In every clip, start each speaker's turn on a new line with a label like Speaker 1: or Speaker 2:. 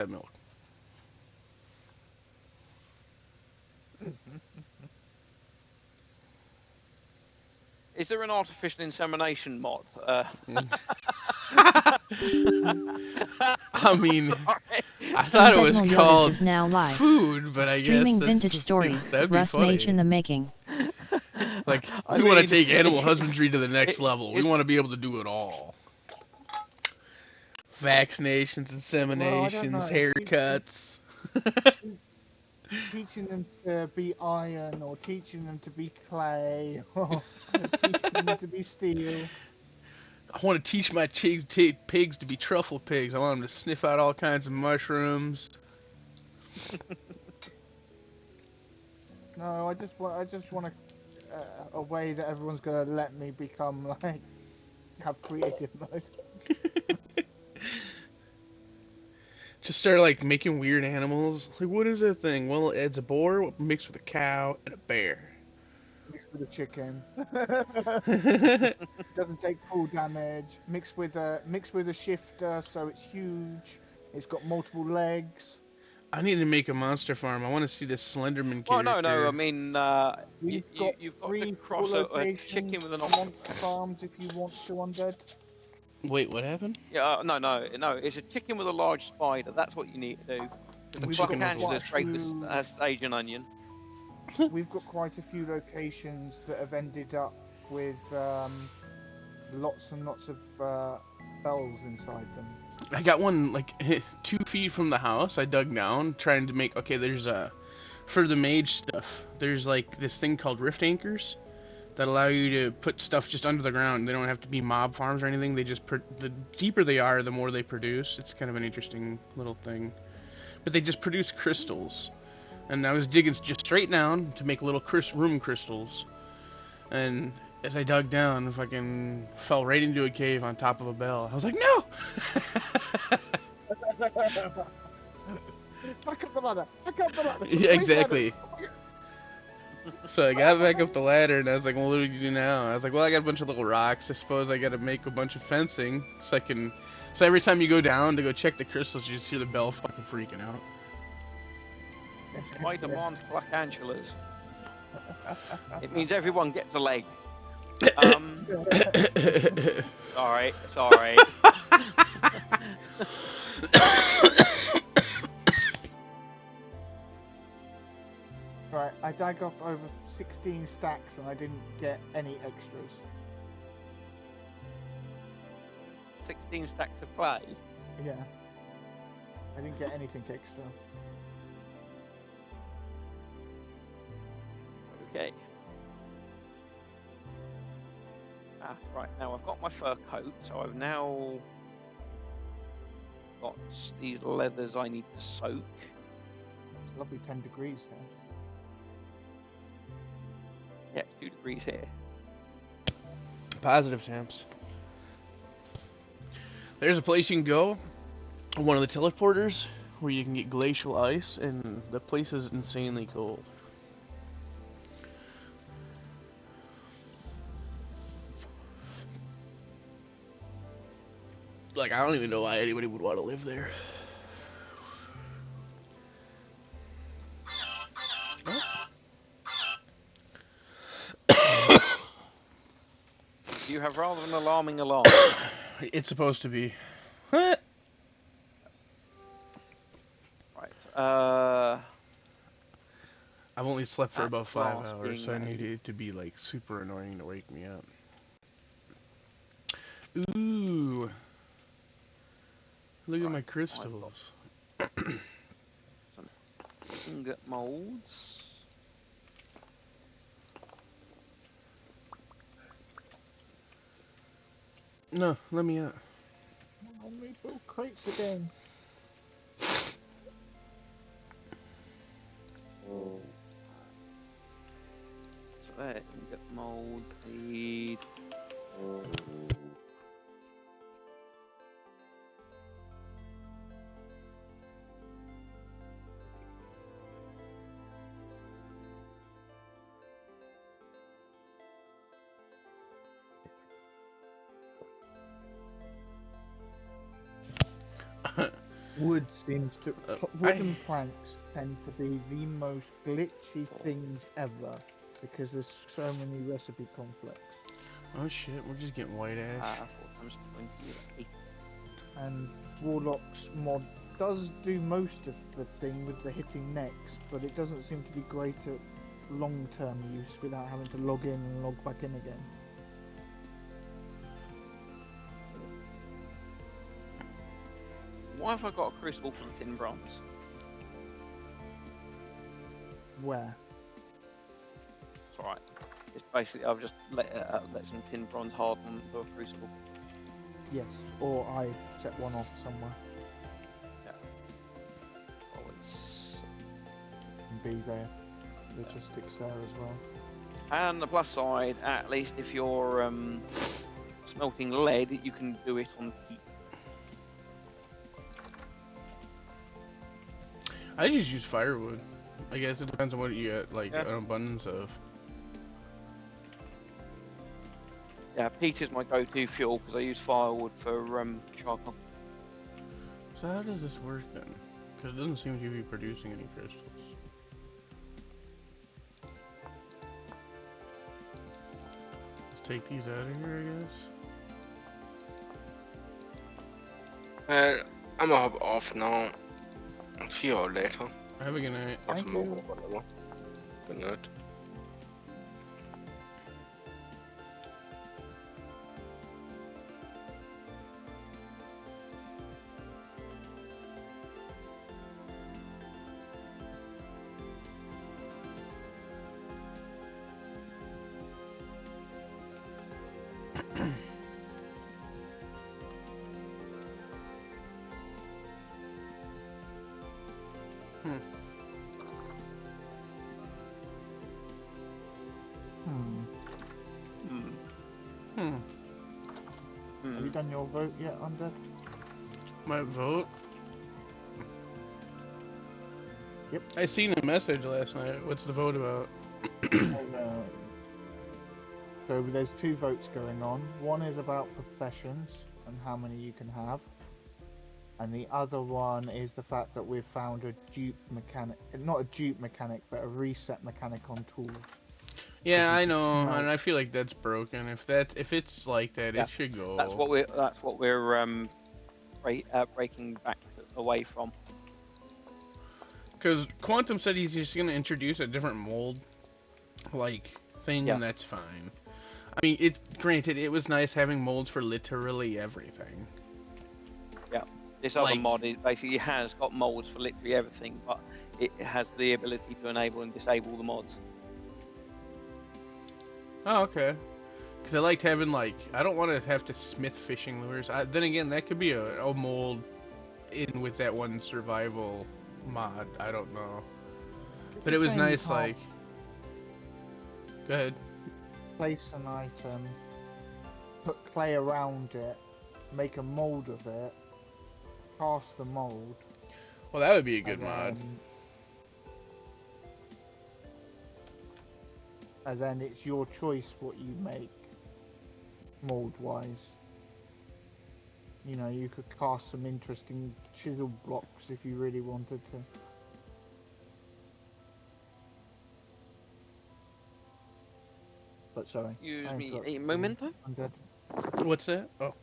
Speaker 1: that milk.
Speaker 2: Is there an artificial insemination mod?
Speaker 1: I mean,
Speaker 2: Sorry.
Speaker 1: I thought it was
Speaker 3: Infernal Yodas
Speaker 1: called
Speaker 3: is now live.
Speaker 1: food, but I guess
Speaker 3: Streaming
Speaker 1: that's
Speaker 3: vintage story,
Speaker 1: that'd be
Speaker 3: Rustmage in
Speaker 1: funny.
Speaker 3: the making.
Speaker 1: Like,
Speaker 2: I
Speaker 1: we want to
Speaker 2: mean,
Speaker 1: take animal husbandry to the next level. We
Speaker 2: it's
Speaker 1: want to be able to do it all. Vaccinations,
Speaker 4: Well, I don't
Speaker 1: inseminations,
Speaker 4: know.
Speaker 1: haircuts.
Speaker 4: Teaching them to be iron, or teaching them to be clay, or teaching them to be steel.
Speaker 1: I want to teach my pigs to be truffle pigs. I want them to sniff out all kinds of mushrooms.
Speaker 4: No, I just want a way that everyone's gonna let me become like have creative mode.
Speaker 1: Just start like making weird animals. Like, what is that thing? Well, it's a boar mixed with a cow and a bear.
Speaker 4: Mixed with a chicken. Doesn't take full damage. Mixed with a shifter, so it's huge. It's got multiple legs.
Speaker 1: I need to make a monster farm. I want to see this Slenderman
Speaker 2: well, no. I
Speaker 1: character.
Speaker 2: mean,
Speaker 4: We've got
Speaker 2: you've got to
Speaker 4: 3 full
Speaker 2: cross a
Speaker 4: locations
Speaker 2: chicken with an
Speaker 4: for monster farms if you want to undead.
Speaker 1: Wait, what happened?
Speaker 2: yeah. No. It's a chicken with a large spider. That's what you need to do.
Speaker 1: A
Speaker 4: We've
Speaker 1: chicken
Speaker 4: got
Speaker 1: with a
Speaker 2: Angela's
Speaker 4: quite
Speaker 2: break
Speaker 4: a
Speaker 2: this
Speaker 4: few.
Speaker 2: as Asian onion.
Speaker 4: We've got quite a few locations that have ended up with lots and lots of bells inside them.
Speaker 1: I got one like 2 feet from the house. I dug down trying to make. Okay, there's for the mage stuff. There's like this thing called rift anchors that allow you to put stuff just under the ground. They don't have to be mob farms or anything. They just the deeper they are, the more they produce. It's kind of an interesting little thing. But they just produce crystals. And I was digging just straight down to make little room crystals. And as I dug down, I fucking fell right into a cave on top of a bell. I was like, no!
Speaker 4: Back up the ladder! Back up the ladder!
Speaker 1: Yeah, exactly. So I got back up the ladder and I was like, well, what do we do now? I was like, well, I got a bunch of little rocks. I suppose I got to make a bunch of fencing so I can. So every time you go down to go check the crystals, you just hear the bell fucking freaking out.
Speaker 2: I demand Black Angelas. It means everyone gets a leg. Sorry.
Speaker 4: Right, I dug up over 16 stacks and I didn't get any extras.
Speaker 2: 16 stacks of clay.
Speaker 4: Yeah. I didn't get anything extra.
Speaker 2: Okay. Right, now I've got my fur coat, so I've now got these leathers I need to soak.
Speaker 4: It's lovely 10 degrees here.
Speaker 2: Yeah, it's 2 degrees here.
Speaker 1: Positive temps. There's a place you can go, one of the teleporters, where you can get glacial ice, and the place is insanely cold. Like, I don't even know why anybody would want to live there.
Speaker 2: You have rather an alarming alarm.
Speaker 1: It's supposed to be. What?
Speaker 2: Right,
Speaker 1: I've only slept for
Speaker 2: that
Speaker 1: about 5
Speaker 2: glass
Speaker 1: hours,
Speaker 2: being
Speaker 1: so I need
Speaker 2: made.
Speaker 1: it to be like super annoying to wake me up. Ooh. Look at my crystals.
Speaker 2: Some ingot molds.
Speaker 1: No, let me out.
Speaker 4: Oh, we built crates again.
Speaker 2: So there, ingot mold, need.
Speaker 4: Wood seems to wood
Speaker 1: I
Speaker 4: and planks tend to be the most glitchy things ever because there's so many recipe conflicts.
Speaker 1: oh shit, we're just getting white ash.
Speaker 2: 4 times 20.
Speaker 4: And Warlock's mod does do most of the thing with the hitting next, but it doesn't seem to be great at long-term use without having to log in and log back in again.
Speaker 2: Why have I got a crucible for the tin bronze?
Speaker 4: Where?
Speaker 2: It's alright. It's basically I've just let some tin bronze harden for a crucible.
Speaker 4: Yes, or I set one off somewhere
Speaker 2: Oh, it's...
Speaker 4: and be there. Logistics there as well.
Speaker 2: And the plus side, at least if you're smelting lead, you can do it on heat.
Speaker 1: I just use firewood. I guess it depends on what you get, like
Speaker 2: Yeah.
Speaker 1: an abundance of.
Speaker 2: Yeah, peat is my go-to fuel because I use firewood for charcoal.
Speaker 1: So how does this work then? Because it doesn't seem to be producing any crystals. Let's take these out of here, I guess.
Speaker 3: I'm gonna hop off now. See you all later.
Speaker 1: Have a good night.
Speaker 3: Or
Speaker 4: Thank
Speaker 3: tomorrow,
Speaker 4: you.
Speaker 3: whatever. Good night.
Speaker 4: Hmm.
Speaker 2: Hmm.
Speaker 4: Have you done your vote yet, Undead?
Speaker 1: My vote?
Speaker 4: Yep.
Speaker 1: I seen a message last night. What's the vote about?
Speaker 4: So there's two votes going on. One is about professions and how many you can have. And the other one is the fact that we've found a dupe mechanic, not a dupe mechanic, but a reset mechanic on tools.
Speaker 1: Yeah, I know,
Speaker 4: No.
Speaker 1: and I feel like that's broken. If it's like that,
Speaker 2: Yeah,
Speaker 1: it should go.
Speaker 2: That's what we're breaking back away from.
Speaker 1: Because Quantum said he's just gonna introduce a different mold, like thing,
Speaker 2: Yeah.
Speaker 1: and that's fine. I mean, it granted it was nice having molds for literally everything.
Speaker 2: This other
Speaker 1: Like-
Speaker 2: mod basically has got molds for literally everything, but it has the ability to enable and disable the mods.
Speaker 1: Oh, okay. Because I liked having, like, I don't want to have to smith fishing lures. Then again, that could be a mold in with that one survival mod. I don't know. But it was
Speaker 4: Saying you
Speaker 1: nice,
Speaker 4: can't
Speaker 1: like... Go ahead.
Speaker 4: place an item, put clay around it, make a mold of it, cast the mold.
Speaker 1: Well, that would be a good
Speaker 4: and
Speaker 1: mod.
Speaker 4: And then it's your choice what you make, mold-wise. You know, you could cast some interesting chisel blocks if you really wanted to. But sorry.
Speaker 2: Use
Speaker 4: I
Speaker 2: me
Speaker 4: interrupted
Speaker 2: a
Speaker 4: you,
Speaker 2: memento.
Speaker 4: Undead.
Speaker 1: What's that? Oh.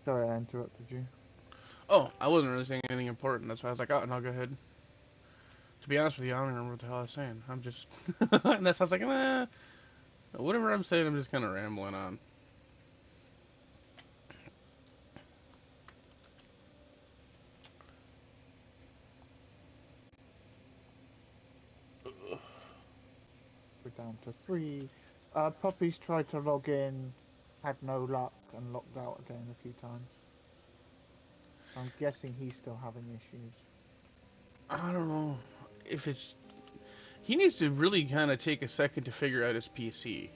Speaker 4: Sorry, I interrupted you.
Speaker 1: Oh, I wasn't really saying anything important. That's why I was like, oh, no, go ahead. To be honest with you, I don't remember what the hell I was saying. I'm just... and that's I was like, whatever I'm saying, I'm just kind of rambling on.
Speaker 4: We're down to 3. Puppy's tried to log in, had no luck, and logged out again a few times. I'm guessing he's still having issues.
Speaker 1: I don't know if it's... He needs to really kind of take a second to figure out his PC.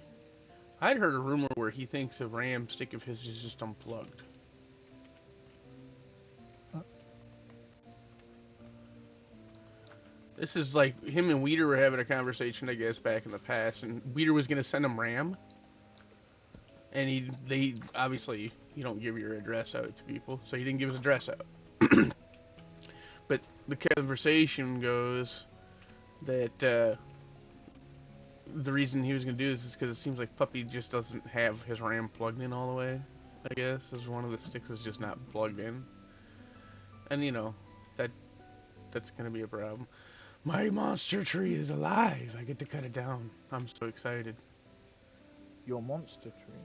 Speaker 1: I'd heard a rumor where he thinks a RAM stick of his is just unplugged. This is like him and Weeder were having a conversation, I guess, back in the past, and Weeder was gonna send him RAM, and they obviously you don't give your address out to people, so he didn't give his address out. But the conversation goes that the reason he was going to do this is because it seems like Puppy just doesn't have his RAM plugged in all the way, I guess, as one of the sticks is just not plugged in. And, you know, that's going to be a problem. My monster tree is alive! I get to cut it down. I'm so excited.
Speaker 4: Your monster tree.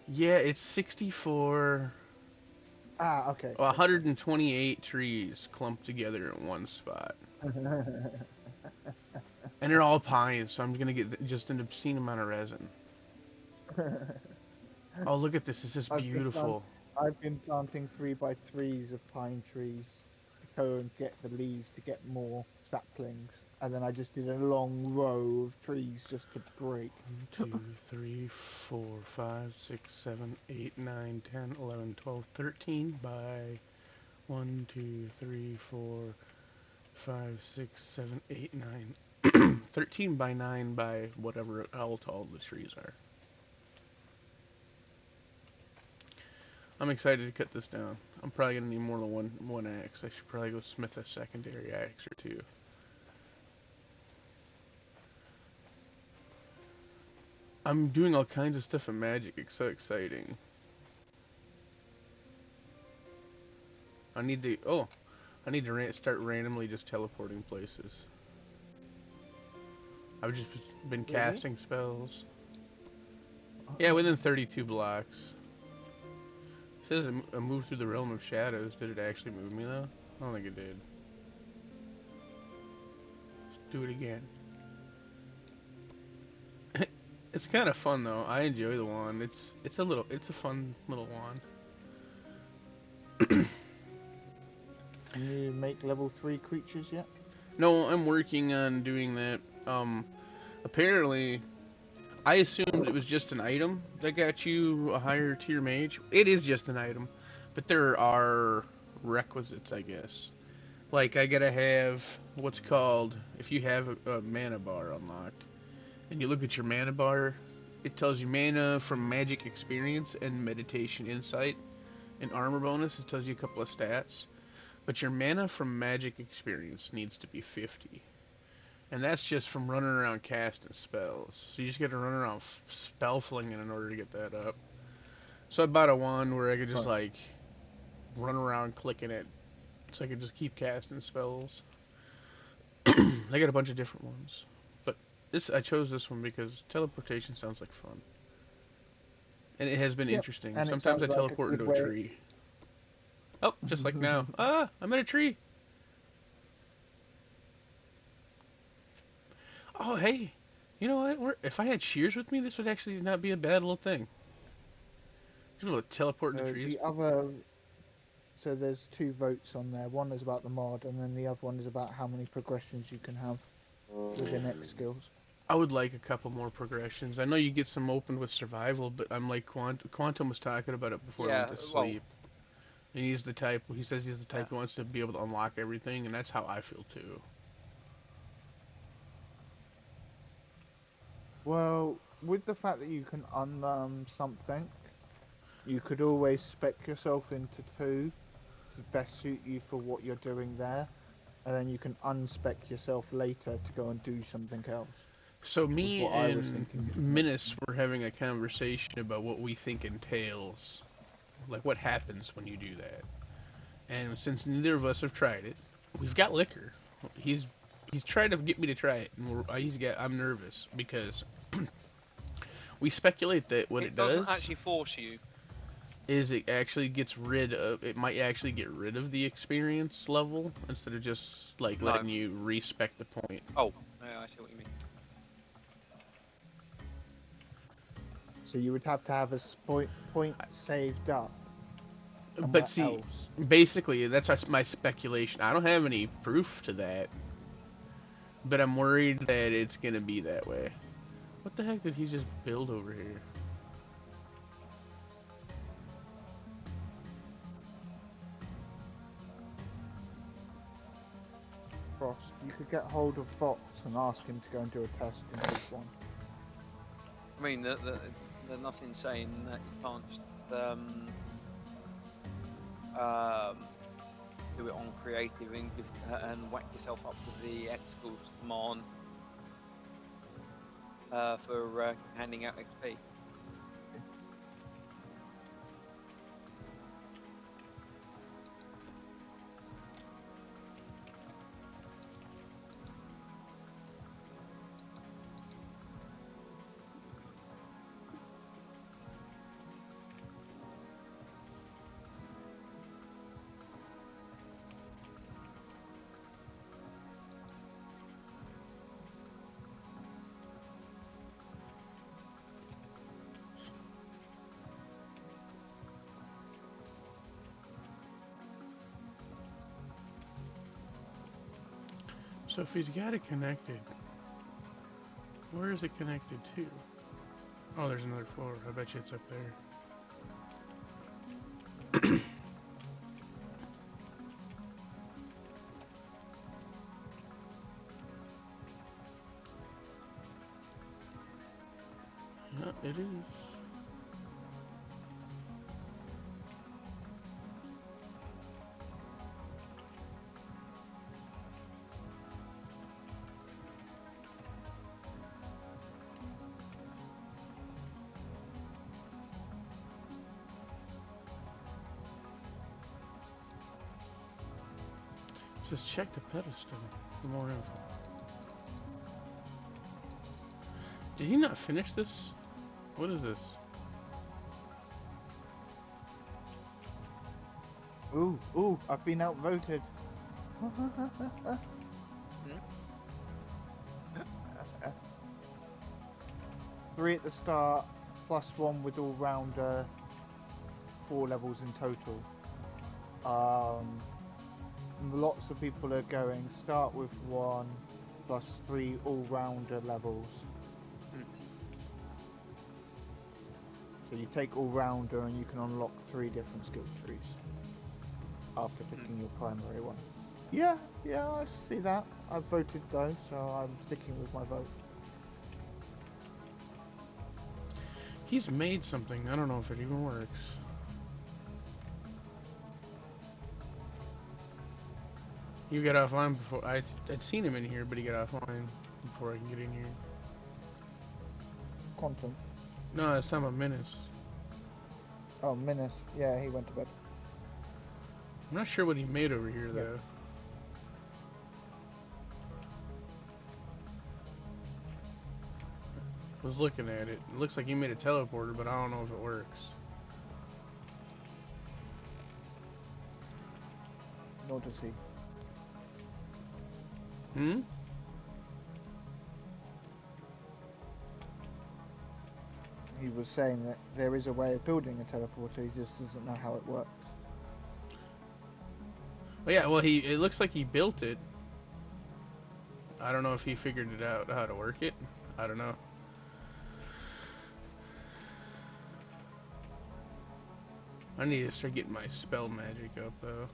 Speaker 1: Yeah, it's 64...
Speaker 4: Ah, okay.
Speaker 1: 128 trees clumped together in one spot. And they're all pines, so I'm going to get just an obscene amount of resin. Oh, look at this. This is beautiful.
Speaker 4: I've been planting 3x3s of pine trees to go and get the leaves to get more saplings, and then I just did a long row of trees just to break.
Speaker 1: 1, 2, 3, 4, 5, 6, 7, 8, 9, 10, 11, 12, 13 by 1, 2, 3, 4, 5, 6, 7, 8, 9. 13 by 9 by whatever how tall the trees are. I'm excited to cut this down. I'm probably gonna need more than one axe. I should probably go smith a secondary axe or two. I'm doing all kinds of stuff in magic. It's so exciting. I need to start randomly just teleporting places. I've just been casting spells. Yeah, within 32 blocks. It says I moved through the realm of shadows. Did it actually move me though? I don't think it did. Let's do it again. It's kind of fun though. I enjoy the wand. It's a fun little wand.
Speaker 4: Can you make level 3 creatures yet?
Speaker 1: No, I'm working on doing that. Apparently, I assumed it was just an item that got you a higher tier mage. It is just an item, but there are requisites, I guess. Like, I gotta have what's called, if you have a mana bar unlocked, and you look at your mana bar, it tells you mana from magic experience and meditation insight. And armor bonus, it tells you a couple of stats. But your mana from magic experience needs to be 50. And that's just from running around casting spells. So you just gotta run around spell flinging in order to get that up. So I bought a wand where I could just like run around clicking it. So I could just keep casting spells. I got a bunch of different ones. But I chose this one because teleportation sounds like fun. And it has been interesting.
Speaker 4: And
Speaker 1: Sometimes I teleport into a tree. Oh, just like now. Ah, I'm in a tree. Oh, hey. You know what? If I had shears with me, this would actually not be a bad little thing. Just be able to teleport into trees.
Speaker 4: So there's 2 votes on there. One is about the mod, and then the other one is about how many progressions you can have within X skills.
Speaker 1: I would like a couple more progressions. I know you get some open with survival, but I'm like Quantum was talking about it before I went to sleep. And he says he's the type who wants to be able to unlock everything, and that's how I feel too.
Speaker 4: Well, with the fact that you can unlearn something, you could always spec yourself into 2 to best suit you for what you're doing there, and then you can unspec yourself later to go and do something else.
Speaker 1: So me and Minus were having a conversation about what we think entails, like what happens when you do that. And since neither of us have tried it, we've got liquor. He's tried to get me to try it, and I'm nervous because we speculate that what it does
Speaker 2: doesn't actually force you.
Speaker 1: Is it actually gets rid of, it might actually get rid of the experience level instead of just like letting you respec the point.
Speaker 2: Oh, yeah, I see what you mean.
Speaker 4: So you would have to have a point saved up.
Speaker 1: But see, basically, that's my speculation. I don't have any proof to that, but I'm worried that it's gonna be that way. What the heck did he just build over here?
Speaker 4: Frost, you could get hold of Bots and ask him to go and do a test in his one.
Speaker 2: I mean, there's nothing saying that you can't just do do it on creative and whack yourself up with the Xcos command for handing out XP.
Speaker 1: So if he's got it connected, where is it connected to? Oh, there's another floor. I bet you it's up there. Yeah, it is. Just check the pedestal for more info. Did he not finish this? What is this?
Speaker 4: Ooh, I've been outvoted. 3 at the start, +1 with all-rounder, 4 levels in total. Lots of people are going start with 1 +3 all-rounder levels. So you take all-rounder and you can unlock 3 different skill trees after picking your primary one. Yeah, I see that. I've voted though, so I'm sticking with my vote.
Speaker 1: He's made something. I don't know if it even works. You got offline before. I'd seen him in here, but he got offline before I can get in here.
Speaker 4: Quantum.
Speaker 1: No, it's time of Menace.
Speaker 4: Oh, Menace. Yeah, he went to bed.
Speaker 1: I'm not sure what he made over here, though. I was looking at it. It looks like he made a teleporter, but I don't know if it works.
Speaker 4: Nor does he.
Speaker 1: Hmm?
Speaker 4: He was saying that there is a way of building a teleporter, he just doesn't know how it works.
Speaker 1: Oh, yeah, well, it looks like he built it. I don't know if he figured it out how to work it. I don't know. I need to start getting my spell magic up, though.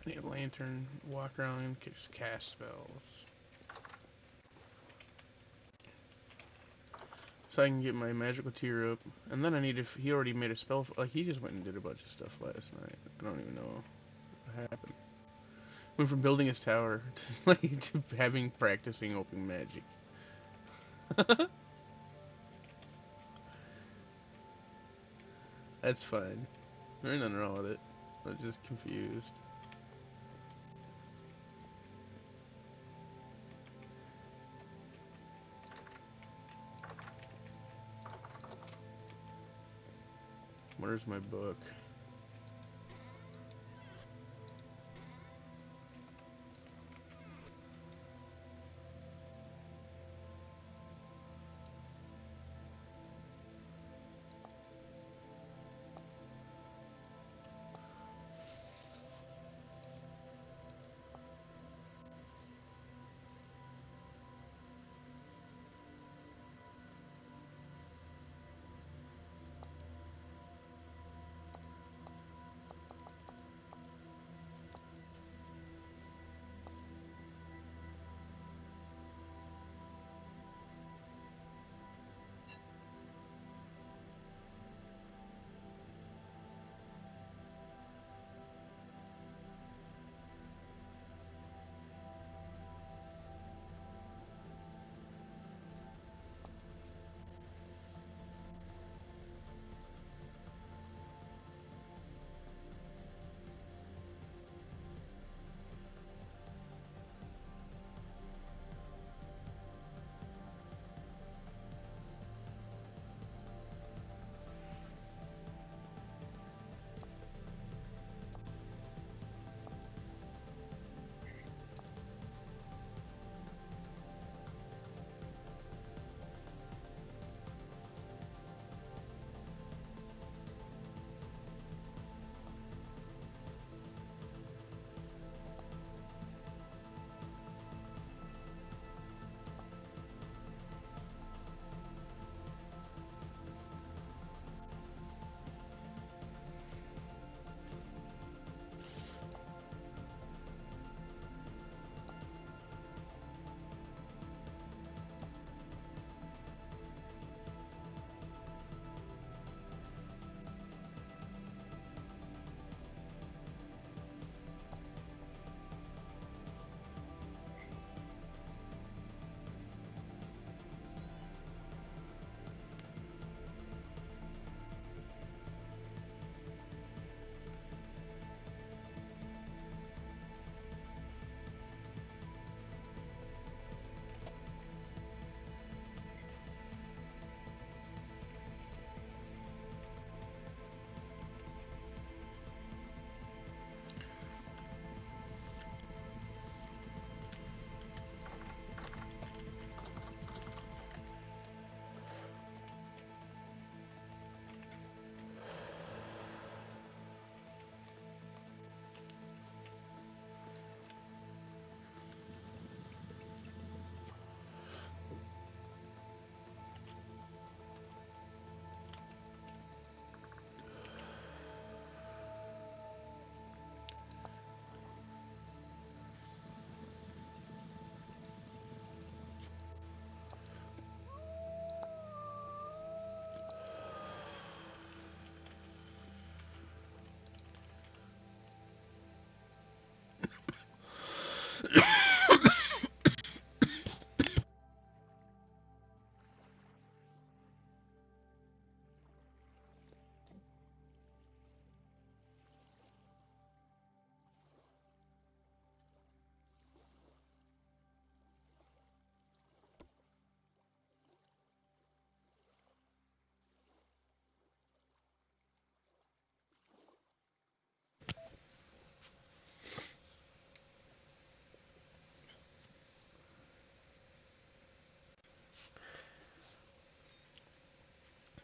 Speaker 1: I need a lantern, walk around, and just cast spells. So I can get my magical tier up. And then I need he already made a spell, like he just went and did a bunch of stuff last night. I don't even know what happened. Went from building his tower to having practicing open magic. That's fine. There's nothing wrong with it. I'm just confused. Where's my book?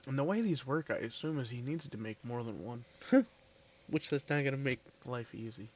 Speaker 1: And the way these work, I assume, is he needs to make more than one. Which that's not gonna make life easy.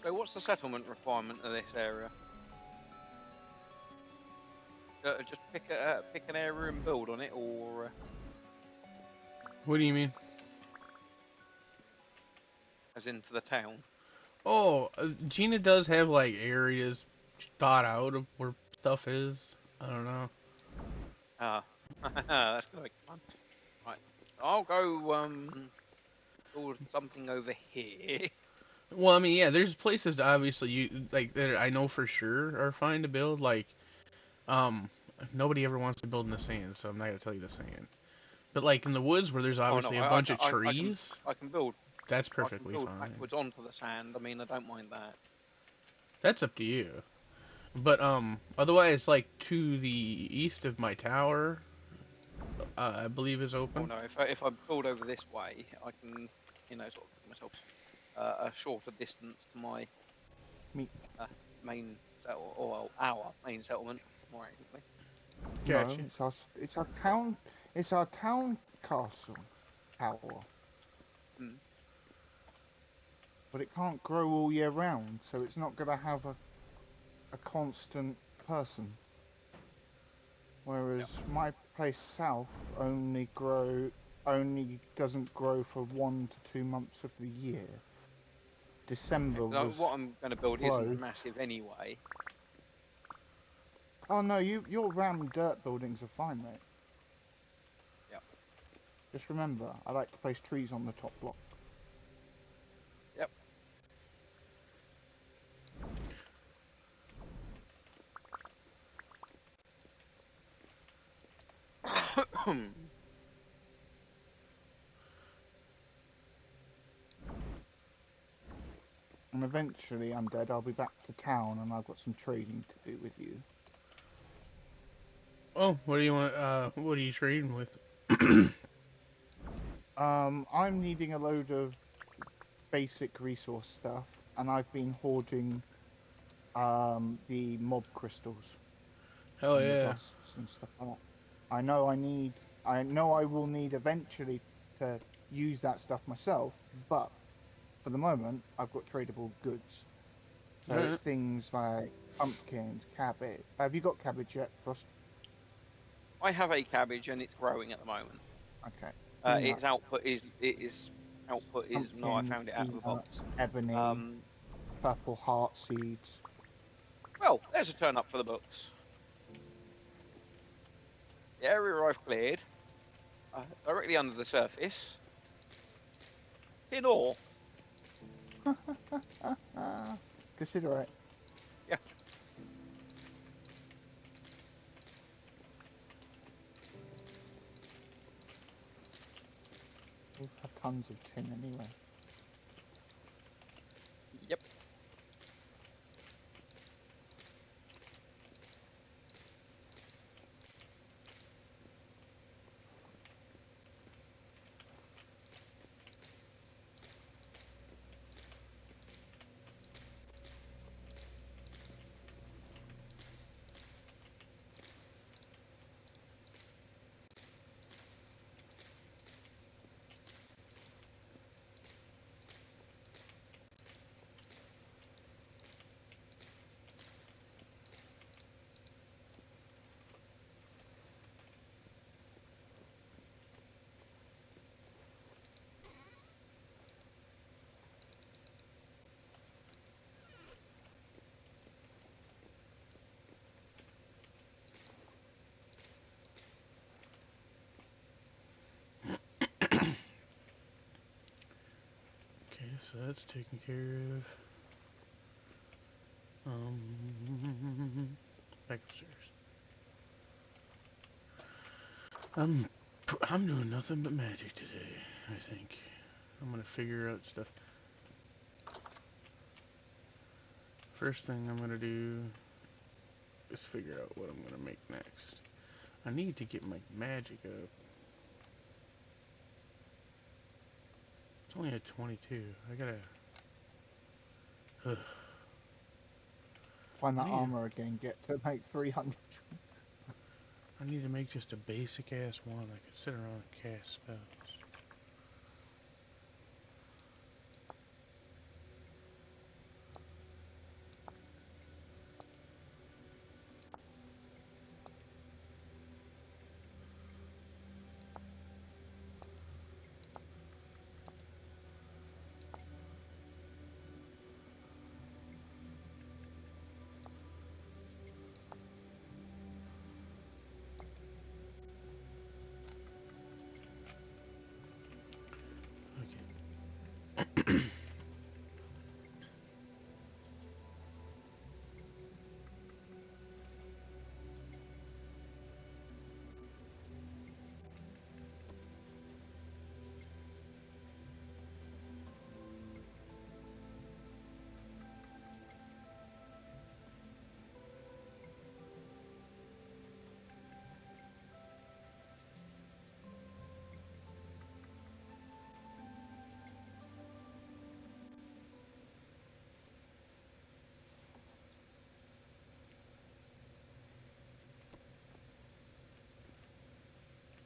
Speaker 2: So what's the settlement requirement of this area? Just pick an area and build on it, or
Speaker 1: What do you mean?
Speaker 2: as in for the town?
Speaker 1: Oh, Gina does have like areas thought out of where stuff is. I don't know.
Speaker 2: Ah, that's gonna be fun. Right, I'll go build something over here.
Speaker 1: Well, I mean, yeah, there's places that obviously you like that I know for sure are fine to build. Like, um, nobody ever wants to build in the sand, so I'm not gonna tell you the sand. But like in the woods where there's
Speaker 2: Oh no,
Speaker 1: obviously a
Speaker 2: I, I,
Speaker 1: bunch
Speaker 2: can-
Speaker 1: of trees,
Speaker 2: I can build
Speaker 1: that's
Speaker 2: I can
Speaker 1: perfectly
Speaker 2: build
Speaker 1: fine.
Speaker 2: backwards onto the sand. I mean, I don't mind that.
Speaker 1: That's up to you. But otherwise, like to the east of my tower, I believe is
Speaker 2: Oh
Speaker 1: open.
Speaker 2: no, if I build over this way, I can, sort of give myself a shorter distance to my
Speaker 4: Me,
Speaker 2: uh, main settle or well, our main settlement, more accurately.
Speaker 1: Gotcha.
Speaker 4: no, it's our town. It's our town castle tower,
Speaker 2: Mm.
Speaker 4: but it can't grow all year round, so it's not gonna have a constant person. Whereas
Speaker 2: Yeah.
Speaker 4: my place south only doesn't grow for 1 to 2 months of the year.
Speaker 2: Okay.
Speaker 4: December
Speaker 2: 'Cause
Speaker 4: was
Speaker 2: what I'm going to build isn't
Speaker 4: slow.
Speaker 2: massive anyway.
Speaker 4: Oh no, your round dirt buildings are fine, mate.
Speaker 2: Yeah.
Speaker 4: Just remember, I like to place trees on the top block.
Speaker 2: Yep.
Speaker 4: And eventually, Undead, I'll be back to town and I've got some trading to do with you.
Speaker 1: Oh, what do you want? What are you trading with?
Speaker 4: I'm needing a load of basic resource stuff, and I've been hoarding the mob crystals
Speaker 1: Hell
Speaker 4: and the
Speaker 1: yeah.
Speaker 4: dusts and stuff like that. I know I will need eventually to use that stuff myself, but for the moment, I've got tradable goods. So
Speaker 1: Alright.
Speaker 4: it's things like pumpkins, cabbage. Have you got cabbage yet, Frost?
Speaker 2: I have a cabbage and it's growing at the moment.
Speaker 4: Okay.
Speaker 2: Its
Speaker 4: Peanut,
Speaker 2: output is no, I
Speaker 4: pumpkin,
Speaker 2: found it out of a box.
Speaker 4: peanuts, ebony,
Speaker 2: Um,
Speaker 4: purple heart seeds.
Speaker 2: well, there's a turn up for the books. The area I've cleared, directly under the surface, tin ore.
Speaker 4: Consider it.
Speaker 2: Yeah.
Speaker 4: We've had tons of tin anyway.
Speaker 2: Yep.
Speaker 1: so that's taken care of. Back upstairs. I'm doing nothing but magic today, I think. I'm gonna figure out stuff. First thing I'm gonna do is figure out what I'm gonna make next. I need to get my magic up. It's only at 22. I gotta...
Speaker 4: Find that
Speaker 1: Yeah.
Speaker 4: armor again, get to make 300.
Speaker 1: I need to make just a basic ass one I can sit around and cast spells. Okay.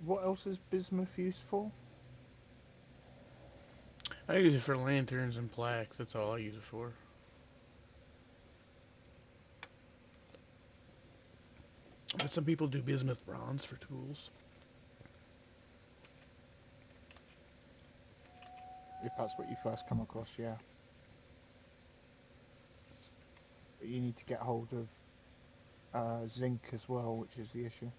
Speaker 4: What else is bismuth used for?
Speaker 1: I use it for lanterns and plaques. That's all I use it for. But some people do bismuth bronze for tools.
Speaker 4: If that's what you first come across, yeah. But you need to get hold of zinc as well, which is the issue.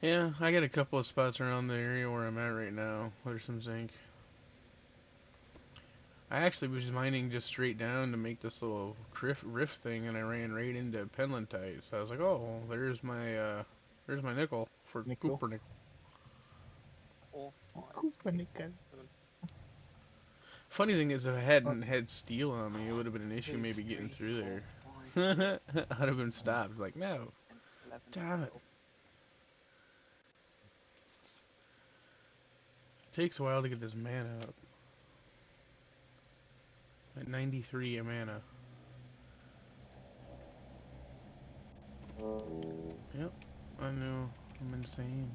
Speaker 1: Yeah, I got a couple of spots around the area where I'm at right now. There's some zinc. I actually was mining just straight down to make this little rift thing, and I ran right into penlantite. So I was like, "Oh, there's my nickel for
Speaker 4: Nickel.
Speaker 1: Cooper nickel."
Speaker 2: 4, 5,
Speaker 4: Cooper
Speaker 2: 6,
Speaker 4: nickel.
Speaker 2: 7,
Speaker 1: Funny thing is, if I hadn't had steel on me, it would have been an issue
Speaker 2: 2,
Speaker 1: maybe getting
Speaker 2: 3,
Speaker 1: through
Speaker 2: 4,
Speaker 1: there.
Speaker 2: 5,
Speaker 1: I'd have been stopped. Like, no,
Speaker 2: 10, 11,
Speaker 1: damn it.
Speaker 2: 12.
Speaker 1: Takes a while to get this mana up. At 93 a mana. Yep, I know. I'm insane.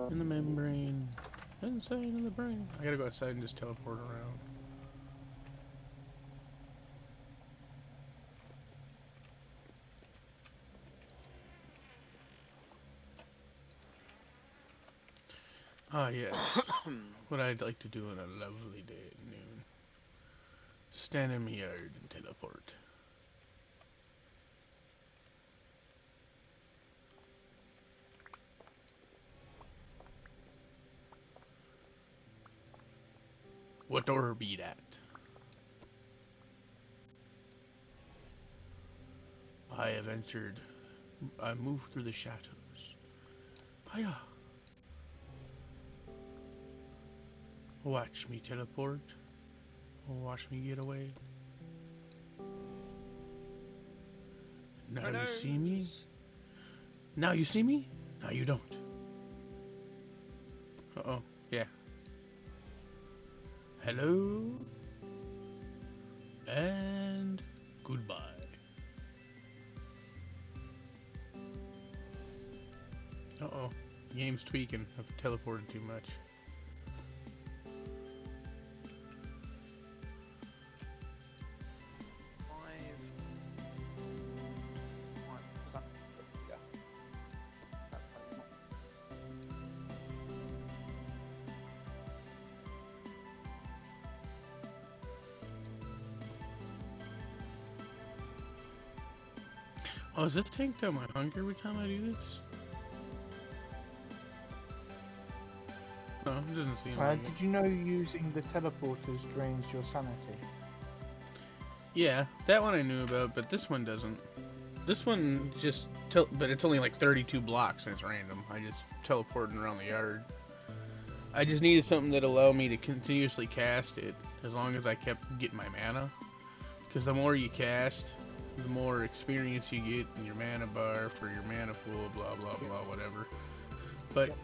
Speaker 1: In the membrane. Insane in the brain. I gotta go outside and just teleport around. Ah, yes. What I'd like to do on a lovely day at noon. Stand in my yard and teleport. What door be that? I have entered. I move through the shadows. Hiya! Watch me teleport. Watch me get away. Now
Speaker 2: Who
Speaker 1: you see
Speaker 2: knows?
Speaker 1: me? Now you see me? Now you don't. Uh-oh. Yeah. Hello? And goodbye. Uh-oh. The game's tweaking. I've teleported too much.
Speaker 2: Five. Right, what was that? Yeah. That's probably not.
Speaker 1: Oh, does this take down my hunger every time I do this? it doesn't seem like it.
Speaker 4: Did you know using the teleporters drains your sanity?
Speaker 1: Yeah, that one I knew about, but this one doesn't. This one just, but it's only like 32 blocks and it's random. I just teleporting around the yard. I just needed something that allowed me to continuously cast it as long as I kept getting my mana. Because the more you cast, the more experience you get in your mana bar for your mana pool, blah blah blah, whatever. But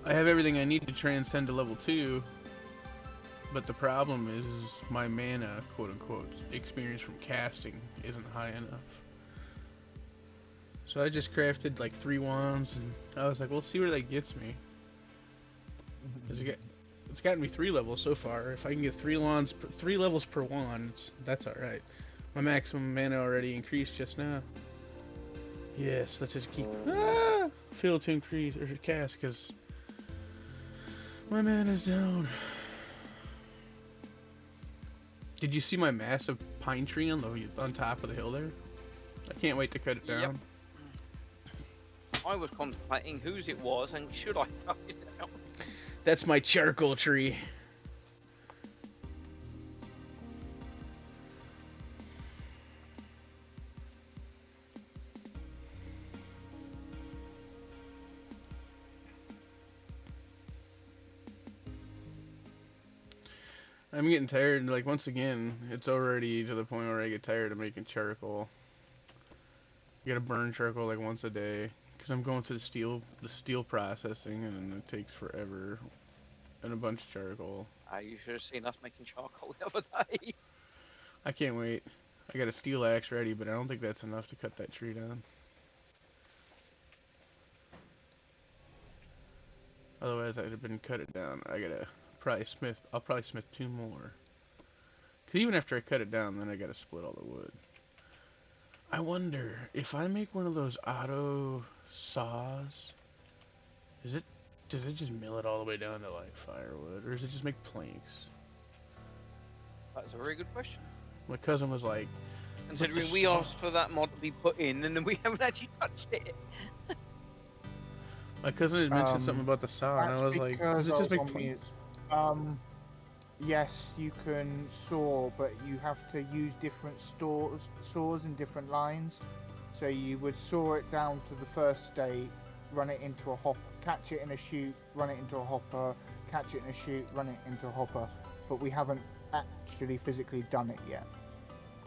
Speaker 1: I have everything I need to transcend to level 2. But the problem is my mana, quote unquote, experience from casting isn't high enough. So I just crafted like 3 wands, and I was like, well, let's see where that gets me. It's gotten me 3 levels so far. If I can get 3 wands, 3 levels per wand, that's alright. My maximum mana already increased just now. Yes, let's just keep fail to increase or cast because my mana's down. Did you see my massive pine tree on top of the hill there? I can't wait to cut it down.
Speaker 2: Yep. I was contemplating whose it was and should I cut it down.
Speaker 1: That's my charcoal tree. I'm getting tired, like, once again, it's already to the point where I get tired of making charcoal. I gotta burn charcoal like once a day, because I'm going through the steel processing, and it takes forever, and a bunch of charcoal.
Speaker 2: You should have seen us making charcoal the other day.
Speaker 1: I can't wait. I got a steel axe ready, but I don't think that's enough to cut that tree down. Otherwise, I'd have been cut it down. I'll probably smith 2 more. Because even after I cut it down, then I gotta split all the wood. I wonder, if I make one of those auto saws, does it just mill it all the way down to like firewood, or does it just make planks?
Speaker 2: That's a very good question.
Speaker 1: My cousin was like,
Speaker 2: considering we asked for that mod to be put in and then we haven't actually touched it.
Speaker 1: My cousin had mentioned something about the saw, and I was like, does it just make planks?
Speaker 4: Yes, you can saw, but you have to use different saws in different lines. So you would saw it down to the first state, run it into a hopper, catch it in a chute, run it into a hopper, catch it in a chute, run it into a hopper. But we haven't actually physically done it yet,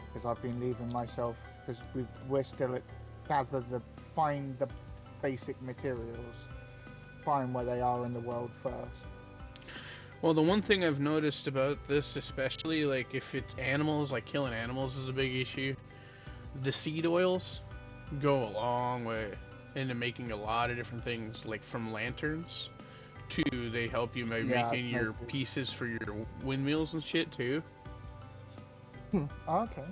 Speaker 4: because I've been leaving myself, because we're still at find the basic materials, find where they are in the world first.
Speaker 1: Well, the one thing I've noticed about this, especially, like, if it's animals, like killing animals is a big issue, the seed oils go a long way into making a lot of different things, like from lanterns to they help you by making your pieces for your windmills and shit, too.
Speaker 4: Okay.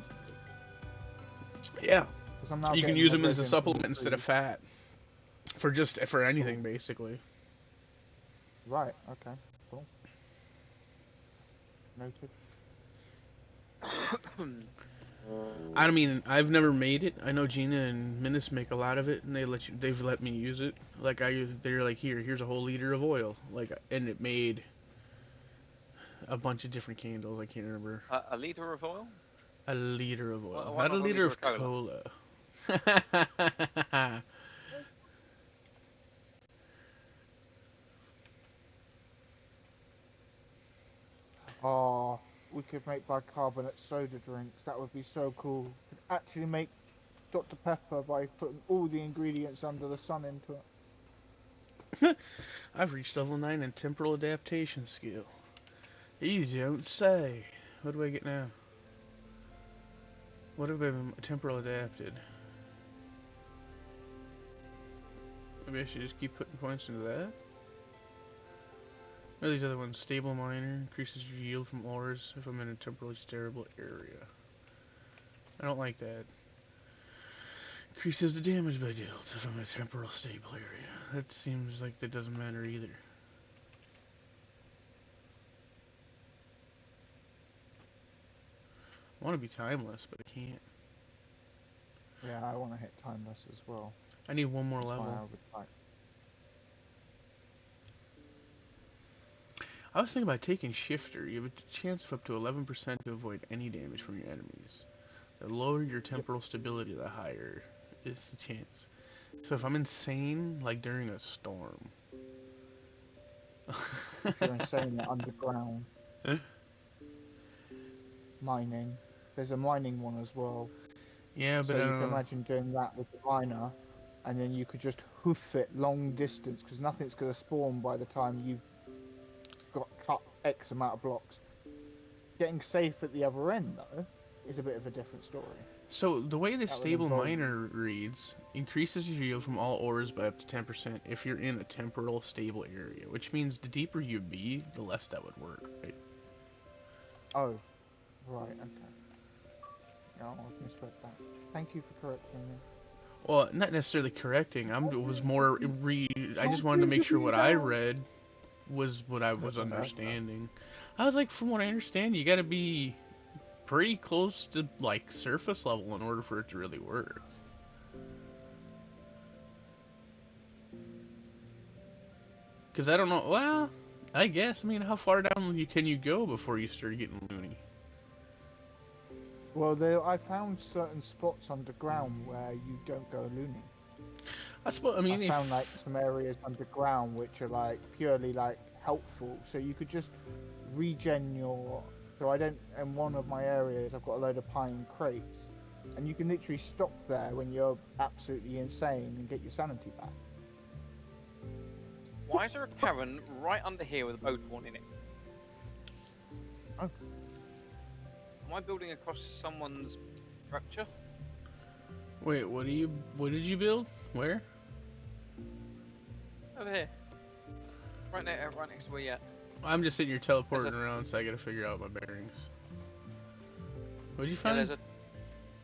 Speaker 1: Yeah. You can use them as a supplement instead of fat. For anything, basically.
Speaker 4: Right, okay. Cool. Noted.
Speaker 1: I mean, I've never made it. I know Gina and Minus make a lot of it, and they've let me use it. Like they're like, here's a whole liter of oil, like, and it made a bunch of different candles. I can't remember.
Speaker 2: A liter of oil?
Speaker 1: A liter of oil,
Speaker 2: Why
Speaker 1: not a liter of cola.
Speaker 4: Oh, we could make bicarbonate soda drinks. That would be so cool. We could actually make Dr. Pepper by putting all the ingredients under the sun into it.
Speaker 1: I've reached level 9 in temporal adaptation skill. You don't say. What do I get now? What have I been temporal adapted? Maybe I should just keep putting points into that. What are these other ones? Stable miner, increases your yield from ores if I'm in a temporally stable area. I don't like that. Increases the damage by dealt if I'm in a temporal stable area. That seems like that doesn't matter either. I want to be timeless, but I can't.
Speaker 4: Yeah, I want to hit timeless as well.
Speaker 1: I need one more level. I was thinking about taking Shifter. You have a chance of up to 11% to avoid any damage from your enemies. The lower your temporal stability, the higher is the chance. So if I'm insane, like during a storm.
Speaker 4: If you're insane underground mining, there's a mining one as well.
Speaker 1: Yeah, but
Speaker 4: So
Speaker 1: I
Speaker 4: you
Speaker 1: don't
Speaker 4: can
Speaker 1: know.
Speaker 4: imagine doing that with the miner, and then you could just hoof it long distance because nothing's going to spawn by the time you've got cut X amount of blocks. Getting safe at the other end, though, is a bit of a different story.
Speaker 1: So the way the
Speaker 4: That would
Speaker 1: stable
Speaker 4: involve
Speaker 1: miner reads increases your yield from all ores by up to 10% if you're in a temporal stable area, which means the deeper you be, the less that would work, right?
Speaker 4: Oh, right, okay. No, I've misread that. Thank you for correcting me.
Speaker 1: Well, not necessarily correcting. Was more I just wanted to make sure what I read was what I was understanding. I was like, from what I understand, you got to be pretty close to like surface level in order for it to really work. Because I don't know. Well, I guess. I mean, how far down can you go before you start getting loony?
Speaker 4: Well, I found certain spots underground where you don't go loony.
Speaker 1: I suppose. I mean,
Speaker 4: I found like some areas underground which are like purely like helpful, so you could just regen your. So I don't. In one of my areas, I've got a load of pine crates, and you can literally stop there when you're absolutely insane and get your sanity back.
Speaker 2: Why is there a cavern right under here with a boat horn in it?
Speaker 4: Oh.
Speaker 2: Am I building across someone's structure?
Speaker 1: wait, what did you build? Where?
Speaker 2: Over here. Right next to where you're at.
Speaker 1: I'm just sitting here teleporting around, so I gotta figure out my bearings. What'd you
Speaker 2: Yeah,
Speaker 1: find?
Speaker 2: there's a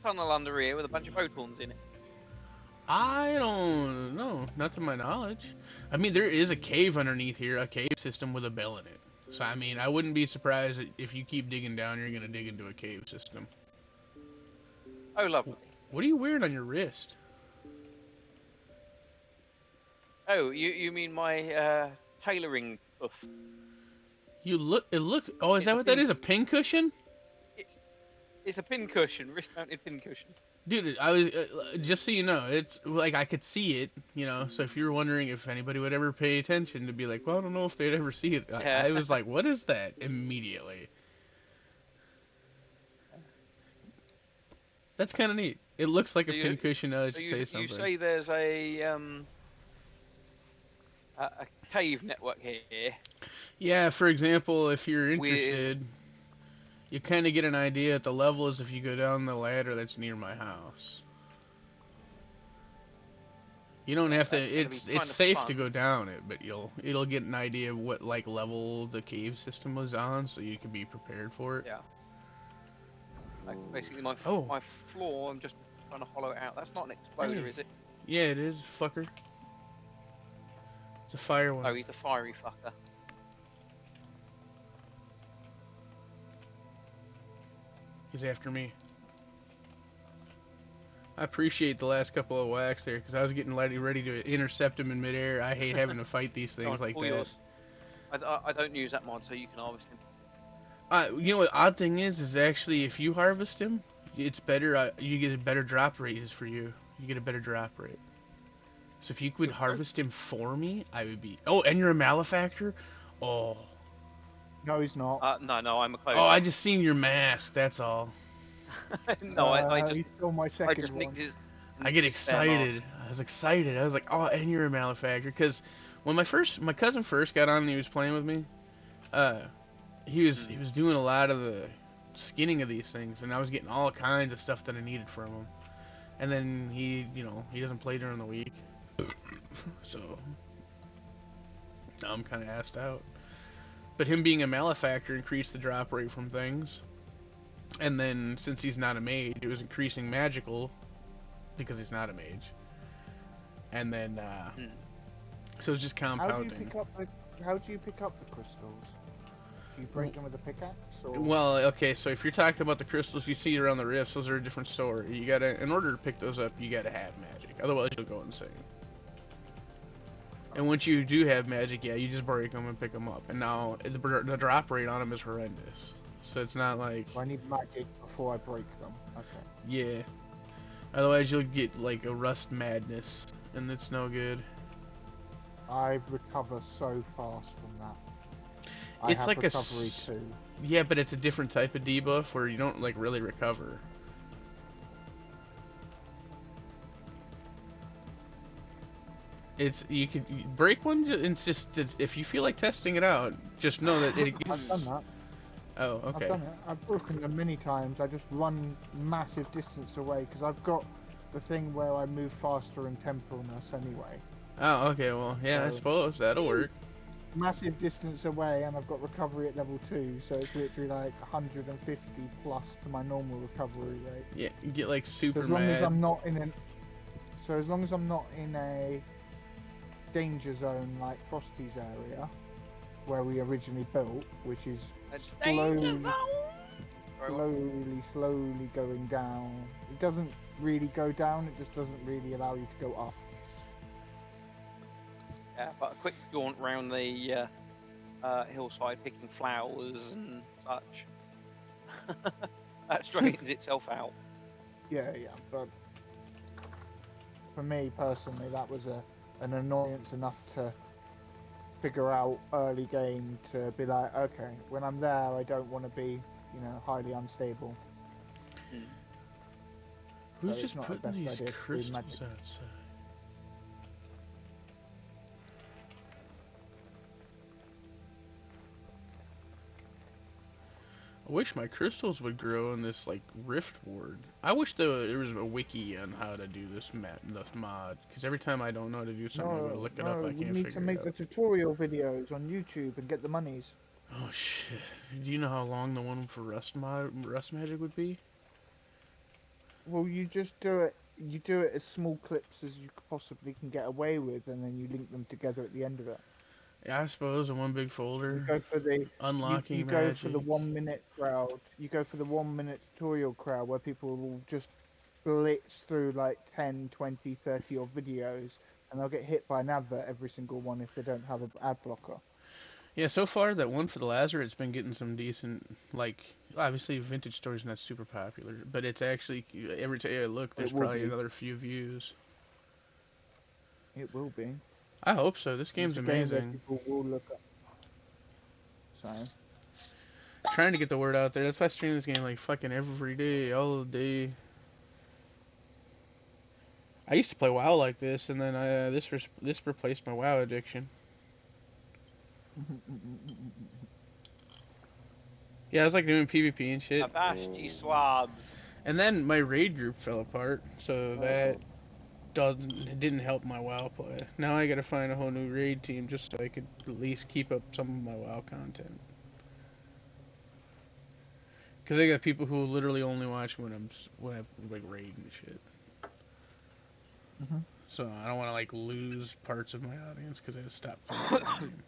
Speaker 2: tunnel under here with a bunch of boat horns in it.
Speaker 1: I don't know, not to my knowledge. I mean, there is a cave underneath here, a cave system with a bell in it. So, I mean, I wouldn't be surprised if you keep digging down, you're gonna dig into a cave system.
Speaker 2: Oh, lovely.
Speaker 1: What are you wearing on your wrist?
Speaker 2: Oh, you mean my tailoring buff?
Speaker 1: Oh, is
Speaker 2: It's
Speaker 1: that
Speaker 2: a
Speaker 1: what that
Speaker 2: pin-
Speaker 1: is? A pin cushion?
Speaker 2: It's a pin cushion, wrist-mounted pin cushion.
Speaker 1: Dude, I was just so you know, it's like I could see it, you know. So if you were wondering if anybody would ever pay attention, to be like, well, I don't know if they'd ever see it. I was like, what is that? Immediately. That's kind of neat. It looks like
Speaker 2: So
Speaker 1: a pin cushion. To say
Speaker 2: you
Speaker 1: something.
Speaker 2: say there's a cave network here.
Speaker 1: Yeah, for example, if you're
Speaker 2: With
Speaker 1: interested, you kind of get an idea at the levels if you go down the ladder that's near my house. You don't have to. It's safe to go down it, but it'll get an idea of what like level the cave system was on, so you can be prepared for it.
Speaker 2: Yeah. Like basically my floor, I'm just trying to hollow it out. That's not an exploder,
Speaker 1: Hey.
Speaker 2: is it?
Speaker 1: Yeah, it is, fucker. It's a fire one.
Speaker 2: Oh, he's a fiery fucker.
Speaker 1: He's after me. I appreciate the last couple of whacks there, because I was getting ready to intercept him in midair. I hate having to fight these things like that.
Speaker 2: Yours. I don't use that mod, so you can harvest him.
Speaker 1: You know what odd thing is actually if you harvest him, it's better. You get a better drop rate is for you. You get a better drop rate. So if you could harvest him for me, I would be. Oh, and you're a malefactor. Oh.
Speaker 4: No, he's not.
Speaker 2: No, I'm a closer.
Speaker 1: Oh, I just seen your mask. That's all.
Speaker 2: No, I just.
Speaker 4: He's still my second
Speaker 2: I just
Speaker 4: one.
Speaker 2: nicked his.
Speaker 1: I get excited. I was excited. I was like, oh, and you're a malefactor. Because when my cousin first got on and he was playing with me, he was doing a lot of the skinning of these things, and I was getting all kinds of stuff that I needed from him. And then he doesn't play during the week, so now I'm kind of assed out. But him being a malefactor increased the drop rate from things, and then since he's not a mage, it was increasing magical because he's not a mage. And then so it's just compounding.
Speaker 4: How do you pick up the crystals? Do you break them with a pickaxe? Or?
Speaker 1: Well, okay, so if you're talking about the crystals you see around the rifts, those are a different story. You gotta, in order to pick those up, you gotta have magic. Otherwise, you'll go insane. And once you do have magic, yeah, you just break them and pick them up. And now the drop rate on them is horrendous. So it's not like,
Speaker 4: I need magic before I break them. Okay.
Speaker 1: yeah. Otherwise you'll get like a rust madness, and it's no good.
Speaker 4: I recover so fast from that. I
Speaker 1: It's
Speaker 4: have
Speaker 1: like
Speaker 4: recovery too.
Speaker 1: yeah, but it's a different type of debuff where you don't like really recover. You could break one. It's just if you feel like testing it out, just know that it
Speaker 4: I've done
Speaker 1: gets.
Speaker 4: that.
Speaker 1: Oh,
Speaker 4: I've
Speaker 1: okay.
Speaker 4: done it. I've broken them many times. I just run massive distance away because I've got the thing where I move faster in temporalness anyway.
Speaker 1: Oh, okay. Well, yeah, I
Speaker 4: So
Speaker 1: suppose that'll work.
Speaker 4: massive distance away, and I've got recovery at level 2, so it's literally like 150 plus to my normal recovery rate.
Speaker 1: Yeah, you get like
Speaker 4: So
Speaker 1: super
Speaker 4: as long as
Speaker 1: mad.
Speaker 4: I'm not in a danger zone like Frosty's area, where we originally built, which is
Speaker 2: A danger
Speaker 4: slowly,
Speaker 2: zone. Sorry, what?
Speaker 4: slowly going down. It doesn't really go down, it just doesn't really allow you to go up.
Speaker 2: Yeah, but a quick jaunt round the hillside picking flowers and such. That straightens itself out.
Speaker 4: Yeah, but for me personally, that was an annoyance enough to figure out early game to be like, okay, when I'm there, I don't want to be, highly unstable.
Speaker 2: Hmm.
Speaker 1: Who's
Speaker 4: So it's
Speaker 1: just
Speaker 4: not the
Speaker 1: putting
Speaker 4: best
Speaker 1: these
Speaker 4: idea to do
Speaker 1: crystals
Speaker 4: magic.
Speaker 1: outside? I wish my crystals would grow in this like rift ward. I wish there was a wiki on how to do this mod, because every time I don't know how to do something, I go to look it up.
Speaker 4: No,
Speaker 1: I
Speaker 4: we
Speaker 1: can't
Speaker 4: need to
Speaker 1: figure it
Speaker 4: make the
Speaker 1: out.
Speaker 4: tutorial videos on YouTube and get the monies.
Speaker 1: Oh shit! Do you know how long the one for Rust Magic would be?
Speaker 4: Well, you just do it. You do it as small clips as you possibly can get away with, and then you link them together at the end of it.
Speaker 1: Yeah, I suppose in one big
Speaker 4: You
Speaker 1: folder.
Speaker 4: go for the you
Speaker 1: Unlocking
Speaker 4: go for the
Speaker 1: magic.
Speaker 4: 1 minute crowd. You go for the 1 minute tutorial crowd where people will just blitz through like 10, 20, 30 odd videos, and they'll get hit by an advert every single one if they don't have an ad blocker.
Speaker 1: Yeah, so far that one for the Lazar, it's been getting some decent, like, obviously Vintage Story's not super popular, but it's actually, every time I look, there's
Speaker 4: It will
Speaker 1: probably
Speaker 4: be.
Speaker 1: another few views.
Speaker 4: It will be.
Speaker 1: I hope so. This
Speaker 4: It's
Speaker 1: game's
Speaker 4: a game that
Speaker 1: amazing.
Speaker 4: people will look up. So.
Speaker 1: Trying to get the word out there. That's why I stream this game like fucking every day, all day. I used to play WoW like this, and then this replaced my WoW addiction. Yeah, I was like doing PvP and shit,
Speaker 2: Avashti swabs.
Speaker 1: and then my raid group fell apart, so that
Speaker 4: Uh-oh.
Speaker 1: didn't help my WoW play. Now I gotta find a whole new raid team just so I could at least keep up some of my WoW content. Cause I got people who literally only watch when I'm like raiding and shit.
Speaker 4: Mhm.
Speaker 1: So I don't want to like lose parts of my audience because I just stopped playing the game.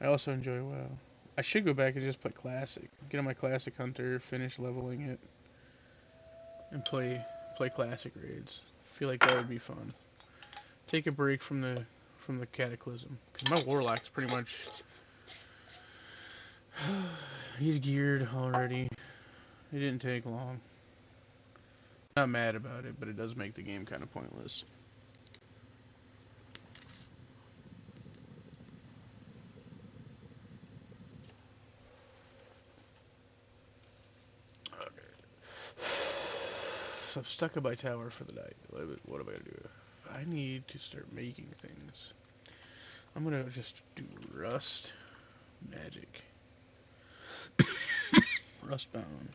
Speaker 1: I also enjoy WoW. I should go back and just play classic. Get on my classic hunter, finish leveling it, and play classic raids. Feel like that would be fun. Take a break from the cataclysm because my warlock's pretty much he's geared already. It didn't take long. Not mad about it, but it does make the game kind of pointless. Okay. So I'm stuck at my tower for the night. What am I gonna do? I need to start making things. I'm gonna just do rust magic. Rustbound.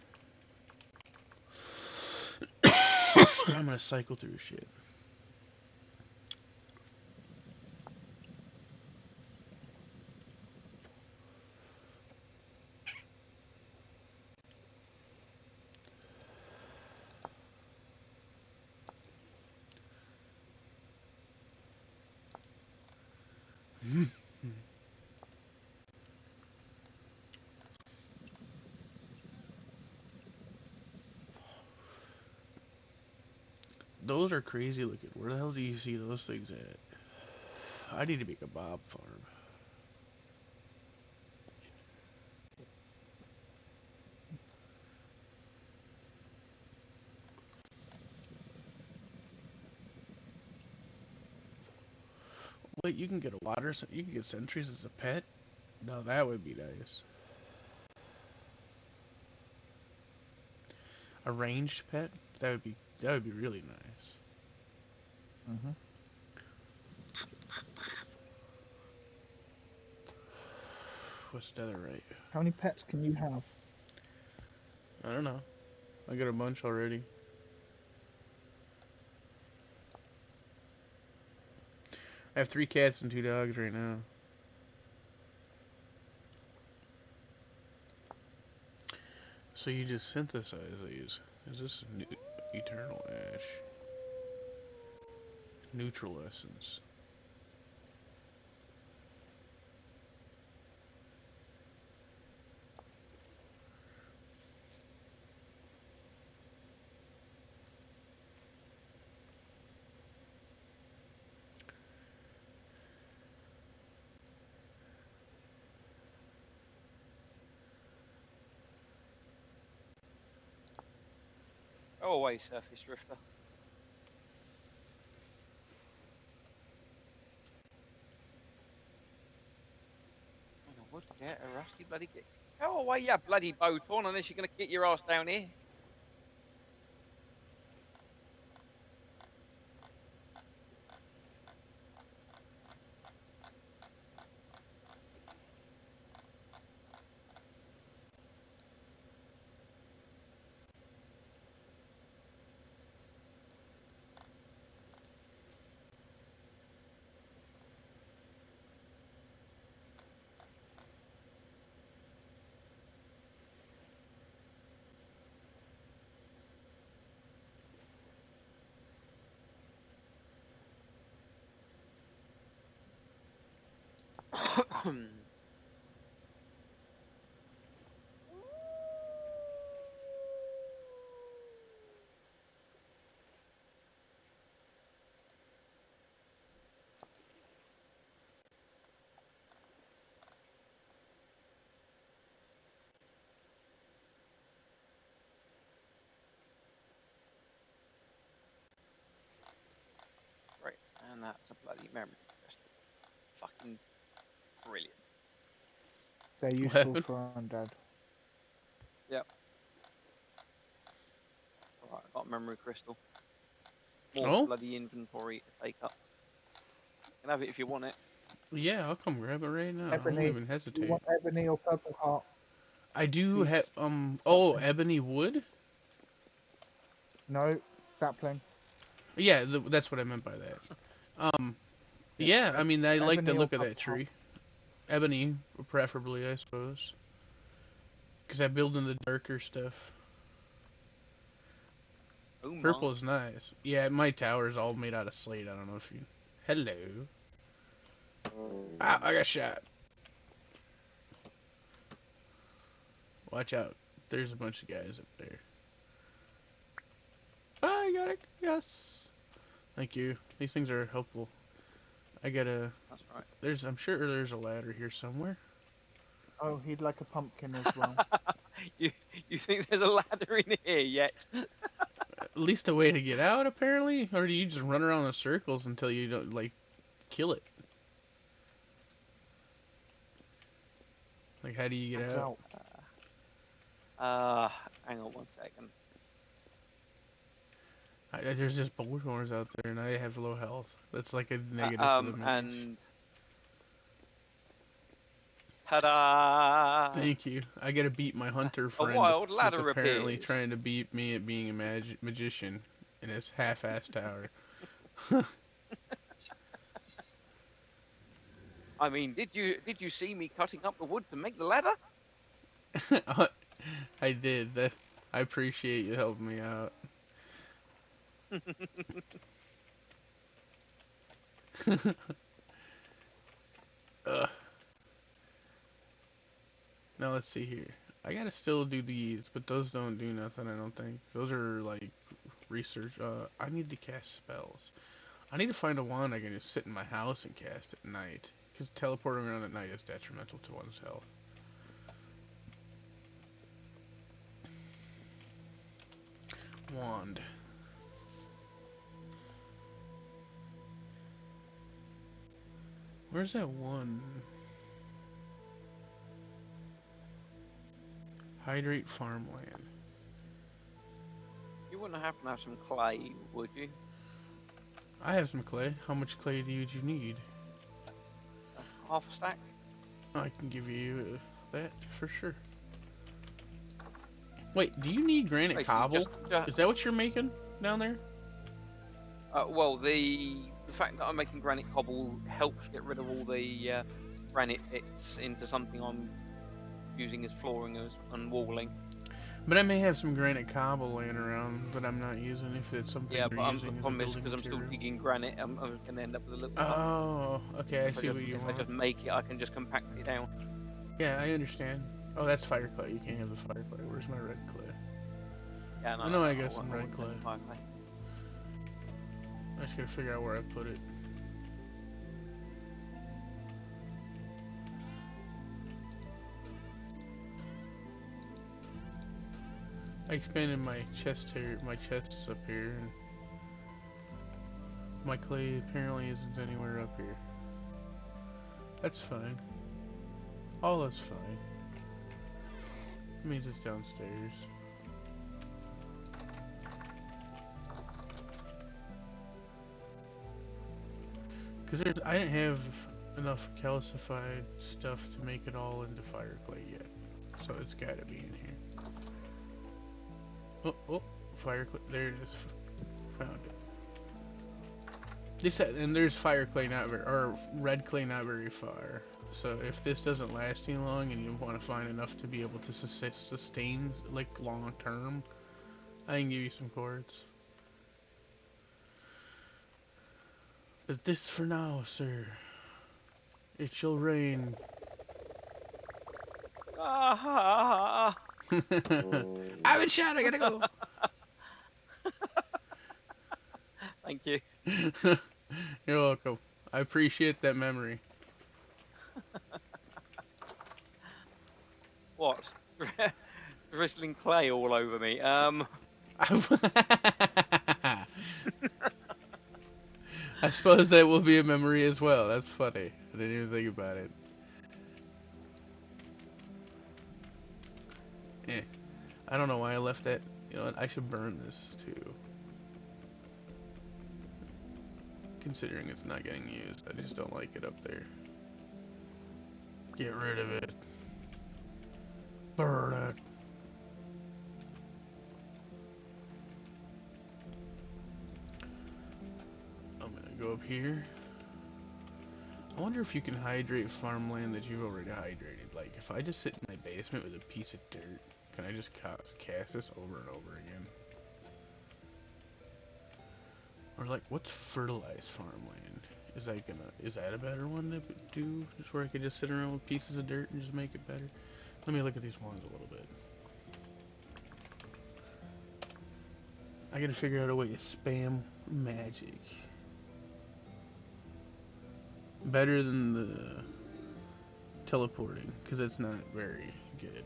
Speaker 1: I'm gonna cycle through shit. those are crazy looking. Where the hell do you see those things at? I need to make a mob farm. Wait, you can get a you can get sentries as a pet? No, that would be nice. A ranged pet? That would be really nice.
Speaker 4: Mm-hmm.
Speaker 1: What's netherite?
Speaker 4: How many pets can you have?
Speaker 1: I don't know. I got a bunch already. I have 3 cats and 2 dogs right now. So you just synthesize these. Is this eternal ash? Neutral essence.
Speaker 2: Go away, Surface Drifter. And I would get a rusty bloody get. Go away, you bloody boathorn, unless you're going to get your ass down here. Right, and that's a bloody memory crystal. Fucking brilliant.
Speaker 4: They're
Speaker 1: What
Speaker 4: useful
Speaker 1: happened?
Speaker 4: for undead.
Speaker 2: Yep. Alright, I got a memory crystal. More
Speaker 1: Oh?
Speaker 2: bloody inventory to take up. You can have it if you want it.
Speaker 1: Yeah, I'll come grab it right now. I won't
Speaker 4: Ebony.
Speaker 1: even
Speaker 4: Do you
Speaker 1: hesitate.
Speaker 4: want ebony or purple heart?
Speaker 1: I do
Speaker 4: Each
Speaker 1: have, oh,
Speaker 4: sapling.
Speaker 1: ebony wood?
Speaker 4: No, sapling.
Speaker 1: Yeah, that's what I meant by that. Um,
Speaker 4: Yeah.
Speaker 1: yeah, I mean, I like the
Speaker 4: Ebony or
Speaker 1: look of
Speaker 4: purple
Speaker 1: that
Speaker 4: heart.
Speaker 1: tree. Ebony, preferably, I suppose. Because I build in the darker stuff.
Speaker 2: Oh
Speaker 1: Purple
Speaker 2: my.
Speaker 1: is nice. Yeah, my tower is all made out of slate. I don't know if you... Hello. Ah, I got shot. Watch out. There's a bunch of guys up there. I got it. Yes. Thank you. These things are helpful. I gotta...
Speaker 2: That's right.
Speaker 1: I'm sure there's a ladder here somewhere.
Speaker 4: Oh, he'd like a pumpkin as well.
Speaker 2: you you think there's a ladder in here yet?
Speaker 1: At least a way to get out, apparently? Or do you just run around in circles until you don't, like, kill it? Like, how do you get
Speaker 4: Comes
Speaker 1: out?
Speaker 4: out.
Speaker 2: Hang on one second.
Speaker 1: There's just bullhorns out there, and I have low health. That's like a negative for the mage.
Speaker 2: And ta-da!
Speaker 1: Thank you. I gotta beat my hunter
Speaker 2: A
Speaker 1: friend
Speaker 2: wild
Speaker 1: that's
Speaker 2: ladder
Speaker 1: apparently
Speaker 2: appears.
Speaker 1: trying to beat me at being a magician in his half-assed tower.
Speaker 2: I mean, did you see me cutting up the wood to make the ladder?
Speaker 1: I did. I appreciate you helping me out. Ugh. Now let's see here. I gotta still do these, but those don't do nothing, I don't think. Those are like research. I need to cast spells. I need to find a wand I can just sit in my house and cast at night. Because teleporting around at night is detrimental to one's health. Wand. Where's that one? Hydrate farmland.
Speaker 2: You wouldn't happen to have some clay, would you?
Speaker 1: I have some clay. How much clay do you need?
Speaker 2: Half a stack?
Speaker 1: I can give you that for sure. Wait, do you need granite
Speaker 2: Basically,
Speaker 1: cobble?
Speaker 2: just-
Speaker 1: Is that what you're making down there?
Speaker 2: Well, the fact that I'm making granite cobble helps get rid of all the granite bits into something I'm using as flooring and walling.
Speaker 1: But I may have some granite cobble laying around that I'm not using if it's something
Speaker 2: Yeah,
Speaker 1: you're
Speaker 2: but
Speaker 1: using
Speaker 2: the
Speaker 1: as a
Speaker 2: problem is
Speaker 1: building
Speaker 2: because I'm still
Speaker 1: material.
Speaker 2: digging granite, I'm going to end up with a little.
Speaker 1: Oh, okay, I
Speaker 2: If
Speaker 1: see what you
Speaker 2: if I
Speaker 1: want.
Speaker 2: just make it, I can just compact it down.
Speaker 1: Yeah, I understand. Oh, that's fire clay. You can't have the fire clay. Where's my red clay?
Speaker 2: Yeah, no,
Speaker 1: I know I got
Speaker 2: won't-
Speaker 1: some
Speaker 2: I
Speaker 1: red
Speaker 2: won't
Speaker 1: clay.
Speaker 2: take fire clay.
Speaker 1: I just gotta figure out where I put it. I expanded my chest here. My chest's up here, and my clay apparently isn't anywhere up here. That's fine. All that's fine. It means it's downstairs. Cause I didn't have enough calcified stuff to make it all into fire clay yet, so it's gotta be in here. Oh, fire clay. There it is. Found it. This and there's fire clay not very, or red clay not very far. So if this doesn't last too long and you want to find enough to be able to sustain like long term, I can give you some cords. But this for now, sir. It shall rain.
Speaker 2: Ah!
Speaker 1: I've been shot. I gotta go.
Speaker 2: Thank you.
Speaker 1: You're welcome. I appreciate that memory.
Speaker 2: What? Drizzling clay all over me.
Speaker 1: I suppose that will be a memory as well. That's funny. I didn't even think about it. I don't know why I left that. You know what? I should burn this too. Considering it's not getting used. I just don't like it up there. Get rid of it. Burn it. I'm gonna go up here. I wonder if you can hydrate farmland that you've already hydrated. Like, if I just sit in my basement with a piece of dirt, can I just cast this over and over again? Or like, what's fertilized farmland? Is that a better one to do? Just where I could just sit around with pieces of dirt and just make it better? Let me look at these ones a little bit. I gotta figure out a way to spam magic. Better than the teleporting, because it's not very good.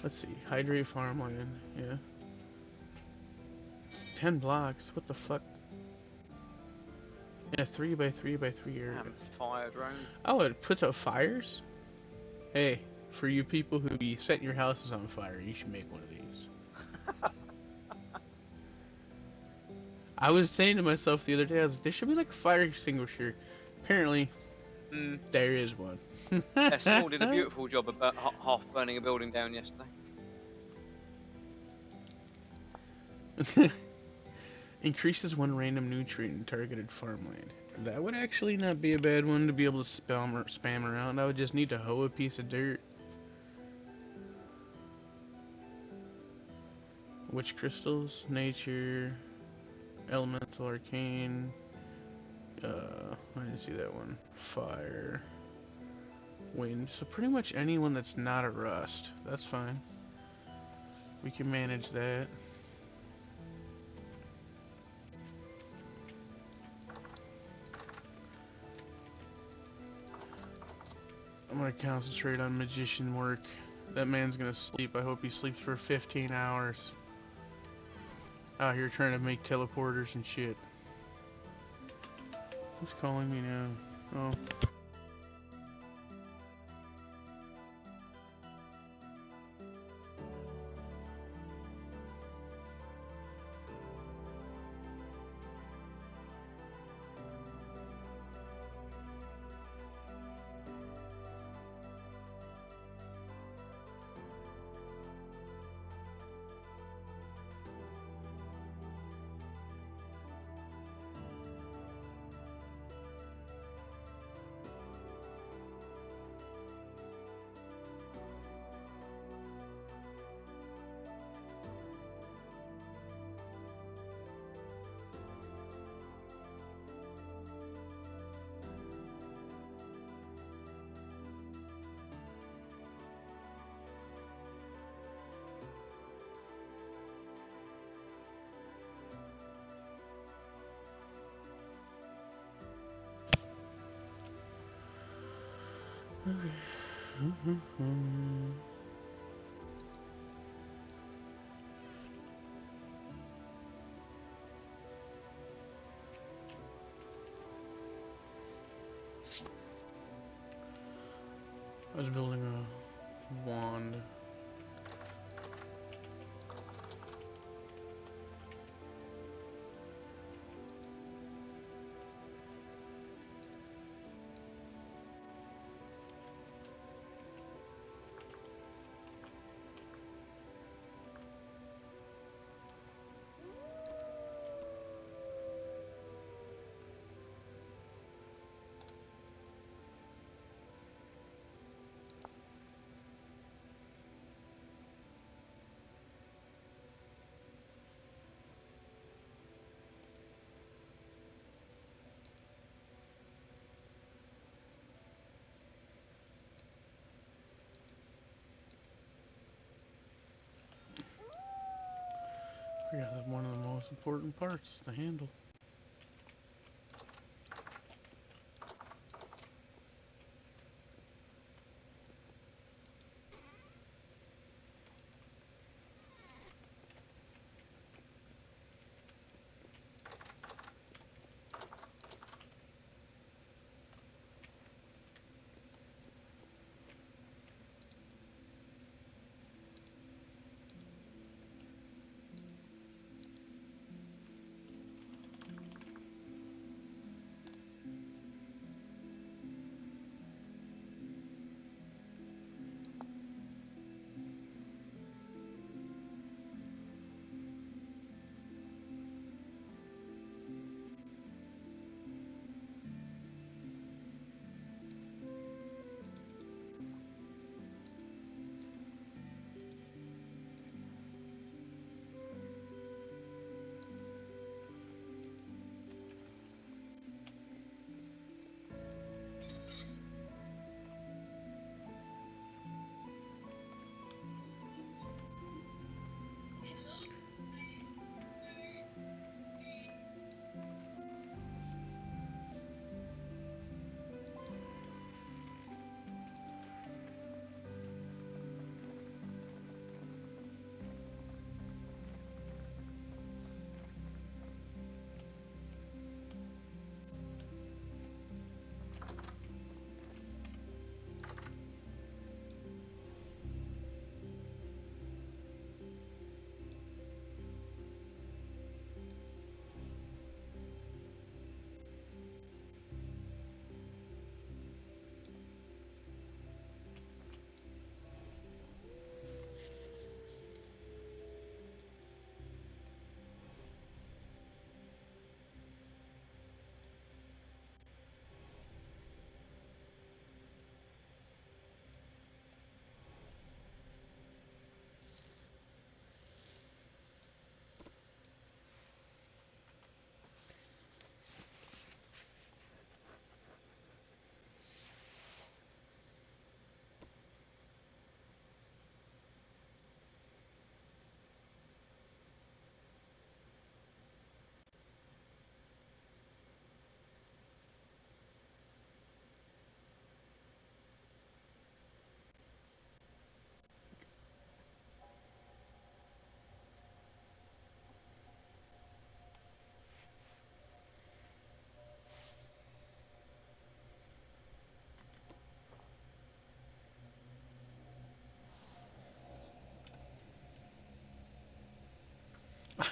Speaker 1: Let's see, hydrate farmland, yeah. 10 blocks, what the fuck? Yeah, 3 by 3 by 3 area.
Speaker 2: Fire drone.
Speaker 1: Oh, it puts out fires? Hey, for you people who be setting your houses on fire, you should make one of these. I was saying to myself the other day, I was like, there should be like a fire extinguisher. Apparently, there is one.
Speaker 2: Yeah, Small did a beautiful job about half burning a building down yesterday.
Speaker 1: Increases one random nutrient in targeted farmland. That would actually not be a bad one to be able to spam around. I would just need to hoe a piece of dirt. Witch crystals, nature, elemental, arcane. I didn't see that one. Fire, wind. So pretty much anyone that's not a rust. That's fine. We can manage that. I'm gonna concentrate on magician work. That man's gonna sleep. I hope he sleeps for 15 hours. Out here trying to make teleporters and shit. Who's calling me now? Oh. Okay. I was building a wand. Yeah, that's one of the most important parts, the handle.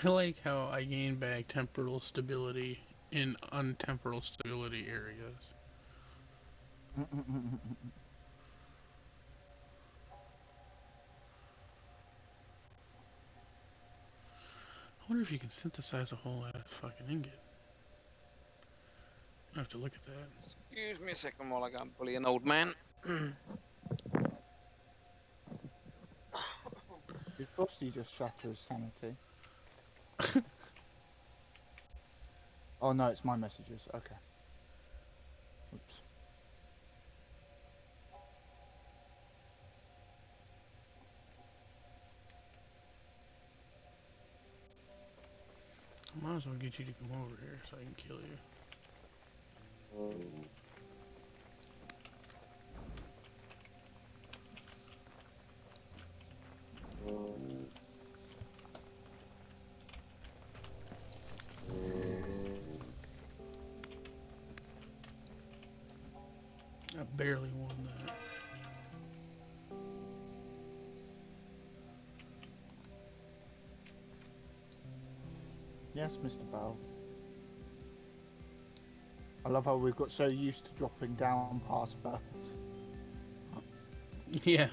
Speaker 1: I like how I gain back temporal stability in untemporal stability areas. I wonder if you can synthesize a whole ass fucking ingot. I have to look at that.
Speaker 2: Excuse me a second while I go and bully an old man.
Speaker 4: Did Frosty just shatter his sanity? Oh no, it's my messages. Okay. Oops.
Speaker 1: I might as well get you to come over here so I can kill you. I barely won that.
Speaker 4: Yes, Mr. Bell. I love how we've got so used to dropping down past first.
Speaker 1: Yeah.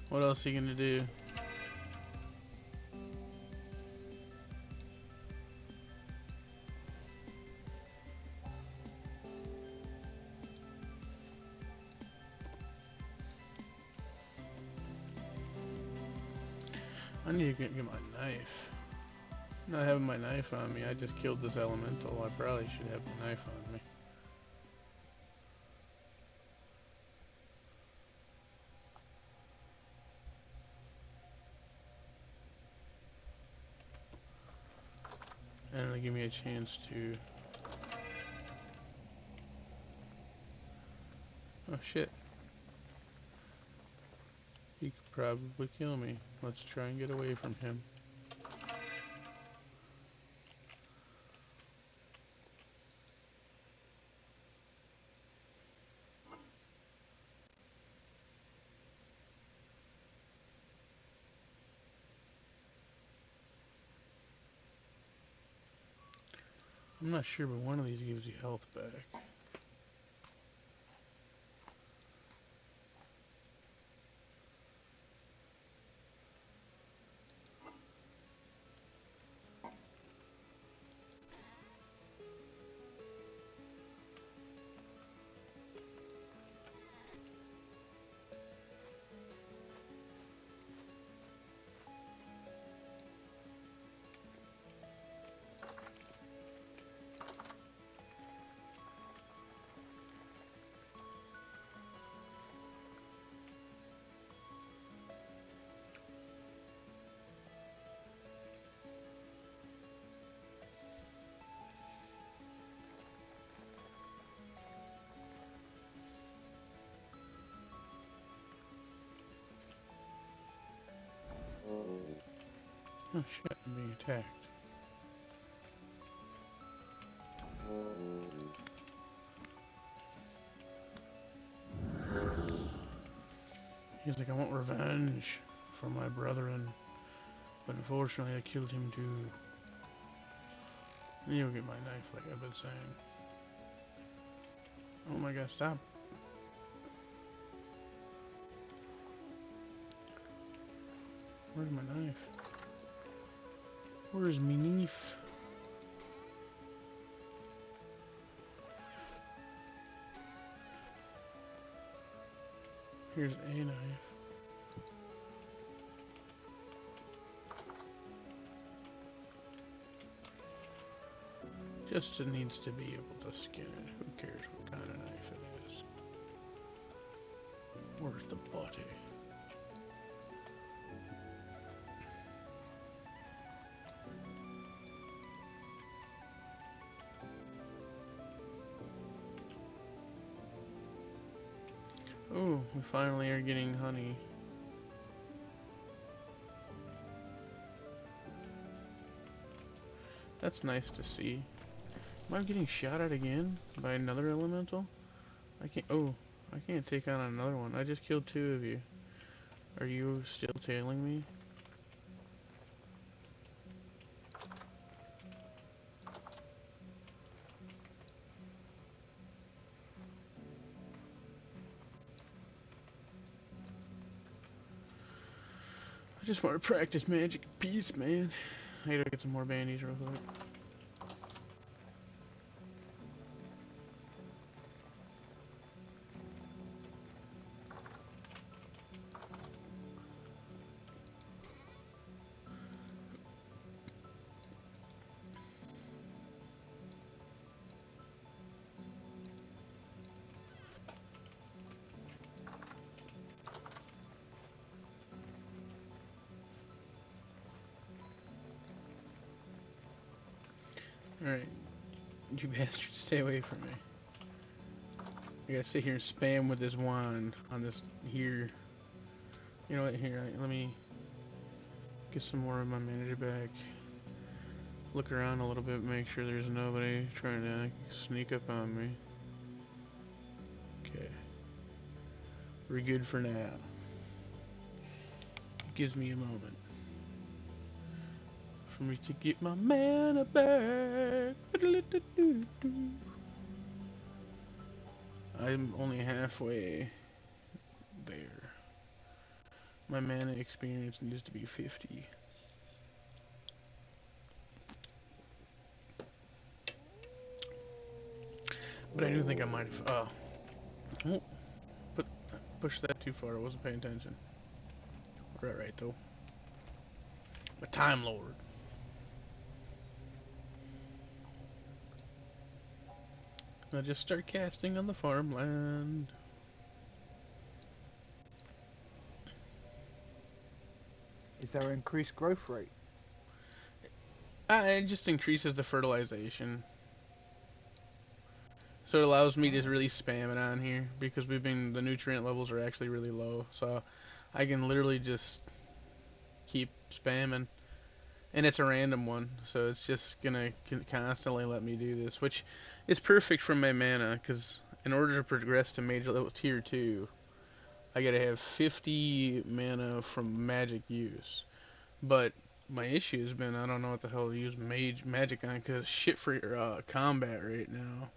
Speaker 1: What else are you gonna do? I need to get my knife. Not having my knife on me, I just killed this elemental. I probably should have the knife on me. And it'll give me a chance to... Oh shit. He could probably kill me. Let's try and get away from him. I'm not sure, but one of these gives you health back. Oh shit, I'm being attacked. He's like, I want revenge for my brethren. But unfortunately I killed him too. And you'll get my knife like I've been saying. Oh my god, stop. Where's my knife? Where's me knife? Here's a knife. Just needs to be able to skin it. Who cares what kind of knife it is? Where's the body? Oh, we finally are getting honey. That's nice to see. Am I getting shot at again by another elemental? I can't. Oh, I can't take on another one. I just killed two of you. Are you still tailing me? just want to practice magic peace, man. I gotta get some more bandies real quick. Alright, you bastards, stay away from me. I gotta sit here and spam with this wand on this here. You know what, here, let me get some more of my manager back. Look around a little bit, make sure there's nobody trying to sneak up on me. Okay. We're good for now. Gives me a moment for me to get my mana back. I'm only halfway there. My mana experience needs to be 50. But I do think I might have. Oh, pushed that too far. I wasn't paying attention. Right though. A Time Lord. I just start casting on the farmland.
Speaker 4: Is there increased growth rate?
Speaker 1: It just increases the fertilization. So it allows me to really spam it on here because the nutrient levels are actually really low. So I can literally just keep spamming. And it's a random one, so it's just gonna constantly let me do this, which is perfect for my mana, because in order to progress to major level tier 2, I gotta have 50 mana from magic use. But my issue has been I don't know what the hell to use magic on, because shit for combat right now.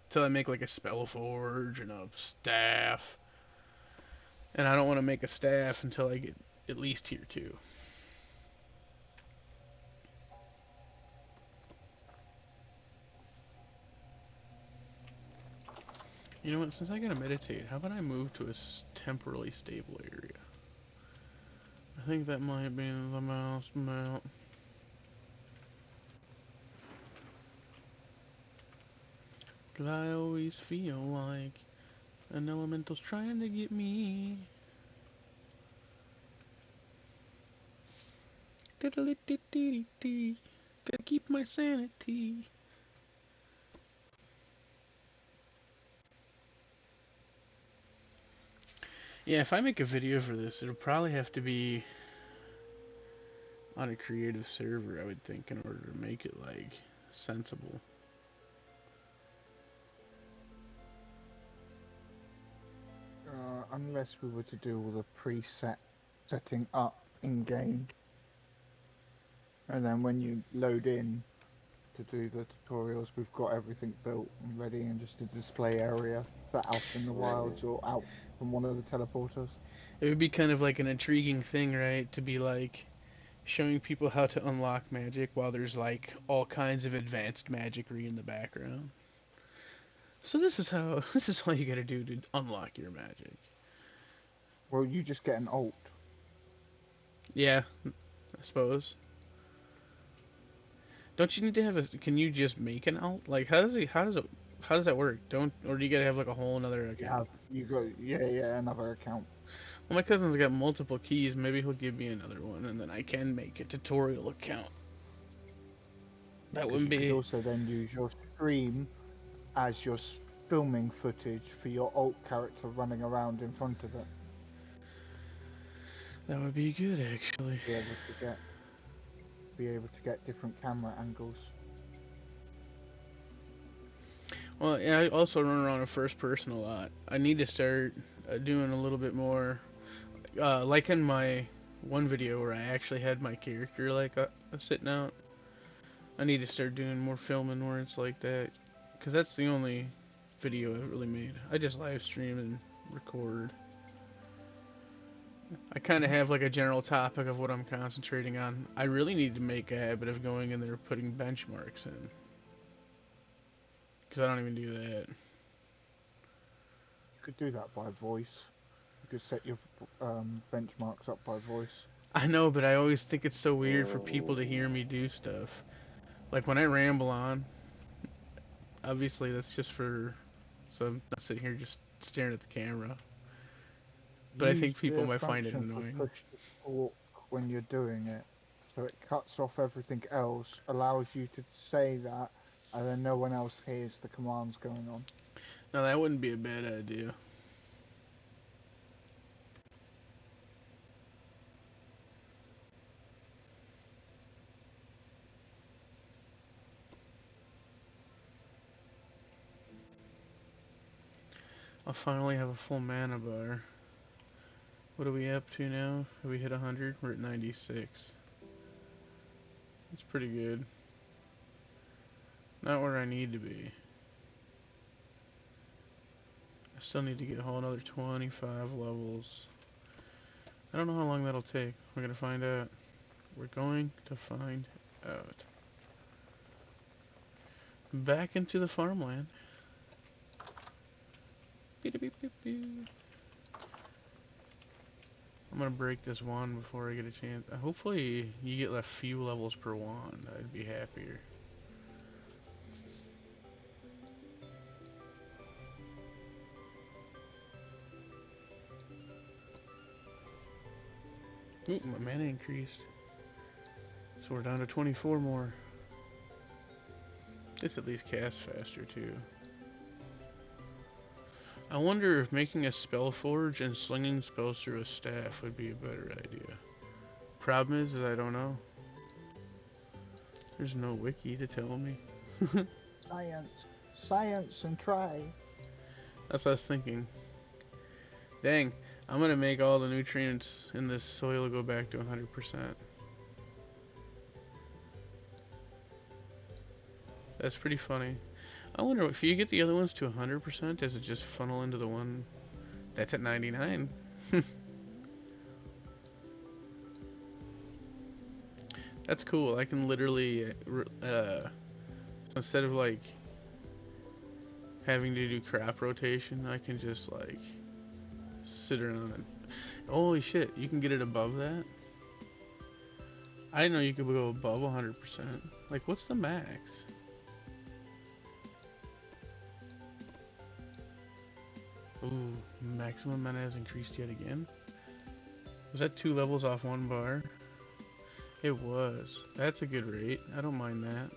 Speaker 1: Until I make like a spell forge and a staff. And I don't want to make a staff until I get at least tier 2. You know what, since I gotta meditate, how about I move to a temporally stable area? I think that might be the mouse mount. Cause I always feel like an elemental's trying to get me. Gotta keep my sanity. Yeah, if I make a video for this, it'll probably have to be on a creative server, I would think, in order to make it, like, sensible.
Speaker 4: Unless we were to do all the preset setting up in game, and then when you load in to do the tutorials, we've got everything built and ready, and just a display area set out in the wilds or out from one of the teleporters.
Speaker 1: It would be kind of like an intriguing thing, right? To be like showing people how to unlock magic while there's like all kinds of advanced magicry in the background. So this is all you gotta do to unlock your magic.
Speaker 4: Well, you just get an alt.
Speaker 1: Yeah, I suppose. Don't you need to have a? Can you just make an alt? Like, how does that work? Or do you gotta have like a whole another account?
Speaker 4: Yeah, another account.
Speaker 1: Well, my cousin's got multiple keys. Maybe he'll give me another one, and then I can make a tutorial account. That wouldn't
Speaker 4: You could
Speaker 1: be.
Speaker 4: also then use your stream as your filming footage for your alt character running around in front of it.
Speaker 1: That would be good, actually.
Speaker 4: Be able to get different camera angles.
Speaker 1: Well, yeah, I also run around in first person a lot. I need to start doing a little bit more. Like in my one video where I actually had my character like sitting out. I need to start doing more filming where it's like that, because that's the only video I've really made. I just live stream and record. I kind of have like a general topic of what I'm concentrating on. I really need to make a habit of going in there putting benchmarks in. Because I don't even do that.
Speaker 4: You could do that by voice. You could set your benchmarks up by voice.
Speaker 1: I know, but I always think it's so weird for people to hear me do stuff. Like when I ramble on, obviously that's just for, so I'm not sitting here just staring at the camera. But I
Speaker 4: Use
Speaker 1: think people
Speaker 4: the
Speaker 1: might find it
Speaker 4: function for
Speaker 1: annoying.
Speaker 4: push to talk when you're doing it. So it cuts off everything else, allows you to say that, and then no one else hears the commands going on.
Speaker 1: Now that wouldn't be a bad idea. I'll finally have a full mana bar. What are we up to now? Have we hit 100? We're at 96. That's pretty good. Not where I need to be. I still need to get a whole another 25 levels. I don't know how long that'll take. We're gonna find out. We're going to find out. Back into the farmland. Beep, beep, beep, beep. I'm gonna break this wand before I get a chance. Hopefully you get a few levels per wand. I'd be happier. Ooh, my mana increased. So we're down to 24 more. This at least casts faster too. I wonder if making a spell forge and slinging spells through a staff would be a better idea. Problem is I don't know. There's no wiki to tell me.
Speaker 4: Science! Science and try!
Speaker 1: That's what I was thinking. Dang, I'm gonna make all the nutrients in this soil go back to 100%. That's pretty funny. I wonder if you get the other ones to 100%, does it just funnel into the one that's at 99? That's cool. I can literally, instead of like having to do crop rotation, I can just like sit around and, holy shit, you can get it above that? I didn't know you could go above 100%. Like, what's the max? Ooh, maximum mana has increased yet again. Was that 2 levels off 1 bar? It was. That's a good rate. I don't mind that.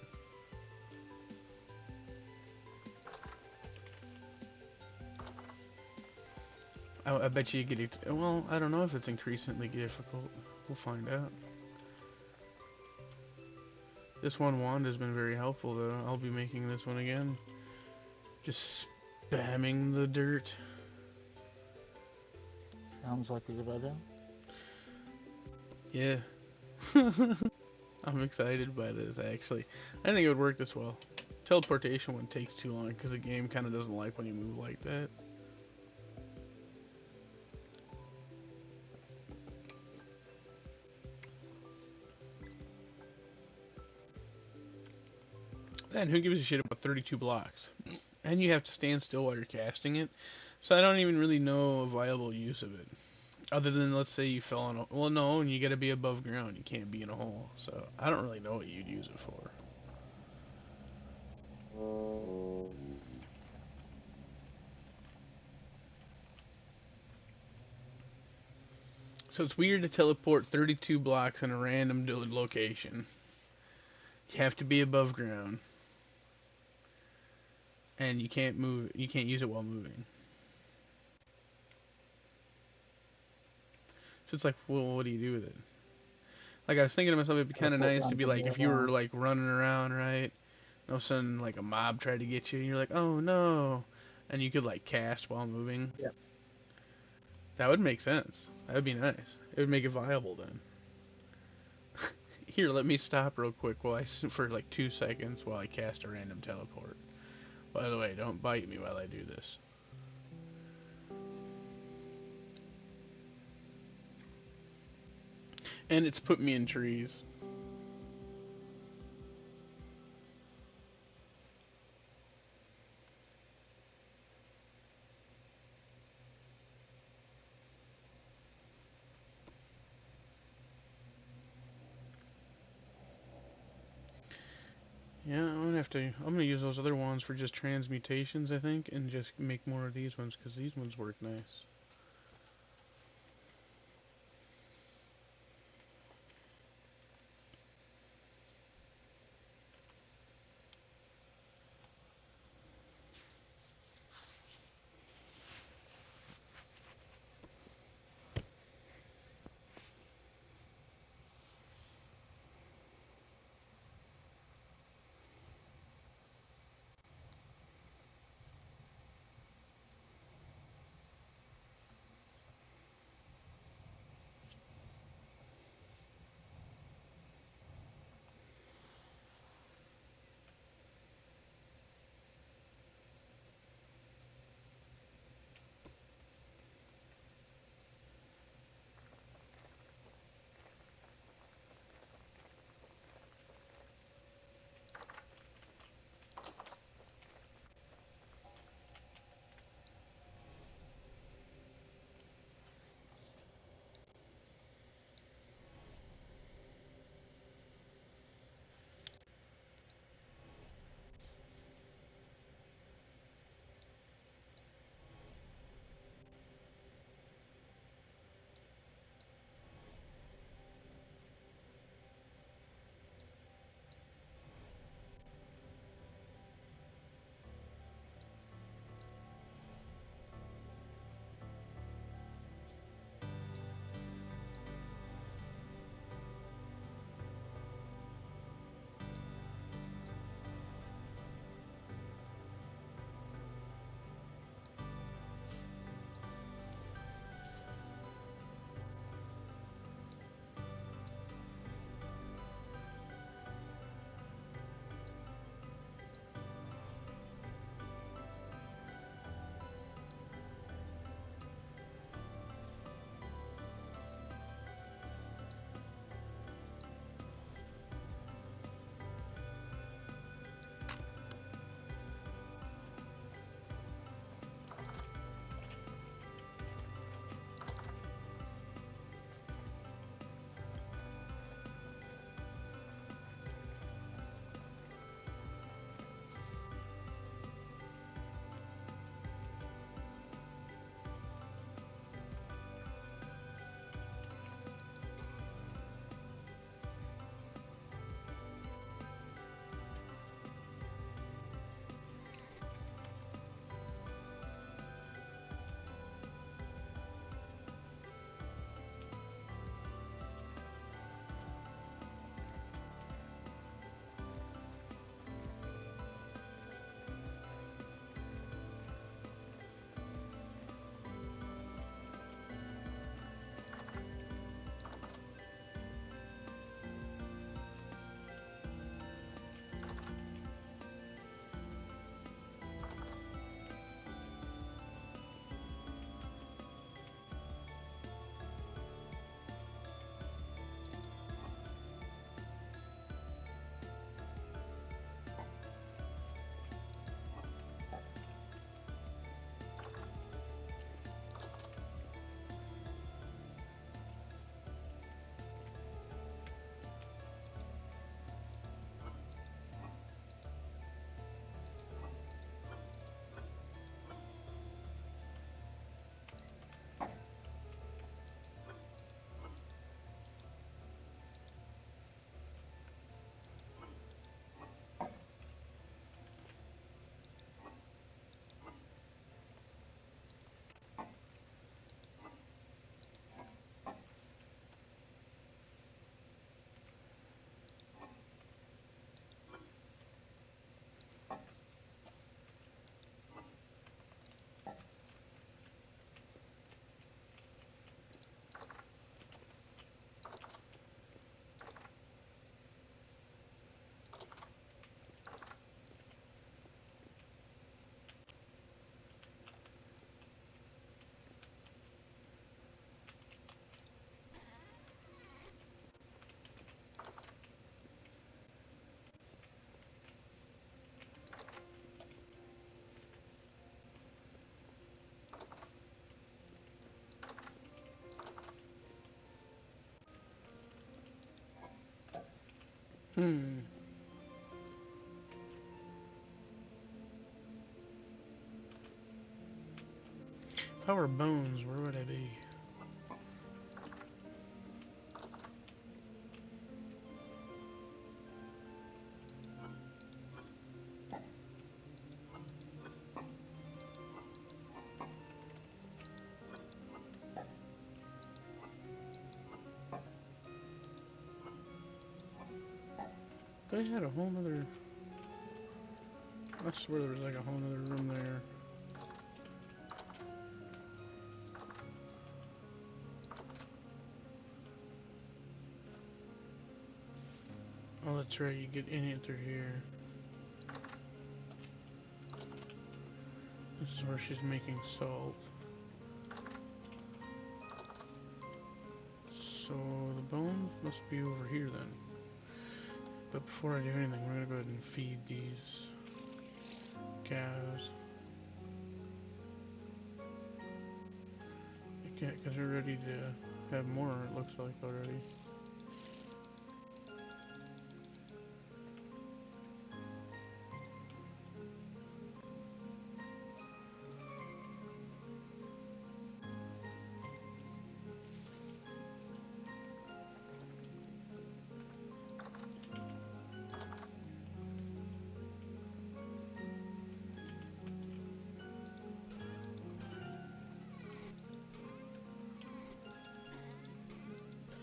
Speaker 1: I bet you get it. Well, I don't know if it's increasingly difficult. We'll find out. This one wand has been very helpful, though. I'll be making this one again. Just spamming the dirt.
Speaker 4: Sounds like a good idea.
Speaker 1: Yeah. I'm excited by this, actually. I think it would work this well. Teleportation one takes too long because the game kind of doesn't like when you move like that. And who gives a shit about 32 blocks? And you have to stand still while you're casting it. So I don't even really know a viable use of it. Other than, let's say you fell on a... Well, no, and you gotta be above ground. You can't be in a hole. So I don't really know what you'd use it for. So it's weird to teleport 32 blocks in a random location. You have to be above ground. And you can't move. You can't use it while moving. So it's like, well, what do you do with it? Like, I was thinking to myself, it'd be kind of
Speaker 4: Teleport
Speaker 1: nice to be like,
Speaker 4: randomly
Speaker 1: if you were
Speaker 4: around.
Speaker 1: like running around, right? And all of a sudden, like a mob tried to get you, and you're like, oh no, and you could like cast while moving.
Speaker 4: Yep.
Speaker 1: That would make sense. That would be nice. It would make it viable then. Here, let me stop real quick while for like 2 seconds while I cast a random teleport. By the way, don't bite me while I do this. And it's put me in trees. Yeah, I'm gonna use those other ones for just transmutations, I think, and just make more of these ones, because these ones work nice. Hmm. If I were bones, where would I be? They had a whole nother. I swear there was like a whole nother room there. Oh, that's right. You get in it through here. This is where she's making salt. So the bones must be over here then. But before I do anything, we're gonna go ahead and feed these cows. I can't, because they're ready to have more, it looks like already.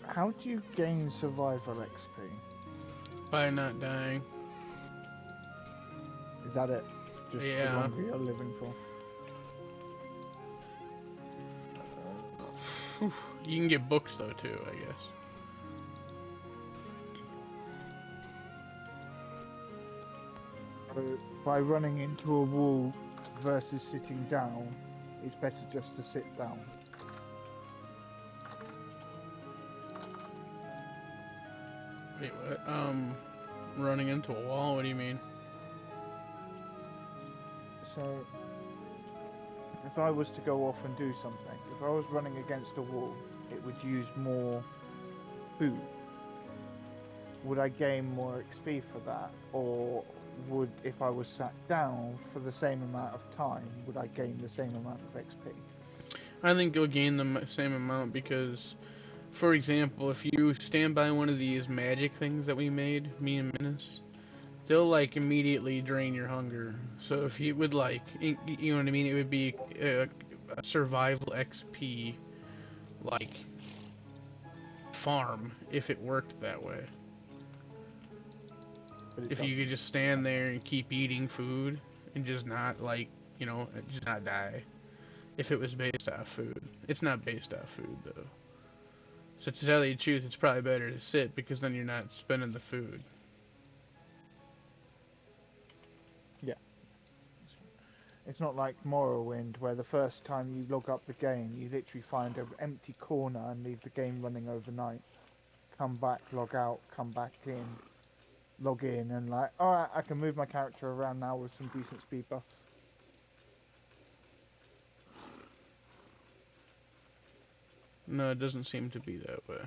Speaker 4: How do you gain survival XP?
Speaker 1: By not dying.
Speaker 4: Is that it? Just the
Speaker 1: Yeah.
Speaker 4: longer you're living for?
Speaker 1: Whew. You can get books though too, I guess.
Speaker 4: So by running into a wall versus sitting down, it's better just to sit down.
Speaker 1: Wait, what? Running into a wall? What do you mean?
Speaker 4: So if I was to go off and do something, if I was running against a wall, it would use more food. Would I gain more XP for that? Or would, if I was sat down for the same amount of time, would I gain the same amount of XP?
Speaker 1: I think you'll gain the same amount because, for example, if you stand by one of these magic things that we made, me and Menace, they'll like immediately drain your hunger. So if you would like, you know what I mean, it would be a survival XP like farm if it worked that way.
Speaker 4: But it
Speaker 1: If you
Speaker 4: doesn't.
Speaker 1: could just stand there and keep eating food and just not like, just not die. If it was based off food, it's not based off food though. So to tell you the truth, it's probably better to sit because then you're not spending the food.
Speaker 4: Yeah. It's not like Morrowind, where the first time you log up the game, you literally find an empty corner and leave the game running overnight. Come back, log out, come back in, log in, and like, alright, I can move my character around now with some decent speed buffs.
Speaker 1: No, it doesn't seem to be that way.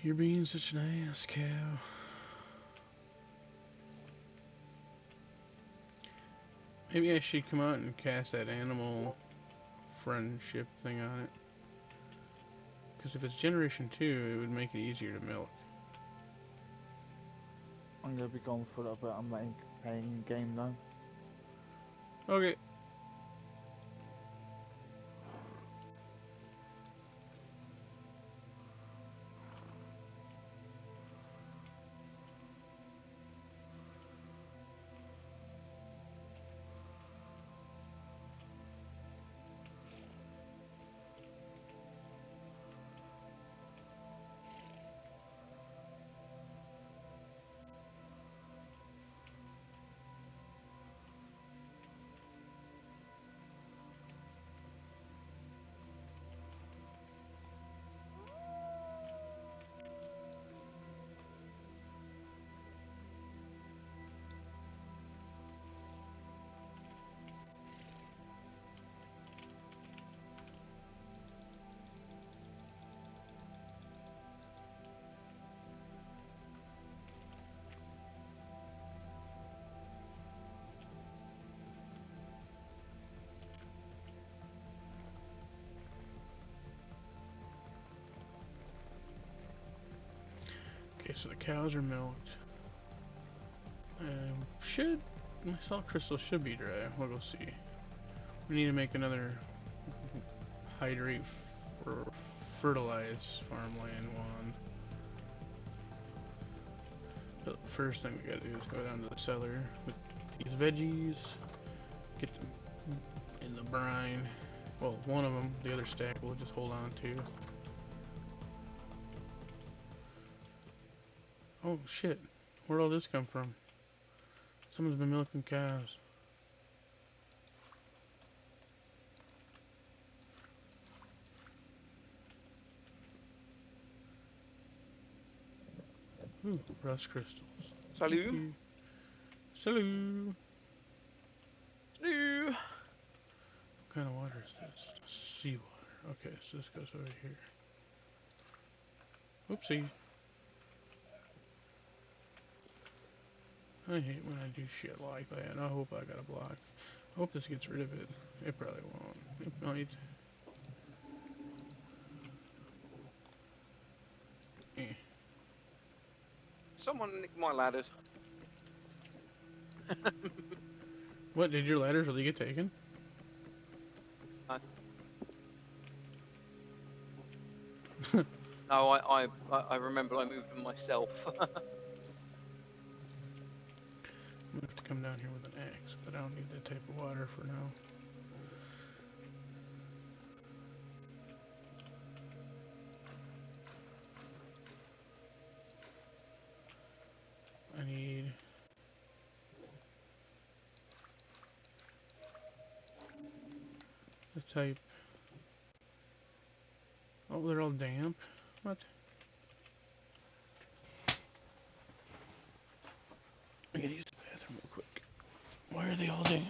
Speaker 1: You're being such an ass, cow. Maybe I should come out and cast that animal friendship thing on it. Because if it's generation 2, it would make it easier to milk.
Speaker 4: I'm gonna be gone for a little bit. I'm playing game though.
Speaker 1: Okay. Okay, so the cows are milked. My salt crystal should be dry. We'll go see. We need to make another hydrate for fertilize farmland one. But the first thing we gotta do is go down to the cellar with these veggies, get them in the brine. Well, one of them, the other stack we'll just hold on to. Oh shit, where'd all this come from? Someone's been milking cows. Ooh, rust crystals.
Speaker 2: Salut.
Speaker 1: Salut.
Speaker 2: Salut.
Speaker 1: What kind of water is this? Seawater. Okay, so this goes over here. Oopsie. I hate when I do shit like that. I hope I got a block. I hope this gets rid of it. It probably won't. It might. Eh.
Speaker 2: Someone nicked my ladders.
Speaker 1: What, did your ladders really get taken?
Speaker 2: No, I remember I moved them myself.
Speaker 1: I'm gonna have to come down here with an axe, but I don't need that type of water for now. I need... the type... Oh, they're all damp? What? I gotta use the bathroom real quick. Why are they all damp?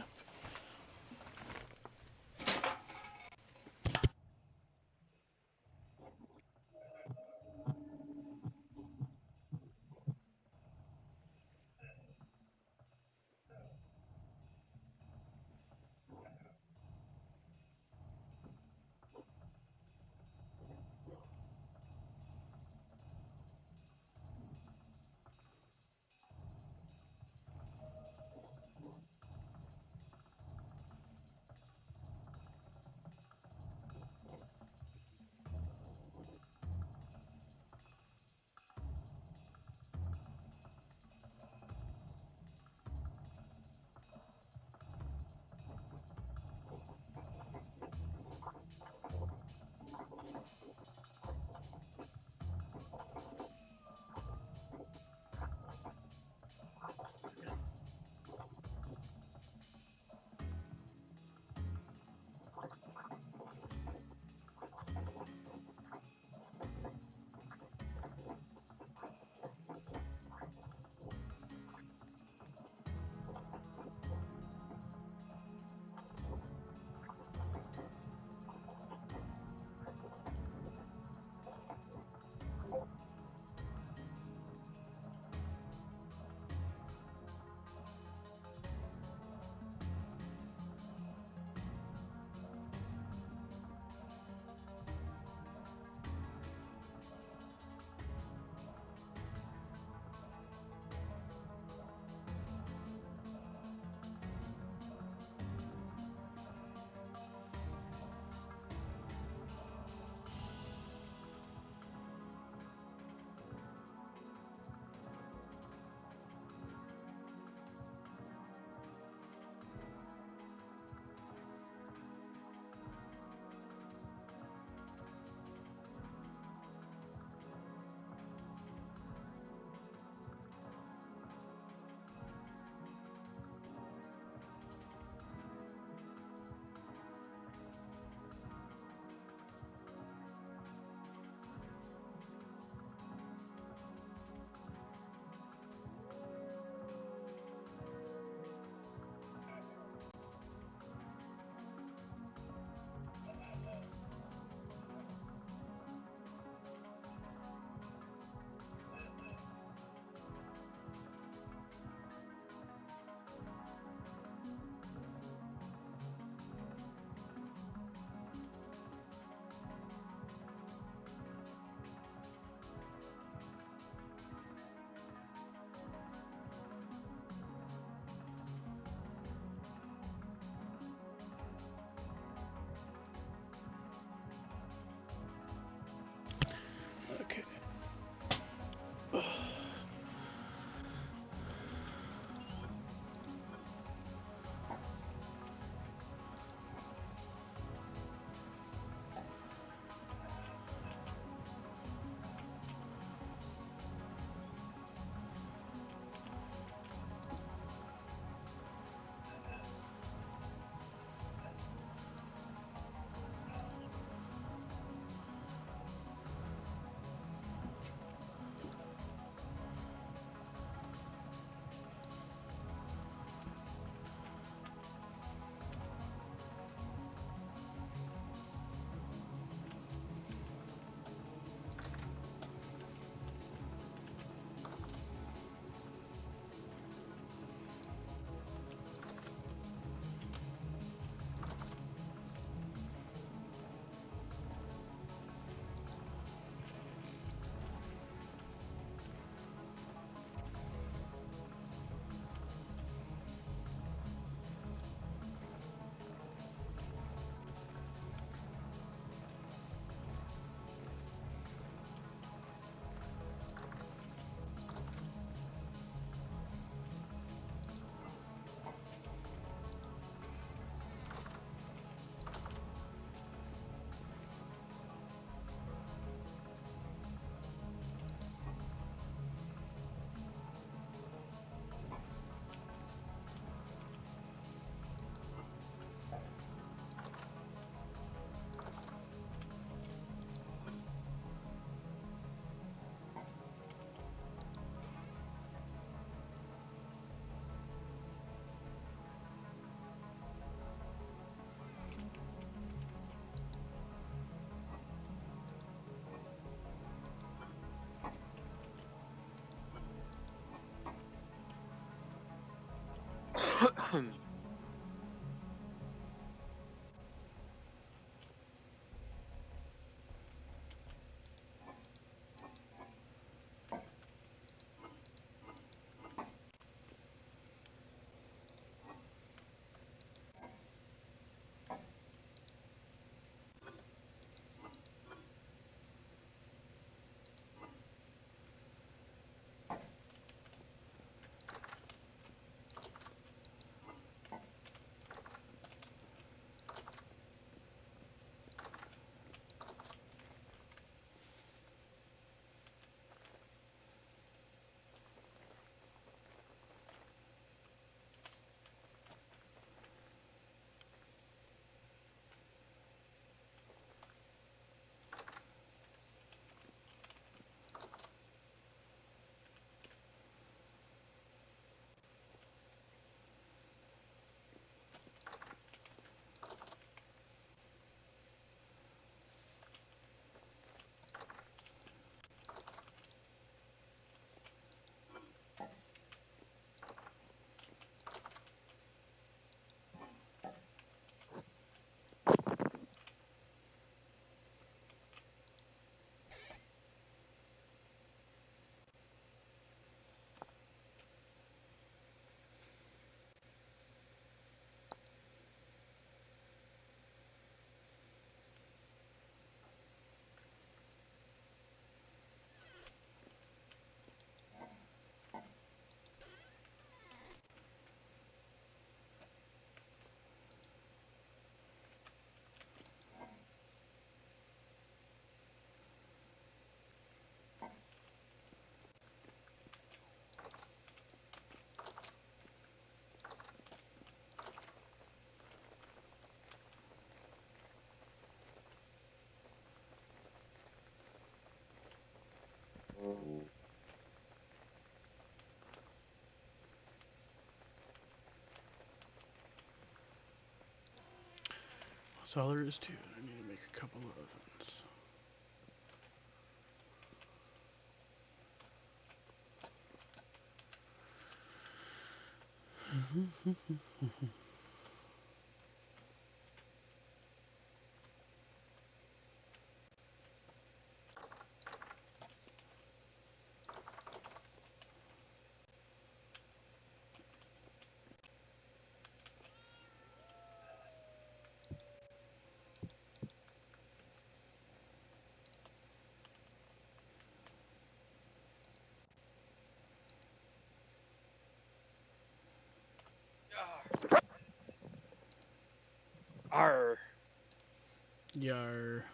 Speaker 1: That's all there is to it. I need to make a couple of ovens.
Speaker 2: Arr.
Speaker 1: Yar.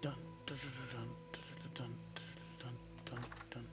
Speaker 1: Dun dun dun dun dun dun dun dun.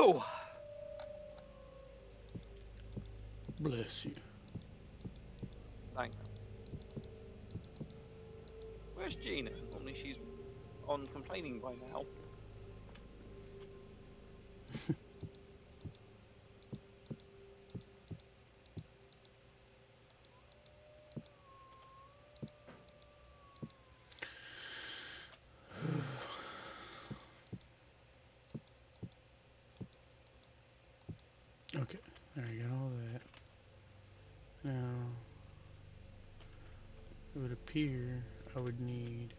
Speaker 2: Oh,
Speaker 1: Bless you.
Speaker 2: thanks. Where's Gina? Normally she's on complaining by now.
Speaker 1: Okay, there I got all that. Now, it would appear I would need.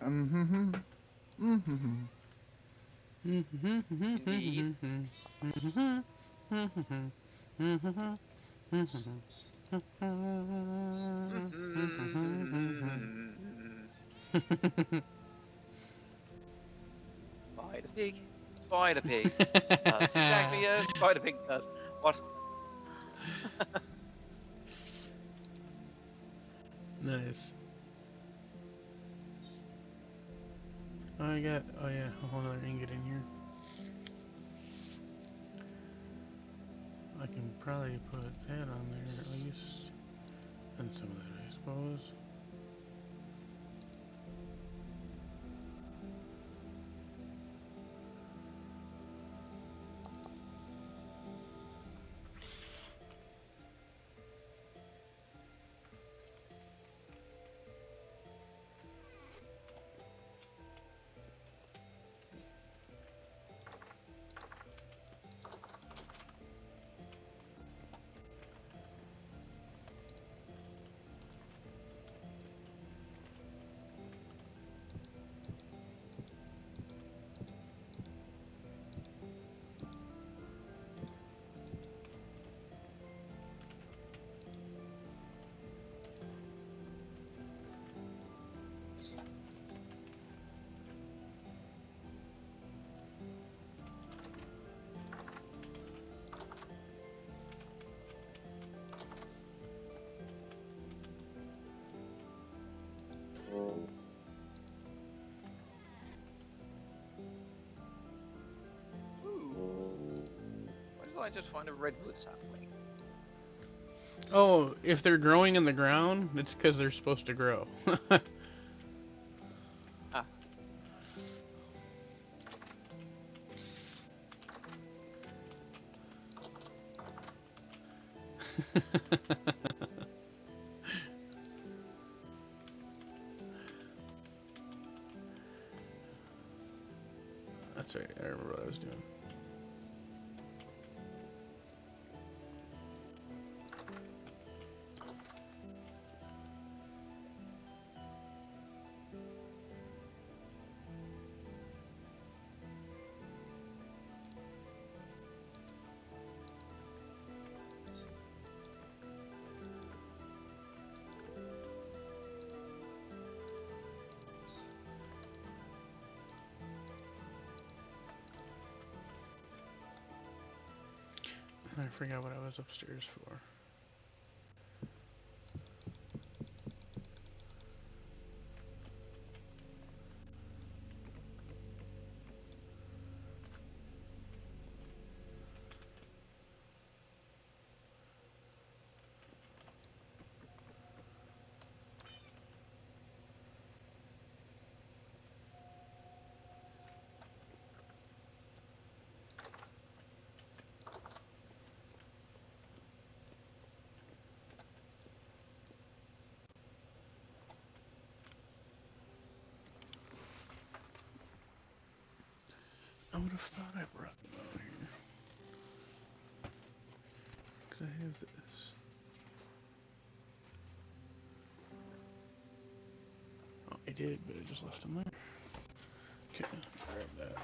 Speaker 4: Mm-hmm. Mm-hmm.
Speaker 2: Indeed. Spider pig. Spider pig. Does exactly as spider pig does. What?
Speaker 1: Nice. Oh, I got. Oh yeah, a whole other ingot in here. I can probably put that on there at least, and some of that, I suppose.
Speaker 2: Ooh. Why did I just find a redwood sapling?
Speaker 1: Oh, if they're growing in the ground, it's because they're supposed to grow.
Speaker 2: Ah.
Speaker 1: That's right. I remember what I was doing. I forgot what I was upstairs for. I would have thought I brought them out here. Because I have this. Oh, I did, but I just left them there. Okay, grab that.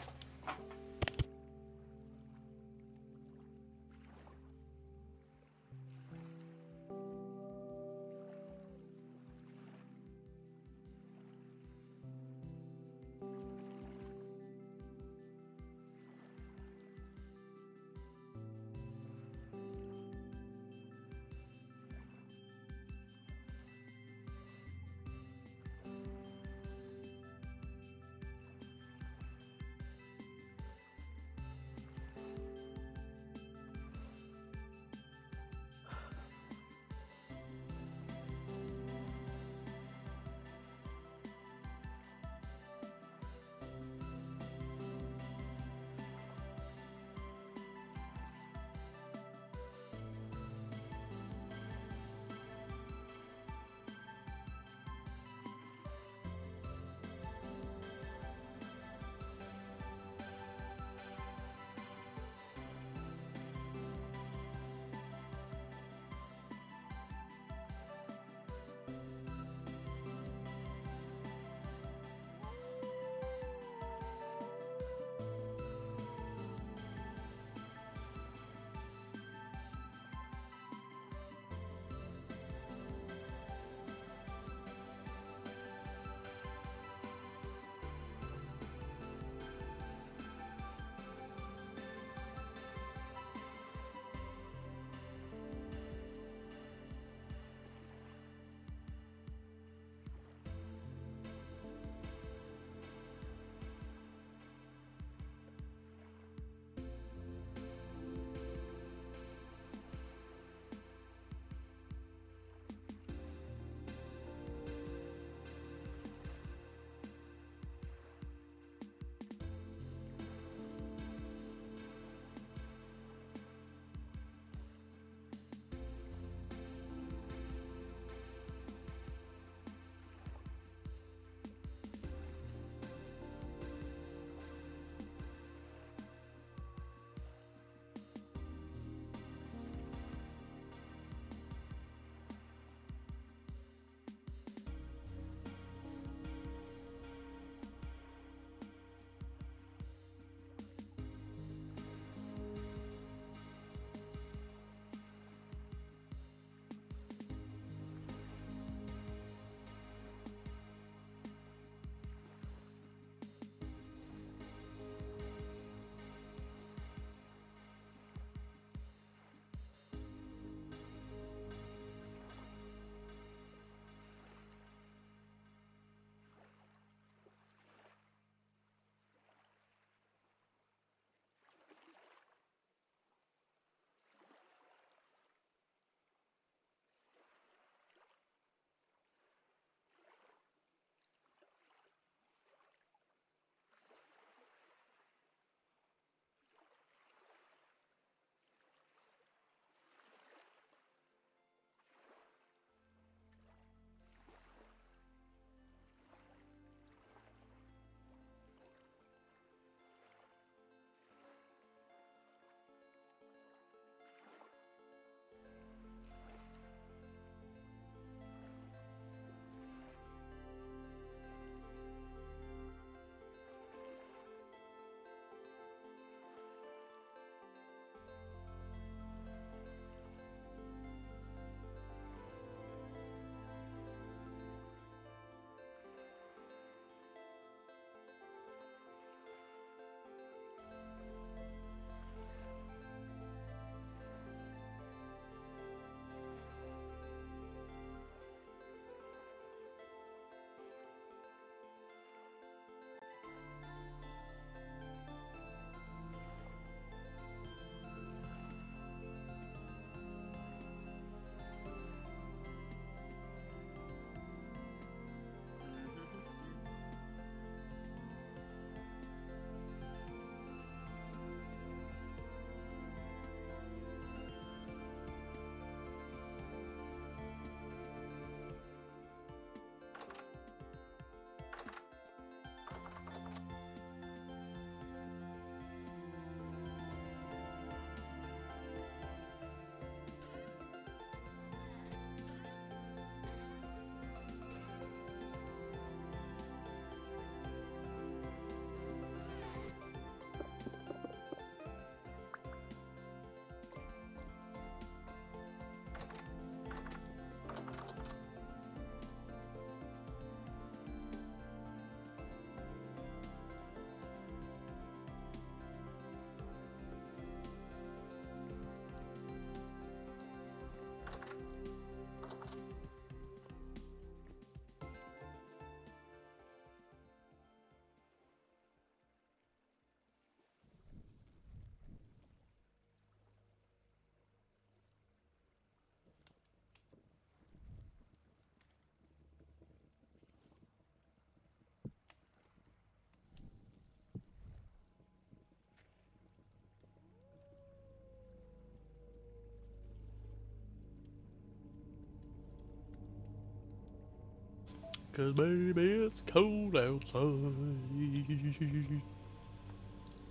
Speaker 1: 'Cause baby, it's cold outside.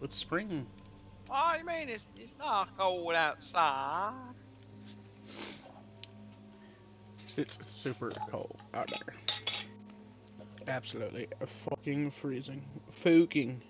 Speaker 1: It's spring.
Speaker 2: Oh, you mean it's not cold outside?
Speaker 1: It's super cold out there. Absolutely fucking freezing. Fucking.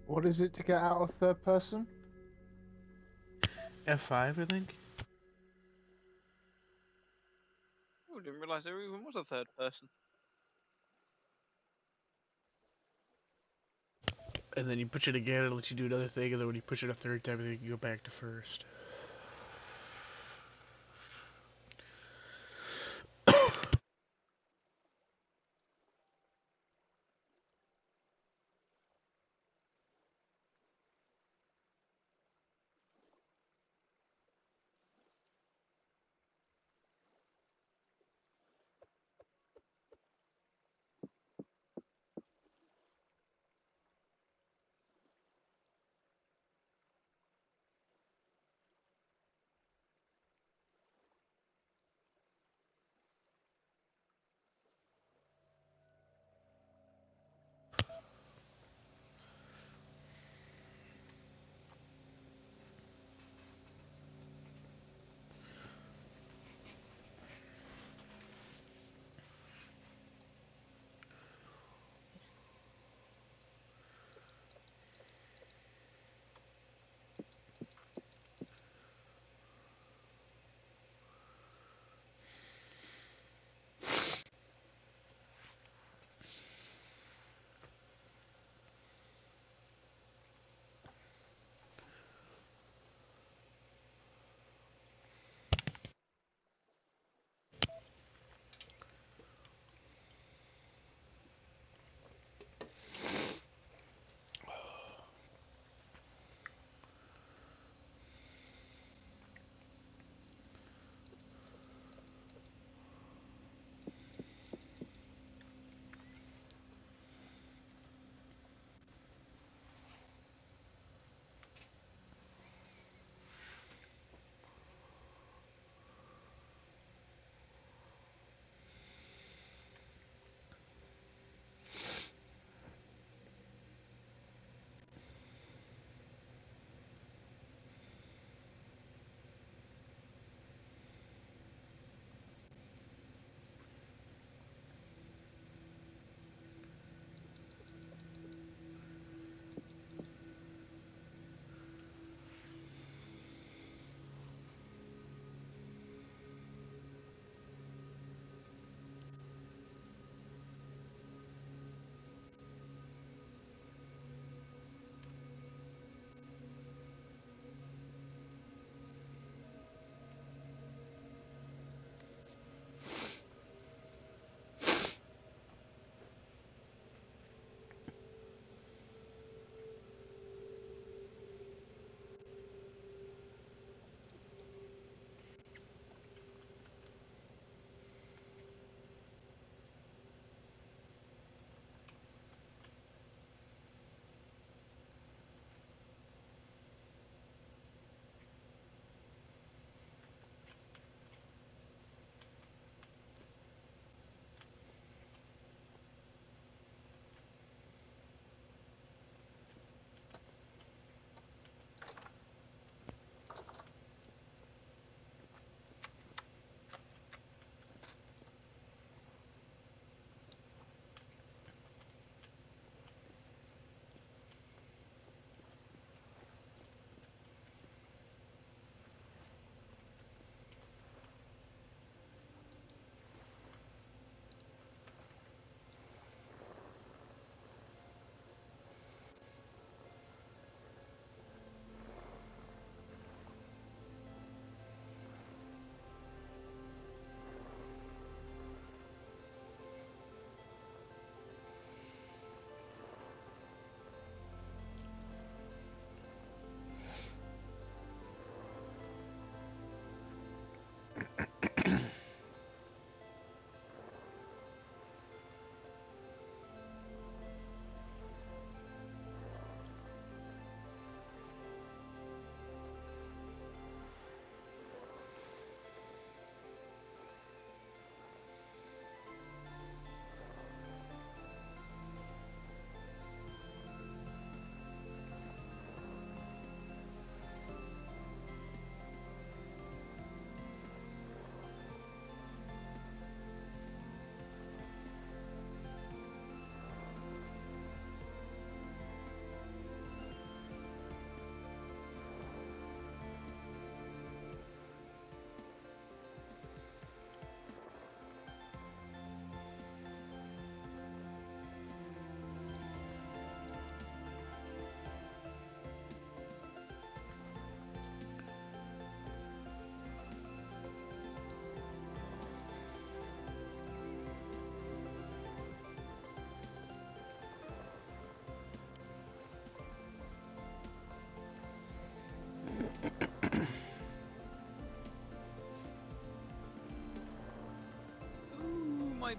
Speaker 4: What is it to get out of third person?
Speaker 1: F5, I think.
Speaker 2: Oh, didn't realise there even was a third person.
Speaker 1: And then you push it again, it'll let you do another thing, and then when you push it a third time, then you can go back to first.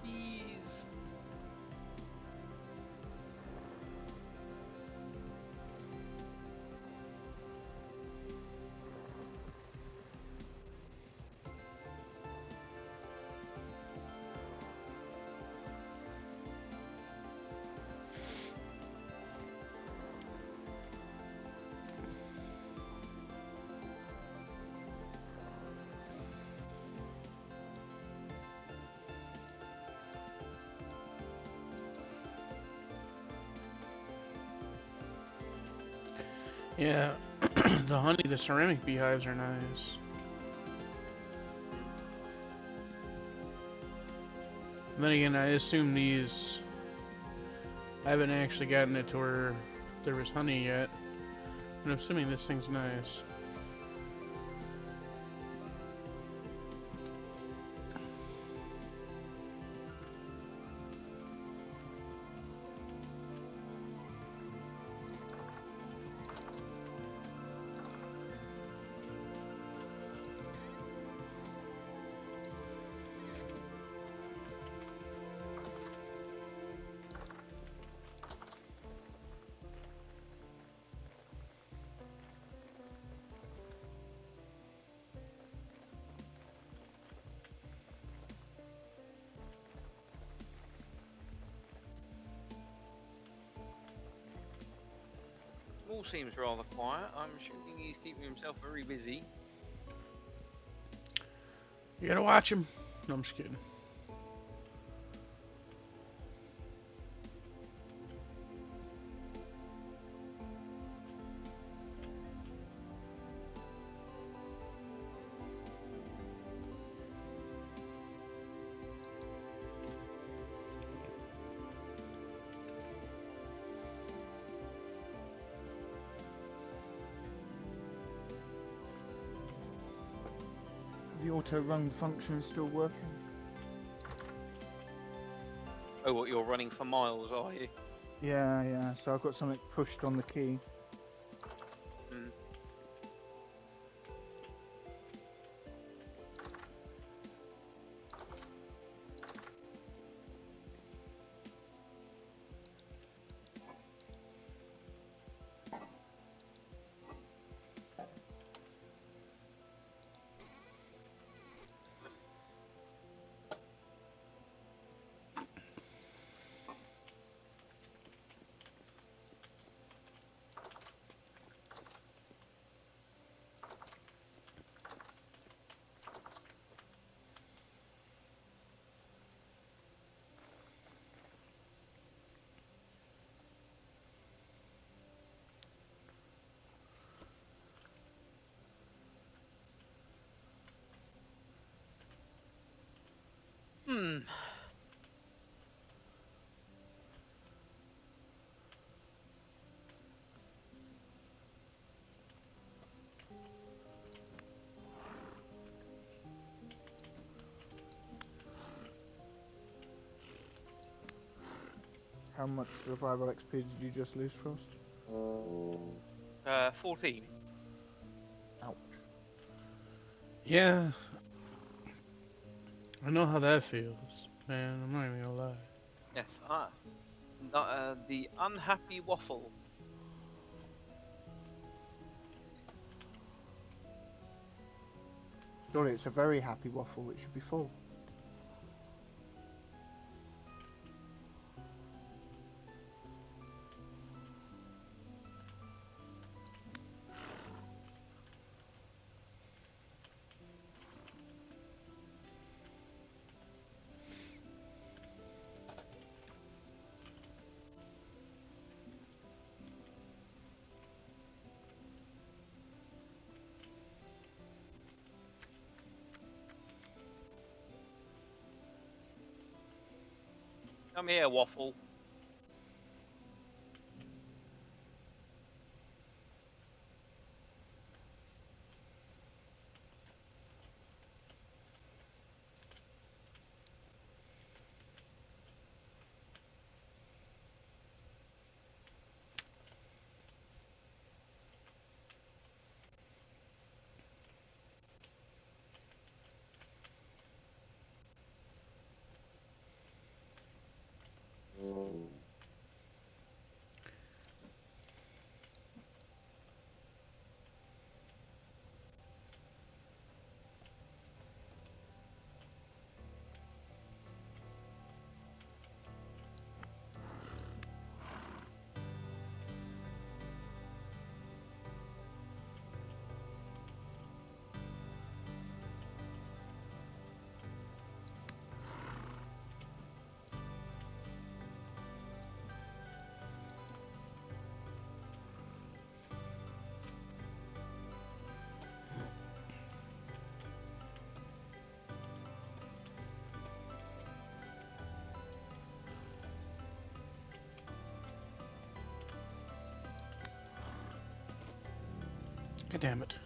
Speaker 2: my bees.
Speaker 1: Yeah, the honey, the ceramic beehives are nice. Then again, I assume these. I haven't actually gotten it to where there was honey yet. But I'm assuming this thing's nice.
Speaker 2: All seems rather quiet. I'm assuming he's keeping himself very busy.
Speaker 1: You gotta watch him. No, I'm just kidding.
Speaker 4: The auto run function is still working.
Speaker 2: Oh, what, you're running for miles, are you?
Speaker 4: Yeah. So I've got something pushed on the key.
Speaker 2: Hmm. Hmm.
Speaker 4: How much survival XP did you just lose, Frost?
Speaker 2: 14.
Speaker 4: Ouch.
Speaker 1: Yeah, I know how that feels, man. I'm not even gonna lie.
Speaker 2: Yes. The unhappy waffle.
Speaker 4: Surely it's a very happy waffle, it should be full.
Speaker 2: Come here, waffle.
Speaker 1: God damn it.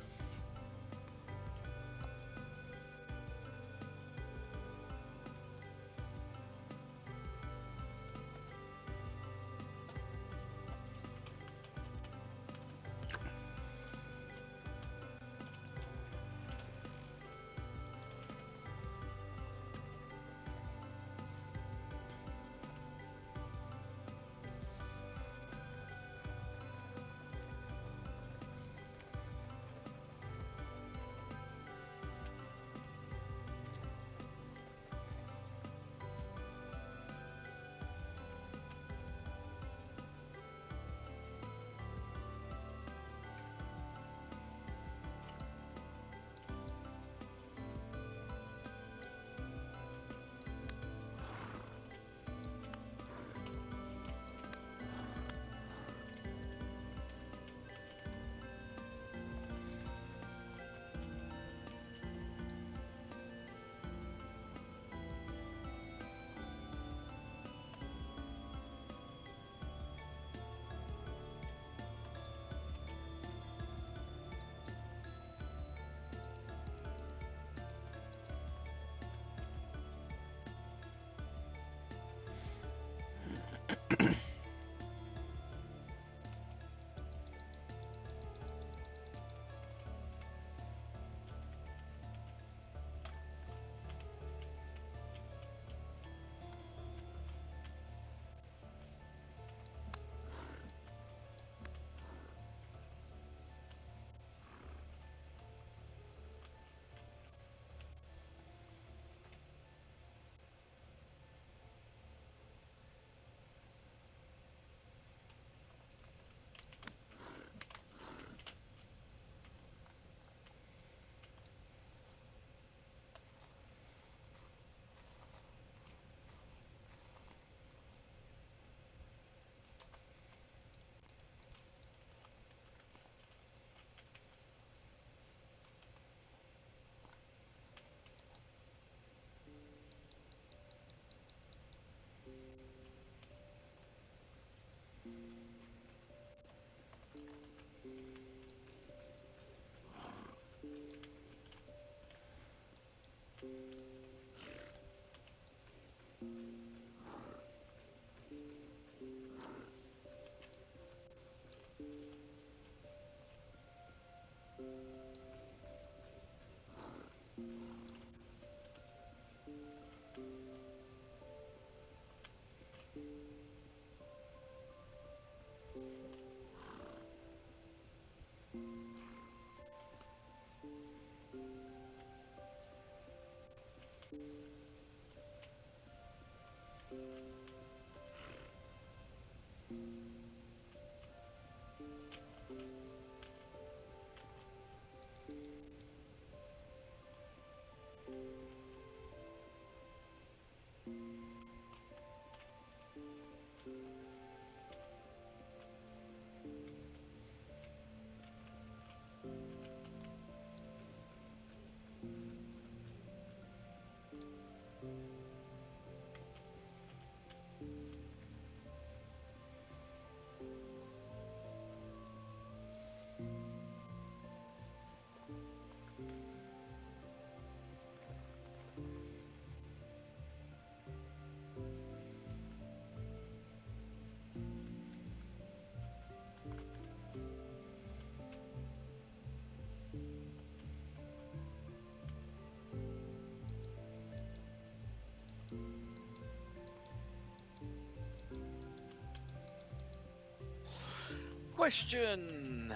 Speaker 2: Question.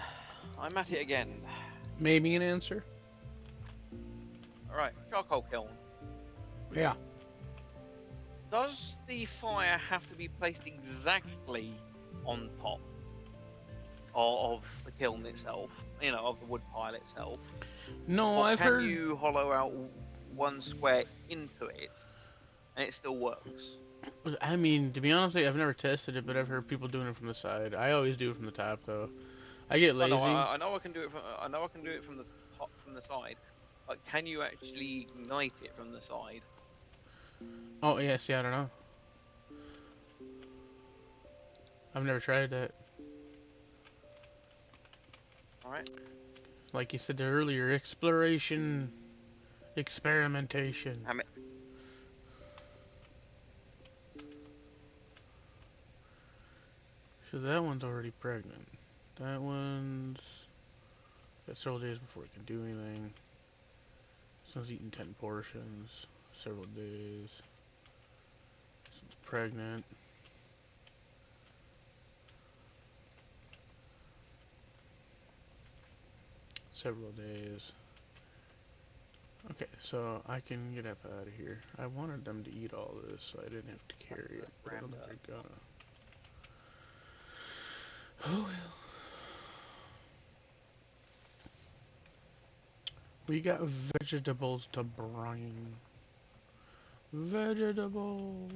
Speaker 2: I'm at it again.
Speaker 1: Maybe an answer?
Speaker 2: All right, charcoal kiln.
Speaker 1: Yeah.
Speaker 2: Does the fire have to be placed exactly on top of the kiln itself? You know, of the wood pile itself,
Speaker 1: No,
Speaker 2: or
Speaker 1: I've
Speaker 2: can
Speaker 1: heard.
Speaker 2: you hollow out one square into it and it still works?
Speaker 1: I mean, to be honest, I've never tested it, but I've heard people doing it from the side. I always do it from the top, though. I get
Speaker 2: No, no,
Speaker 1: lazy.
Speaker 2: I know I can do it. I know I can do it from the top, from the side, but can you actually ignite it from the side?
Speaker 1: Oh, yeah, see, I don't know. I've never tried that.
Speaker 2: All right.
Speaker 1: like you said earlier, exploration, experimentation.
Speaker 2: Damn it.
Speaker 1: So that one's already pregnant. That one's got several days before it can do anything. This one's eaten 10 portions, several days. This one's pregnant. Several days. Okay, so I can get up out of here. I wanted them to eat all this, so I didn't have to carry it, but I don't think they're gonna. Oh well. We got vegetables to brine. Vegetables.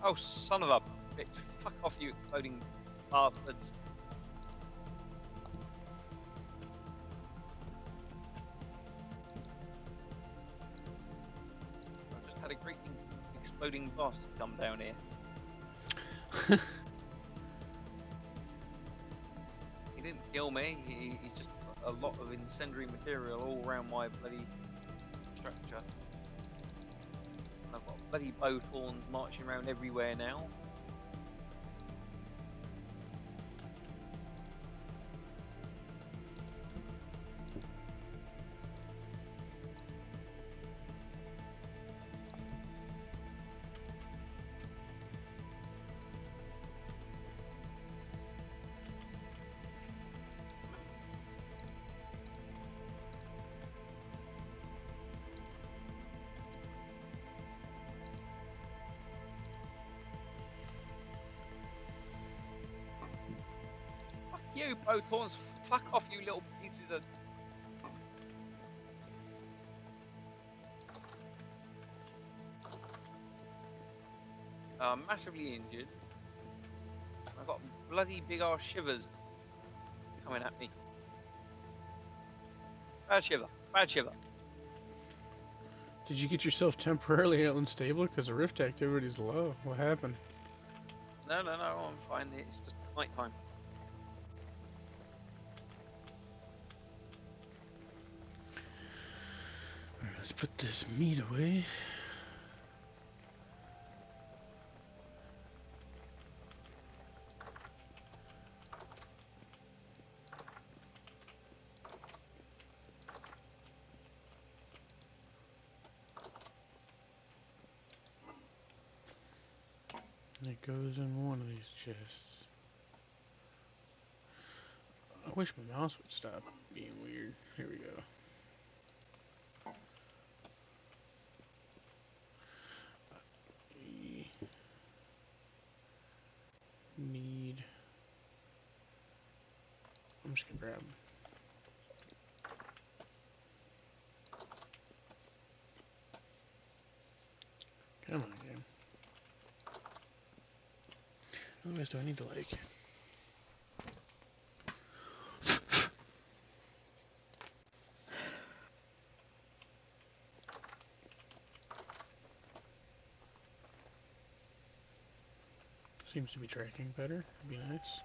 Speaker 2: Oh, son of a bitch. Fuck off, you exploding bastards. I've just had a great exploding bastard come down here. He didn't kill me, he just put a lot of incendiary material all around my bloody structure. And I've got bloody bow thorns marching around everywhere now. Fuck you, bow thorns. Fuck off, you little pieces of... massively injured. I've got bloody big ass shivers coming at me. Bad shiver. Bad shiver.
Speaker 1: Did you get yourself temporarily unstable because the rift activity's low? What happened?
Speaker 2: No, no, no. I'm fine. It's just night time.
Speaker 1: Alright, let's put this meat away. It goes in one of these chests. I wish my mouse would stop being weird. Here we go. Need. I'm just gonna grab them. Come on, game. Otherwise, do I need to like? Seems to be tracking better. That'd be nice.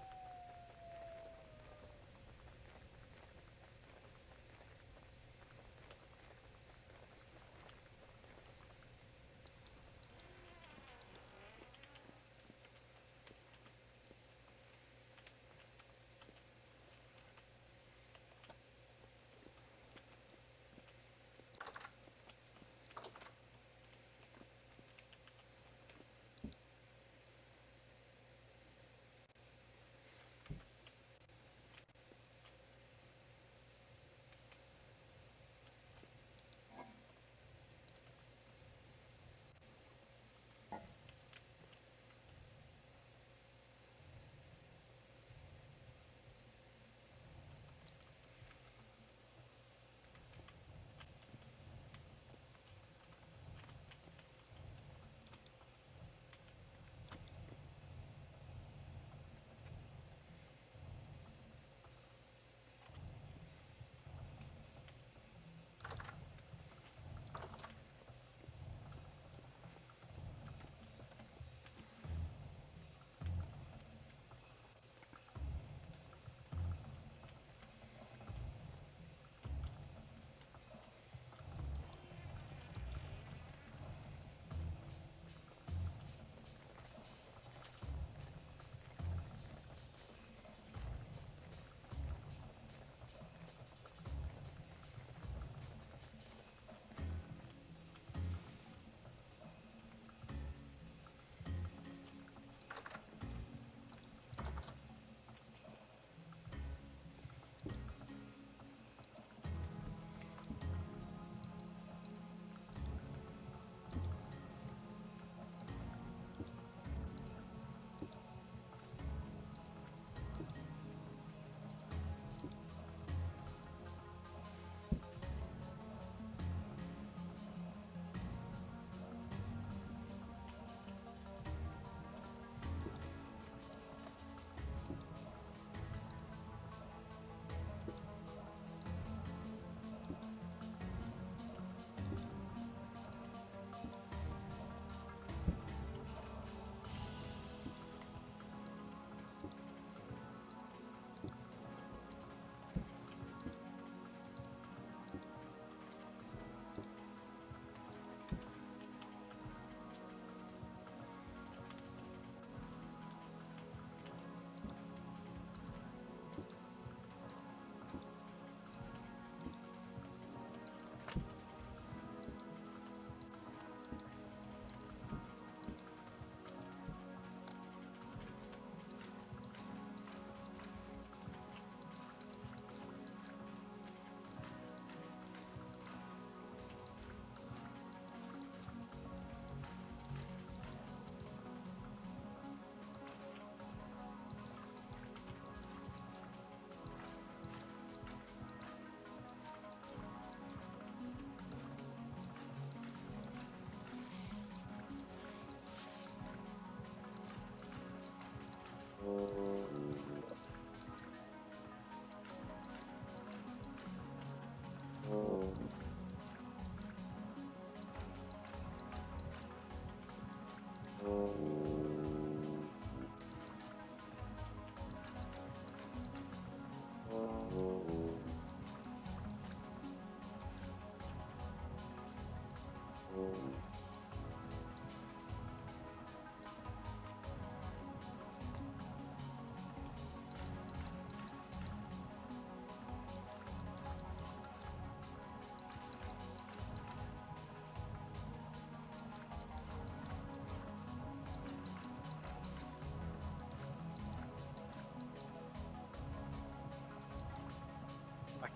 Speaker 2: I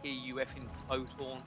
Speaker 2: hear you effing boat horn.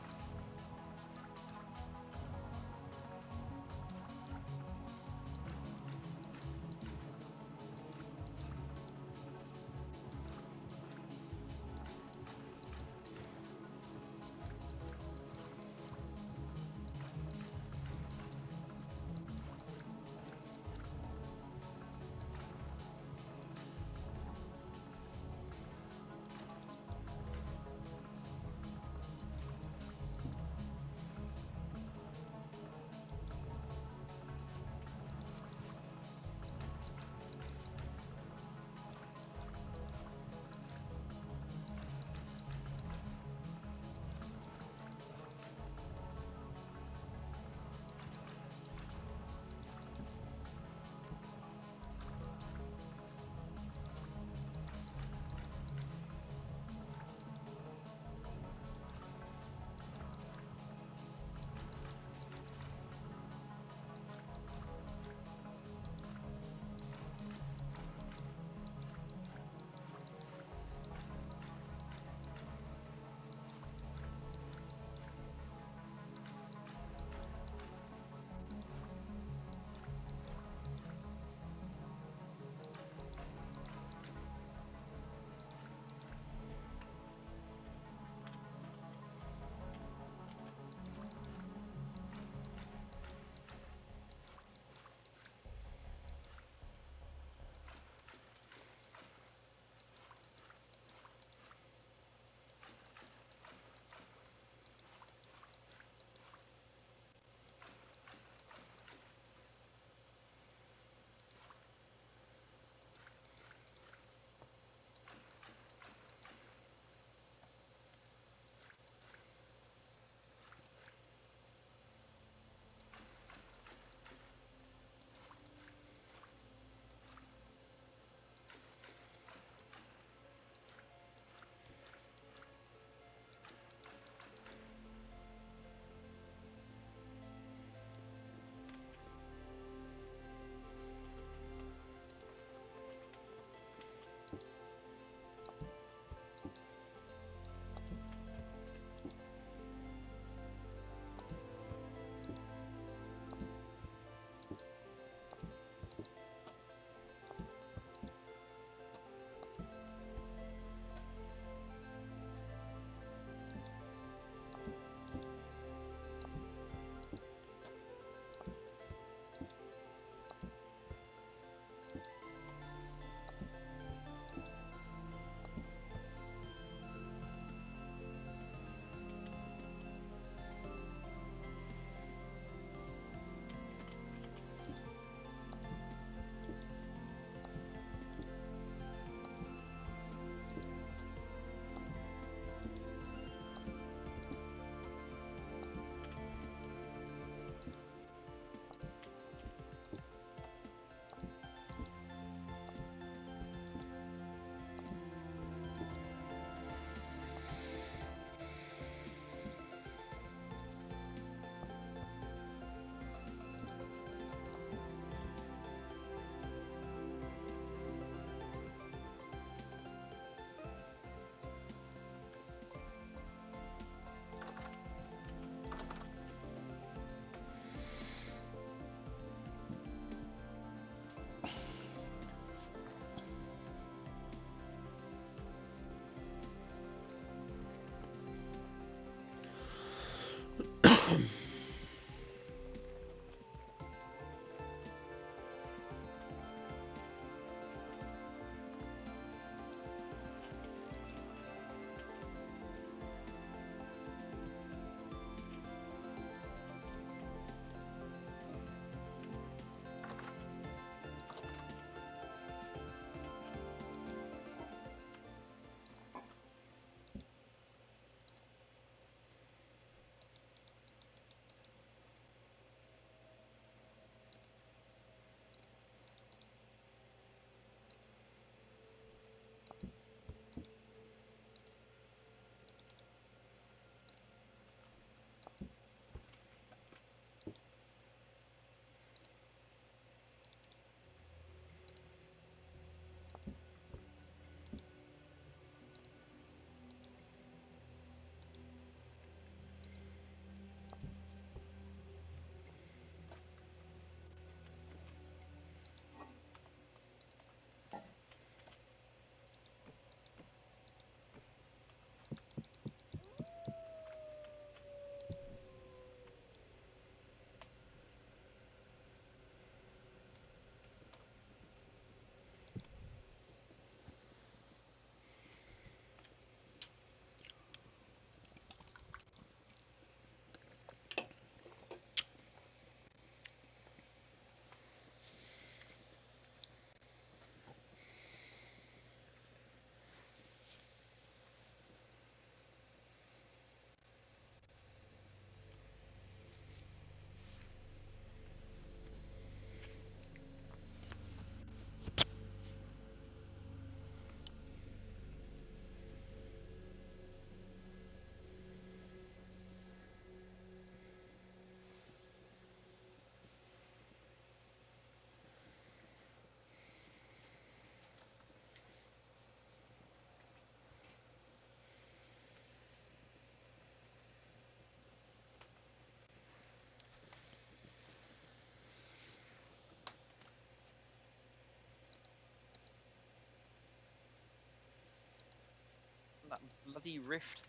Speaker 2: bloody rift.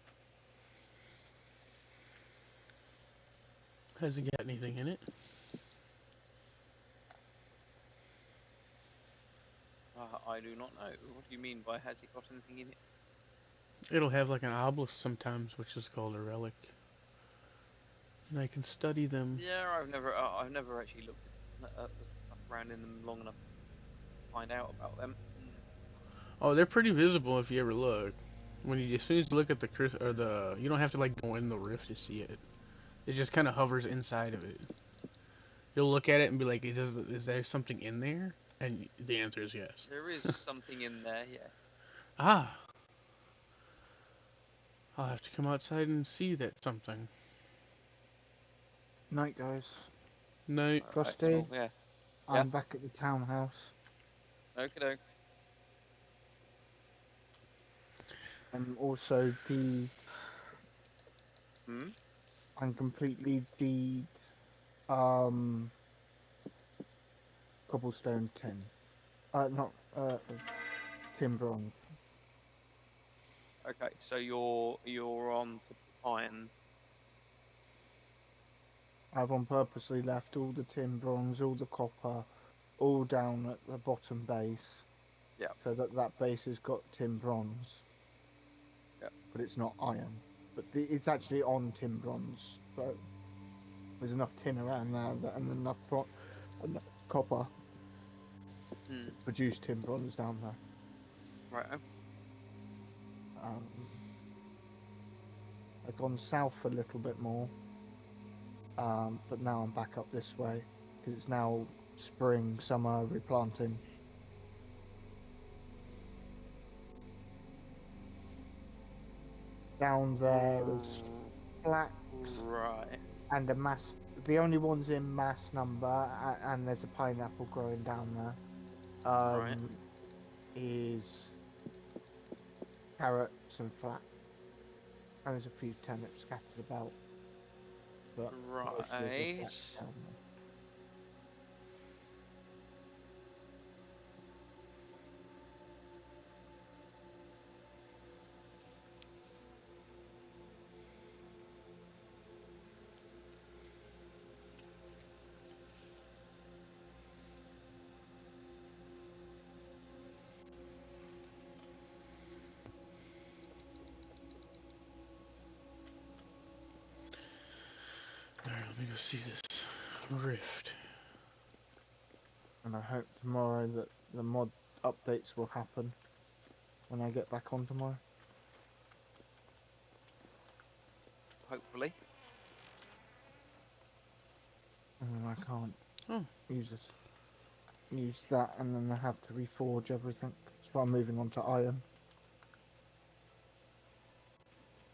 Speaker 1: Has it got anything in it?
Speaker 2: I do not know. What do you mean by has it got anything in it?
Speaker 1: It'll have like an obelisk sometimes, which is called a relic. And I can study them.
Speaker 2: Yeah, I've never actually looked at the stuff around in them long enough to find out about them.
Speaker 1: Oh, they're pretty visible if you ever look. When you, as soon as you look at the, you don't have to like go in the rift to see it. It just kind of hovers inside of it. You'll look at it and be like, is there something in there? And the answer is yes.
Speaker 2: There is something in there, yeah.
Speaker 1: Ah, I'll have to come outside and see that something.
Speaker 4: Night, guys.
Speaker 1: No.
Speaker 4: Frosty,
Speaker 2: Cool, yeah.
Speaker 4: I'm back at the townhouse.
Speaker 2: Okie doke.
Speaker 4: I'm also
Speaker 2: Hmm?
Speaker 4: I'm completely um cobblestone tin. Not tin bronze.
Speaker 2: Okay, so you're on to iron.
Speaker 4: I've on purposely left all the tin bronze, all the copper, all down at the bottom base.
Speaker 2: Yeah.
Speaker 4: So that base has got tin bronze.
Speaker 2: Yeah.
Speaker 4: But it's not iron. But it's actually on tin bronze. So there's enough tin around there and enough copper
Speaker 2: Hmm.
Speaker 4: to produce tin bronze down there.
Speaker 2: Right.
Speaker 4: I've gone south a little bit more. But now I'm back up this way because it's now spring, summer, replanting. Down there is flax
Speaker 2: Right.
Speaker 4: and a mass. The only ones in mass number, and there's a pineapple growing down there.
Speaker 2: Right.
Speaker 4: Is carrots and flax, and there's a few turnips scattered about, but mostly the
Speaker 2: Right.
Speaker 4: flax down there.
Speaker 1: Alright, let me go see this rift.
Speaker 4: And I hope tomorrow that the mod updates will happen when I get back on tomorrow.
Speaker 2: Hopefully.
Speaker 4: And then I can't
Speaker 1: Oh.
Speaker 4: use that, and then I have to reforge everything. So I'm moving on to iron.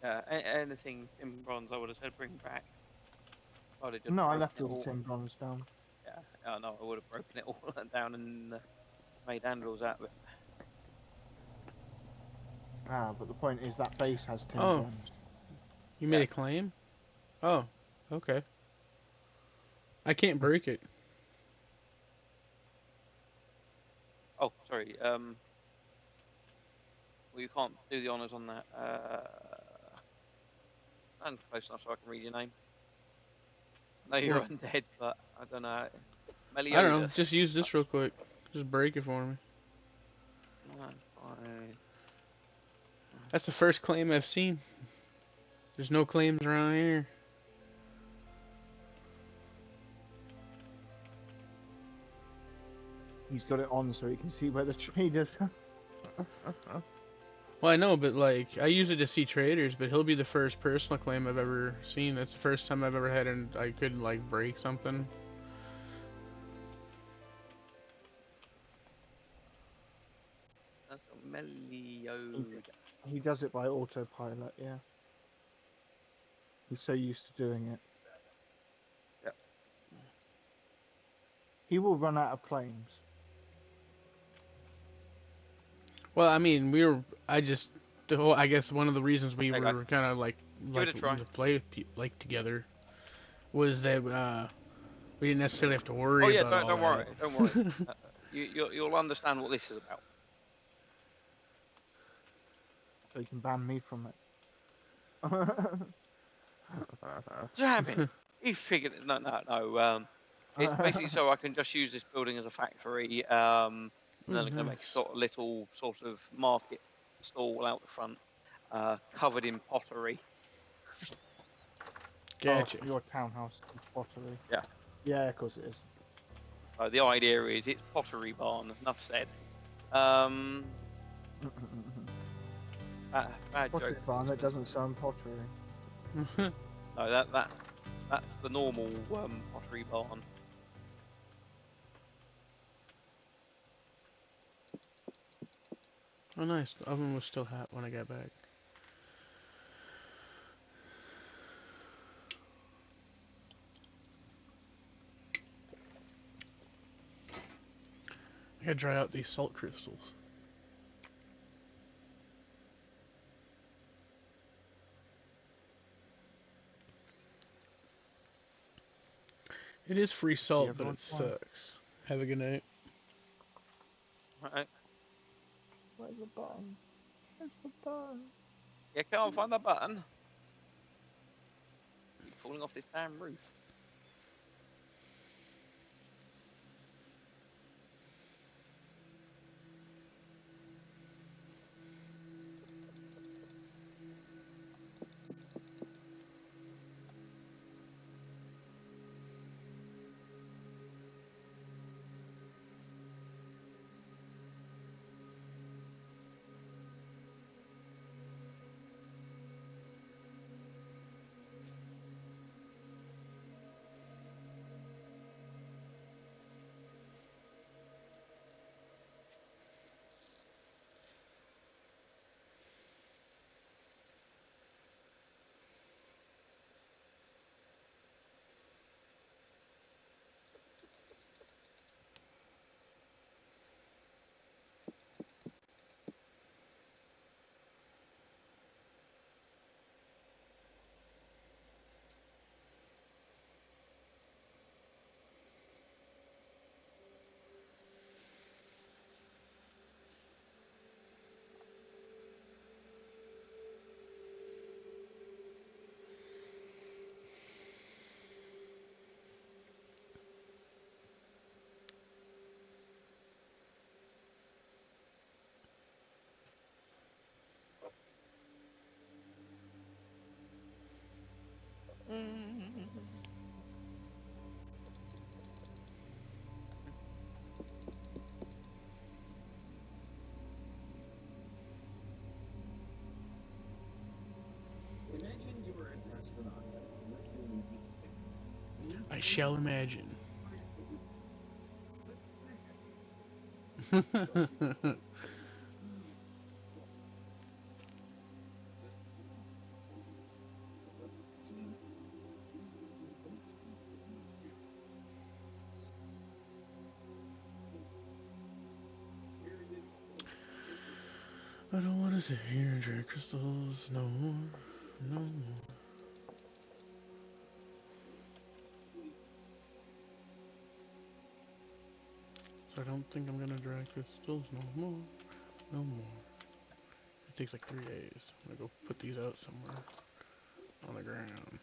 Speaker 2: Anything in bronze, I would have said bring back. I'd have just
Speaker 4: No, I
Speaker 2: broken
Speaker 4: left
Speaker 2: it
Speaker 4: all the
Speaker 2: all.
Speaker 4: tin bronze down.
Speaker 2: Yeah. Oh no, I would have broken it all down and made anvils out of it.
Speaker 4: But the point is that base has tin
Speaker 1: Oh,
Speaker 4: bronze.
Speaker 1: you
Speaker 2: Yeah.
Speaker 1: made a claim? Oh, okay. I can't break it.
Speaker 2: Oh, sorry. Well, you can't do the honors on that. Stand close enough so I can read your name. I know you're
Speaker 1: What?
Speaker 2: undead, but I don't know.
Speaker 1: I don't know.
Speaker 2: Meliodas.
Speaker 1: Just use this real quick. Just break it for me.
Speaker 2: That's fine.
Speaker 1: That's the first claim I've seen. There's no claims around here.
Speaker 4: He's got it on so he can see where the traders are.
Speaker 1: Well, I know, but like, I use it to see traders, but he'll be the first personal claim I've ever seen. That's the first time I've ever had and I could like break something.
Speaker 2: That's a Meliodas.
Speaker 4: He does it by autopilot, yeah. He's so used to doing it.
Speaker 2: Yep.
Speaker 4: He will run out of claims.
Speaker 1: Well, I mean, I guess one of the reasons we
Speaker 2: There you go.
Speaker 1: were kind of like
Speaker 2: Give it a try.
Speaker 1: to play with like together was that we didn't necessarily have to worry
Speaker 2: Oh yeah,
Speaker 1: about all
Speaker 2: don't worry,
Speaker 1: that.
Speaker 2: don't worry. You'll understand what this is about.
Speaker 4: So he can ban me from it.
Speaker 2: Damn it! He figured it. No, no, no. It's basically so I can just use this building as a factory. And
Speaker 1: Oh,
Speaker 2: then I'm gonna make a
Speaker 1: nice.
Speaker 2: sort of little sort of market stall out the front, covered in pottery.
Speaker 1: Gotcha.
Speaker 4: Oh, your townhouse is pottery.
Speaker 2: Yeah.
Speaker 4: Yeah, of course it is.
Speaker 2: So the idea is it's pottery barn. Enough said. Um, bad
Speaker 4: Pottery
Speaker 2: joke. 'Cause
Speaker 4: barn
Speaker 2: it's
Speaker 4: that
Speaker 2: gonna,
Speaker 4: doesn't sound pottery.
Speaker 2: no, that's the normal pottery barn.
Speaker 1: Oh, nice. The oven was still hot when I got back. I gotta dry out these salt crystals. It is free
Speaker 4: See
Speaker 1: salt, but it
Speaker 4: everyone's one.
Speaker 1: sucks. Have a good night.
Speaker 2: Right.
Speaker 4: Where's the button? Where's the button?
Speaker 2: Yeah, can't find the button. Keep falling off this damn roof.
Speaker 1: I shall imagine. I don't want to sit here and drink crystals no more. No more. So I don't think I'm gonna dry crystals no more. No more. It takes like 3 days. I'm gonna go put these out somewhere on the ground.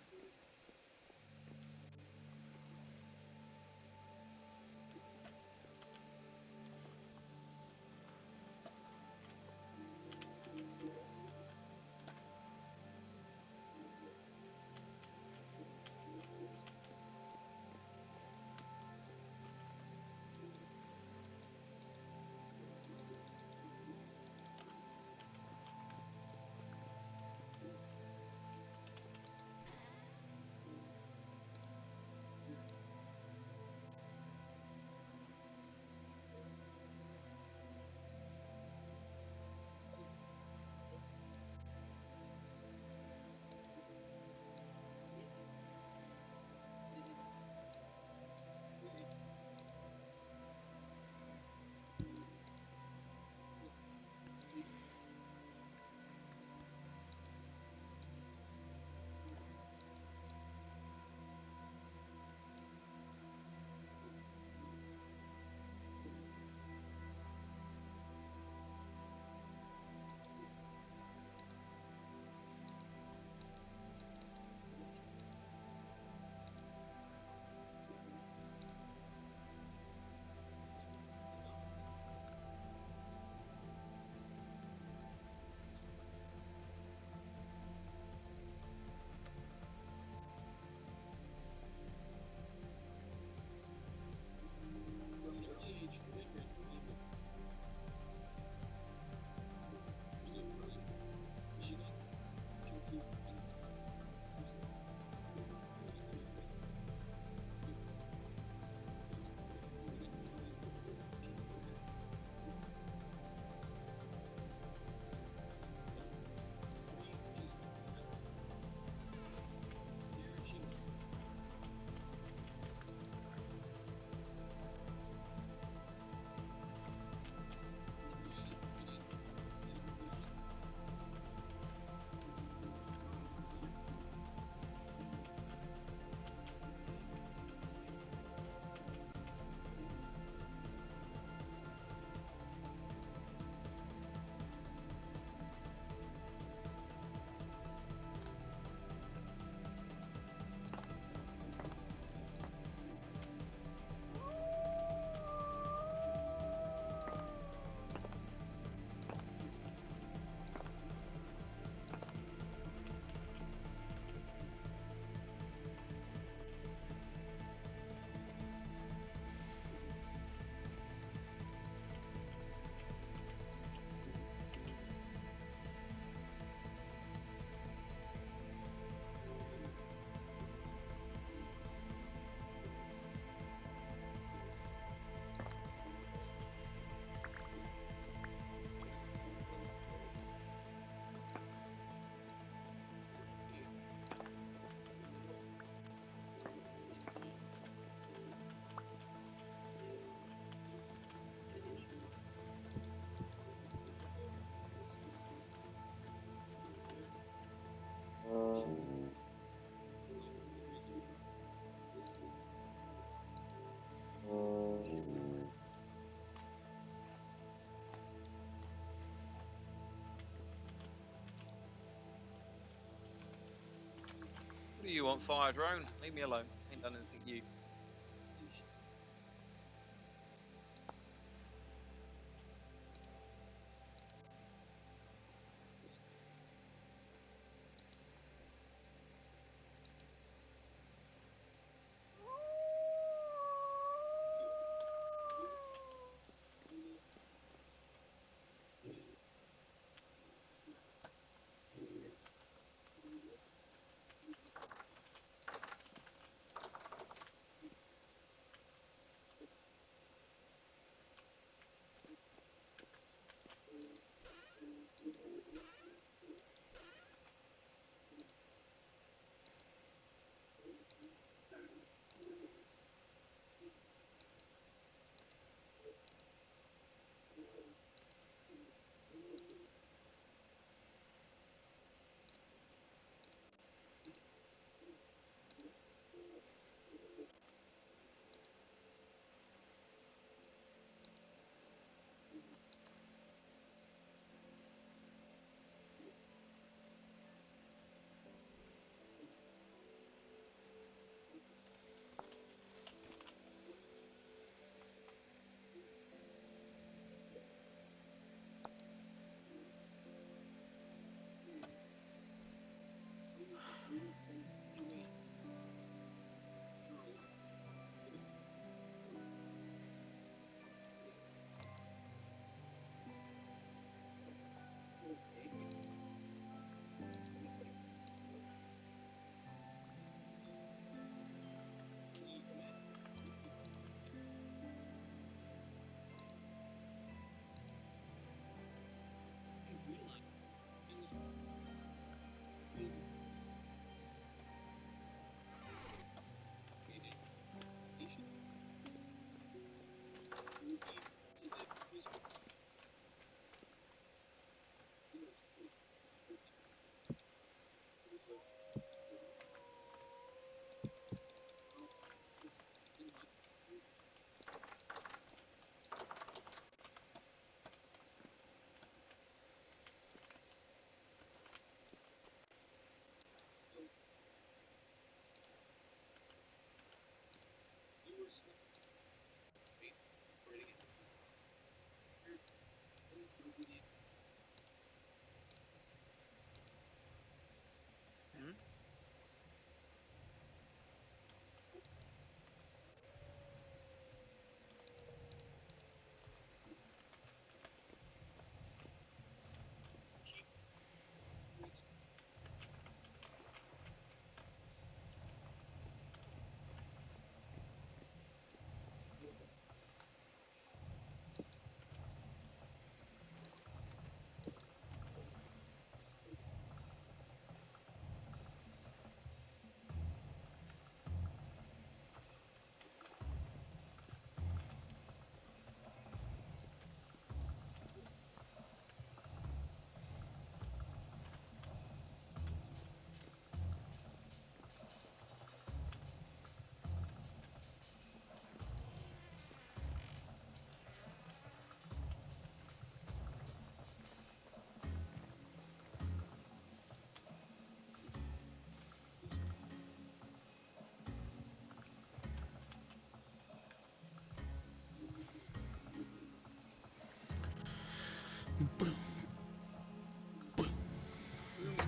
Speaker 2: You want fire drone? Leave me alone. Ain't done anything to you. Hmm?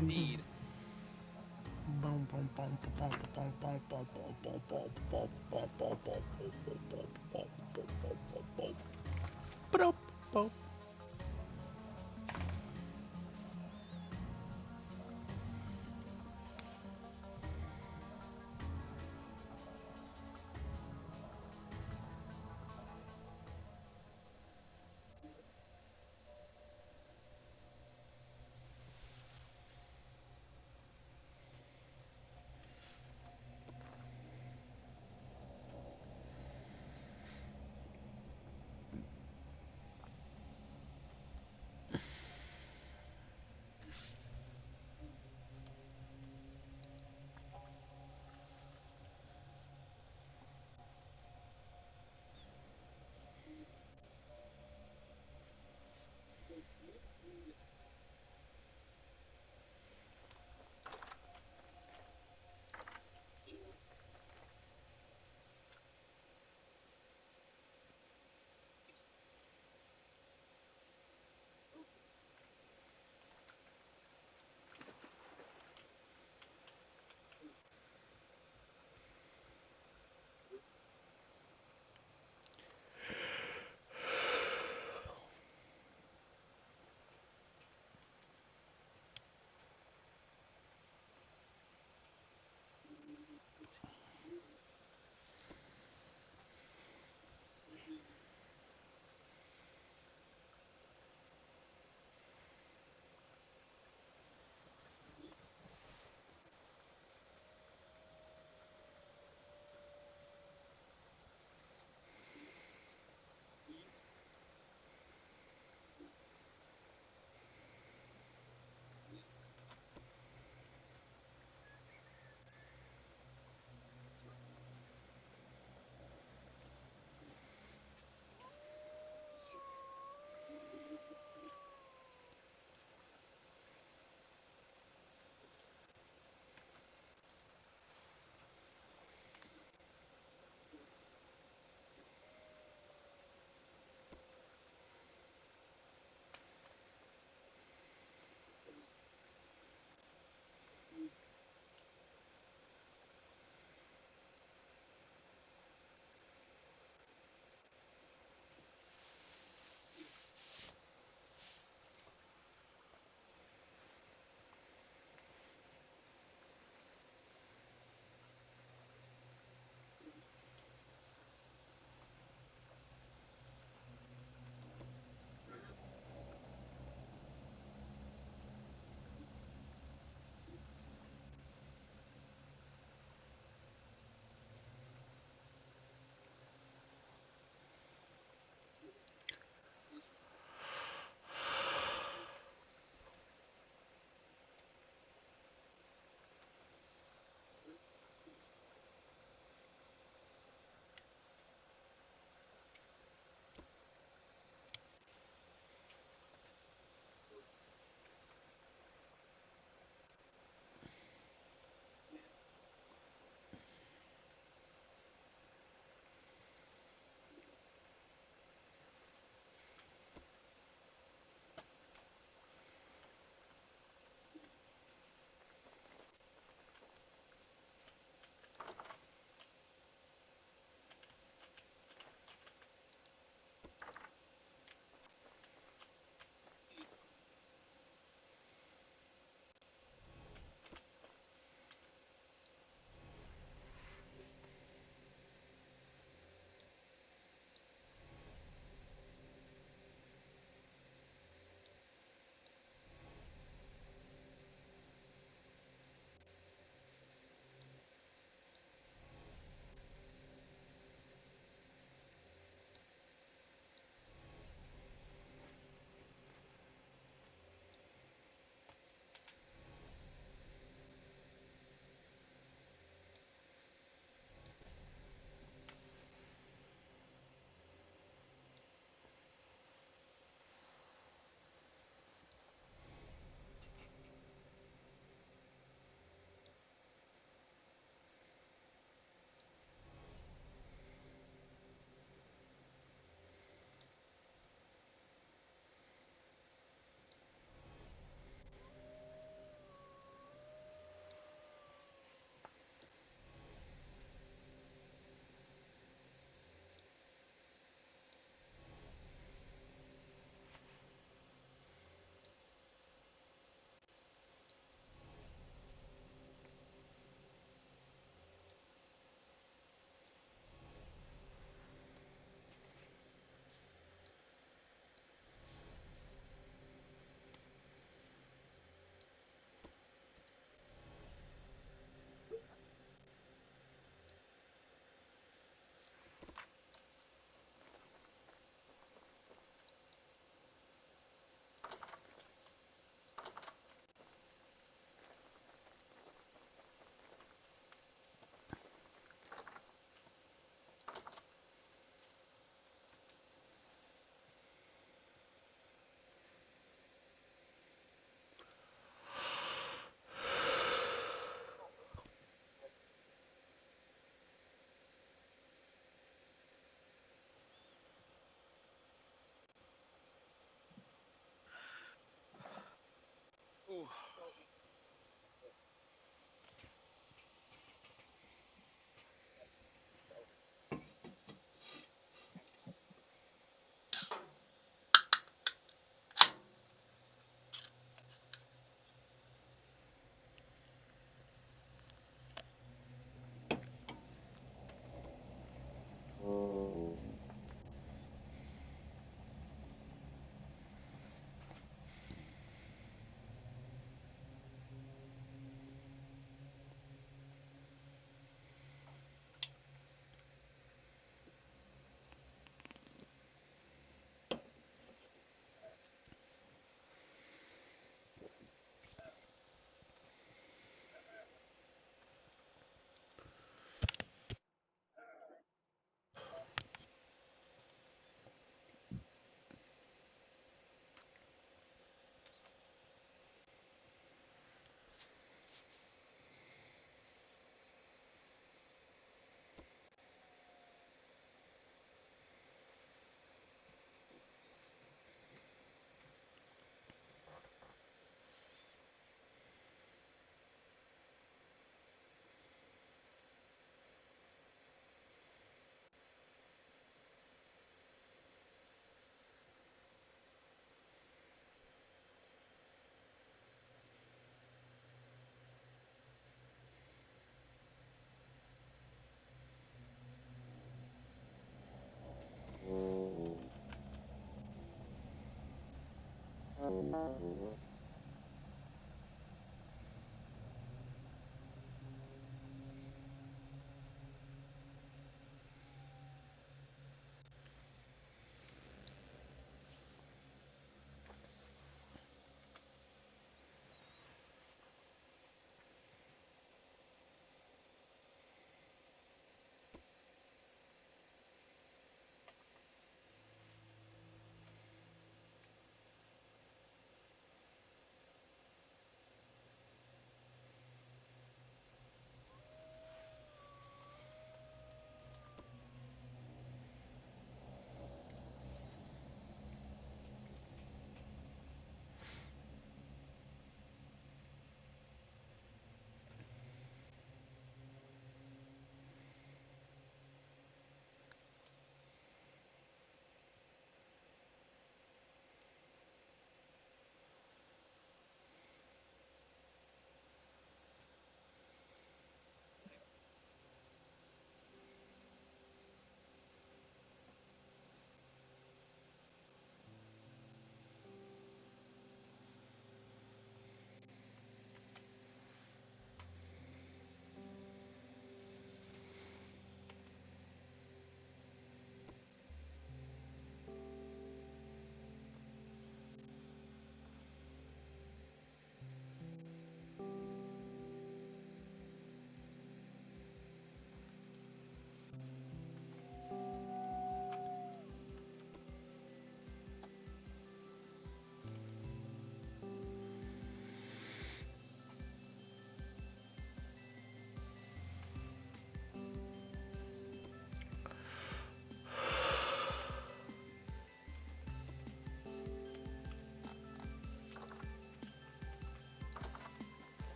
Speaker 2: Indeed.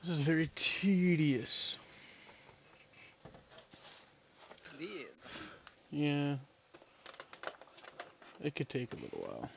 Speaker 1: This is very tedious.
Speaker 2: Indeed.
Speaker 1: Yeah. It could take a little while.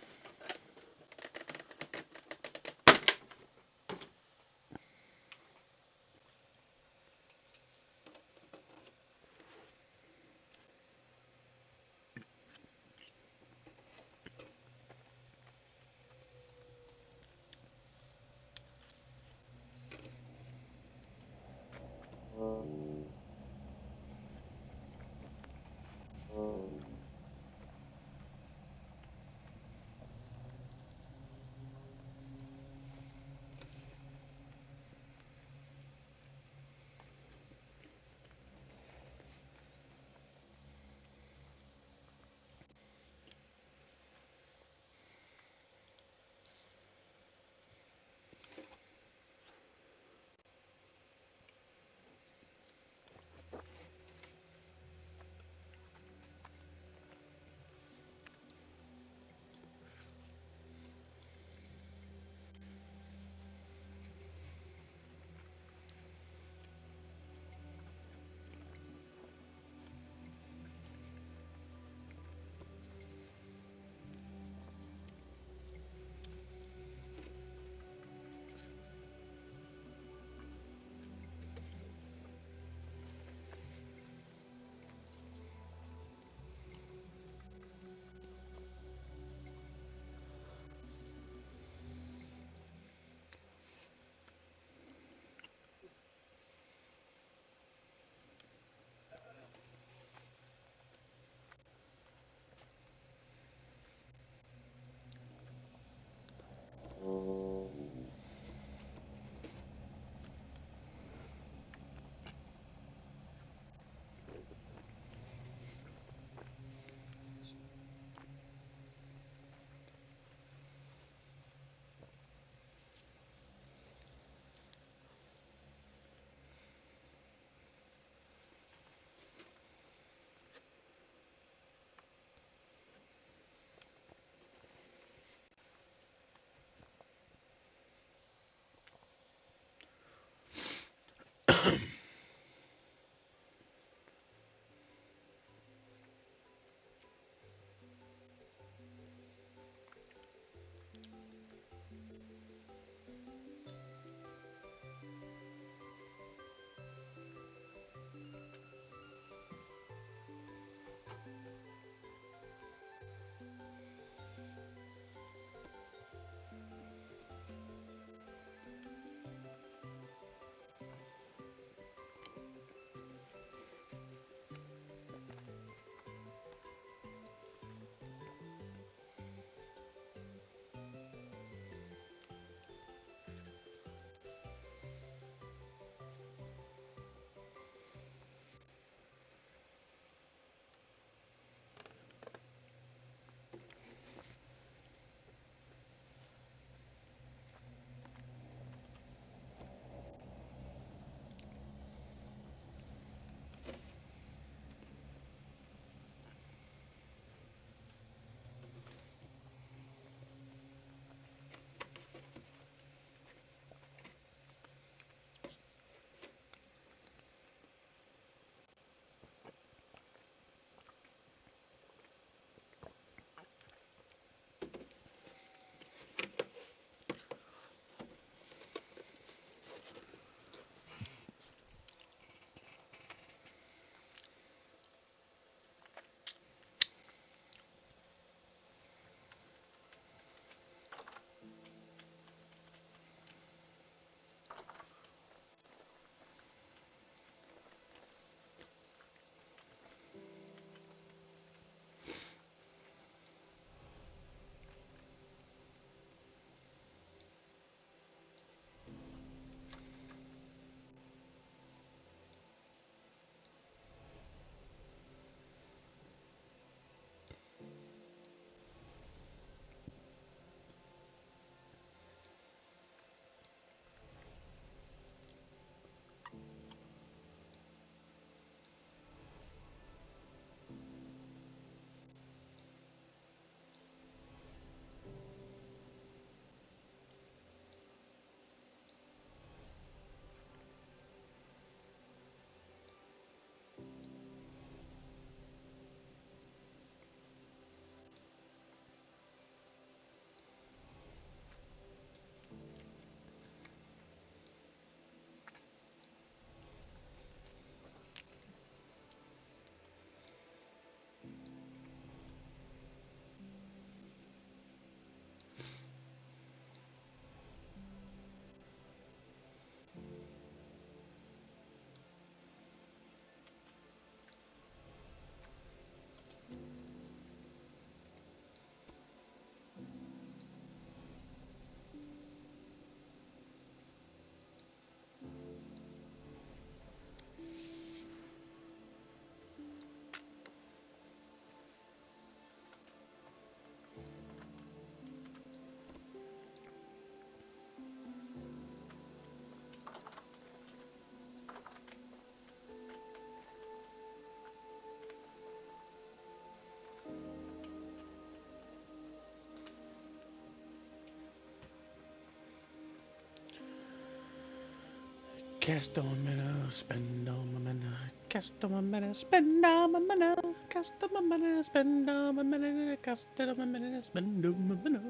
Speaker 1: Cast on mana, spend all my mana. Cast on my mana, spend all my mana. Cast on my mana, spend all my mana. Cast on my mana, spend all my mana.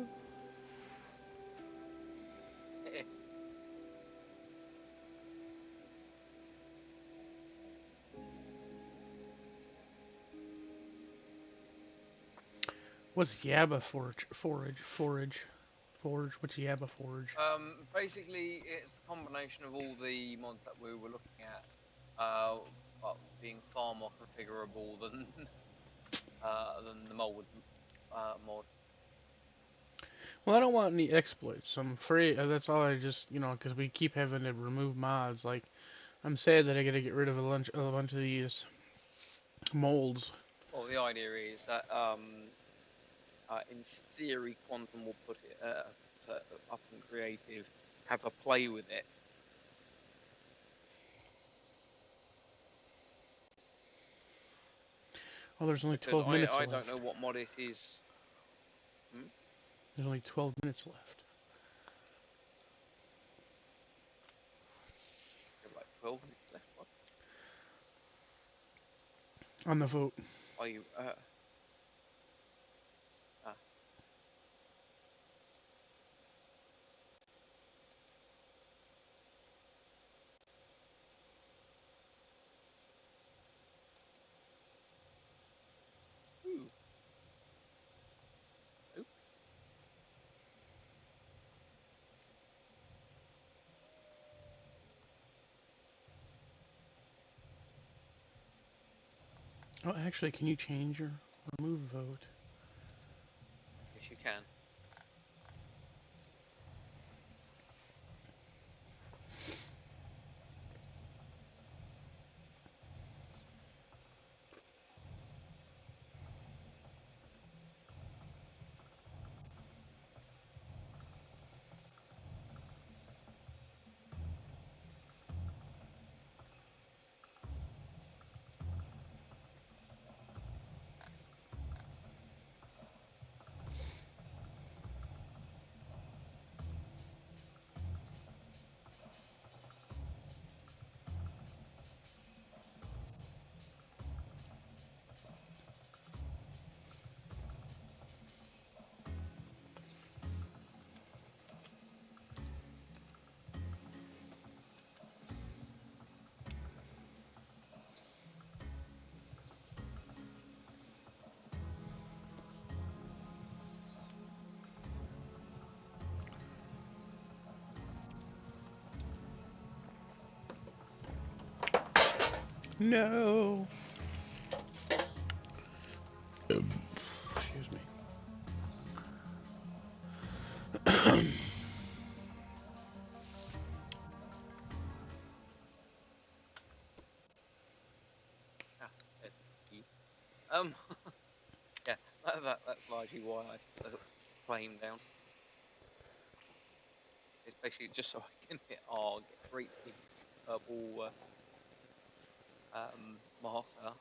Speaker 1: What's Yabba forge? What's Yabba forge?
Speaker 2: Basically, it's a combination of all the mods that we were looking at, but being far more configurable than the mold mod.
Speaker 1: Well, I don't want any exploits. I'm afraid that's all I just, because we keep having to remove mods. Like, I'm sad that I gotta get rid of a bunch of these molds.
Speaker 2: Well, the idea is that in theory, Quantum will put it up in creative, have a play with it.
Speaker 1: Oh, there's only
Speaker 2: Because
Speaker 1: 12 minutes
Speaker 2: I don't
Speaker 1: left.
Speaker 2: know what mod it is. Hmm?
Speaker 1: There's only 12 minutes left.
Speaker 2: You have like 12 minutes left. What
Speaker 1: On the vote.
Speaker 2: are you? Ah, ooh, ooh.
Speaker 1: Oh, actually, can you change your remove vote?
Speaker 2: Yes, you can.
Speaker 1: No. Excuse me.
Speaker 2: Ah, there's you. Yeah, that's largely why I put the flame down. It's basically just so I can hit R, get a great big purple marker.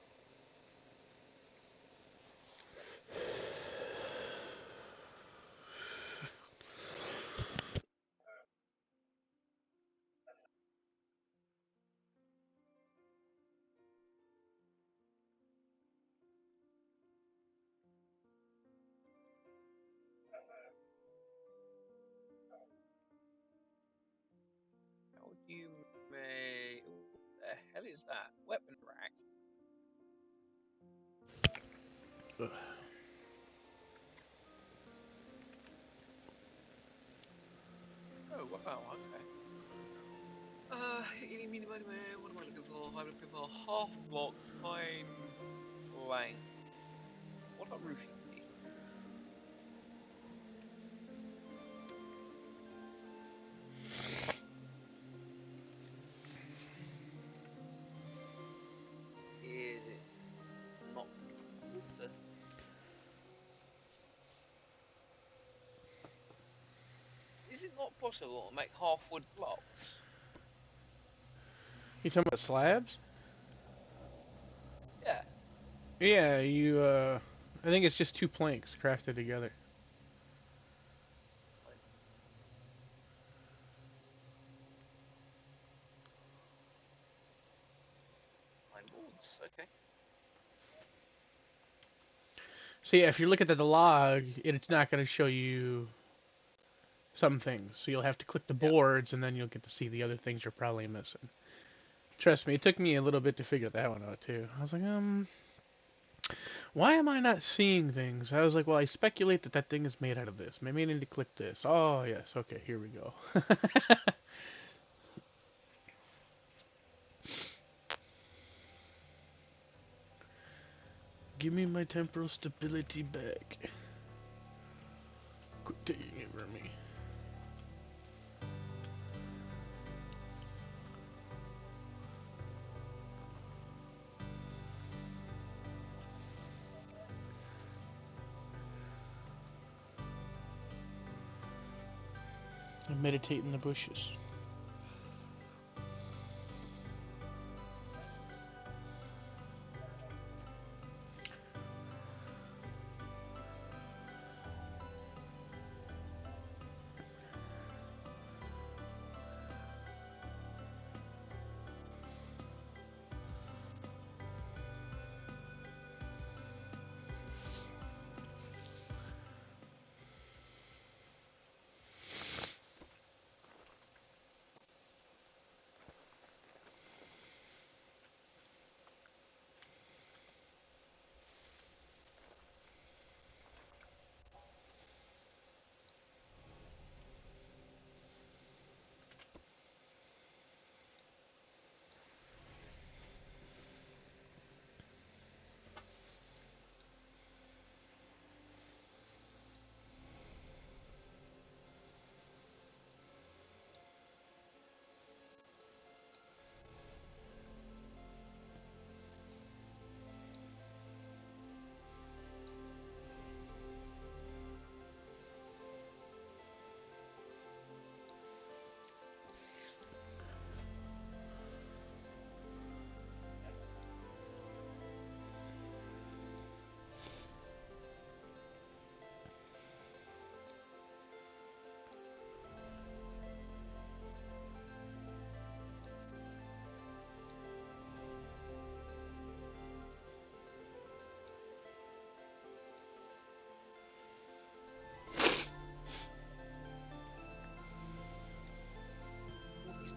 Speaker 2: How you may? What the hell is that? Weapon rack. Oh wow, okay. Eeny, meeny, miny, moe. What am I looking for? I'm looking for half block, fine plank. What are roofing beams? Is it not good? Is it not possible to make half wood blocks?
Speaker 1: You talking about slabs?
Speaker 2: Yeah.
Speaker 1: Yeah, I think it's just two planks crafted together.
Speaker 2: Okay.
Speaker 1: See, if you're looking at the log, it's not going to show you some things. So you'll have to click the
Speaker 2: Yeah.
Speaker 1: boards, and then you'll get to see the other things you're probably missing. Trust me, it took me a little bit to figure that one out too. I was like, why am I not seeing things? I was like, well, I speculate that that thing is made out of this. Maybe I need to click this. Oh, yes. Okay, here we go. Give me my temporal stability back. Quit taking it from me. I meditate in the bushes.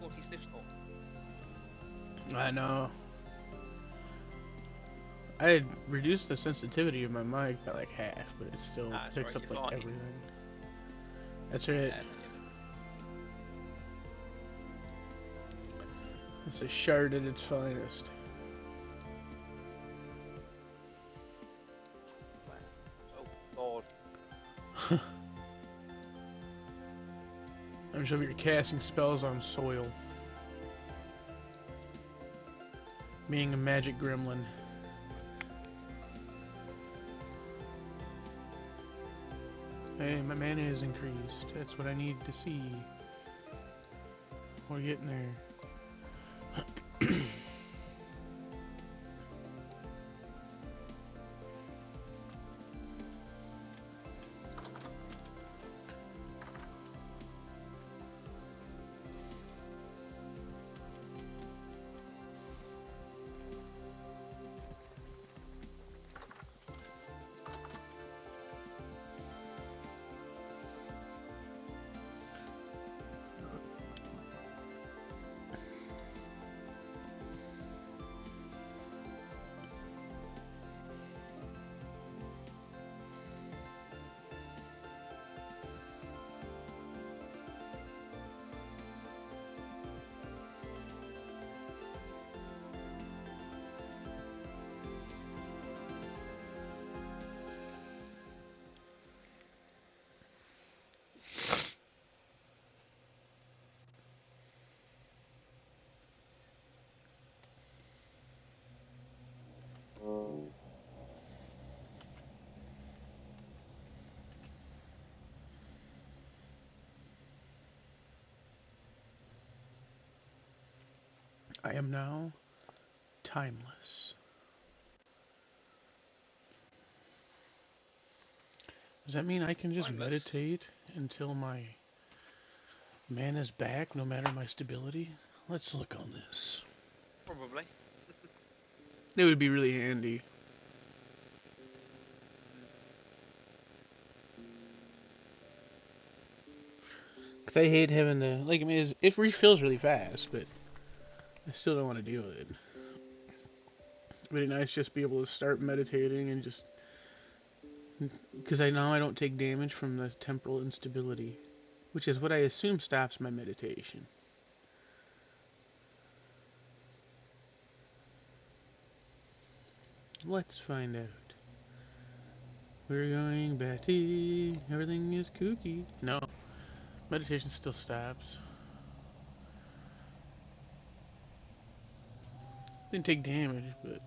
Speaker 2: Naughty stiff score.
Speaker 1: I know. I had reduced the sensitivity of my mic by like half, but it still
Speaker 2: That's
Speaker 1: picks
Speaker 2: right,
Speaker 1: up
Speaker 2: you're
Speaker 1: like
Speaker 2: fine.
Speaker 1: everything. That's right.
Speaker 2: Yeah,
Speaker 1: It's a shard at its finest.
Speaker 2: oh god.
Speaker 1: I'm sure you're casting spells on soil. Being a magic gremlin. Hey, my mana is increased. That's what I need to see. We're getting there. I am now timeless. Does that mean I can just
Speaker 2: Timeless.
Speaker 1: meditate until my mana's back, no matter my stability? Let's look on this.
Speaker 2: Probably.
Speaker 1: It would be really handy. Cause I hate having to like. I mean, it refills really fast, but I still don't want to deal with it. It'd be nice just be able to start meditating and just because I know I don't take damage from the temporal instability, which is what I assume stops my meditation. Let's find out. We're going Betty. Everything is kooky. No, meditation still stops. Didn't take damage, but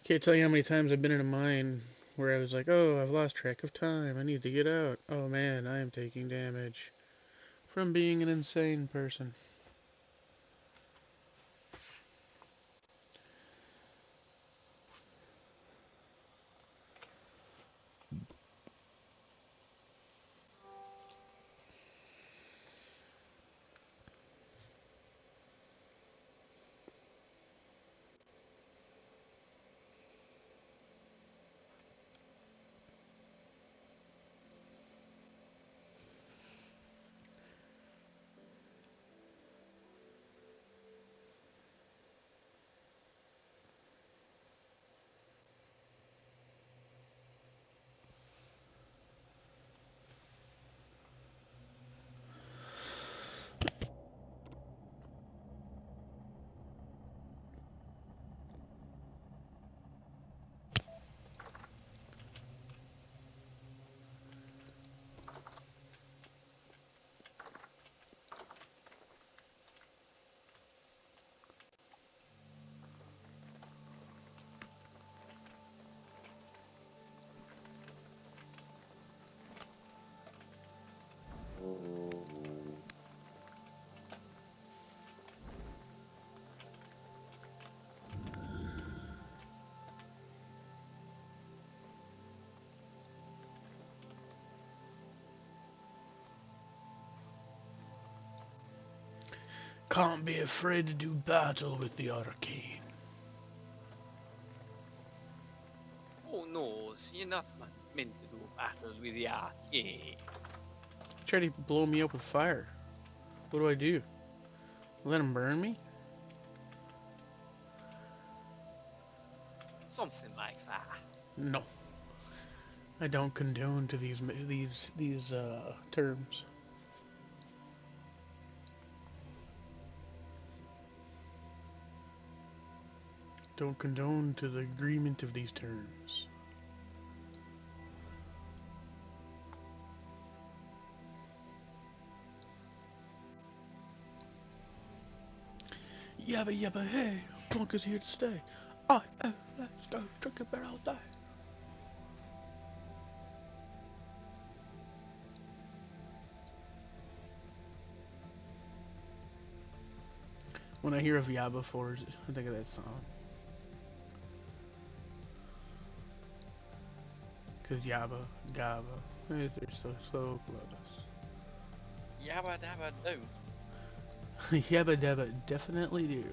Speaker 1: can't tell you how many times I've been in a mine where I was like, oh, I've lost track of time. I need to get out. Oh man, I am taking damage from being an insane person. Can't be afraid to do battle with the arcane.
Speaker 2: Oh no, you're not meant to do battle with the arcade.
Speaker 1: Try to blow me up with fire. What do I do? Let him burn me?
Speaker 2: Something like that.
Speaker 1: No, I don't condone to these terms. Don't condone to the agreement of these terms. Yabba yabba hey, punk is here to stay. Let's go drink a beer all day. When I hear of Yabba Forge, I think of that song. Cause Yabba, Gabba, they're so close.
Speaker 2: Yabba dabba don't.
Speaker 1: Yabba Dabba definitely do.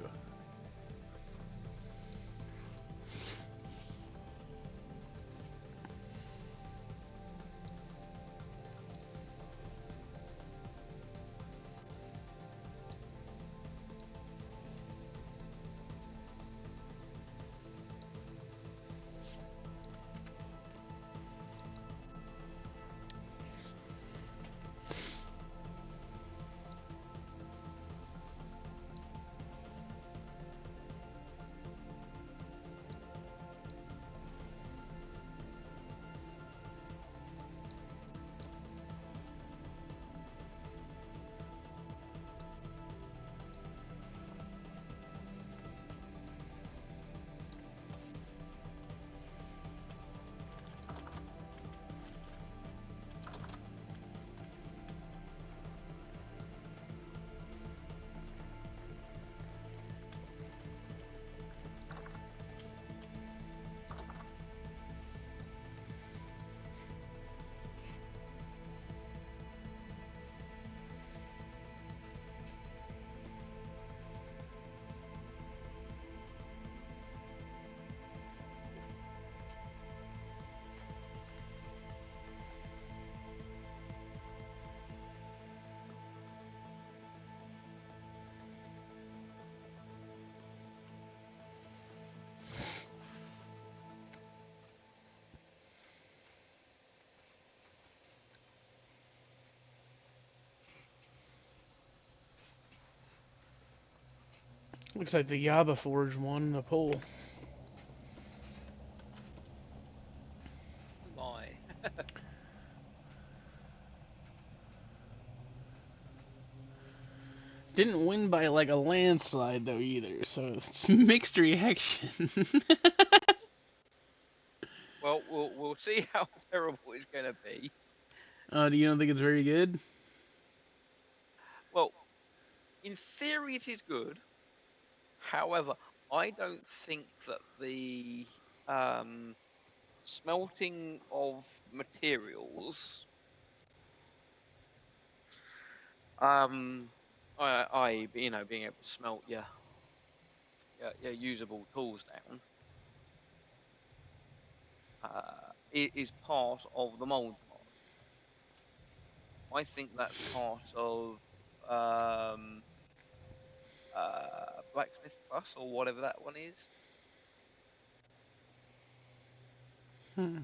Speaker 1: Looks like the Yaba Forge won the poll.
Speaker 2: Lie.
Speaker 1: Didn't win by like a landslide though either, so it's mixed reaction.
Speaker 2: Well, we'll see how terrible it's going to be.
Speaker 1: Do you don't think it's very good?
Speaker 2: Well, in theory, it is good. However, I don't think that the smelting of materials, being able to smelt your usable tools down, is part of the mold mod. I think that's part of um, Blacksmith Plus or whatever that one is.
Speaker 1: Hmm.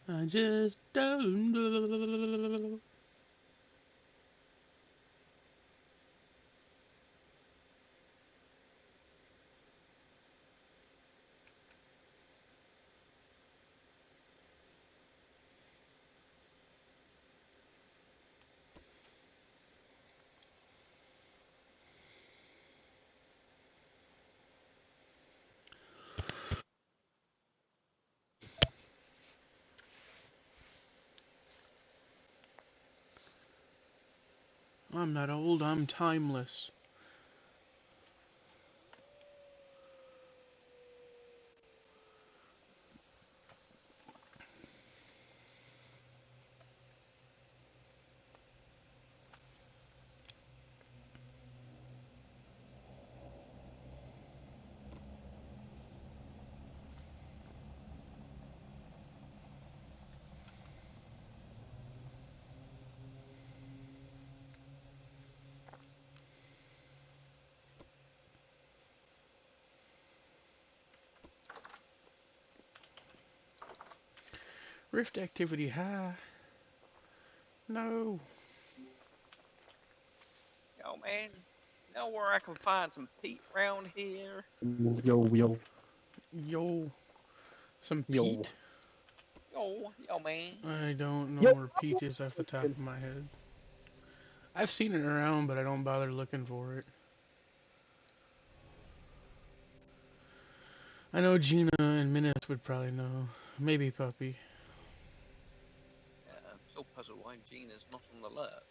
Speaker 1: I just don't know. I'm not old, I'm timeless. Rift activity high. No.
Speaker 2: Yo, man, you know where I can find some peat round here?
Speaker 5: Yo, yo,
Speaker 1: Yo. Some
Speaker 5: yo,
Speaker 1: peat?
Speaker 2: Yo, man.
Speaker 1: I don't know
Speaker 5: yo.
Speaker 1: where peat is off the top of my head. I've seen it around, but I don't bother looking for it. I know Gina and Minus would probably know. Maybe Puppy.
Speaker 2: Yeah, I'm still puzzled why Gina's not on the alert.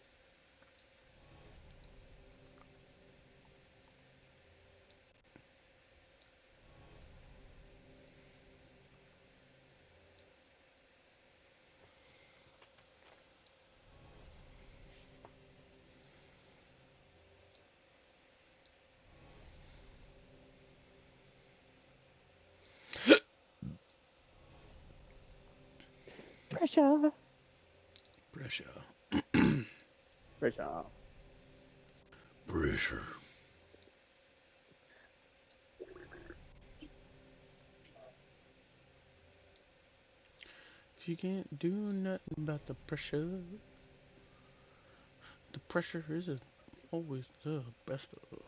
Speaker 5: Pressure,
Speaker 1: Pressure.
Speaker 5: pressure.
Speaker 1: Pressure. She can't do nothing about the pressure. The pressure isn't always the best of.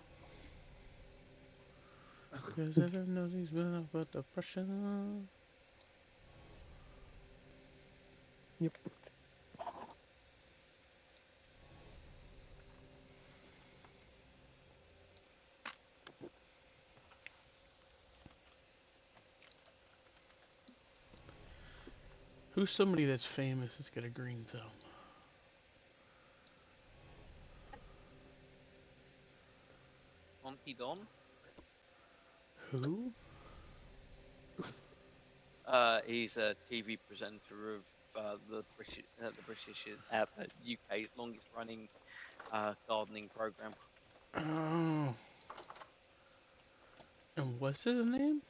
Speaker 1: Cause everyone knows he's been about the pressure.
Speaker 5: Yep.
Speaker 1: Who's somebody that's famous that's got a green thumb?
Speaker 2: Monty Don?
Speaker 1: Who?
Speaker 2: He's a TV presenter of the UK's longest running gardening program.
Speaker 1: Oh. And what's his name?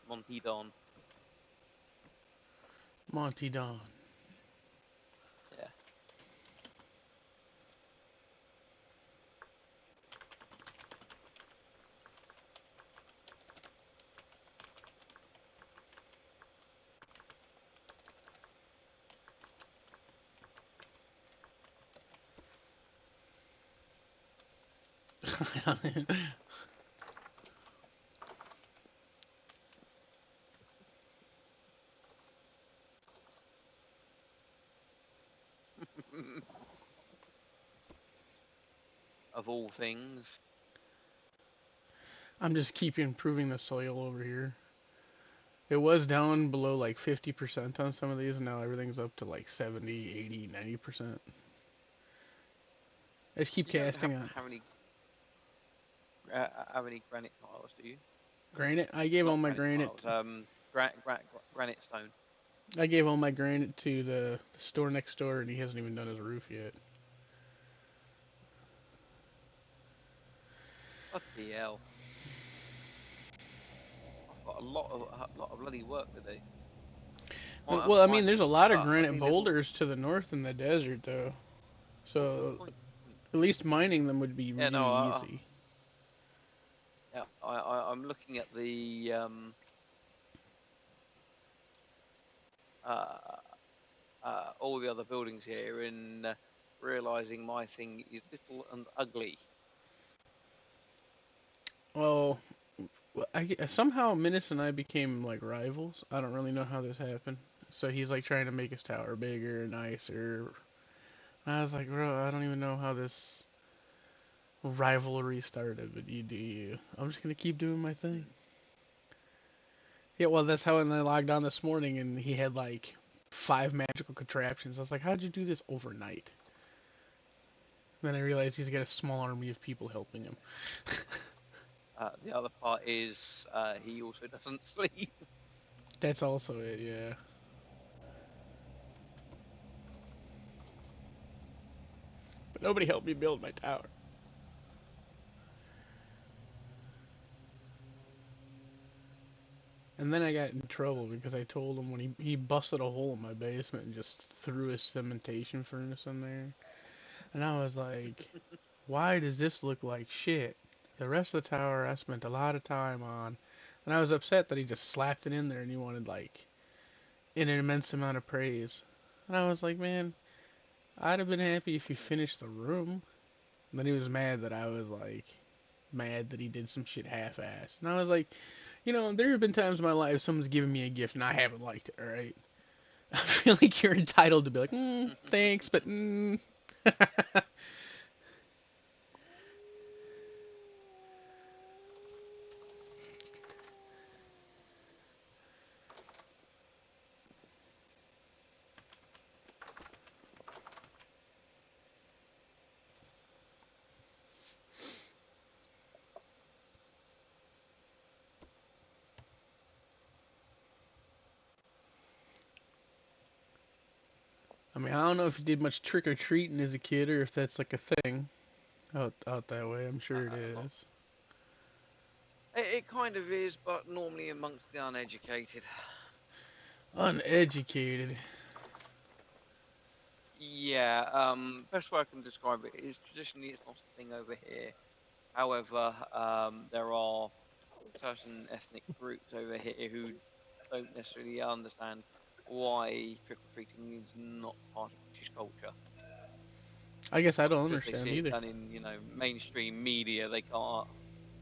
Speaker 2: Monty Don.
Speaker 1: Monty Don.
Speaker 2: Yeah.
Speaker 1: down in.
Speaker 2: Of all things.
Speaker 1: I'm just keep improving the soil over here. It was down below like 50% on some of these, and now everything's up to like 70, 80, 90%. I just keep
Speaker 2: You don't
Speaker 1: casting
Speaker 2: happen
Speaker 1: on
Speaker 2: to have any granite tiles, do you?
Speaker 1: granite. I gave all
Speaker 2: Not
Speaker 1: my
Speaker 2: granite
Speaker 1: granite.
Speaker 2: tiles. Granite stone.
Speaker 1: I gave all my granite to the store next door, and he hasn't even done his roof yet.
Speaker 2: Bloody hell! I've got a lot of bloody work to do.
Speaker 1: Well, I mean, there's a lot of
Speaker 2: I
Speaker 1: granite
Speaker 2: think there's all.
Speaker 1: boulders to the north in the desert, though. So
Speaker 2: Point, point.
Speaker 1: at least mining them would be
Speaker 2: Yeah,
Speaker 1: really
Speaker 2: no,
Speaker 1: easy.
Speaker 2: yeah, I'm looking at the uh, all the other buildings here and realizing my thing is little and ugly.
Speaker 1: Well, somehow Minus and I became like rivals. I don't really know how this happened. So he's like trying to make his tower bigger and nicer. I was like, bro, I don't even know how this rivalry started, but you do you. I'm just gonna keep doing my thing. Yeah, well, that's how when I logged on this morning and he had like 5 magical contraptions. I was like, how'd you do this overnight? Then I realized he's got a small army of people helping him.
Speaker 2: The other part is he also doesn't sleep.
Speaker 1: That's also it, yeah. But nobody helped me build my tower. And then I got in trouble because I told him when he busted a hole in my basement and just threw his cementation furnace in there. And I was like, why does this look like shit? The rest of the tower I spent a lot of time on. And I was upset that he just slapped it in there and he wanted like an immense amount of praise. And I was like, man, I'd have been happy if you finished the room. And then he was mad that I was like, mad that he did some shit half-assed. And I was like, there have been times in my life someone's given me a gift and I haven't liked it, alright? I feel like you're entitled to be like, thanks, but I mean, I don't know if you did much trick-or-treating as a kid or if that's like a thing out that way. I'm sure it
Speaker 2: Not,
Speaker 1: is.
Speaker 2: it kind of is, but normally amongst the uneducated.
Speaker 1: Uneducated.
Speaker 2: Yeah, best way I can describe it is traditionally it's not a thing over here. However, there are certain ethnic groups over here who don't necessarily understand why trick or treating is not part of British culture.
Speaker 1: I guess I
Speaker 2: But
Speaker 1: don't
Speaker 2: because they
Speaker 1: understand
Speaker 2: see it
Speaker 1: either.
Speaker 2: done in, mainstream media, they can't,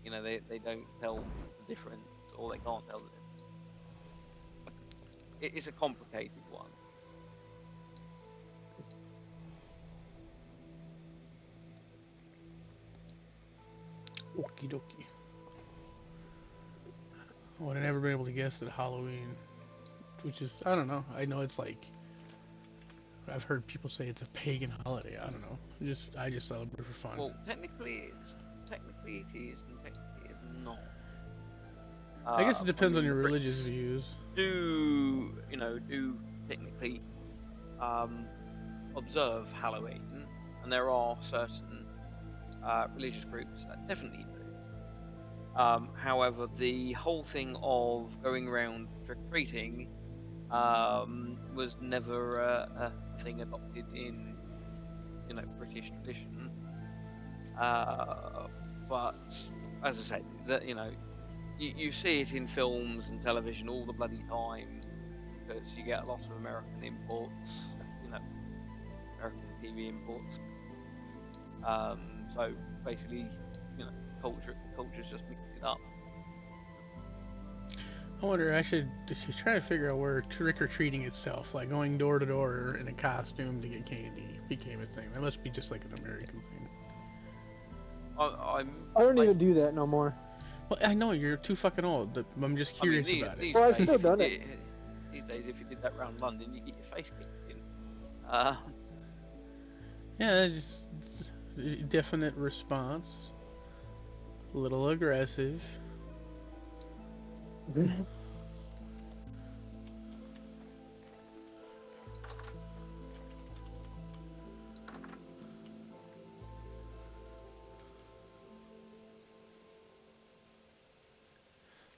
Speaker 2: they don't tell the difference, or they can't tell the difference. It's a complicated one.
Speaker 1: Okie dokie. I would have never been able to guess that Halloween, which is, I don't know. I know it's like, I've heard people say it's a pagan holiday. I don't know. I just celebrate for fun.
Speaker 2: Well, technically it is, and technically it is not.
Speaker 1: I guess it
Speaker 2: I
Speaker 1: depends on
Speaker 2: mean,
Speaker 1: your
Speaker 2: the
Speaker 1: religious
Speaker 2: Brits
Speaker 1: views.
Speaker 2: do technically observe Halloween, and there are certain religious groups that definitely do. However, the whole thing of going around trick or treating was never a thing adopted in British tradition. But as I said, that you see it in films and television all the bloody time because you get a lot of American imports, you know, American TV imports. So basically, you know, cultures just mixed it up.
Speaker 1: I wonder, I should try to figure out where trick or treating itself, like going door to door in a costume to get candy, became a thing. That must be just like an American thing.
Speaker 5: I don't
Speaker 2: I
Speaker 5: even do that no more.
Speaker 1: Well, I know you're too fucking old, but I'm just
Speaker 2: I mean,
Speaker 1: curious about it.
Speaker 2: these
Speaker 5: Well, I've
Speaker 2: days,
Speaker 5: still
Speaker 2: if you
Speaker 5: done it.
Speaker 2: these days, if you did that around London, you get your face kicked in.
Speaker 1: Yeah, that's just definite response. A little aggressive.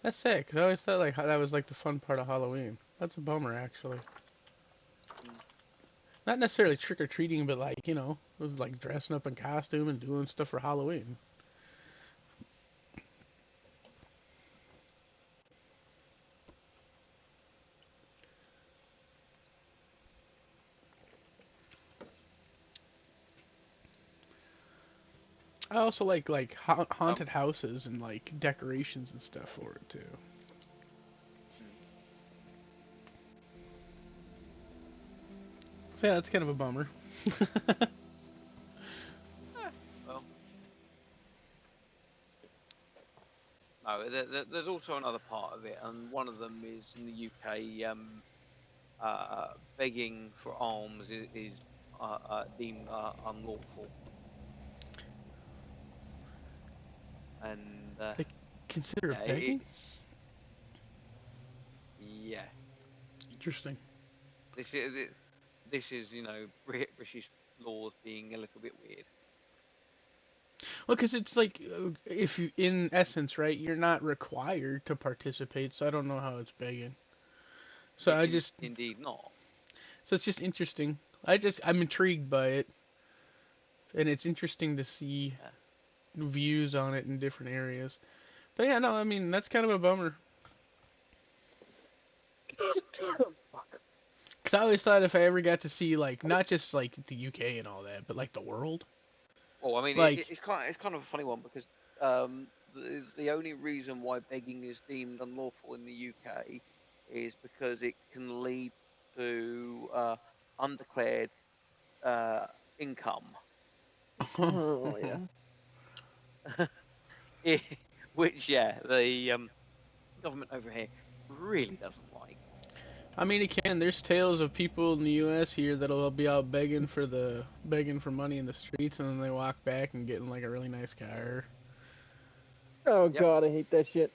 Speaker 1: That's sad, because I always thought like that was like the fun part of Halloween. That's a bummer, actually. Not necessarily trick or treating, but like it was like dressing up in costume and doing stuff for Halloween. I also like haunted houses and like decorations and stuff for it too. So yeah, that's kind of a bummer.
Speaker 2: Well, no, there's also another part of it, and one of them is in the UK. Begging for alms is deemed unlawful, and
Speaker 1: They consider
Speaker 2: yeah,
Speaker 1: it begging?
Speaker 2: yeah.
Speaker 1: Interesting.
Speaker 2: This is this is British laws being a little bit weird.
Speaker 1: Well, because it's like if you, in essence, right, you're not required to participate, so I don't know how it's begging. So
Speaker 2: Indeed not.
Speaker 1: so it's just interesting. I'm intrigued by it, and it's interesting to see
Speaker 2: Yeah.
Speaker 1: views on it in different areas. But yeah, no, I mean that's kind of a bummer.
Speaker 5: Fuck.
Speaker 1: Because I always thought if I ever got to see like not just like the UK and all that, but like the world,
Speaker 2: Well, I mean,
Speaker 1: like
Speaker 2: it's kind of a funny one because the only reason why begging is deemed unlawful in the UK is because it can lead to undeclared uh, income,
Speaker 5: Oh yeah.
Speaker 2: eh, which the government over here really doesn't like.
Speaker 1: I mean, it can. There's tales of people in the U.S. here that'll be out begging for money in the streets, and then they walk back and get in like a really nice car.
Speaker 5: Oh
Speaker 2: Yep,
Speaker 5: god, I hate that shit.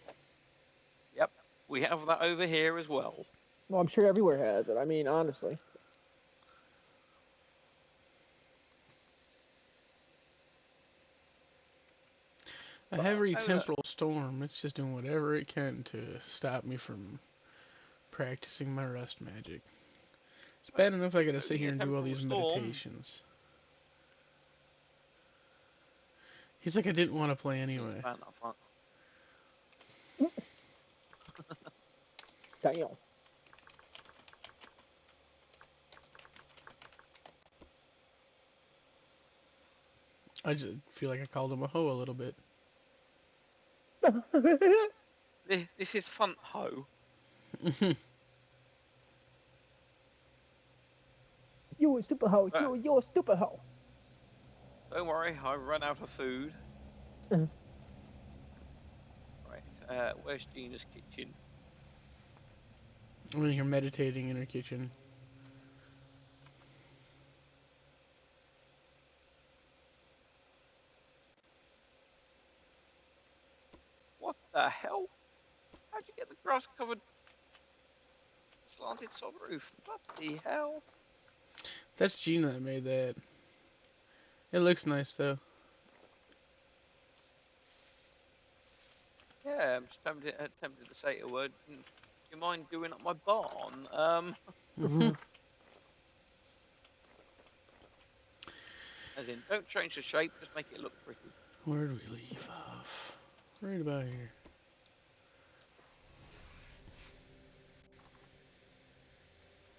Speaker 2: yep, we have that over here as well.
Speaker 5: Well, I'm sure everywhere has it. I mean, honestly.
Speaker 1: A
Speaker 2: But
Speaker 1: heavy
Speaker 2: oh look,
Speaker 1: temporal storm. It's just doing whatever it can to stop me from practicing my rust magic. It's bad enough I gotta sit
Speaker 2: only
Speaker 1: here
Speaker 2: a
Speaker 1: and do all
Speaker 2: temporal
Speaker 1: these
Speaker 2: storm.
Speaker 1: meditations. He's like, I didn't want to play
Speaker 2: He's
Speaker 1: anyway.
Speaker 2: found that fun.
Speaker 5: Damn.
Speaker 1: I just feel like I called him a hoe a little bit.
Speaker 2: This is fun, ho.
Speaker 5: You a stupid hoe.
Speaker 2: Uh,
Speaker 5: You're a stupid hoe.
Speaker 2: don't worry, I run out of food. Right, where's Gina's kitchen?
Speaker 1: When you're meditating in her kitchen.
Speaker 2: What the hell? How'd you get the grass covered slanted sod roof? What the hell?
Speaker 1: That's Gina that made that. It looks nice though.
Speaker 2: Yeah, I'm just tempted to say a word. Do you mind doing up my barn? As in, don't change the shape, just make it look pretty.
Speaker 1: Where do we leave off? Right about here.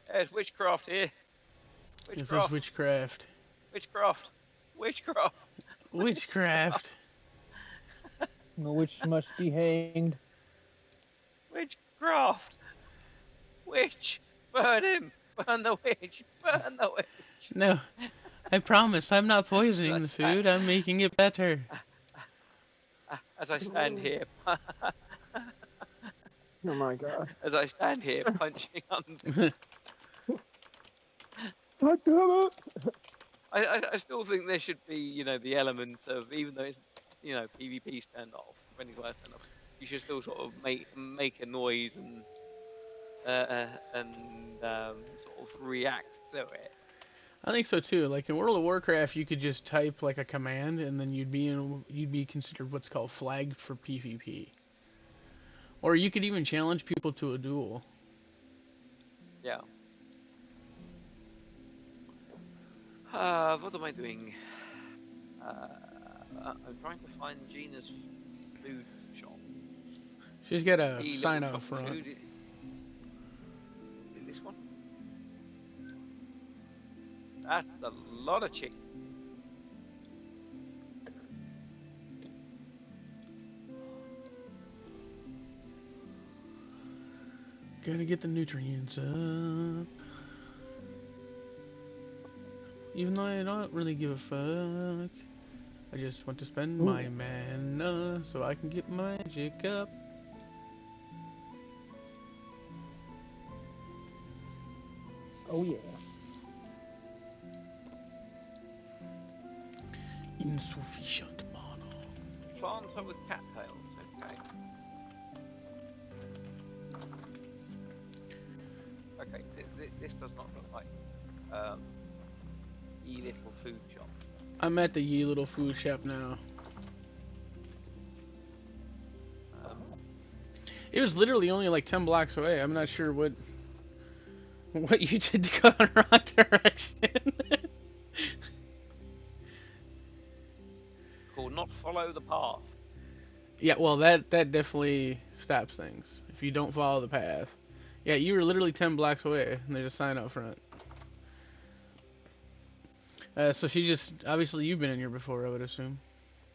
Speaker 2: There's witchcraft here.
Speaker 1: It says
Speaker 2: Witchcraft.
Speaker 1: witchcraft.
Speaker 2: Witchcraft. Witchcraft.
Speaker 1: Witchcraft.
Speaker 5: The witch must be hanged.
Speaker 2: Witchcraft! Witch! Burn him! Burn the witch! Burn the witch!
Speaker 1: No, I promise I'm not
Speaker 2: As I
Speaker 1: poisoning the
Speaker 2: sta-
Speaker 1: food. I'm making it better.
Speaker 2: as I stand here,
Speaker 5: Oh my god.
Speaker 2: as I stand here punching on.
Speaker 5: Fuck them up!
Speaker 2: I still think there should be, the element of, even though it's, PvP standoff, friendly fire standoff, you should still sort of make a noise and sort of react to it.
Speaker 1: I think so too. Like in World of Warcraft, you could just type like a command, and then you'd be considered what's called flagged for PvP. Or you could even challenge people to a duel.
Speaker 2: Yeah. What am I doing? I'm trying to find Gina's food shop.
Speaker 1: She's got a
Speaker 2: The little
Speaker 1: sign
Speaker 2: shop
Speaker 1: out
Speaker 2: of
Speaker 1: front.
Speaker 2: food. Is it this one? That's a lot of chicken.
Speaker 1: Gotta get the nutrients up. Even though I don't really give a fuck. I just want to spend my mana so I can get my magic up.
Speaker 5: Oh yeah.
Speaker 1: Insufficient mana.
Speaker 2: Plants are with cattails. Okay. Okay. This does not look like E little food shop.
Speaker 1: I'm at the Ye Little Food Shop now. It was literally only like 10 blocks away. I'm not sure what you did to go in the wrong direction.
Speaker 2: Called not follow the path.
Speaker 1: Yeah, well that definitely stops things if you don't follow the path. Yeah, you were literally 10 blocks away, and there's a sign out front. So she just obviously you've been in here before, I would assume.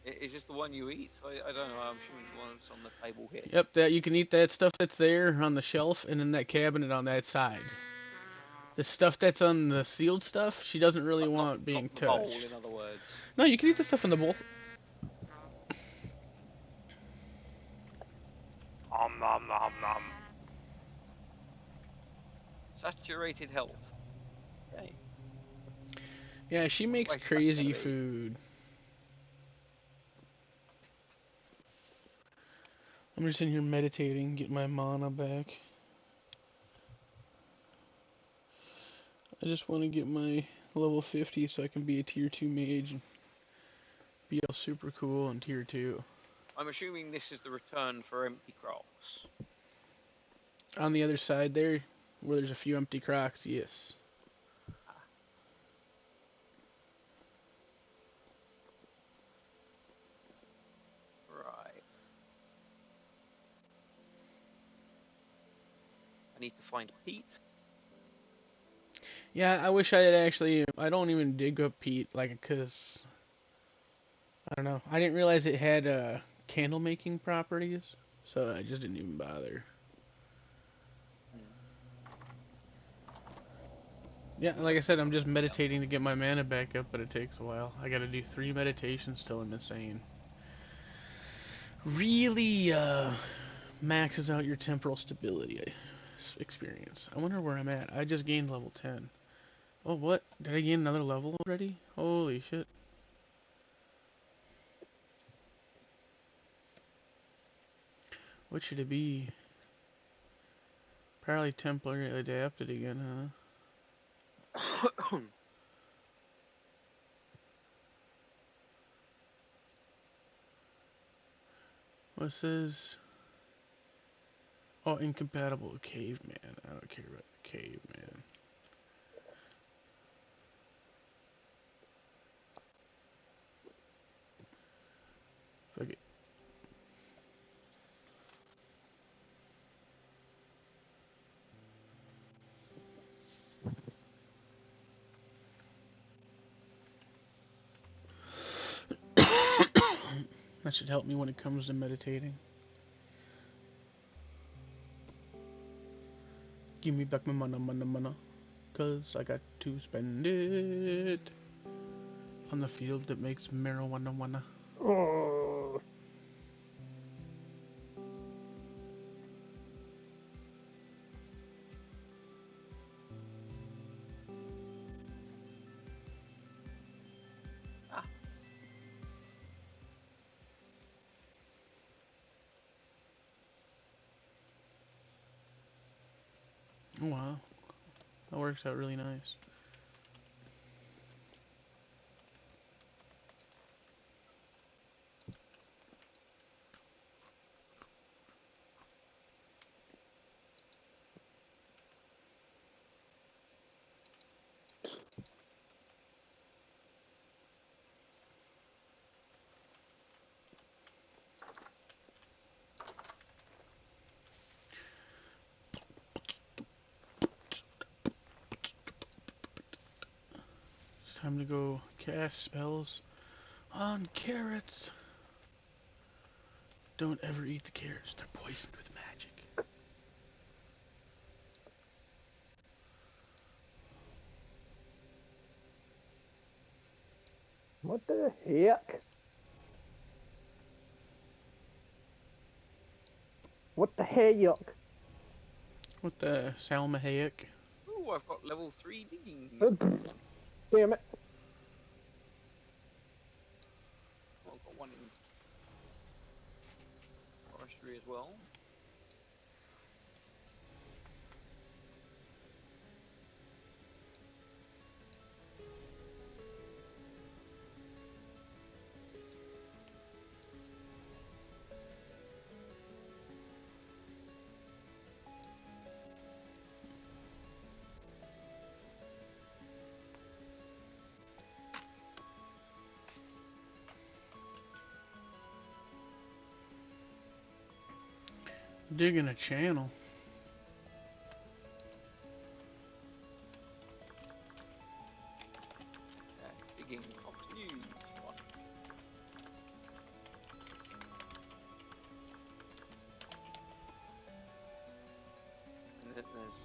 Speaker 2: Is this the one you eat? I don't know. I'm assuming it's the one that's on the table here.
Speaker 1: Yep, that you can eat that stuff that's there on the shelf and in that cabinet on that side. The stuff that's on the sealed stuff, she doesn't really want being
Speaker 2: not the bowl,
Speaker 1: touched.
Speaker 2: in other words.
Speaker 1: No, you can eat the stuff in the bowl.
Speaker 3: Om nom nom nom.
Speaker 2: Saturated health. Okay.
Speaker 1: Yeah, she makes
Speaker 2: Where's that
Speaker 1: crazy
Speaker 2: gonna be?
Speaker 1: food. I'm just in here meditating, getting my mana back. I just want to get my level 50 so I can be a tier 2 mage and be all super cool in tier 2.
Speaker 2: I'm assuming this is the return for empty crops.
Speaker 1: On the other side there, where there's a few empty crocks, yes.
Speaker 2: Right. I need to find peat.
Speaker 1: Yeah, I wish I had actually. I don't even dig up peat, like, cause I don't know. I didn't realize it had candle making properties, so I just didn't even bother. Yeah, like I said, I'm just meditating to get my mana back up, but it takes a while. I gotta do 3 meditations till I'm insane. Really maxes out your temporal stability experience. I wonder where I'm at. I just gained level 10. Oh, what? Did I gain another level already? Holy shit. What should it be? Probably temporarily adapted again, huh? What says? Oh, incompatible with caveman. I don't care about the caveman. Fuck it. That should help me when it comes to meditating. Give me back my mana. Cause I got to spend it on the field that makes marijuana.
Speaker 5: Oh.
Speaker 2: Ah,
Speaker 1: Oh wow, that works out really nice. It's time to go cast spells on carrots. Don't ever eat the carrots, they're poisoned with magic.
Speaker 5: What the heck? What the heck?
Speaker 1: What the Salmahaic?
Speaker 2: ooh, I've got level 3 digging.
Speaker 5: Damn it.
Speaker 2: Oh, I've got one in forestry as well.
Speaker 1: Digging a channel.
Speaker 2: Digging Fox News. What? And then there's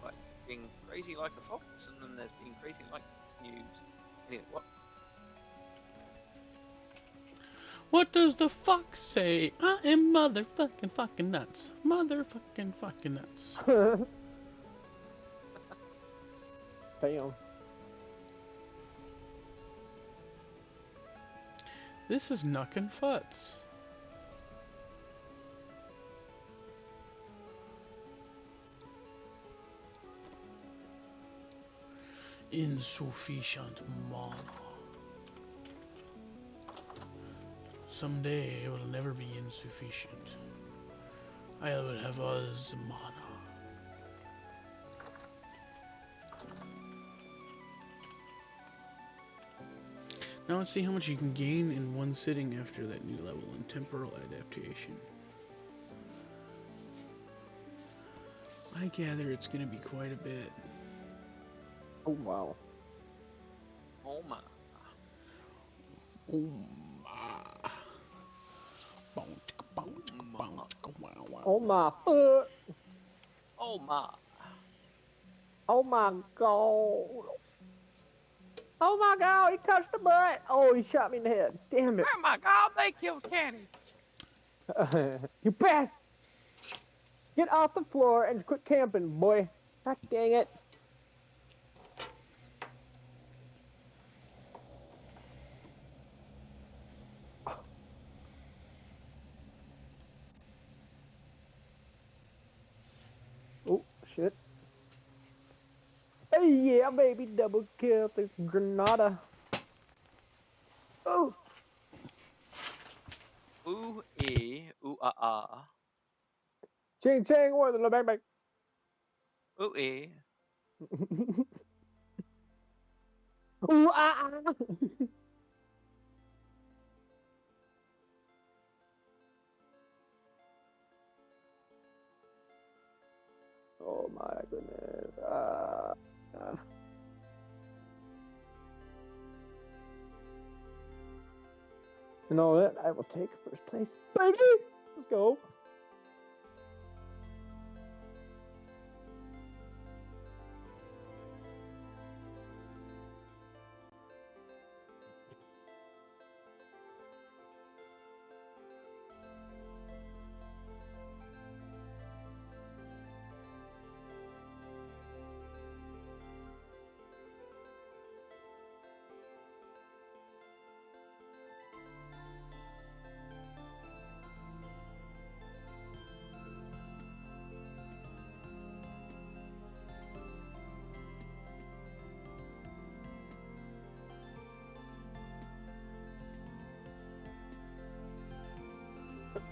Speaker 2: like being crazy like a fox, and then there's being crazy like news. Anyway, what?
Speaker 1: What does the fox say? I am motherfucking fucking nuts. Motherfucking fucking nuts.
Speaker 5: Damn.
Speaker 1: This is Knuckin' Futz. Insufficient mana. Someday it will never be insufficient. I will have all the mana. Now let's see how much you can gain in one sitting after that new level in temporal adaptation. I gather it's going to be quite a bit.
Speaker 5: Oh, wow.
Speaker 2: Oh my.
Speaker 1: Oh my.
Speaker 2: Oh my.
Speaker 5: Oh my foot.
Speaker 2: Oh my.
Speaker 5: Oh my god. Oh my god, he touched the butt. Oh, he shot me in the head. Damn it.
Speaker 2: Oh my god, they killed Kenny.
Speaker 5: You best get off the floor and quit camping, boy. God dang it. Oh, shit. Hey, yeah, baby, double kill this Granada. Oh,
Speaker 2: Ooh ooh ah.
Speaker 5: ching ching, or the bang bang.
Speaker 2: Ooh
Speaker 5: Ooh, ah, ah. Oh my goodness. You know what? I will take first place. Baby! Let's go.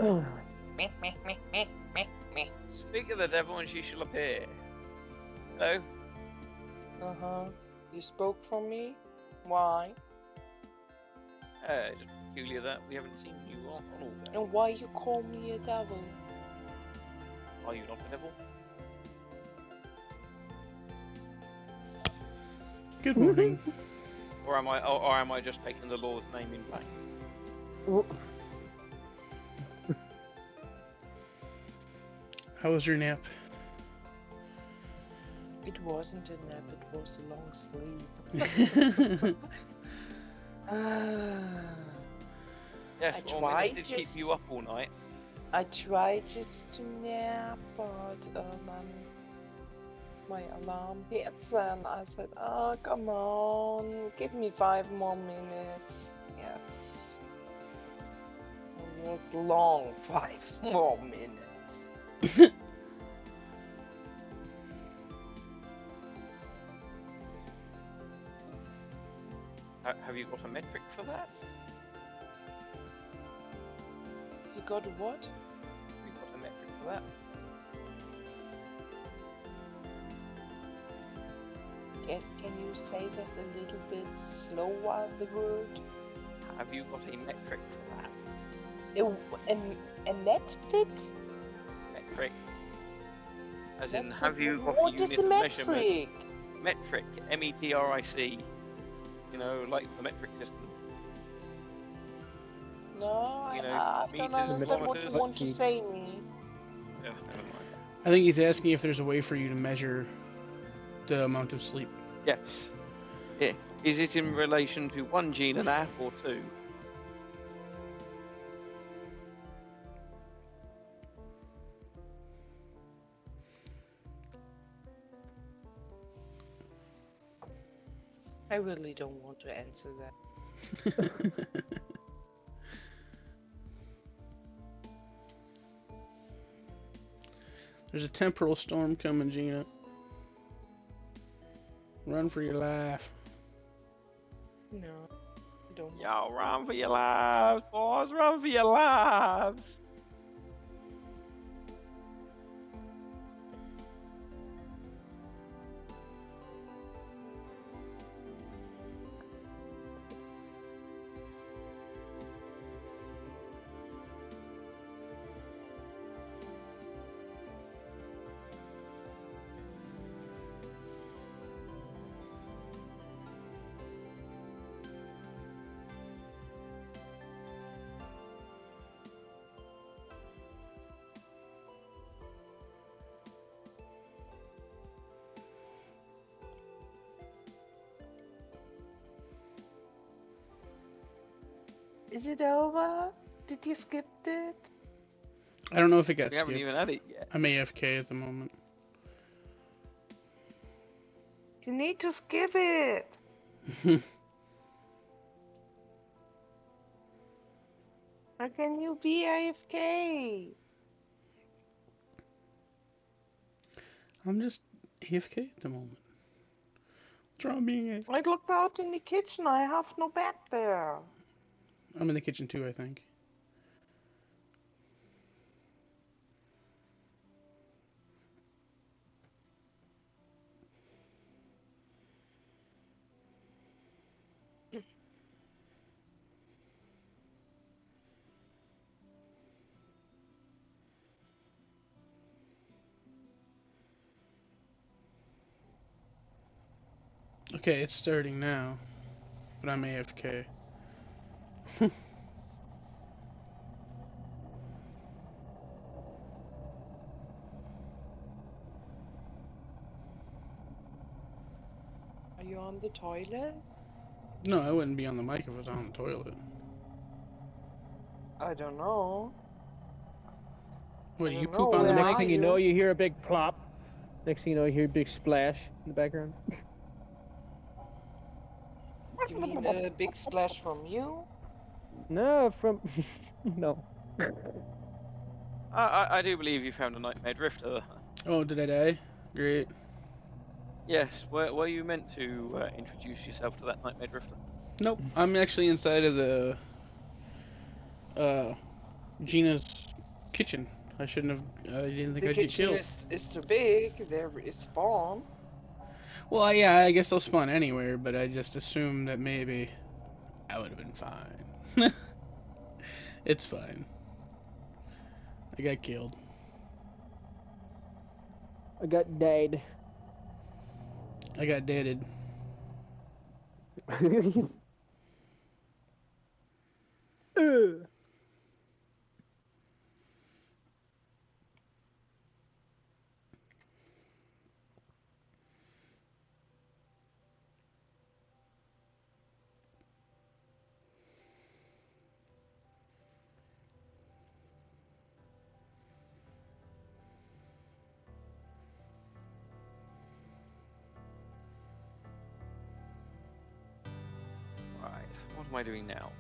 Speaker 6: Meh, meh, meh, meh, meh, meh.
Speaker 2: Speak of the devil and she shall appear. Hello?
Speaker 6: Uh-huh. You spoke for me? Why?
Speaker 2: Just peculiar that we haven't seen you on all day.
Speaker 6: And why you call me a devil?
Speaker 2: Are you not a devil?
Speaker 1: Good morning.
Speaker 2: Or am I just taking the Lord's name in vain?
Speaker 1: How was your nap?
Speaker 6: It wasn't a nap, it was a long sleep.
Speaker 2: Yes,
Speaker 6: I
Speaker 2: well,
Speaker 6: tried
Speaker 2: it did keep
Speaker 6: just-
Speaker 2: you up all night.
Speaker 6: I tried just to nap, but my alarm hits and I said, oh, come on, give me 5 more minutes. Yes. It was long, 5 more minutes.
Speaker 2: Have you got a metric for that?
Speaker 6: You got a what?
Speaker 2: Have you got a metric for that?
Speaker 6: Can you say that a little bit slower, the word?
Speaker 2: Have you got a metric for that?
Speaker 6: A net fit?
Speaker 2: Metric. As in,
Speaker 6: Metric?
Speaker 2: have you got
Speaker 6: What
Speaker 2: a
Speaker 6: is
Speaker 2: unit
Speaker 6: a
Speaker 2: of measurement?
Speaker 6: metric?
Speaker 2: Metric. METRIC. You know, like the metric system.
Speaker 6: No,
Speaker 2: You know,
Speaker 6: I don't
Speaker 2: meters,
Speaker 6: understand what you
Speaker 2: kilometers.
Speaker 6: want to say me.
Speaker 2: Yeah, never mind.
Speaker 1: I think he's asking if there's a way for you to measure the amount of sleep.
Speaker 2: Yes. Yeah. Is it in relation to 1 gene and a half or 2?
Speaker 6: I really don't want to answer that.
Speaker 1: There's a temporal storm coming, Gina. Run for your life.
Speaker 6: No, I don't.
Speaker 2: Yo, run for your lives, boys! Run for your lives!
Speaker 6: Is it over? Did you skip it?
Speaker 1: I don't know if it got
Speaker 2: We haven't
Speaker 1: skipped.
Speaker 2: even had it yet.
Speaker 1: I'm AFK at the moment.
Speaker 6: You need to skip it. How can you be AFK?
Speaker 1: I'm just AFK at the moment. What's wrong with being AFK?
Speaker 6: I looked out in the kitchen. I have no bed there.
Speaker 1: I'm in the kitchen too, I think. Okay, it's starting now, but I'm AFK.
Speaker 6: Are you on the toilet?
Speaker 1: No, I wouldn't be on the mic if I was on the toilet.
Speaker 6: I don't know.
Speaker 1: What,
Speaker 6: I
Speaker 1: do you
Speaker 6: don't know.
Speaker 1: poop on
Speaker 5: And
Speaker 1: the
Speaker 5: the
Speaker 6: Where
Speaker 5: next
Speaker 1: mic?
Speaker 6: are
Speaker 5: thing you know,
Speaker 6: you?
Speaker 5: you hear a big plop. Next thing you know, you hear a big splash in the background.
Speaker 6: You mean a big splash from you?
Speaker 5: No, from no.
Speaker 2: I do believe you found a Nightmare Drifter.
Speaker 1: Oh, did I die? Great.
Speaker 2: Yes, were you meant to introduce yourself to that Nightmare Drifter?
Speaker 1: Nope, I'm actually inside of the uh Gina's kitchen. I shouldn't have. I didn't think
Speaker 6: The
Speaker 1: I'd get
Speaker 6: kitchen
Speaker 1: killed.
Speaker 6: is too big. There is spawn.
Speaker 1: Well, yeah, I guess they'll spawn anywhere, but I just assumed that maybe I would have been fine. It's fine. I got killed.
Speaker 5: I got died.
Speaker 1: I got deaded.
Speaker 5: Ugh.
Speaker 2: Right, what am I doing now?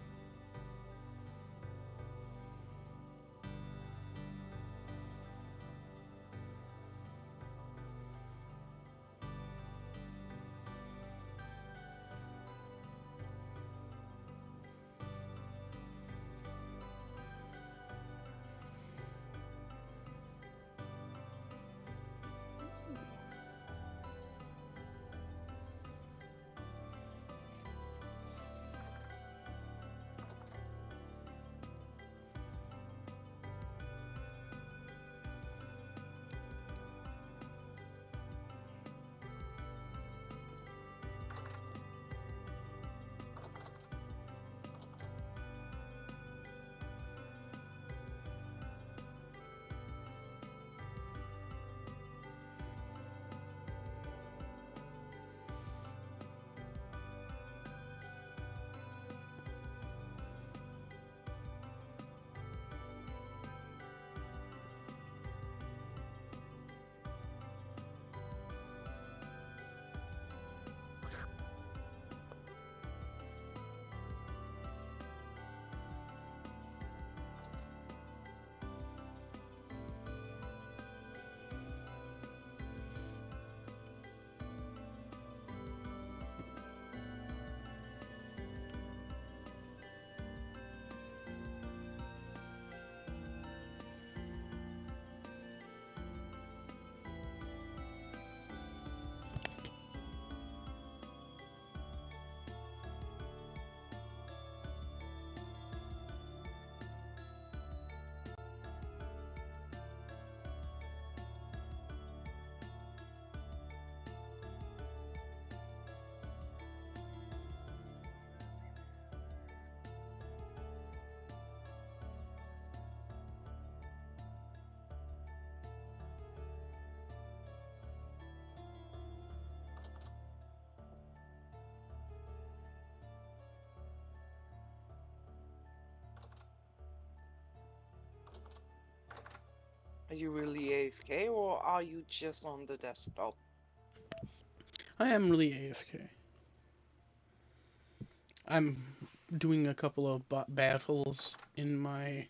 Speaker 6: Are you really AFK or are you just on the desktop?
Speaker 1: I am really AFK. I'm doing a couple of battles in my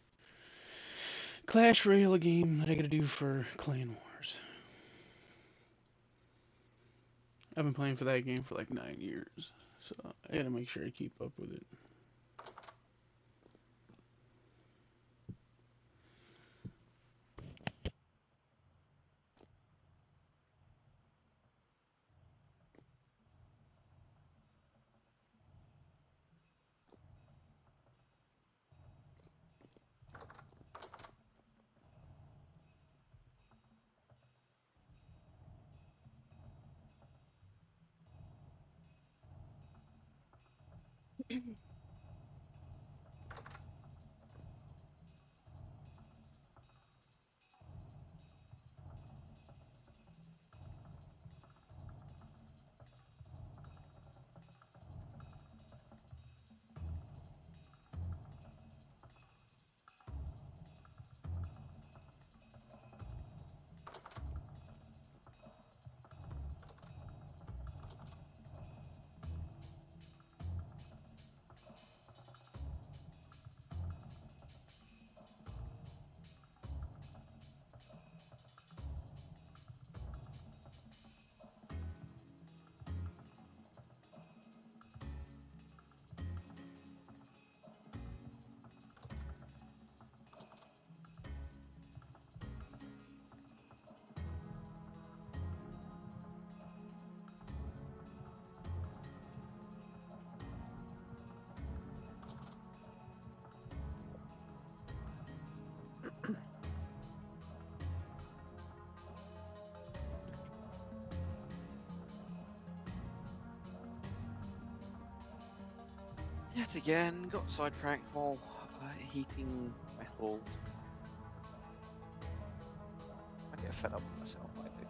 Speaker 1: Clash Royale game that I gotta do for Clan Wars. I've been playing for that game for like 9 years, so I gotta make sure I keep up with it.
Speaker 2: Yet again, got sidetracked while heating metals. I get fed up with myself, I do.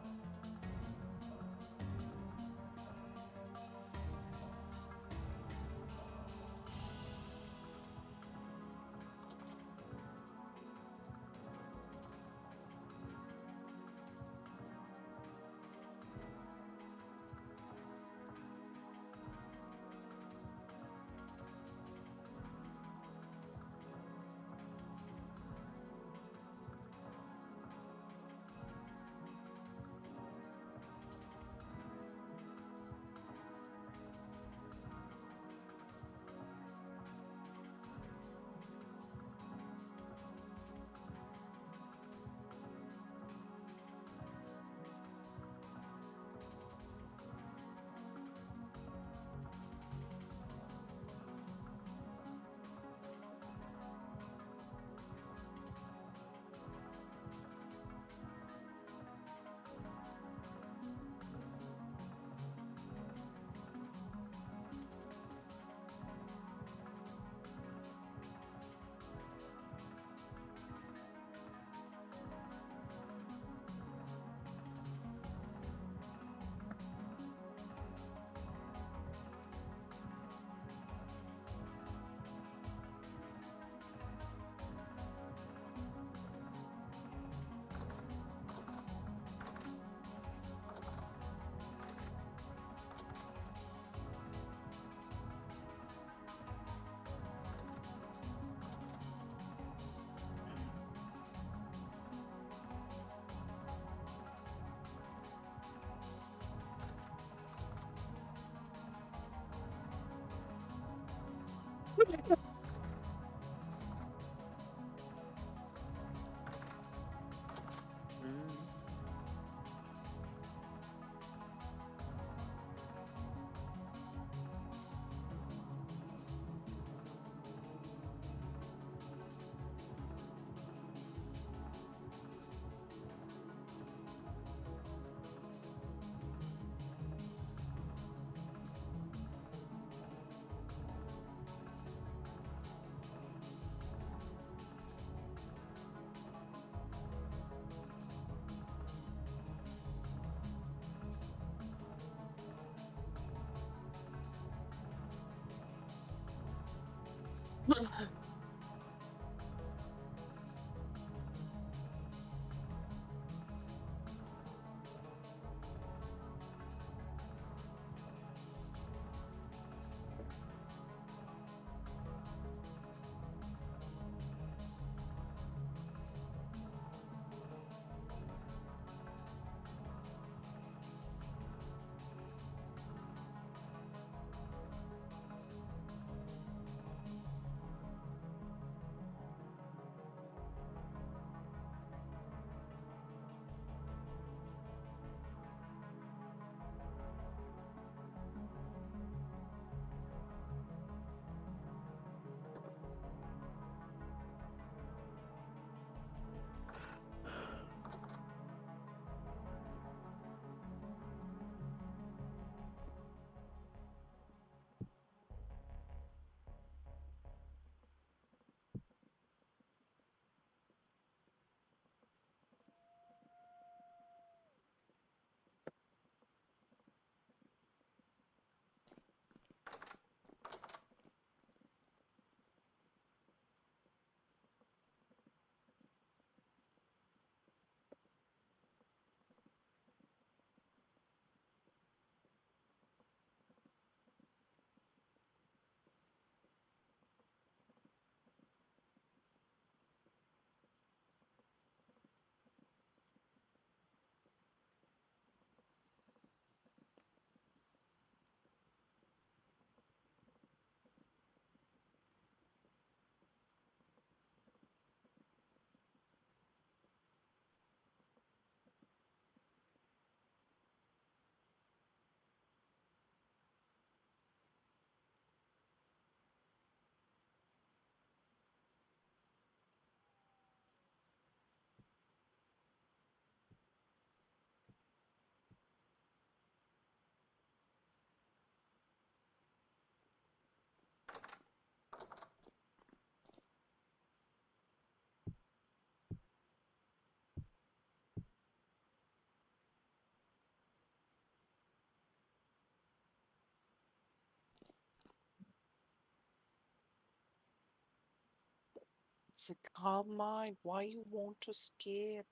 Speaker 6: It's a calm mind. Why you want to skip?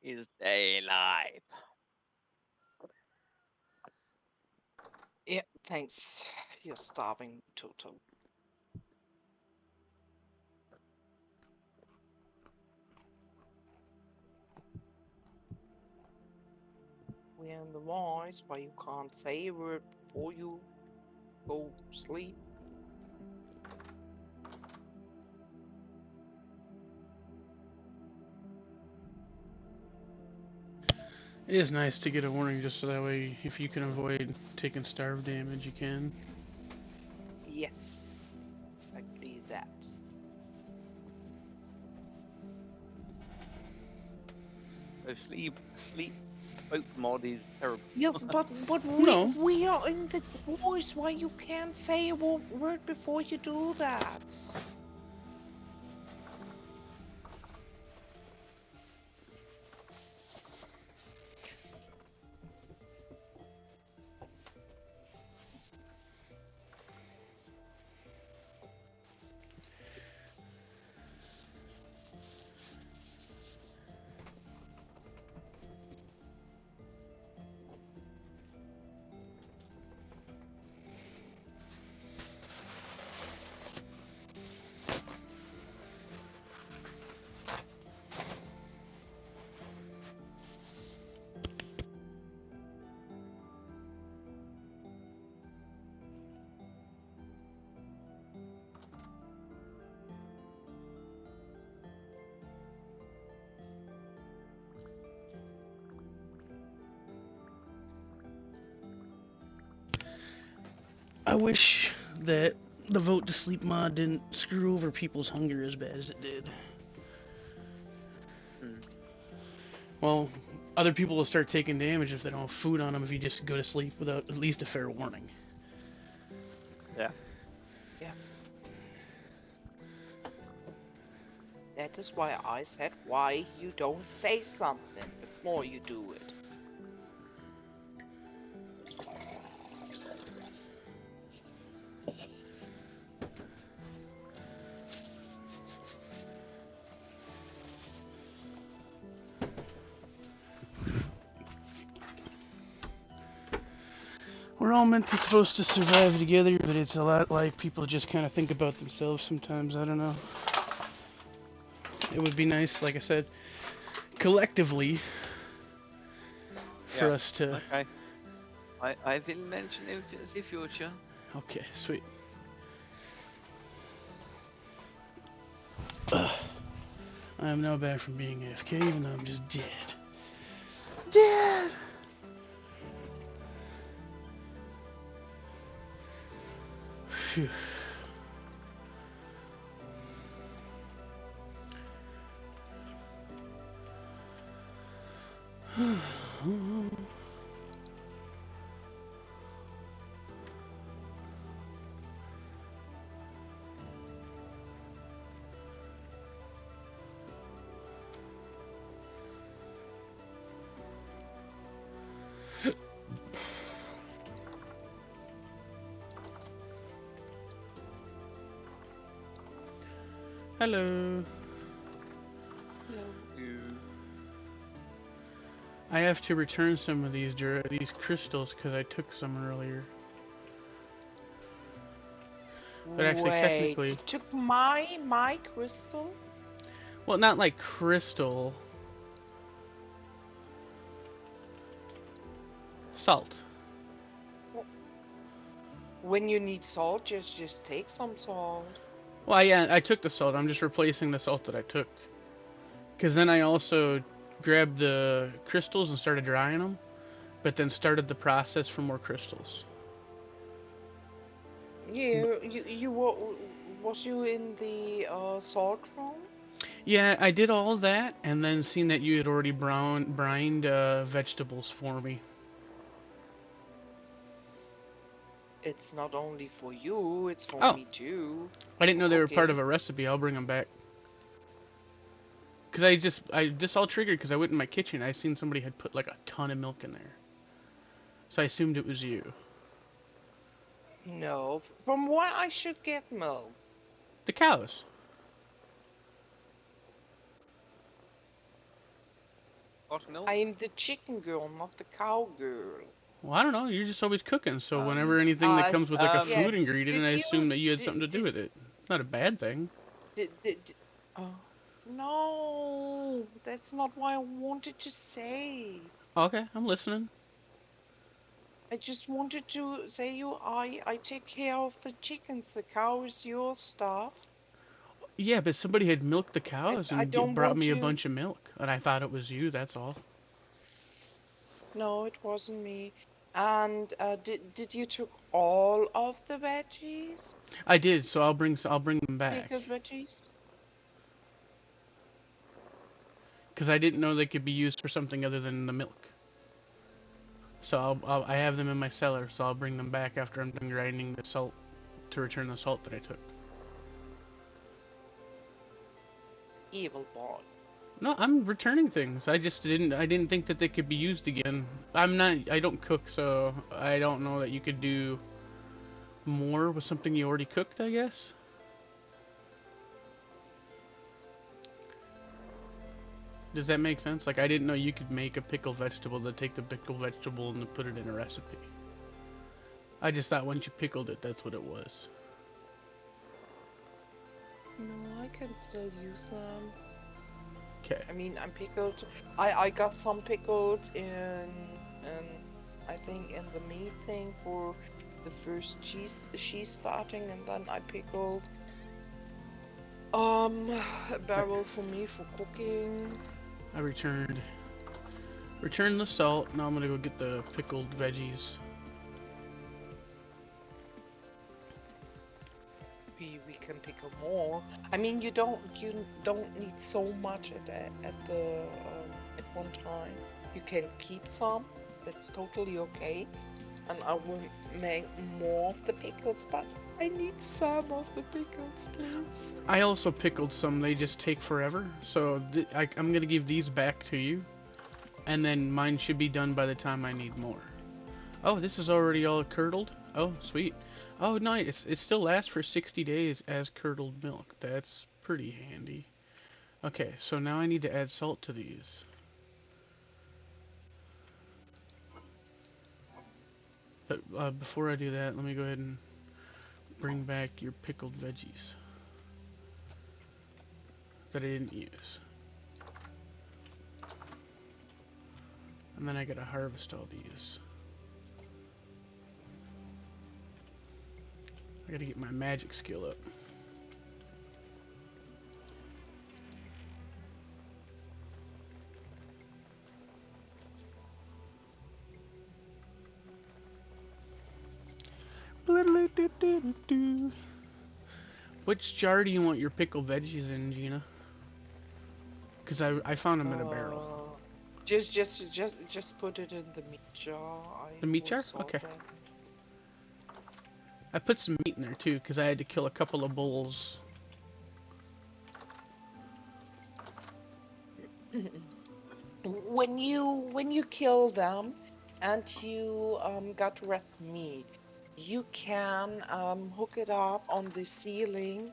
Speaker 2: Is daylight.
Speaker 6: Yeah, thanks. You're starving, Toto. We're in the voice, but you can't say a word before you go sleep.
Speaker 1: It is nice to get a warning just so that way, if you can avoid taking starve damage, you can.
Speaker 6: Yes, exactly that.
Speaker 2: So sleep boat mod is terrible.
Speaker 6: Yes, but
Speaker 1: No.
Speaker 6: we are in the voice. Why you can't say a word before you do that?
Speaker 1: I wish that the vote to sleep mod didn't screw over people's hunger as bad as it did.
Speaker 2: Hmm.
Speaker 1: Well, other people will start taking damage if they don't have food on them if you just go to sleep without at least a fair warning.
Speaker 2: Yeah.
Speaker 6: That is why I said why you don't say something before you do it.
Speaker 1: We're all supposed to survive together, but it's a lot like people just kind of think about themselves sometimes. I don't know. It would be nice, like I said, collectively for
Speaker 2: Yeah.
Speaker 1: us to.
Speaker 2: Okay. I will mention it in the future.
Speaker 1: Okay, sweet. Ugh. I am now back from being AFK, even though I'm just dead. Dead! Phew. Hello.
Speaker 6: Hello.
Speaker 2: You.
Speaker 1: I have to return some of these crystals because I took some earlier. But actually,
Speaker 6: Wait, you
Speaker 1: technically,
Speaker 6: took my crystal?
Speaker 1: well, not like crystal. Salt.
Speaker 6: When you need salt, just take some salt.
Speaker 1: Well, yeah, I took the salt. I'm just replacing the salt that I took. Because then I also grabbed the crystals and started drying them, but then started the process for more crystals.
Speaker 6: Was you in the salt room?
Speaker 1: Yeah, I did all that, and then seen that you had already brined vegetables for me.
Speaker 6: It's not only for you, it's for
Speaker 1: Oh,
Speaker 6: me too.
Speaker 1: I didn't
Speaker 6: For
Speaker 1: know they were part of
Speaker 6: cooking.
Speaker 1: a recipe. I'll bring them back. Because this all triggered because I went in my kitchen. I seen somebody had put like a ton of milk in there. So I assumed it was you.
Speaker 6: No, from where I should get milk.
Speaker 1: The cows.
Speaker 2: Got milk?
Speaker 6: I am the chicken girl, not the cow girl.
Speaker 1: Well, I don't know. You're just always cooking, so
Speaker 6: Um,
Speaker 1: whenever anything that comes with like a
Speaker 2: yeah,
Speaker 1: food ingredient, I
Speaker 6: did
Speaker 1: assume
Speaker 6: you
Speaker 1: that you had something to do
Speaker 6: did
Speaker 1: with it. Not a bad thing.
Speaker 6: did oh no, that's not what I wanted to say.
Speaker 1: Okay, I'm listening.
Speaker 6: I just wanted to say I take care of the chickens. The cow is your stuff.
Speaker 1: Yeah, but somebody had milked the cows
Speaker 6: I
Speaker 1: and
Speaker 6: don't
Speaker 1: brought
Speaker 6: want
Speaker 1: me a
Speaker 6: you.
Speaker 1: bunch of milk, and I thought it was you. That's all.
Speaker 6: No, it wasn't me. And did you took all of the veggies?
Speaker 1: I did, so I'll bring them back
Speaker 6: Pickled veggies?
Speaker 1: because I didn't know they could be used for something other than the milk. So I have them in my cellar, so I'll bring them back after I'm done grinding the salt to return the salt that I took.
Speaker 6: Evil boy.
Speaker 1: No, I'm returning things. I didn't think that they could be used again. I don't cook, so I don't know that you could do more with something you already cooked, I guess. Does that make sense? Like, I didn't know you could make a pickled vegetable to take the pickled vegetable and to put it in a recipe. I just thought once you pickled it, that's what it was.
Speaker 6: No, I can still use them.
Speaker 1: Okay.
Speaker 6: I mean, I'm pickled. I got some pickled in I think in the meat thing for the first cheese starting, and then I pickled a barrel for me for cooking.
Speaker 1: I returned the salt. Now I'm gonna go get the pickled veggies.
Speaker 6: We can pickle more. I mean, you don't need so much at one time. You can keep some. That's totally okay. And I will make more of the pickles, but I need some of the pickles, please.
Speaker 1: I also pickled some. They just take forever. So I'm gonna give these back to you, and then mine should be done by the time I need more. Oh, this is already all curdled. Oh, sweet. Oh, nice. It still lasts for 60 days as curdled milk. That's pretty handy. Okay, so now I need to add salt to these. But before I do that, let me go ahead and bring back your pickled veggies that I didn't use. And then I gotta harvest all these. I gotta get my magic skill up. Which jar do you want your pickled veggies in, Gina? Because I found them in a barrel.
Speaker 6: Just put it in the meat jar.
Speaker 1: The meat jar? Okay. I put some meat in there too, because I had to kill a couple of bulls.
Speaker 6: When you kill them and you got red meat, you can hook it up on the ceiling.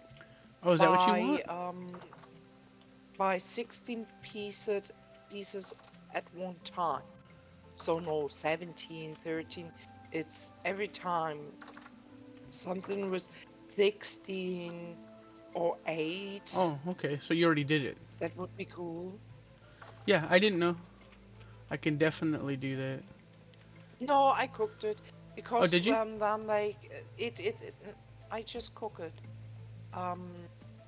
Speaker 1: Oh, is that what you want?
Speaker 6: By 16 pieces at one time. So no 17, 13. It's every time something was 16 or 8.
Speaker 1: Oh, okay. So you already did it.
Speaker 6: That would be cool.
Speaker 1: Yeah, I didn't know. I can definitely do that.
Speaker 6: No, I cooked it because
Speaker 1: did you?
Speaker 6: then like I just cook it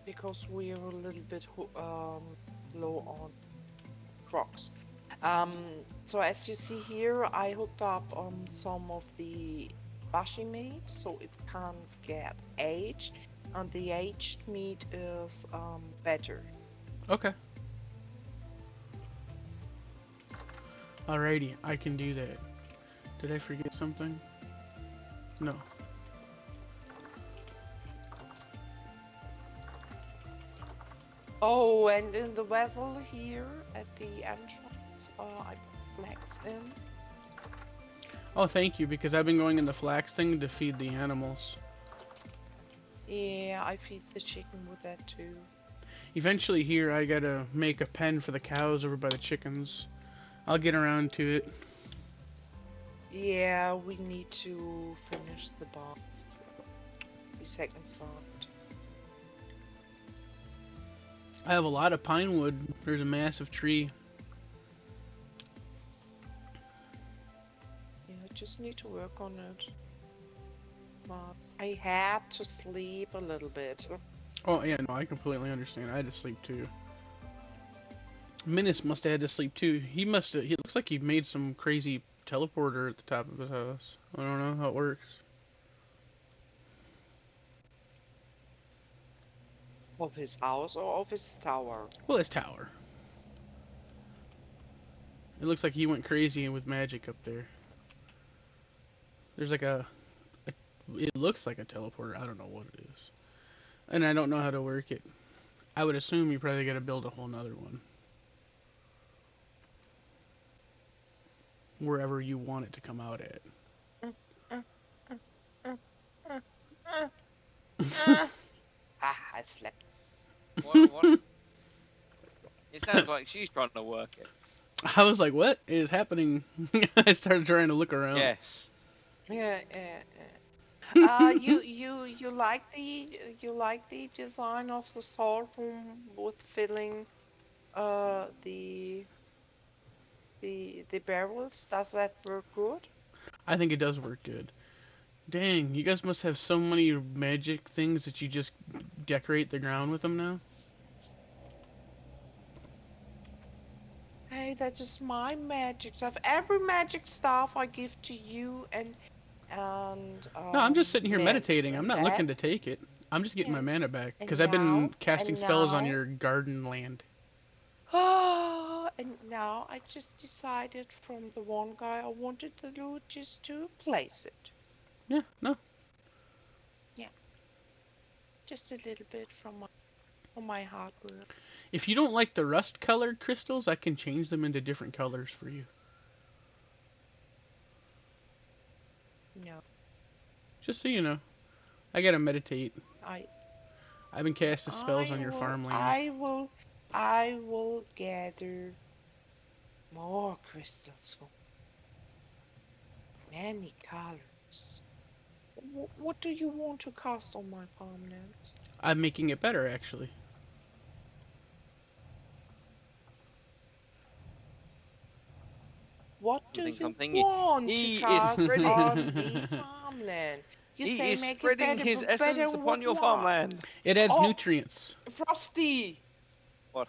Speaker 6: because we're a little bit low on crocs. So as you see here, I hooked up some of the bashi meat so it can get aged, and the aged meat is better.
Speaker 1: Okay. Alrighty, I can do that. Did I forget something? No.
Speaker 6: Oh, and in the vessel here at the entrance, I put flax in.
Speaker 1: Oh, thank you, because I've been going in the flax thing to feed the animals.
Speaker 6: Yeah, I feed the chicken with that too.
Speaker 1: Eventually here, I gotta make a pen for the cows over by the chickens. I'll get around to it.
Speaker 6: Yeah, we need to finish the bomb. The second side.
Speaker 1: I have a lot of pine wood. There's a massive tree.
Speaker 6: Yeah, I just need to work on it. But I had to sleep a little bit.
Speaker 1: Oh, yeah, no, I completely understand. I had to sleep too. Minus must have had to sleep too. He looks like he made some crazy teleporter at the top of his house. I don't know how it works.
Speaker 6: Of his house or of his tower?
Speaker 1: Well, his tower. It looks like he went crazy with magic up there. There's like it looks like a teleporter. I don't know what it is. And I don't know how to work it. I would assume you probably gotta build a whole nother one. Wherever you want it to come out at.
Speaker 6: I slept.
Speaker 2: What? It sounds like she's trying to work it.
Speaker 1: I was like, what is happening? I started trying to look around.
Speaker 2: Yes.
Speaker 6: Yeah, yeah, you like the design of the salt room with filling the barrels? Does that work good?
Speaker 1: I think it does work good. Dang, you guys must have so many magic things that you just decorate the ground with them now?
Speaker 6: Hey, that's just my magic stuff. Every magic stuff I give to you and
Speaker 1: No, I'm just sitting here
Speaker 6: Nance,
Speaker 1: meditating. I'm
Speaker 6: and
Speaker 1: not
Speaker 6: that.
Speaker 1: looking to take it. I'm just getting my
Speaker 6: Yes.
Speaker 1: mana back.
Speaker 6: And
Speaker 1: Because I've been casting
Speaker 6: and
Speaker 1: spells on
Speaker 6: now,
Speaker 1: your garden land.
Speaker 6: and now I just decided from the one guy I wanted the loot just to place it.
Speaker 1: Yeah, no.
Speaker 6: Just a little bit from my hard work.
Speaker 1: If you don't like the rust colored crystals, I can change them into different colors for you.
Speaker 6: No,
Speaker 1: Just so you know. I gotta meditate.
Speaker 6: I
Speaker 1: I've been casting spells on your farmland.
Speaker 6: I will gather more crystals for many colors. What do you want to cast on my farmlands?
Speaker 1: I'm making it better, actually.
Speaker 6: What do
Speaker 2: Something,
Speaker 6: you
Speaker 2: something.
Speaker 6: want to
Speaker 2: He is
Speaker 6: cast
Speaker 2: spreading-
Speaker 6: on the farmland? You
Speaker 2: He
Speaker 6: say
Speaker 2: is
Speaker 6: make it
Speaker 2: spreading
Speaker 6: better,
Speaker 2: his
Speaker 6: but better
Speaker 2: essence upon
Speaker 6: with
Speaker 2: your
Speaker 6: what?
Speaker 2: farmland.
Speaker 1: It adds
Speaker 6: Oh.
Speaker 1: nutrients.
Speaker 6: Frosty!
Speaker 2: What?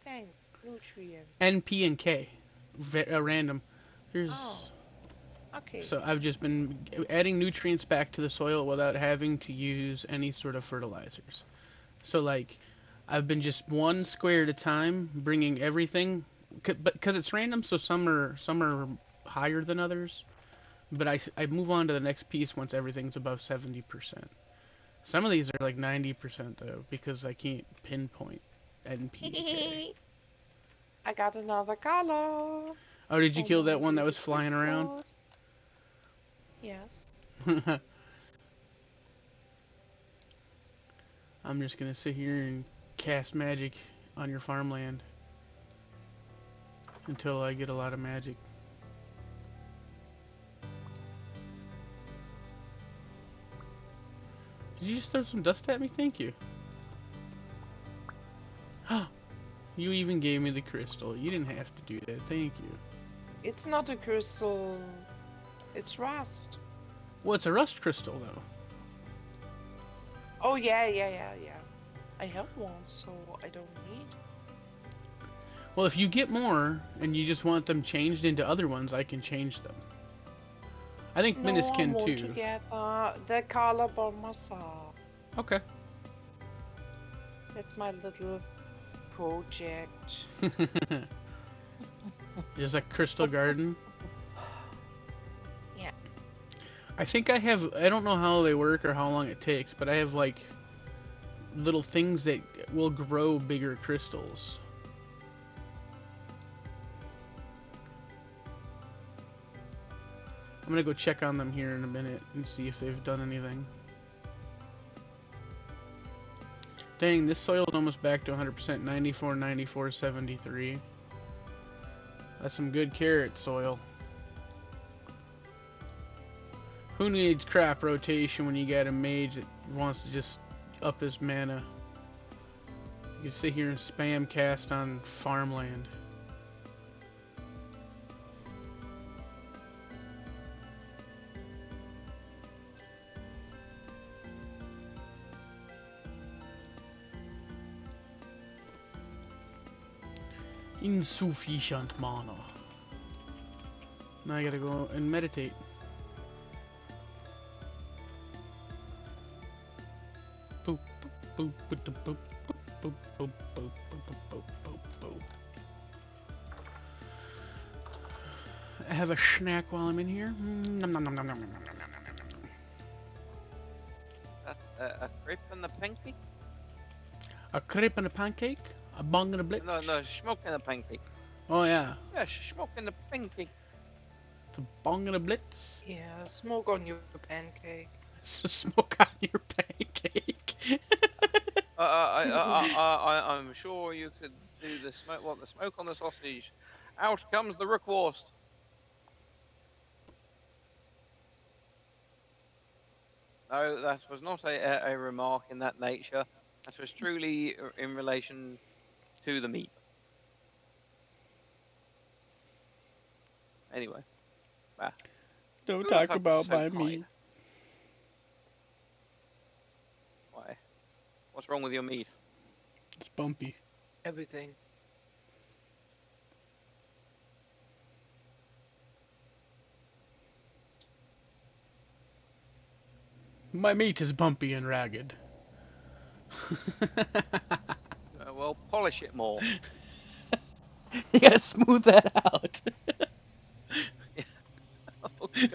Speaker 6: Thanks, nutrient.
Speaker 1: N, P, and K. Random. There's...
Speaker 6: Oh, okay.
Speaker 1: So I've just been adding nutrients back to the soil without having to use any sort of fertilizers. So like, I've been just one square at a time, bringing everything, but because it's random, so some are higher than others. But I move on to the next piece once everything's above 70%. Some of these are like 90% though, because I can't pinpoint NPK.
Speaker 6: I got another color.
Speaker 1: Oh, did you
Speaker 6: Oh
Speaker 1: kill
Speaker 6: my
Speaker 1: that one that
Speaker 6: little
Speaker 1: was flying around?
Speaker 6: crystals. Yes.
Speaker 1: I'm just gonna sit here and cast magic on your farmland until I get a lot of magic. Did you just throw some dust at me? Thank you. You even gave me the crystal. You didn't have to do that. Thank you.
Speaker 6: It's not a crystal. It's rust.
Speaker 1: Well, it's a rust crystal, though.
Speaker 6: Oh, yeah. I have one, so I don't need.
Speaker 1: Well, if you get more and you just want them changed into other ones, I can change them. I think
Speaker 6: No,
Speaker 1: Minus
Speaker 6: I
Speaker 1: can
Speaker 6: want
Speaker 1: too.
Speaker 6: to get the color by myself.
Speaker 1: Okay.
Speaker 6: That's my little project.
Speaker 1: There's a crystal garden.
Speaker 6: Yeah.
Speaker 1: I think I don't know how they work or how long it takes, but I have like little things that will grow bigger crystals. I'm gonna go check on them here in a minute and see if they've done anything. Dang, this soil is almost back to 100%. 94, 94, 73. That's some good carrot soil. Who needs crap rotation when you got a mage that wants to just up his mana? You can sit here and spam cast on farmland. Insufficient mana. Now I gotta go and meditate. Boop, boop, boop, boop, boop, boop, boop, boop, boop, boop, boop. Have a snack while I'm in here. Nom, nom, nom, nom, nom, nom, nom, nom, nom, nom, nom.
Speaker 2: A crepe and a pancake?
Speaker 1: A crepe and a pancake? A bong and a blitz?
Speaker 2: No, smoke and a pancake.
Speaker 1: Oh yeah.
Speaker 2: Yeah, smoke and a pancake.
Speaker 1: It's a bong and a blitz.
Speaker 6: Yeah, smoke on your pancake.
Speaker 1: Smoke on your pancake.
Speaker 2: I'm sure you could do the smoke. What, the smoke on the sausage? Out comes the rookwurst. No, that was not a remark in that nature. That was truly in relation to the meat. Anyway.
Speaker 1: Don't
Speaker 2: Who
Speaker 1: talk
Speaker 2: the fuck
Speaker 1: about
Speaker 2: is so
Speaker 1: my
Speaker 2: kind?
Speaker 1: meat.
Speaker 2: Why? What's wrong with your meat?
Speaker 1: It's bumpy.
Speaker 6: Everything.
Speaker 1: My meat is bumpy and ragged.
Speaker 2: Well, polish it more.
Speaker 1: You gotta smooth that out.
Speaker 2: Oh, God.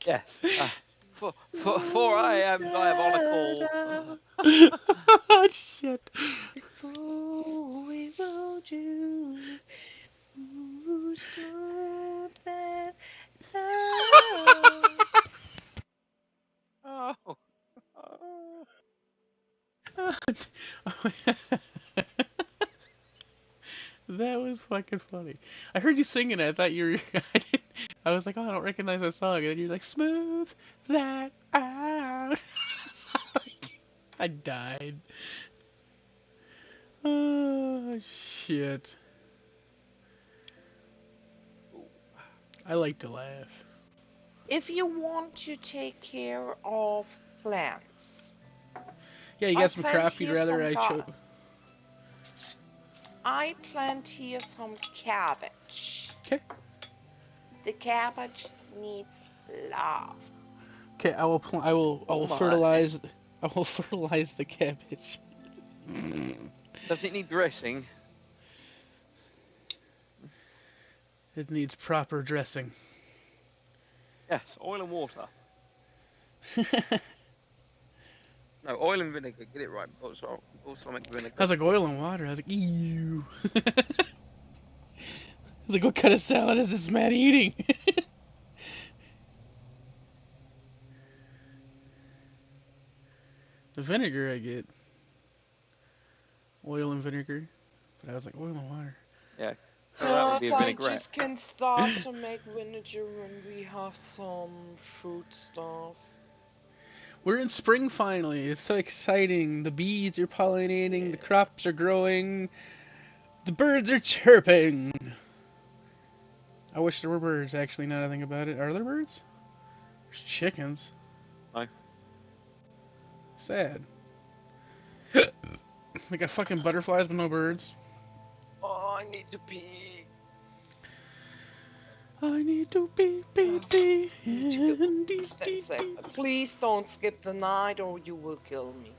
Speaker 2: Yes. For I am diabolical.
Speaker 1: Oh, shit.
Speaker 6: Before we rolled you, ooh, smooth that out.
Speaker 2: Oh.
Speaker 1: That was fucking funny. I heard you singing it. I thought you were. I was like, oh, I don't recognize that song. And then you're like, smooth that out. I died. Oh, shit. I like to laugh.
Speaker 6: If you want to take care of plants,
Speaker 1: Yeah, you
Speaker 6: I
Speaker 1: got some
Speaker 6: plant
Speaker 1: crap you'd
Speaker 6: here
Speaker 1: rather
Speaker 6: some
Speaker 1: I show.
Speaker 6: I plant here some cabbage.
Speaker 1: Okay.
Speaker 6: The cabbage needs love.
Speaker 1: Okay, I will. I will
Speaker 2: Oh my.
Speaker 1: fertilize. I will fertilize the cabbage.
Speaker 2: Does it need dressing?
Speaker 1: It needs proper dressing.
Speaker 2: Yes, oil and water. No, oil and vinegar. Get it right. Balsamic vinegar.
Speaker 1: I was like, oil and water. I was like, ew. I was like, what kind of salad is this man eating? The vinegar I get. Oil and vinegar. But I was like, oil and water.
Speaker 2: Yeah. So that would be a
Speaker 6: I
Speaker 2: vinaigrette.
Speaker 6: just can start to make vinegar when we have some fruit stuff.
Speaker 1: We're in spring finally. It's so exciting. The bees are pollinating. The crops are growing. The birds are chirping. I wish there were birds, actually, now that I think about it. Are there birds? There's chickens.
Speaker 2: No.
Speaker 1: Sad. They got fucking butterflies but no birds.
Speaker 6: Oh, I need to pee.
Speaker 1: I need to pee.
Speaker 6: Stay safe. Please don't skip the night or you will kill me.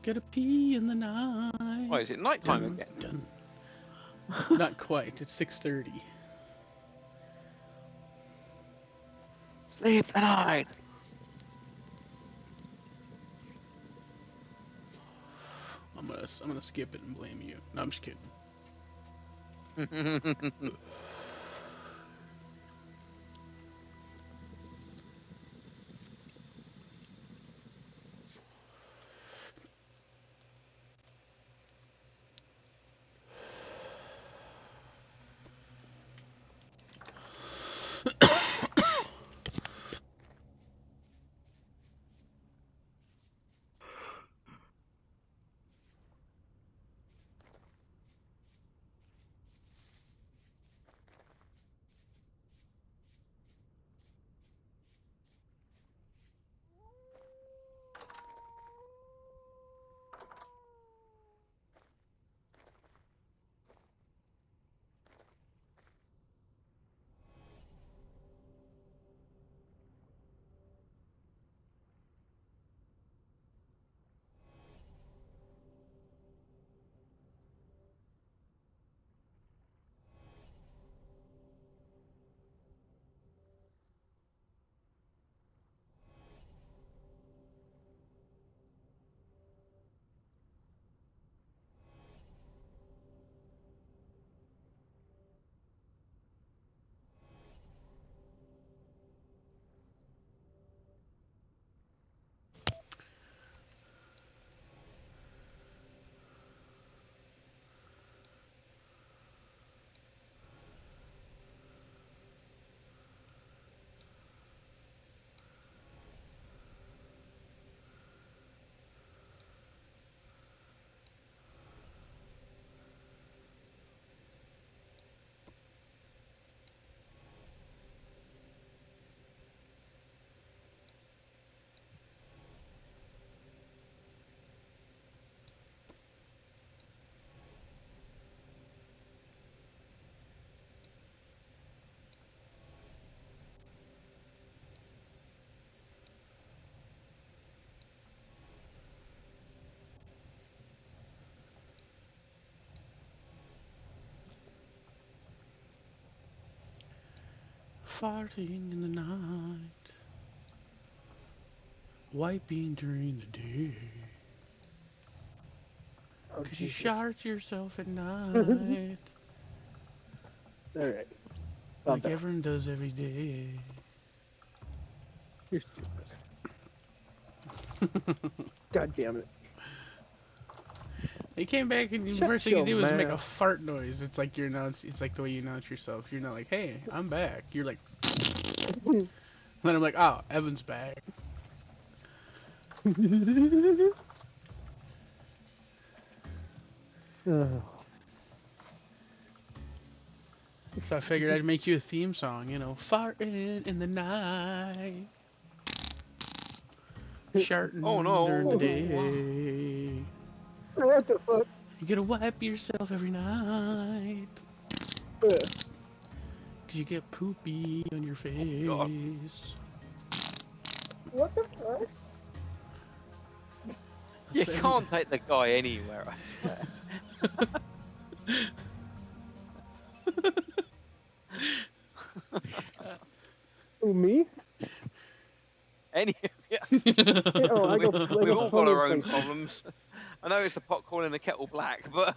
Speaker 1: Gotta pee in the night.
Speaker 2: Why is it nighttime
Speaker 1: Dun,
Speaker 2: again?
Speaker 1: dun. Not quite. It's 6:30.
Speaker 6: Sleep the night.
Speaker 1: I'm gonna us. I'm gonna skip it and blame you. No, I'm just kidding. Farting in the night, wiping during the day.
Speaker 5: Oh,
Speaker 1: 'Cause you
Speaker 5: Jesus.
Speaker 1: shart yourself at night,
Speaker 5: Alright. Calm
Speaker 1: like
Speaker 5: down.
Speaker 1: everyone does every day.
Speaker 5: You're stupid. God damn it.
Speaker 1: He came back and the
Speaker 5: Shut
Speaker 1: first thing you
Speaker 5: your
Speaker 1: do is make a
Speaker 5: mouth.
Speaker 1: fart noise. It's like it's like the way you announce yourself. You're not like, hey, I'm back. You're like, then I'm like, oh, Evan's back.
Speaker 5: Oh.
Speaker 1: So I figured I'd make you a theme song, farting in the night,
Speaker 2: Oh
Speaker 1: sharting during the
Speaker 2: no!
Speaker 1: day.
Speaker 5: What the fuck?
Speaker 1: You gotta wipe yourself every night, 'cause you get poopy on your
Speaker 2: God.
Speaker 1: face.
Speaker 5: What the fuck?
Speaker 2: You
Speaker 1: So,
Speaker 2: can't take the guy anywhere, I swear.
Speaker 5: Who, me?
Speaker 2: Any, yeah.
Speaker 5: Oh, I go
Speaker 2: We've all got
Speaker 5: plenty of
Speaker 2: our own
Speaker 5: places.
Speaker 2: problems. I know it's the pot calling the kettle black, but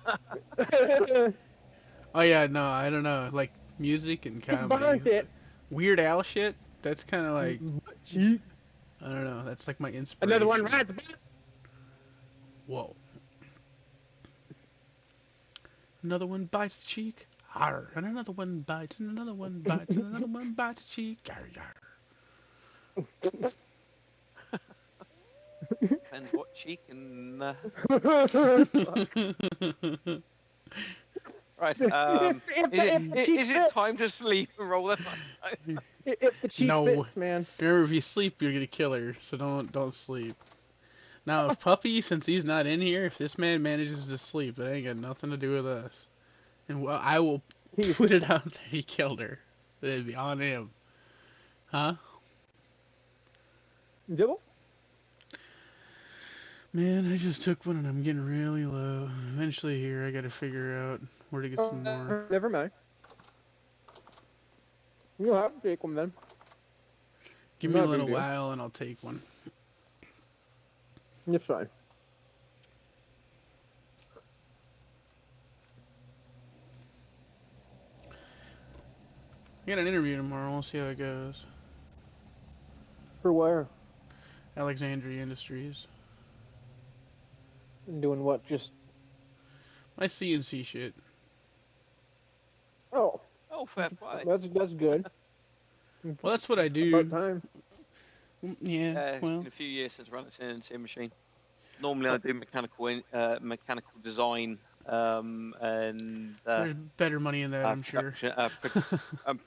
Speaker 1: oh yeah, no, I don't know. Like music and comedy,
Speaker 5: Burnt it.
Speaker 1: Weird Al shit. That's kind of like
Speaker 5: Cheek.
Speaker 1: I don't know. That's like my
Speaker 5: Another one
Speaker 1: inspiration.
Speaker 5: right back.
Speaker 1: Whoa. Another one bites the cheek. Arr. And another one bites, and another one bites, and another one bites the cheek. Yar, yar.
Speaker 2: depends what cheek and right. Is it time to sleep and roll the dice?
Speaker 5: If the cheek
Speaker 1: no.
Speaker 5: fits, man.
Speaker 1: Remember, if you sleep, you're gonna kill her. So don't sleep. Now, if Puppy, since he's not in here, if this man manages to sleep, that ain't got nothing to do with us. And well, I will
Speaker 5: He's
Speaker 1: put it out that he killed her. It'd be on him. Huh?
Speaker 5: Dibble?
Speaker 1: Man, I just took one and I'm getting really low. Eventually here, I gotta figure out where to get some more.
Speaker 5: Never mind. You'll have to take one then.
Speaker 1: Give me a
Speaker 5: Not a big
Speaker 1: little
Speaker 5: deal.
Speaker 1: while and I'll take one.
Speaker 5: It's fine.
Speaker 1: I got an interview tomorrow. We'll see how it goes.
Speaker 5: For where?
Speaker 1: Alexandria Industries.
Speaker 5: Doing what? Just
Speaker 1: My CNC shit.
Speaker 5: oh,
Speaker 2: Oh, fair play.
Speaker 5: that's good.
Speaker 1: Well, that's what I
Speaker 5: About
Speaker 1: do.
Speaker 5: time.
Speaker 1: Yeah.
Speaker 2: It's
Speaker 1: Well,
Speaker 2: been a few years since I've run a CNC machine. Normally, I do mechanical design, and
Speaker 1: there's better money in that, I'm sure.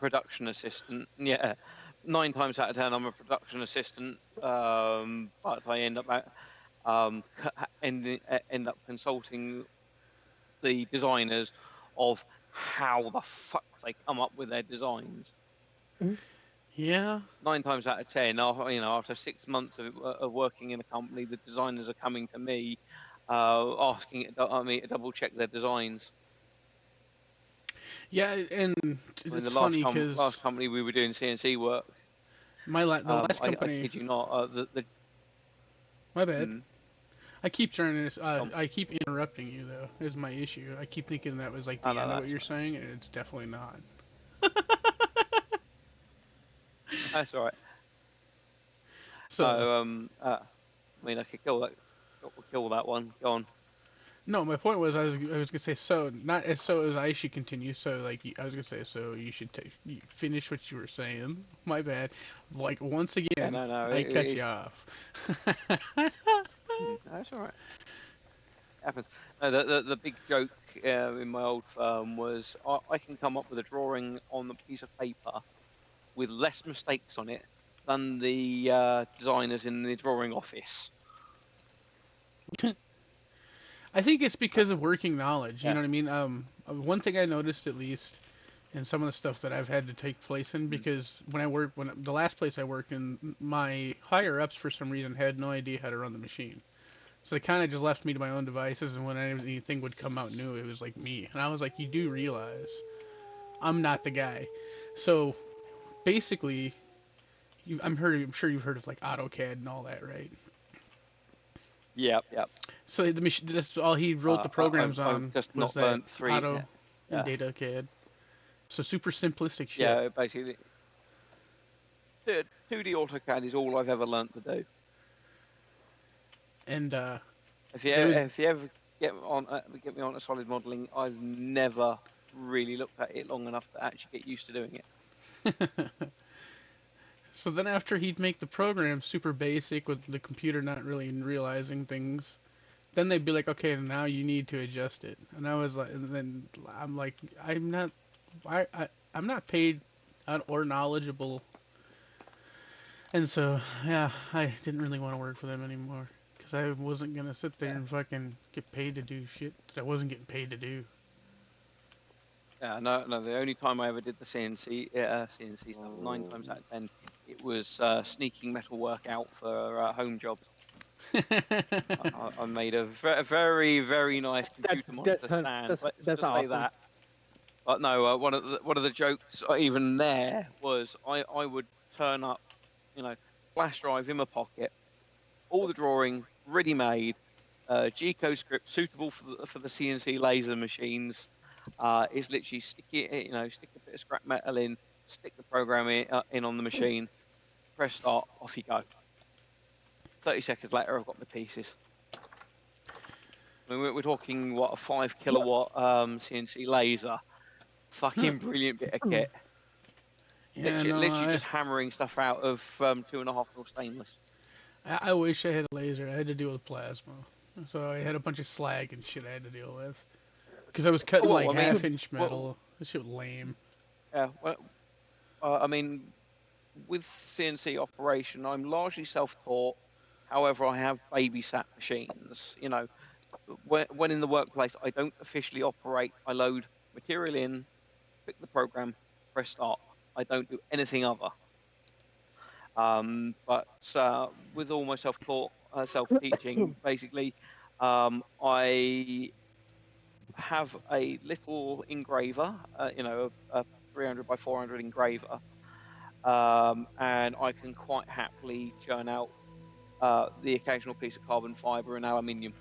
Speaker 2: production assistant. Yeah, 9 times out of 10, I'm a production assistant. But I end up end up consulting the designers of how the fuck they come up with their designs.
Speaker 1: Yeah.
Speaker 2: 9 times out of 10, after 6 months of working in a company, the designers are coming to me, asking me to double check their designs.
Speaker 1: Yeah, and
Speaker 2: I mean,
Speaker 1: it's
Speaker 2: the
Speaker 1: funny
Speaker 2: last
Speaker 1: because
Speaker 2: company we were doing CNC work.
Speaker 1: the last
Speaker 2: I
Speaker 1: company.
Speaker 2: kid you not,
Speaker 1: My bad.
Speaker 2: mm,
Speaker 1: I keep trying to.
Speaker 2: um,
Speaker 1: I keep interrupting you though. Is my issue. I keep thinking that was like the
Speaker 2: I know
Speaker 1: end of what you're
Speaker 2: that's
Speaker 1: saying, and it's definitely not.
Speaker 2: that's all right.
Speaker 1: So
Speaker 2: So I mean, I could kill that one. Go on.
Speaker 1: no, my point was I was gonna say so not as so as I should continue. So like I was gonna say so you should finish what you were saying. My bad. Like once
Speaker 2: Yeah,
Speaker 1: again,
Speaker 2: no,
Speaker 1: I cut you off.
Speaker 2: that's all right. Happens. No, the big joke in my old firm was I can come up with a drawing on a piece of paper with less mistakes on it than the designers in the drawing office.
Speaker 1: I think it's
Speaker 2: Uh,
Speaker 1: because of working knowledge. You
Speaker 2: yeah.
Speaker 1: know what I mean? One thing I noticed at least in some of the stuff that I've had to take place in,
Speaker 2: Mm.
Speaker 1: because when the last place I worked in, my higher ups for some reason had no idea how to run the machine. So they kind of just left me to my own devices, and when anything would come out new, it was like me. And I was like, you do realize I'm not the guy. So basically, I'm sure you've heard of like AutoCAD and all that, right?
Speaker 2: Yep, yep.
Speaker 1: So the machine, that's all he wrote the programs
Speaker 2: I've
Speaker 1: on
Speaker 2: just
Speaker 1: was
Speaker 2: not
Speaker 1: that
Speaker 2: learnt three.
Speaker 1: Auto and
Speaker 2: Yeah,
Speaker 1: Data CAD. So super simplistic shit.
Speaker 2: yeah. Basically, 2D AutoCAD is all I've ever learnt to do.
Speaker 1: And
Speaker 2: If
Speaker 1: they
Speaker 2: you
Speaker 1: would,
Speaker 2: if you ever get me on a solid modelling, I've never really looked at it long enough to actually get used to doing it.
Speaker 1: so then after he'd make the program super basic with the computer not really realizing things, then they'd be like, okay, now you need to adjust it. And I was like, and then I'm like, I'm not paid or knowledgeable. And so, yeah, I didn't really want to work for them anymore because I wasn't gonna sit there
Speaker 2: Yeah.
Speaker 1: and fucking get paid to do shit that I wasn't getting paid to do.
Speaker 2: Yeah, no, no. The only time I ever did the CNC stuff, 9 times out of 10, it was sneaking metal work out for home jobs. I made a very, very nice computer monitor stand. Let's
Speaker 5: That's
Speaker 2: just say
Speaker 5: awesome.
Speaker 2: that. But no, one of the jokes even there was I would turn up, flash drive in my pocket, all the drawing ready made, G-code script suitable for the CNC laser machines. Is literally stick a bit of scrap metal in, stick the program in on the machine, press start, off you go. 30 seconds later, I've got my pieces. I mean, we're talking what, a 5 kilowatt CNC laser, fucking brilliant bit of kit.
Speaker 1: Yeah,
Speaker 2: Literally,
Speaker 1: no,
Speaker 2: literally just hammering stuff out of 2.5 mil stainless.
Speaker 1: I wish I had a laser. I had to deal with plasma, so I had a bunch of slag and shit I had to deal with. Because I was cutting
Speaker 2: Well,
Speaker 1: like
Speaker 2: I mean,
Speaker 1: half-inch
Speaker 2: well,
Speaker 1: metal. This shit was lame.
Speaker 2: well, I mean, with CNC operation, I'm largely self-taught. However, I have babysat machines. When in the workplace, I don't officially operate. I load material in, pick the program, press start. I don't do anything other. But with all my self-taught, self-teaching, basically, I have a little engraver, a 300 by 400 engraver, and I can quite happily churn out the occasional piece of carbon fiber and aluminium.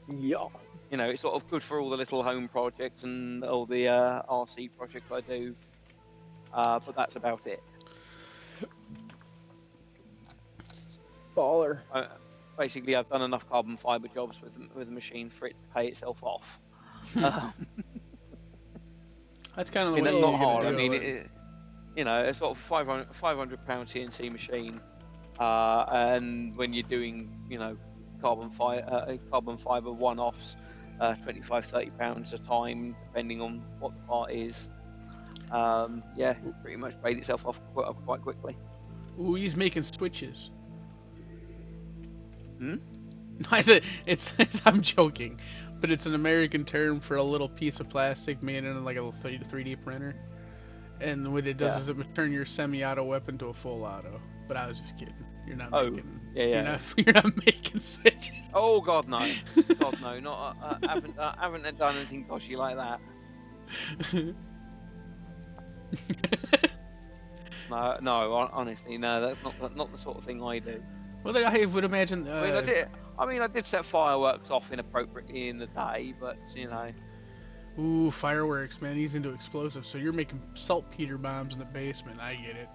Speaker 5: Yeah.
Speaker 2: You know, it's sort of good for all the little home projects and all the RC projects I do. But that's about it.
Speaker 5: Baller.
Speaker 2: Basically, I've done enough carbon fiber jobs with the machine for it to pay itself off. I
Speaker 1: That's kind of the
Speaker 2: mean,
Speaker 1: way
Speaker 2: that's
Speaker 1: you
Speaker 2: not
Speaker 1: gotta
Speaker 2: hard. I
Speaker 1: do
Speaker 2: mean,
Speaker 1: it.
Speaker 2: you know, it's sort of 500 pound CNC machine, and when you're doing, you know, carbon fiber one-offs, 25-30 pounds a time, depending on what the part is. Yeah, it pretty much paid itself off quite quickly.
Speaker 1: Ooh, he's making switches.
Speaker 2: Hmm?
Speaker 1: I said I'm joking, but it's an American term for a little piece of plastic made in like a little 3D printer. And what it does
Speaker 2: Yeah.
Speaker 1: is it would turn your semi-auto weapon to a full auto. But I was just kidding. You're not
Speaker 2: Oh,
Speaker 1: making.
Speaker 2: yeah,
Speaker 1: You're
Speaker 2: yeah.
Speaker 1: not. You're not making switches.
Speaker 2: Oh God, no. God, no. Not. Haven't done anything dodgy like that. No, no. Honestly, no. That's not the sort of thing I do.
Speaker 1: Well, I would imagine.
Speaker 2: I mean, I did. I mean, I did set fireworks off inappropriately in the day, but you know.
Speaker 1: Ooh, fireworks, man. He's into explosives. So you're making saltpeter bombs in the basement. I get it.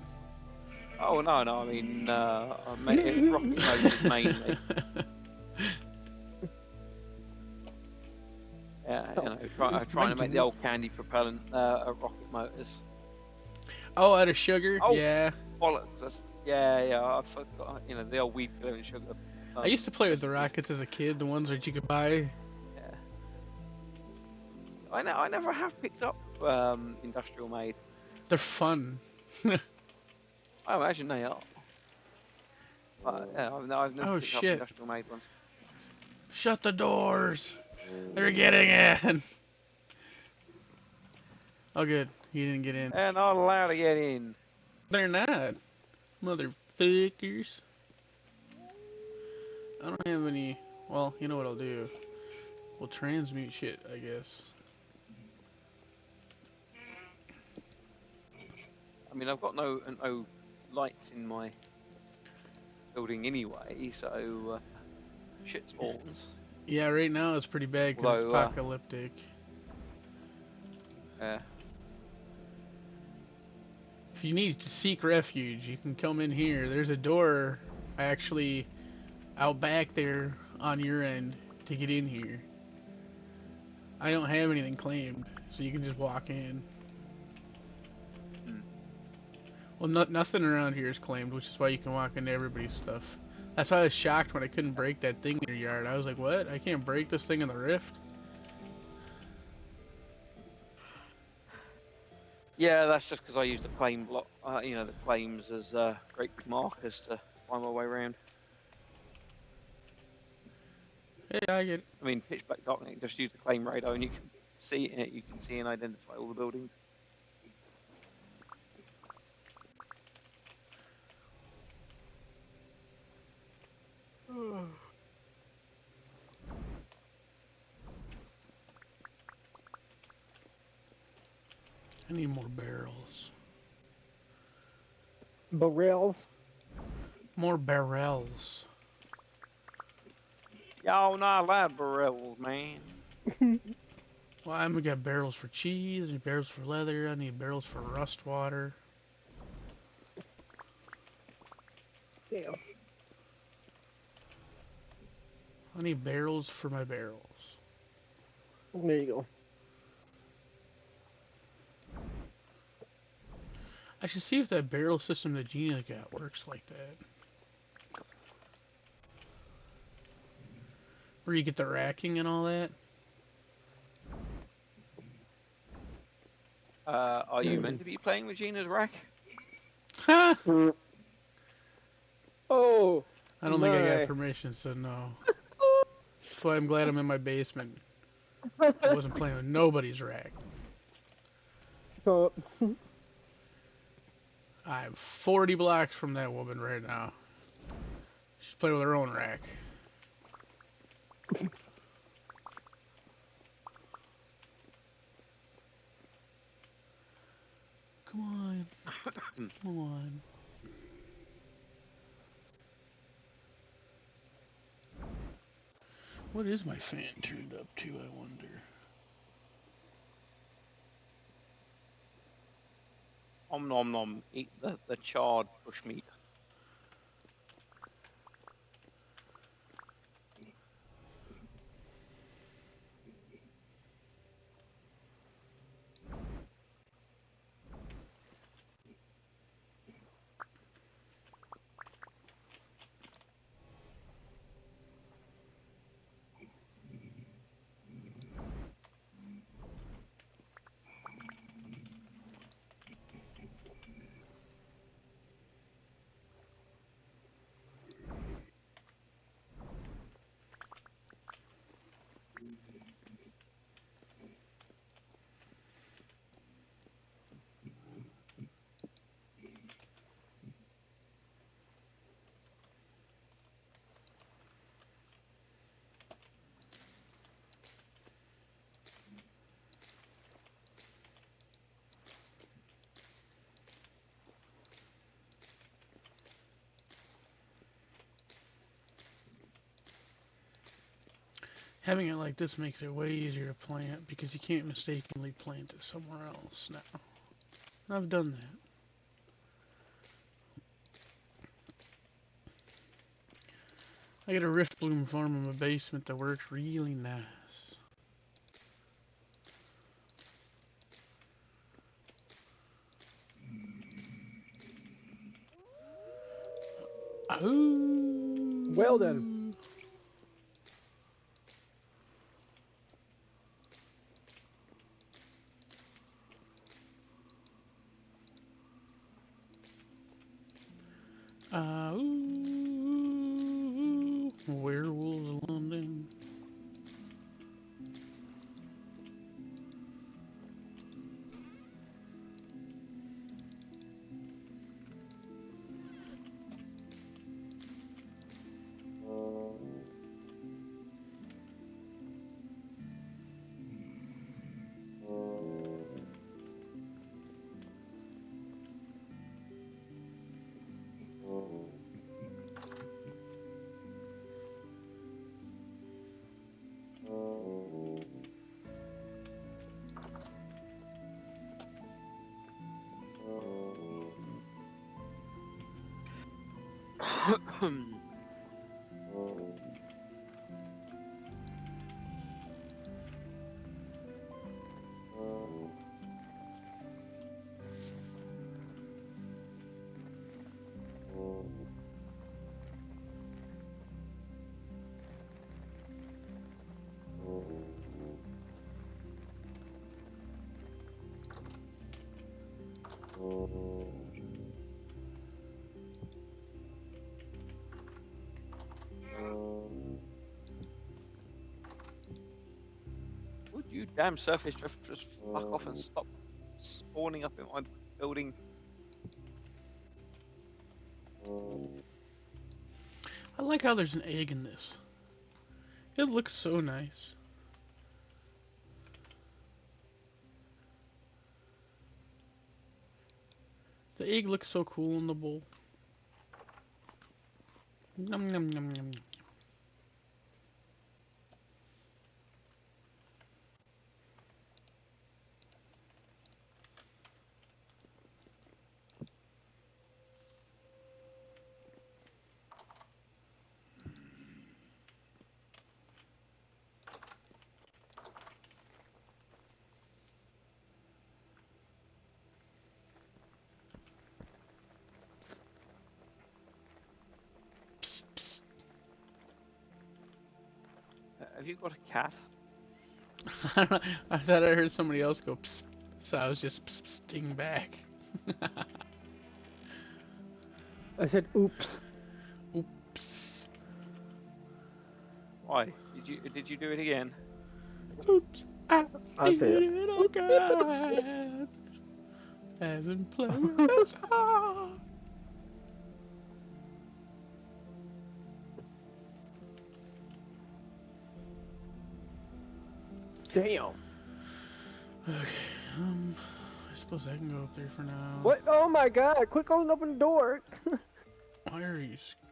Speaker 2: Oh no, no. I mean, it's rocket motors mainly. Yeah, you know, trying to make the old candy propellant rocket motors.
Speaker 1: Oh, out of sugar?
Speaker 2: Oh.
Speaker 1: Yeah.
Speaker 2: Bollocks. Yeah. I forgot. You know, the old weed killer and sugar.
Speaker 1: I used to play with the rockets as a kid, the ones that you could buy.
Speaker 2: Yeah. I never have picked up industrial made.
Speaker 1: They're fun.
Speaker 2: I imagine they are. But yeah, I've never
Speaker 1: Oh,
Speaker 2: picked up
Speaker 1: shit.
Speaker 2: industrial made ones.
Speaker 1: Shut the doors. They're getting in. Oh, good. He didn't get in.
Speaker 2: They're not allowed to get in.
Speaker 1: They're not. Motherfuckers. I don't have any. Well, you know what I'll do? We'll transmute shit, I guess.
Speaker 2: I mean, I've got no lights in my building anyway, so shit spawns.
Speaker 1: Yeah, right now it's pretty bad because it's
Speaker 2: Although,
Speaker 1: apocalyptic.
Speaker 2: Yeah.
Speaker 1: If you need to seek refuge, you can come in here. There's a door actually out back there on your end to get in here. I don't have anything claimed, so you can just walk in. Well, nothing around here is claimed, which is why you can walk into everybody's stuff. That's why I was shocked when I couldn't break that thing in your yard. I was like, what? I can't break this thing in the rift?
Speaker 2: Yeah, that's just because I use the claim block, you know, the claims as great big markers to find my way around.
Speaker 1: Hey, I get it.
Speaker 2: I mean, pitch black darknet, just use the claim radar and you can see it. You can see and identify all the buildings.
Speaker 1: I need more barrels.
Speaker 5: Barrels.
Speaker 1: More barrels.
Speaker 2: Y'all not allowed barrels, man.
Speaker 1: Well, I'm gonna get barrels for cheese, I need barrels for leather, I need barrels for rust water.
Speaker 5: Damn.
Speaker 1: I need barrels for my barrels.
Speaker 5: There you go.
Speaker 1: I should see if that barrel system that Gina got works like that. Where you get the racking and all that.
Speaker 2: Are you meant to be playing with Gina's rack?
Speaker 1: Ha!
Speaker 5: Oh.
Speaker 1: I don't think I got
Speaker 5: my.
Speaker 1: permission, so no. That's why I'm glad I'm in my basement. I wasn't playing with nobody's rack.
Speaker 5: Oh.
Speaker 1: I'm 40 blocks from that woman right now. She's playing with her own rack. Come on. Come on. What is my fan turned up to, I wonder?
Speaker 2: Om nom nom. Eat the charred bushmeat.
Speaker 1: Having it like this makes it way easier to plant because you can't mistakenly plant it somewhere else now. I've done that. I got a rift bloom farm in my basement that works really nice. Oh.
Speaker 5: Well then.
Speaker 1: Ooh, werewolves of London.
Speaker 2: Would you damn surface drift just fuck off and stop spawning up in my building?
Speaker 1: I like how there's an egg in this. It looks so nice. The egg looks so cool in the bowl. Nom nom nom nom. Psst, psst.
Speaker 2: Have you got a cat?
Speaker 1: I thought I heard somebody else go psst, so I was just psting back.
Speaker 5: I said, oops.
Speaker 1: Oops.
Speaker 2: Why? Did you do it again?
Speaker 1: Oops. I
Speaker 5: I
Speaker 1: did
Speaker 5: said,
Speaker 1: it again. Haven't played this hard.
Speaker 5: damn.
Speaker 1: Okay, I suppose I can go up there for now.
Speaker 5: What? Oh my god, quick open the door.
Speaker 1: Why are you screaming?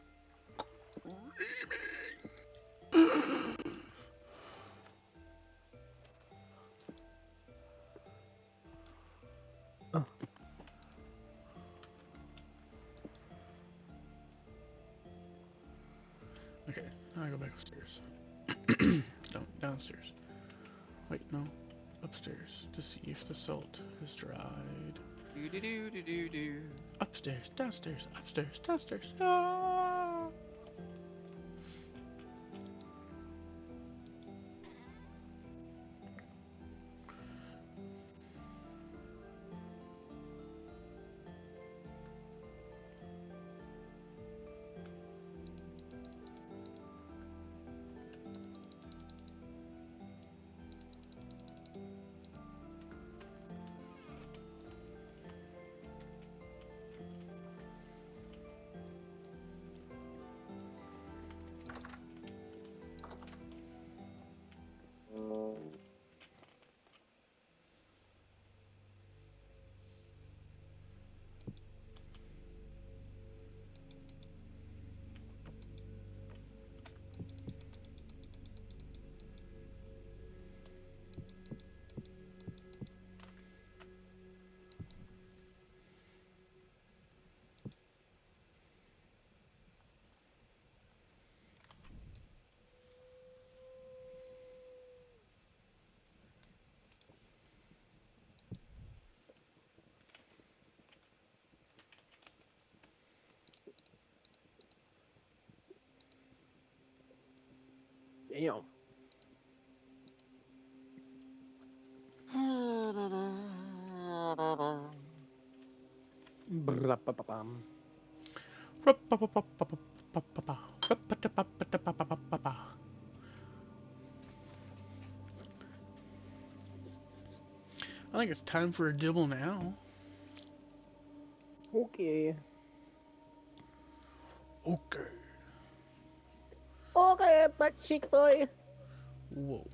Speaker 1: I go back upstairs. No, downstairs. Wait, no. Upstairs to see if the salt has dried.
Speaker 2: Do do do do do do.
Speaker 1: Upstairs, downstairs, upstairs, downstairs. Ah!
Speaker 5: Damn. Brapapapam.
Speaker 1: I think it's time for a dibble now.
Speaker 5: Okay.
Speaker 1: Okay.
Speaker 5: Okay, butt cheek boy.
Speaker 1: Whoa.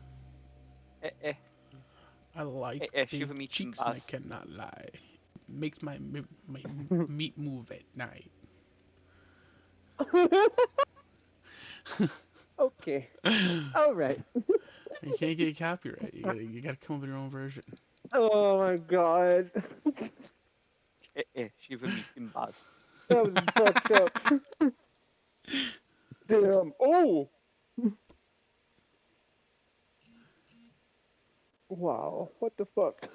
Speaker 2: Eh.
Speaker 1: I like
Speaker 2: Shiver
Speaker 1: big
Speaker 2: me
Speaker 1: cheeks and I
Speaker 2: timbers.
Speaker 1: cannot lie. Makes my meat move at night.
Speaker 5: Okay.
Speaker 1: You
Speaker 5: All right.
Speaker 1: can't get copyright. You gotta come up with your own version.
Speaker 5: Oh my god.
Speaker 2: Shiver me timbers.
Speaker 5: That was fucked up. Damn. Oh. Wow. What the fuck?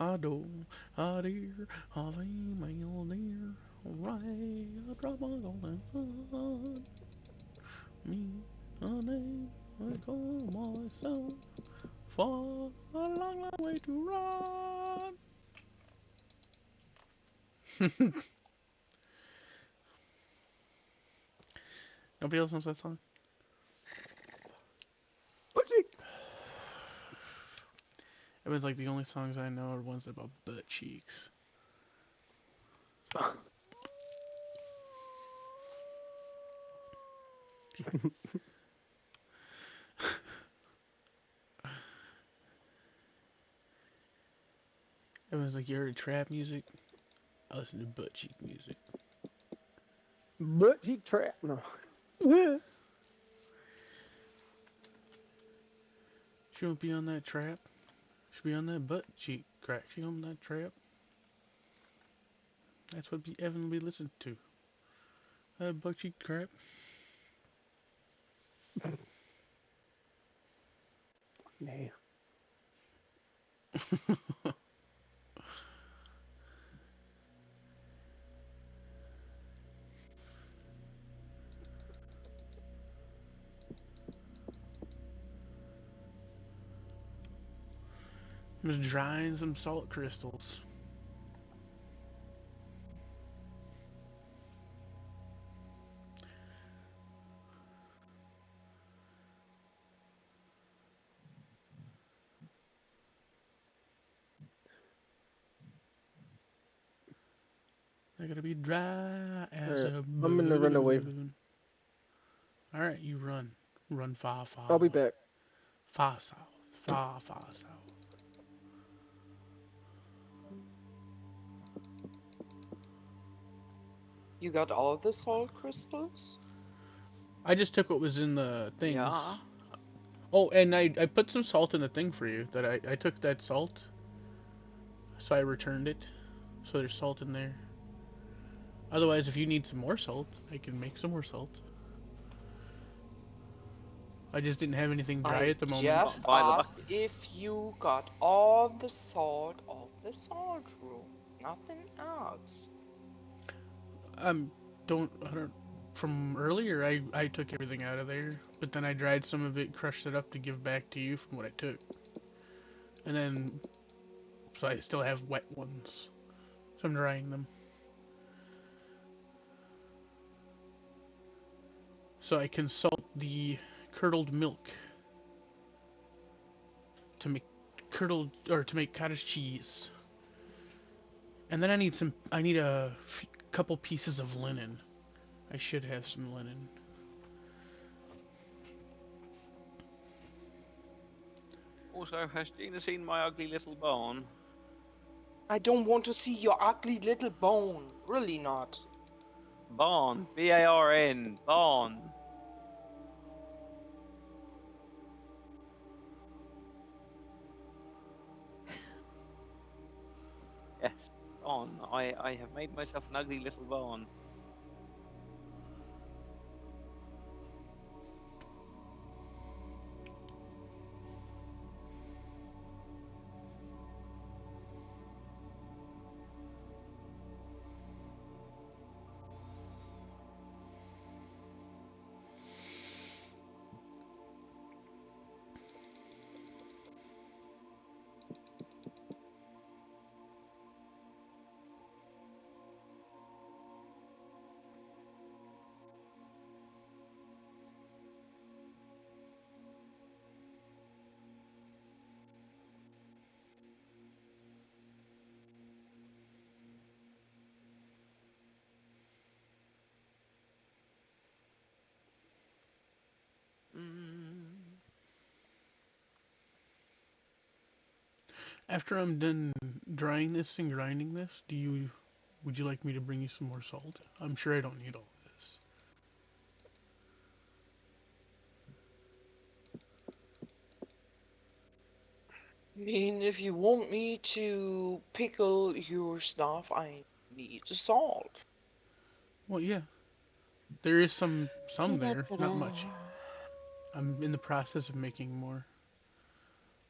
Speaker 1: I don't, I dear, I female dear, right, I drop my golden sun. Me, a name, I call myself, for a long, long way to run. Nobody else knows that song?
Speaker 5: Butt cheek.
Speaker 1: It was like the only songs I know are ones about butt cheeks. Everyone's like, you heard trap music? I listen to butt cheek music.
Speaker 5: Butt cheek trap. No.
Speaker 1: She won't be on that trap. She'll be on that butt cheek crack. She on that trap. That's what Evan will be listening to. Butt cheek crap.
Speaker 5: Man.
Speaker 1: Just drying some salt crystals. They're gonna be dry as
Speaker 5: Alright,
Speaker 1: a
Speaker 5: I'm gonna run away.
Speaker 1: bone. Alright, you run. Run far,
Speaker 5: I'll
Speaker 1: far.
Speaker 5: be back.
Speaker 1: Far south. Far, far south.
Speaker 6: You got all the salt crystals?
Speaker 1: I just took what was in the things.
Speaker 2: Yeah.
Speaker 1: Oh, and I put some salt in the thing for you. That I took that salt, so I returned it. So there's salt in there. Otherwise, if you need some more salt, I can make some more salt. I just didn't have anything dry
Speaker 6: I
Speaker 1: at the moment.
Speaker 6: just
Speaker 2: By the
Speaker 6: asked
Speaker 2: bucket.
Speaker 6: if you got all the salt of the salt room. Nothing else.
Speaker 1: I don't. From earlier, I took everything out of there, but then I dried some of it, crushed it up to give back to you from what I took, and then so I still have wet ones. So I'm drying them. So I can salt the curdled milk to make to make cottage cheese. And then I need a couple pieces of linen. I should have some linen.
Speaker 2: Also, has Gina seen my ugly little barn?
Speaker 6: I don't want to see your ugly little bone. Really not.
Speaker 2: Barn. B-A-R-N. Barn. Yes. Barn. I have made myself an ugly little barn. Mm.
Speaker 1: After I'm done drying this and grinding this, would you like me to bring you some more salt? I'm sure I don't need all this.
Speaker 6: I mean, if you want me to pickle your stuff, I need the salt.
Speaker 1: Well, yeah, there is some there, not
Speaker 6: Da-da-da-da.
Speaker 1: much. I'm in the process of making more.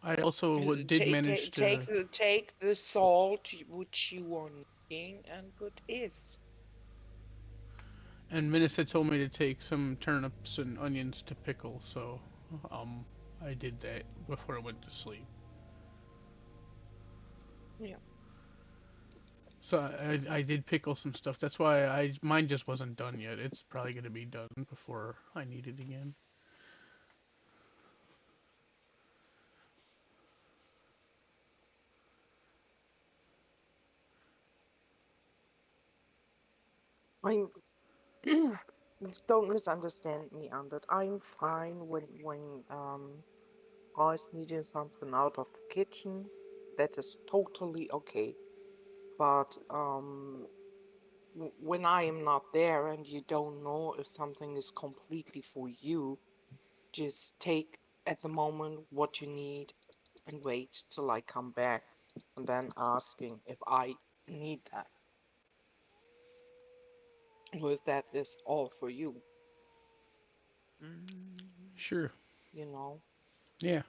Speaker 1: I also did
Speaker 6: Take,
Speaker 1: manage
Speaker 6: take, take
Speaker 1: to,
Speaker 6: the take the salt which you are needing and put is.
Speaker 1: and Minus had told me to take some turnips and onions to pickle, so um, I did that before I went to sleep.
Speaker 6: Yeah.
Speaker 1: So I did pickle some stuff. That's why mine just wasn't done yet. It's probably gonna be done before I need it again.
Speaker 6: I'm don't misunderstand me on that. I'm fine when guys needing something out of the kitchen. That is totally okay. But when I am not there and you don't know if something is completely for you, just take at the moment what you need and wait till I come back and then asking if I need that or if that is all for you,
Speaker 2: Mm.
Speaker 1: Sure.
Speaker 6: you know.
Speaker 1: Yeah.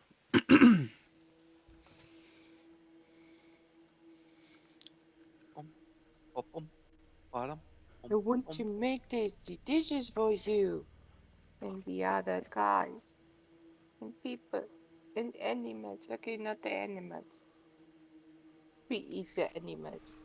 Speaker 2: Bum, bottom,
Speaker 6: I want to make tasty dishes for you and the other guys and people and animals. Okay, not the animals. We eat the animals.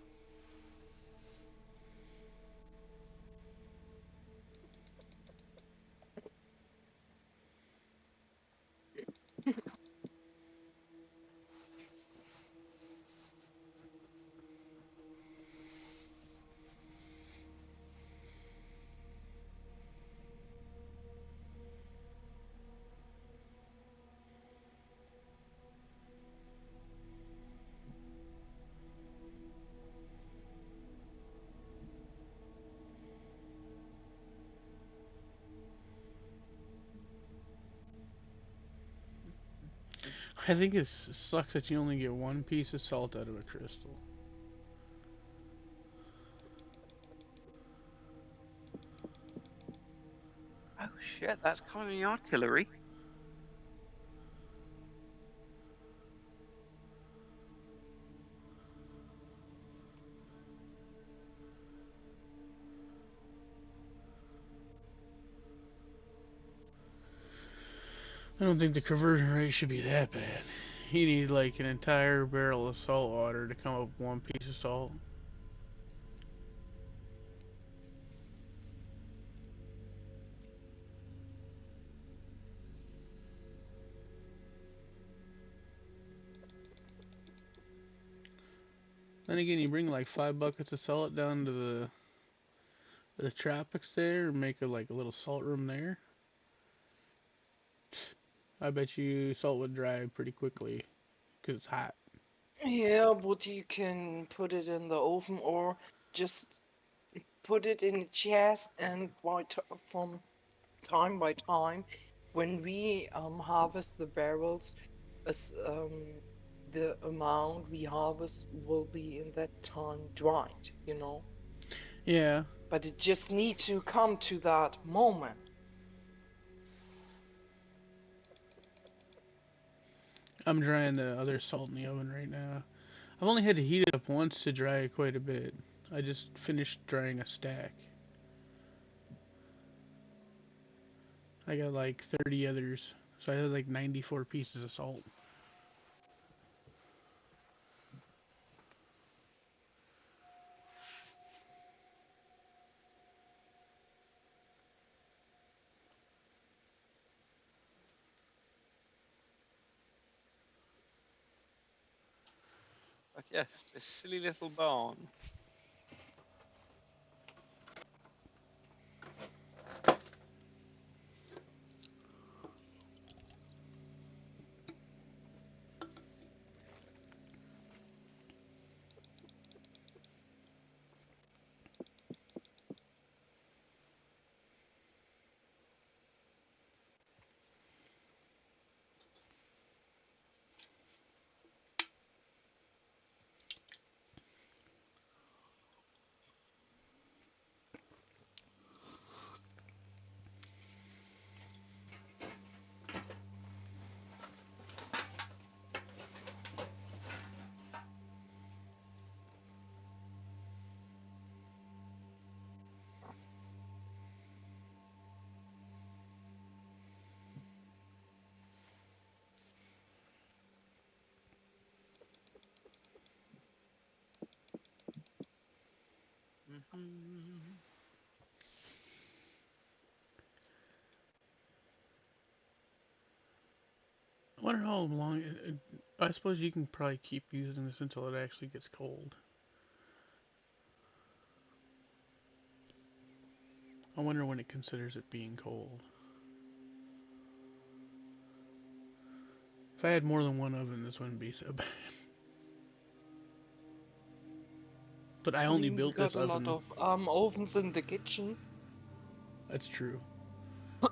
Speaker 1: I think it sucks that you only get one piece of salt out of a crystal.
Speaker 2: Oh shit, that's kind of artillery.
Speaker 1: I don't think the conversion rate should be that bad. You need like an entire barrel of salt water to come up with one piece of salt. Then again, you bring like 5 buckets of salt down to the tropics there and make like a little salt room there. I bet you salt would dry pretty quickly because it's hot.
Speaker 6: Yeah, but you can put it in the oven or just put it in a chest and from time by time, when we harvest the barrels, as the amount we harvest will be in that time dried, you know.
Speaker 1: Yeah,
Speaker 6: But it just need to come to that moment.
Speaker 1: I'm drying the other salt in the oven right now. I've only had to heat it up once to dry it quite a bit. I just finished drying a stack. I got like 30 others, so I had like 94 pieces of salt.
Speaker 2: But yes, this silly little barn. Mm-hmm.
Speaker 1: I wonder how long. I suppose you can probably keep using this until it actually gets cold. I wonder when it considers it being cold. If I had more than one oven, this wouldn't be so bad. But I
Speaker 6: I
Speaker 1: only
Speaker 6: mean, we
Speaker 1: built this
Speaker 6: got a lot
Speaker 1: oven.
Speaker 6: of ovens in the kitchen.
Speaker 1: That's true.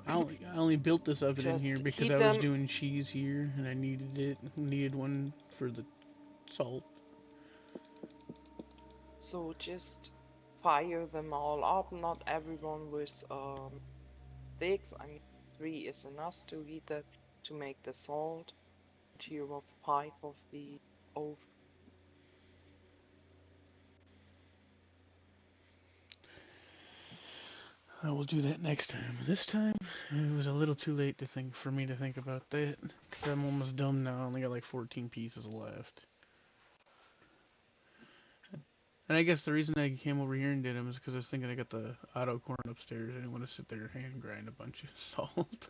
Speaker 1: I only built this oven in here
Speaker 6: Just
Speaker 1: because
Speaker 6: heat
Speaker 1: I was
Speaker 6: them.
Speaker 1: doing cheese here and I needed it. Needed one for the salt.
Speaker 6: So just fire them all up. Not everyone with sticks. I mean, 3 is enough to heat that to make the salt. Tier of 5 of the oven.
Speaker 1: I will do that next time. This time, it was a little too late for me to think about that. Because I'm almost done now. I only got like 14 pieces left. And I guess the reason I came over here and did them is because I was thinking I got the auto corn upstairs. I didn't want to sit there and grind a bunch of salt.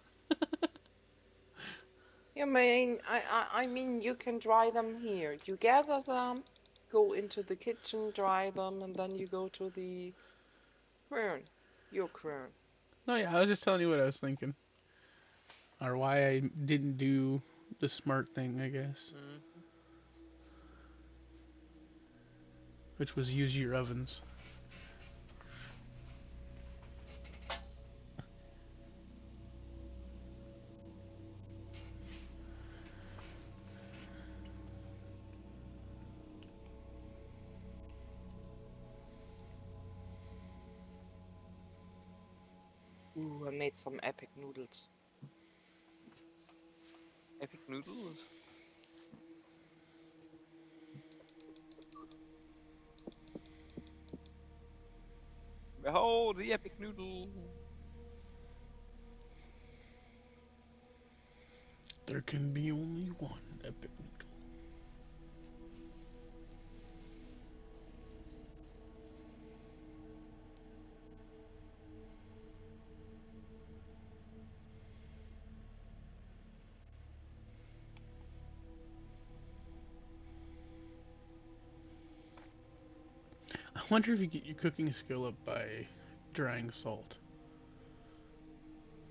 Speaker 6: I mean, you can dry them here. You gather them, go into the kitchen, dry them, and then you go to the quern. Your quern.
Speaker 1: No, yeah, I was just telling you what I was thinking. Or why I didn't do the smart thing, I guess.
Speaker 2: Mm.
Speaker 1: Which was use your ovens.
Speaker 6: Ooh, I made some epic noodles.
Speaker 2: Epic noodles. Behold the epic noodle.
Speaker 1: There can be only one epic noodle. I wonder if you get your cooking skill up by drying salt.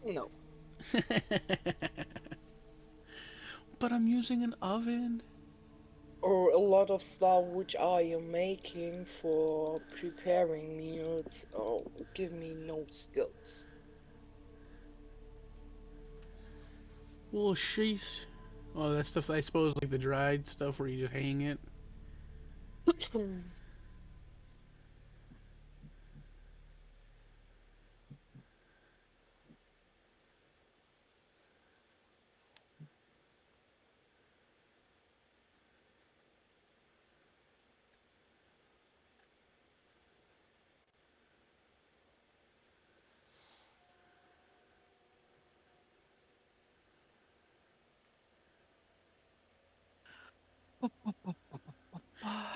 Speaker 6: No.
Speaker 1: But I'm using an oven.
Speaker 6: Or a lot of stuff which are you making for preparing meals. Oh, give me no skills.
Speaker 1: Well, sheesh. Oh, that stuff, I suppose, like the dried stuff where you just hang it.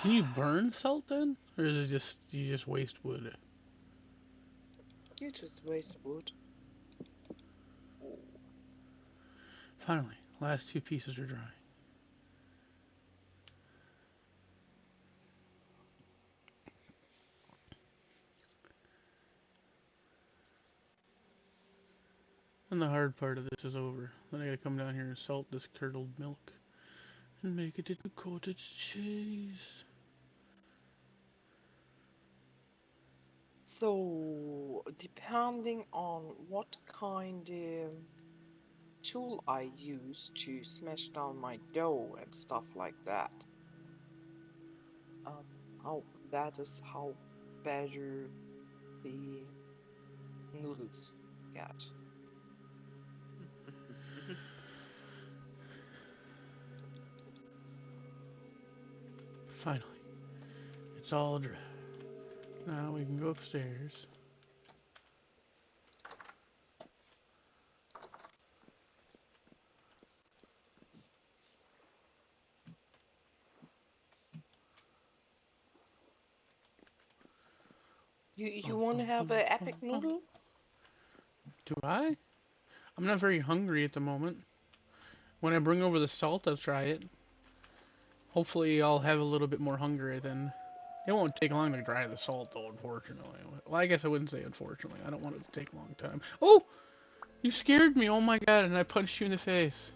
Speaker 1: Can you burn salt then? Or is it just, you just waste wood?
Speaker 6: You just waste wood.
Speaker 1: Finally, last two pieces are drying. And the hard part of this is over. Then I gotta come down here and salt this curdled milk and make it into cottage cheese.
Speaker 6: So, depending on what kind of tool I use to smash down my dough and stuff like that, how that is how better the noodles get.
Speaker 1: Finally, it's all dry. Now we can go upstairs.
Speaker 6: You want to have an epic noodle?
Speaker 1: Do I? I'm not very hungry at the moment. When I bring over the salt, I'll try it. Hopefully I'll have a little bit more hunger then. It won't take long to dry the salt though, unfortunately. Well, I guess I wouldn't say unfortunately. I don't want it to take a long time. Oh! You scared me, oh my god, and I punched you in the face.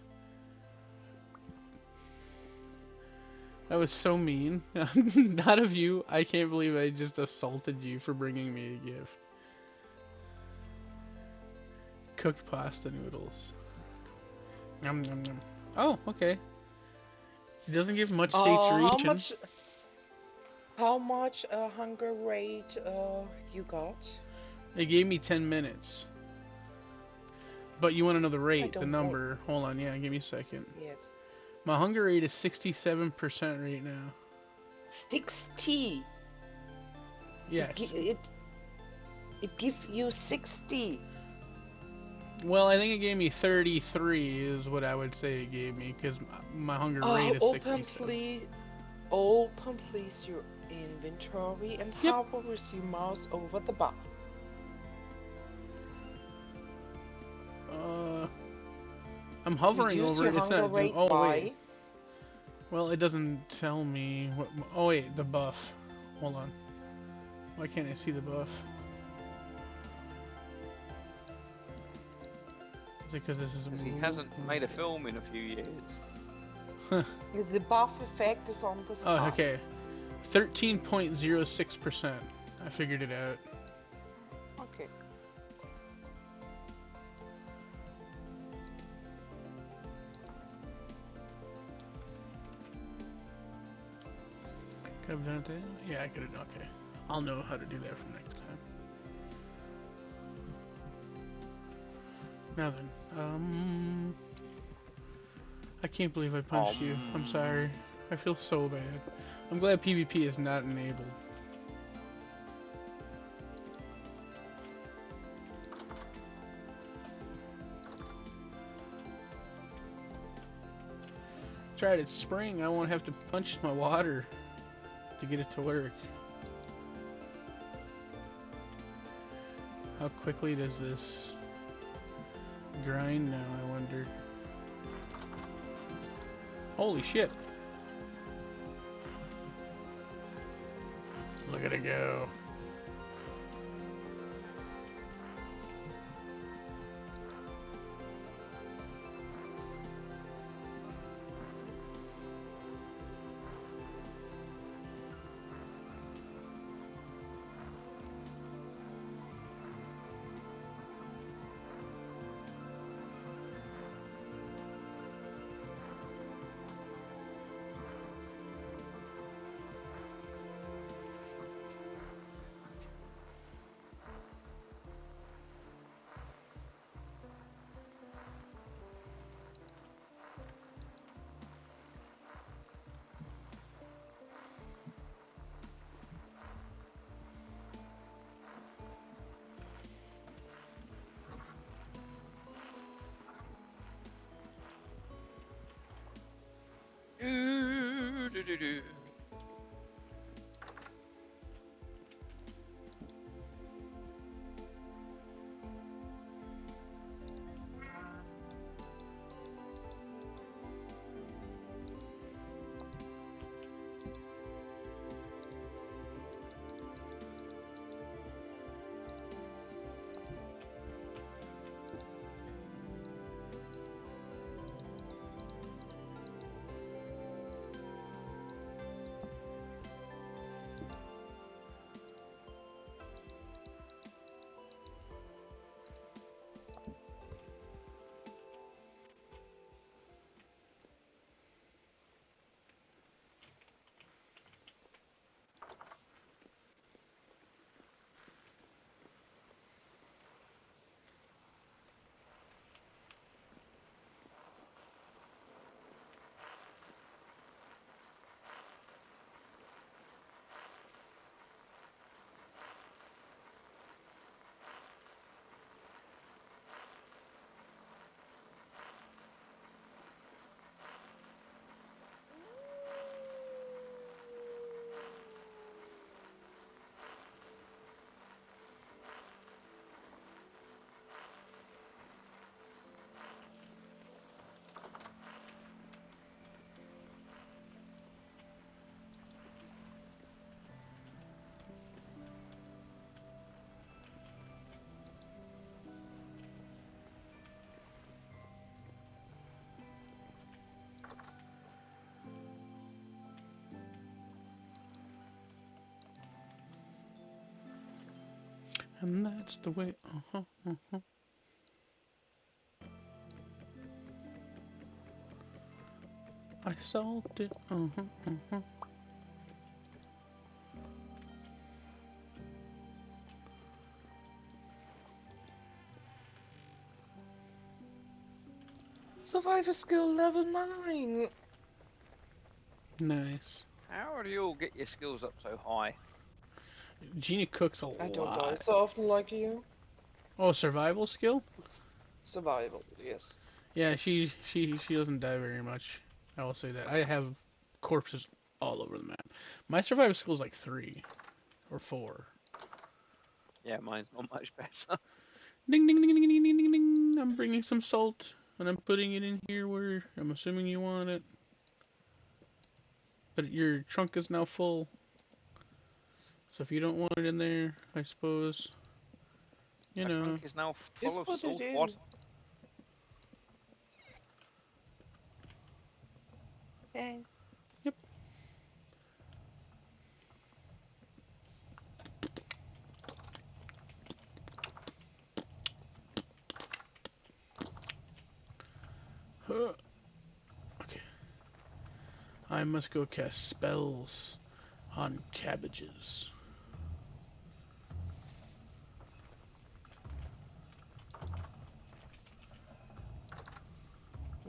Speaker 1: That was so mean. Not of you. I can't believe I just assaulted you for bringing me a gift. Cooked pasta noodles. Yum, yum, yum. Oh, okay. It doesn't give much satiation.
Speaker 6: How much hunger rate you got?
Speaker 1: It gave me 10 minutes. But you want to know the rate, the number.
Speaker 6: Want...
Speaker 1: Hold on, yeah, give me a second.
Speaker 6: Yes.
Speaker 1: My hunger rate is 67% right now.
Speaker 6: 60?
Speaker 1: Yes.
Speaker 6: It gives you 60.
Speaker 1: Well, I think it gave me 33 is what I would say it gave me, because my hunger rate is
Speaker 6: Open
Speaker 1: 67.
Speaker 6: please. Open please your inventory and
Speaker 1: Yep.
Speaker 6: hover with your mouse over the bar.
Speaker 1: I'm hovering
Speaker 6: Reduce
Speaker 1: over
Speaker 6: your
Speaker 1: it. It's
Speaker 6: hunger
Speaker 1: not doing.
Speaker 6: rate
Speaker 1: Oh
Speaker 6: by.
Speaker 1: wait. Well, it doesn't tell me what. Oh wait, the buff. Hold on. Why can't I see the buff? Is it because this is a
Speaker 2: Because he
Speaker 1: move?
Speaker 2: hasn't made a film in a few years.
Speaker 6: The buff effect is on the
Speaker 1: Oh,
Speaker 6: side.
Speaker 1: okay. 13.06%. I figured it out.
Speaker 6: Okay.
Speaker 1: Could have done it there? Yeah, I could have. Okay. I'll know how to do that from next time. Now then, I can't believe I punched you. I'm sorry. I feel so bad. I'm glad PvP is not enabled. Tried it's spring, I won't have to punch my water to get it to work. How quickly does this grind now, I wonder? Holy shit. Look at it go. And that's the way. I solved it.
Speaker 6: Survivor skill level 9.
Speaker 1: Nice.
Speaker 2: How do you all get your skills up so high?
Speaker 1: Gina cooks a
Speaker 6: I don't die
Speaker 1: lot.
Speaker 6: so often like you.
Speaker 1: Oh, survival skill?
Speaker 6: It's survival, yes.
Speaker 1: Yeah, she doesn't die very much. I will say that. I have corpses all over the map. My survival skill is like 3 or 4.
Speaker 2: Yeah, mine's not much better.
Speaker 1: Ding ding ding ding ding ding ding ding. I'm bringing some salt and I'm putting it in here where I'm assuming you want it. But your trunk is now full. So if you don't want it in there, I suppose, you
Speaker 2: My
Speaker 1: know.
Speaker 2: trunk is now full
Speaker 6: Just
Speaker 2: of
Speaker 6: put it
Speaker 2: salt
Speaker 6: in.
Speaker 2: water.
Speaker 6: Thanks.
Speaker 1: Yep. Huh. Okay. I must go cast spells on cabbages.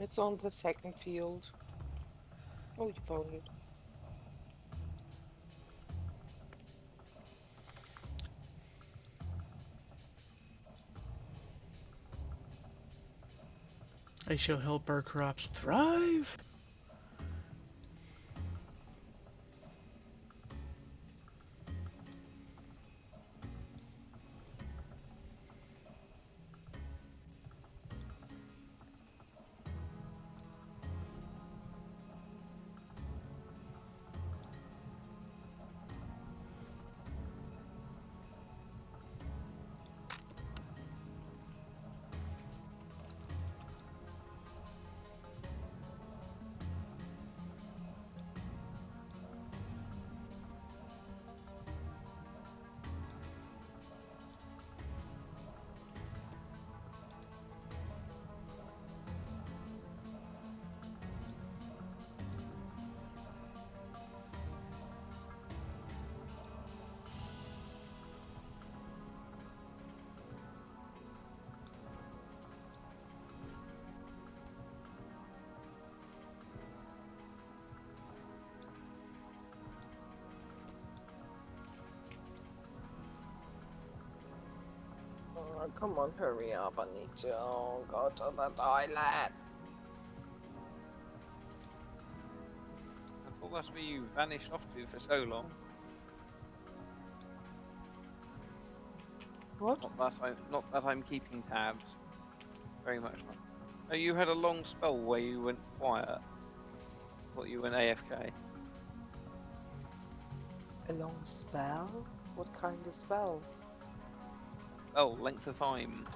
Speaker 6: It's on the second field. Oh, you found it.
Speaker 1: I shall help our crops thrive.
Speaker 6: Oh, come on, hurry up. I need to go to the toilet.
Speaker 2: I thought that's where you vanished off to for so long.
Speaker 6: What?
Speaker 2: Not that I'm keeping tabs. Very much not. No, you had a long spell where you went quiet. Thought you went AFK.
Speaker 6: A long spell? What kind of spell?
Speaker 2: Oh, length of time.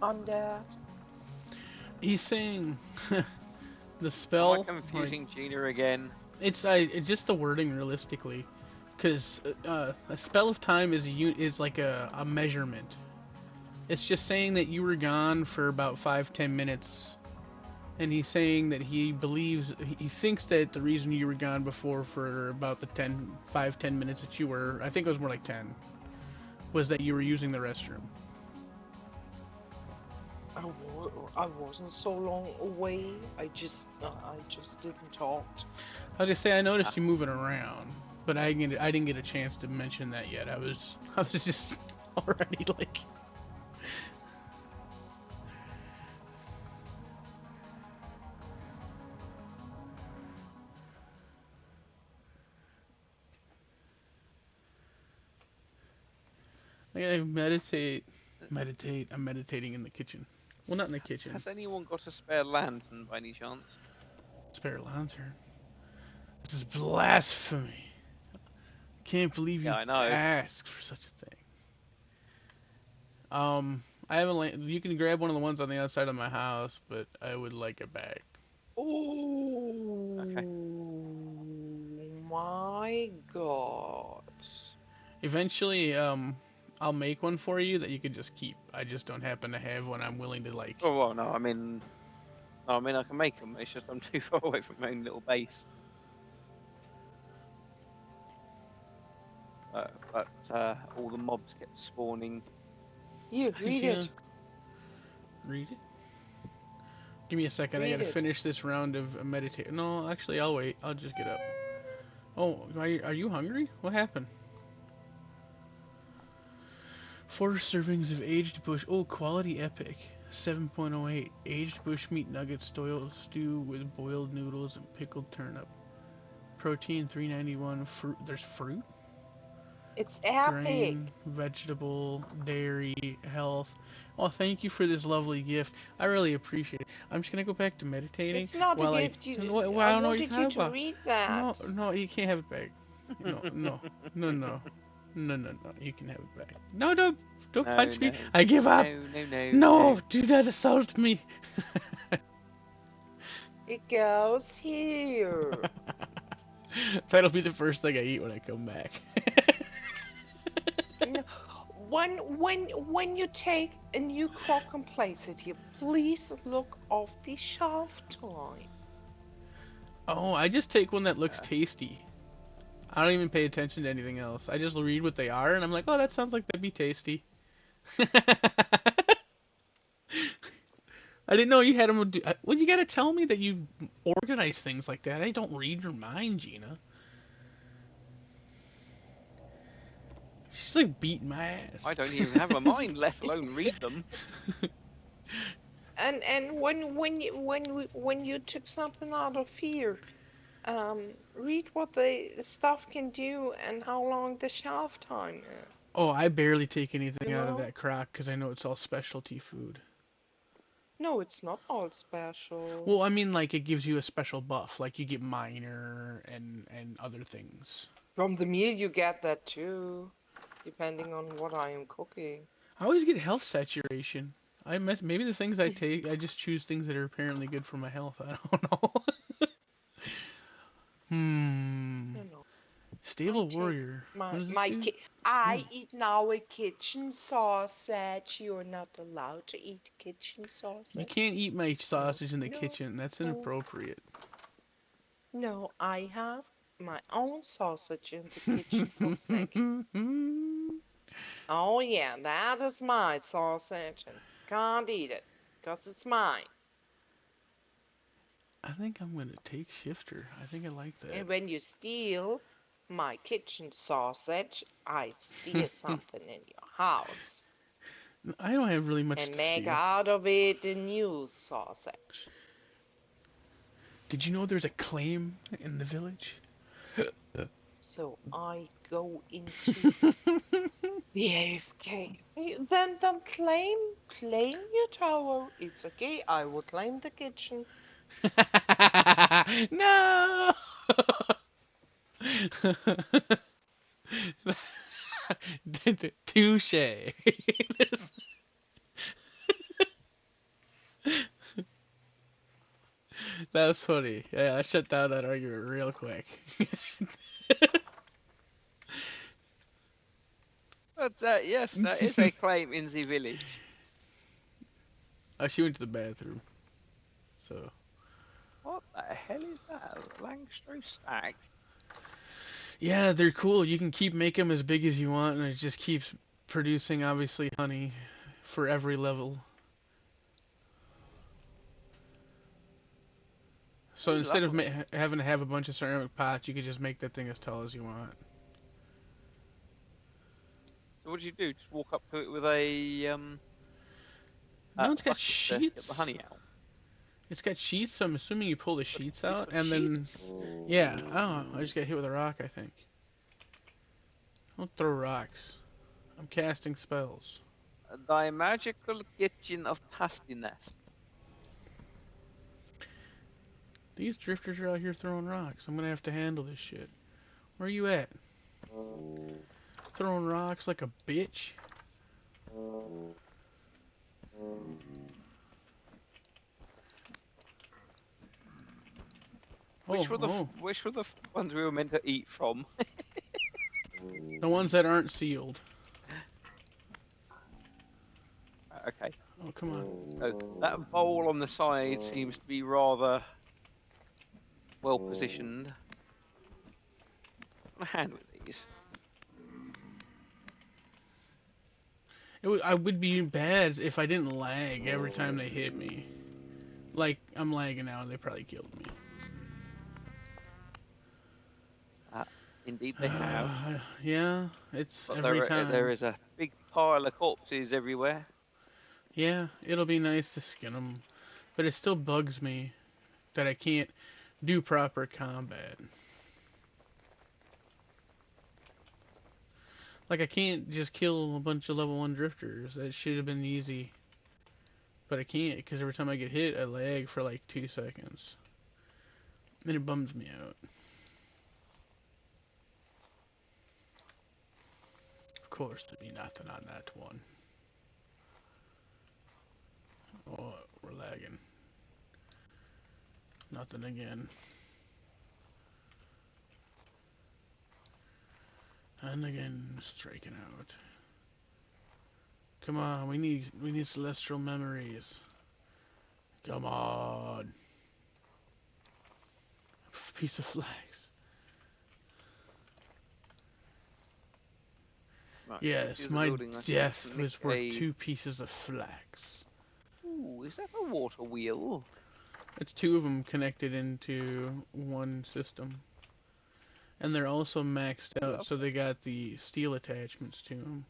Speaker 6: Undead?
Speaker 1: He's saying the
Speaker 2: Am
Speaker 1: spell.
Speaker 2: I
Speaker 1: Like,
Speaker 2: confusing Gina again?
Speaker 1: it's just the wording realistically, because a spell of time is like a measurement. It's just saying that you were gone for about 5-10 minutes, and he's saying that he thinks that the reason you were gone before for about the 5-10 minutes that you were, I think it was more like 10, was that you were using the restroom.
Speaker 6: I wasn't so long away. I just didn't talk.
Speaker 1: I was just say I noticed you moving around, but I didn't get a chance to mention that yet. I was just already like. I gotta meditate. I'm meditating in the kitchen. Well, not in the kitchen.
Speaker 2: Has anyone got a spare lantern by any chance?
Speaker 1: Spare lantern. This is blasphemy. Can't believe
Speaker 2: Yeah,
Speaker 1: you
Speaker 2: I know.
Speaker 1: asked for such a thing. I have you can grab one of the ones on the outside of my house, but I would like it back.
Speaker 6: Oh
Speaker 2: Okay.
Speaker 6: my god.
Speaker 1: Eventually, I'll make one for you that you could just keep. I just don't happen to have one I'm willing to like.
Speaker 2: Oh well, no. I can make them. It's just I'm too far away from my own little base. But all the mobs kept spawning.
Speaker 6: Here, read it.
Speaker 1: Read it. Give me a second. I
Speaker 6: Read
Speaker 1: gotta
Speaker 6: it.
Speaker 1: finish this round of meditate. No, actually, I'll wait. I'll just get up. Oh, are you hungry? What happened? 4 servings of aged bush. Oh, quality epic. 7.08. Aged bushmeat nuggets, stew with boiled noodles and pickled turnip. Protein 391. Fruit. There's fruit?
Speaker 6: It's epic.
Speaker 1: Grain, vegetable, dairy, health. Well, thank you for this lovely gift. I really appreciate it. I'm just gonna go back to meditating.
Speaker 6: It's not
Speaker 1: while
Speaker 6: a gift.
Speaker 1: Well, I
Speaker 6: I
Speaker 1: don't know what
Speaker 6: wanted
Speaker 1: you're
Speaker 6: you
Speaker 1: talking
Speaker 6: to
Speaker 1: about.
Speaker 6: read that.
Speaker 1: No, you can't have it back. No. You can have it back. No, don't
Speaker 2: No,
Speaker 1: punch me.
Speaker 2: no.
Speaker 1: I give up.
Speaker 2: No.
Speaker 1: No, do not assault me.
Speaker 6: It goes here.
Speaker 1: That'll be the first thing I eat when I come back.
Speaker 6: No, when you take a new crock and place it here, please look off the shelf time.
Speaker 1: Oh, I just take one that looks tasty. I don't even pay attention to anything else. I just read what they are, and I'm like, oh, that sounds like that'd be tasty. I didn't know you had them. Well, you gotta tell me that you organize things like that. I don't read your mind, Gina. She's like beating my ass.
Speaker 2: I don't even have a mind, let alone read them.
Speaker 6: And when you took something out of fear, read what the stuff can do and how long the shelf time is.
Speaker 1: Oh, I barely take anything
Speaker 6: You
Speaker 1: out of
Speaker 6: know?
Speaker 1: that crock because I know it's all specialty food.
Speaker 6: No, it's not all special.
Speaker 1: Well, I mean, like, it gives you a special buff. Like, you get minor and other things.
Speaker 6: From the meal you get that too, depending on what I am cooking.
Speaker 1: I always get health saturation. Maybe the things I take, I just choose things that are apparently good for my health. I don't know.
Speaker 6: I don't know.
Speaker 1: Stable
Speaker 6: I take
Speaker 1: warrior. What does this
Speaker 6: My
Speaker 1: do?
Speaker 6: I eat now a kitchen sausage. You're not allowed to eat kitchen sausage.
Speaker 1: You can't eat my sausage in the
Speaker 6: No,
Speaker 1: kitchen. That's
Speaker 6: no.
Speaker 1: inappropriate.
Speaker 6: No, I have my own sausage in the kitchen for snacking. Oh yeah, that is my sausage, and can't eat it because it's mine.
Speaker 1: I think I'm gonna take shifter. I think I like that.
Speaker 6: And when you steal my kitchen sausage, I steal something in your house
Speaker 1: I don't have really much
Speaker 6: and
Speaker 1: to
Speaker 6: make
Speaker 1: steal.
Speaker 6: out of it a new sausage.
Speaker 1: Did you know there's a claim in the village?
Speaker 6: So I go into the AFK. Then claim your tower. It's okay. I will claim the kitchen.
Speaker 1: No! Touche. That was funny. Yeah, I shut down that argument real quick.
Speaker 2: But yes, that is a claim in the village.
Speaker 1: Oh, she went to the bathroom. So.
Speaker 2: What the hell is that? A Langstro stag?
Speaker 1: Yeah, they're cool. You can keep making them as big as you want, and it just keeps producing, obviously, honey for every level. So instead of having to have a bunch of ceramic pots, you could just make that thing as tall as you want.
Speaker 2: So what do you do? Just walk up to it with a
Speaker 1: No, it's got
Speaker 2: bucket to get the
Speaker 1: sheets.
Speaker 2: honey out.
Speaker 1: It's got sheets, so I'm assuming you pull the sheets
Speaker 2: It's
Speaker 1: out,
Speaker 2: got
Speaker 1: and then...
Speaker 2: sheets?
Speaker 1: Yeah, oh, I just got hit with a rock, I think. Don't throw rocks. I'm casting spells.
Speaker 2: Thy magical kitchen of tastiness.
Speaker 1: These drifters are out here throwing rocks. I'm gonna have to handle this shit. Where are you at? Throwing rocks like a bitch?
Speaker 2: Which were the ones we were meant to eat from?
Speaker 1: The ones that aren't sealed.
Speaker 2: Okay.
Speaker 1: Oh, come on.
Speaker 2: So that bowl on the side seems to be rather well positioned. A hand with these.
Speaker 1: I would be bad if I didn't lag every time they hit me. Like, I'm lagging now, and they probably killed me.
Speaker 2: Indeed, they have.
Speaker 1: Yeah, it's
Speaker 2: But
Speaker 1: every
Speaker 2: there
Speaker 1: time.
Speaker 2: is a big pile of corpses everywhere.
Speaker 1: Yeah, it'll be nice to skin them, but it still bugs me that I can't do proper combat. Like, I can't just kill a bunch of level 1 drifters. That should have been easy. But I can't, because every time I get hit, I lag for like 2 seconds. And it bums me out. Of course, there'd be nothing on that one. Oh, we're lagging. Nothing again. And again, striking out. Come on, we need celestial memories. Come on. Piece of flags.
Speaker 2: Right,
Speaker 1: Yes,
Speaker 2: here's the
Speaker 1: my
Speaker 2: building. I
Speaker 1: death
Speaker 2: can
Speaker 1: was
Speaker 2: nick
Speaker 1: worth
Speaker 2: a...
Speaker 1: 2 pieces of flags.
Speaker 2: Ooh, is that a water wheel?
Speaker 1: It's 2 of them connected into one system. And they're also maxed out, so they got the steel attachments to them.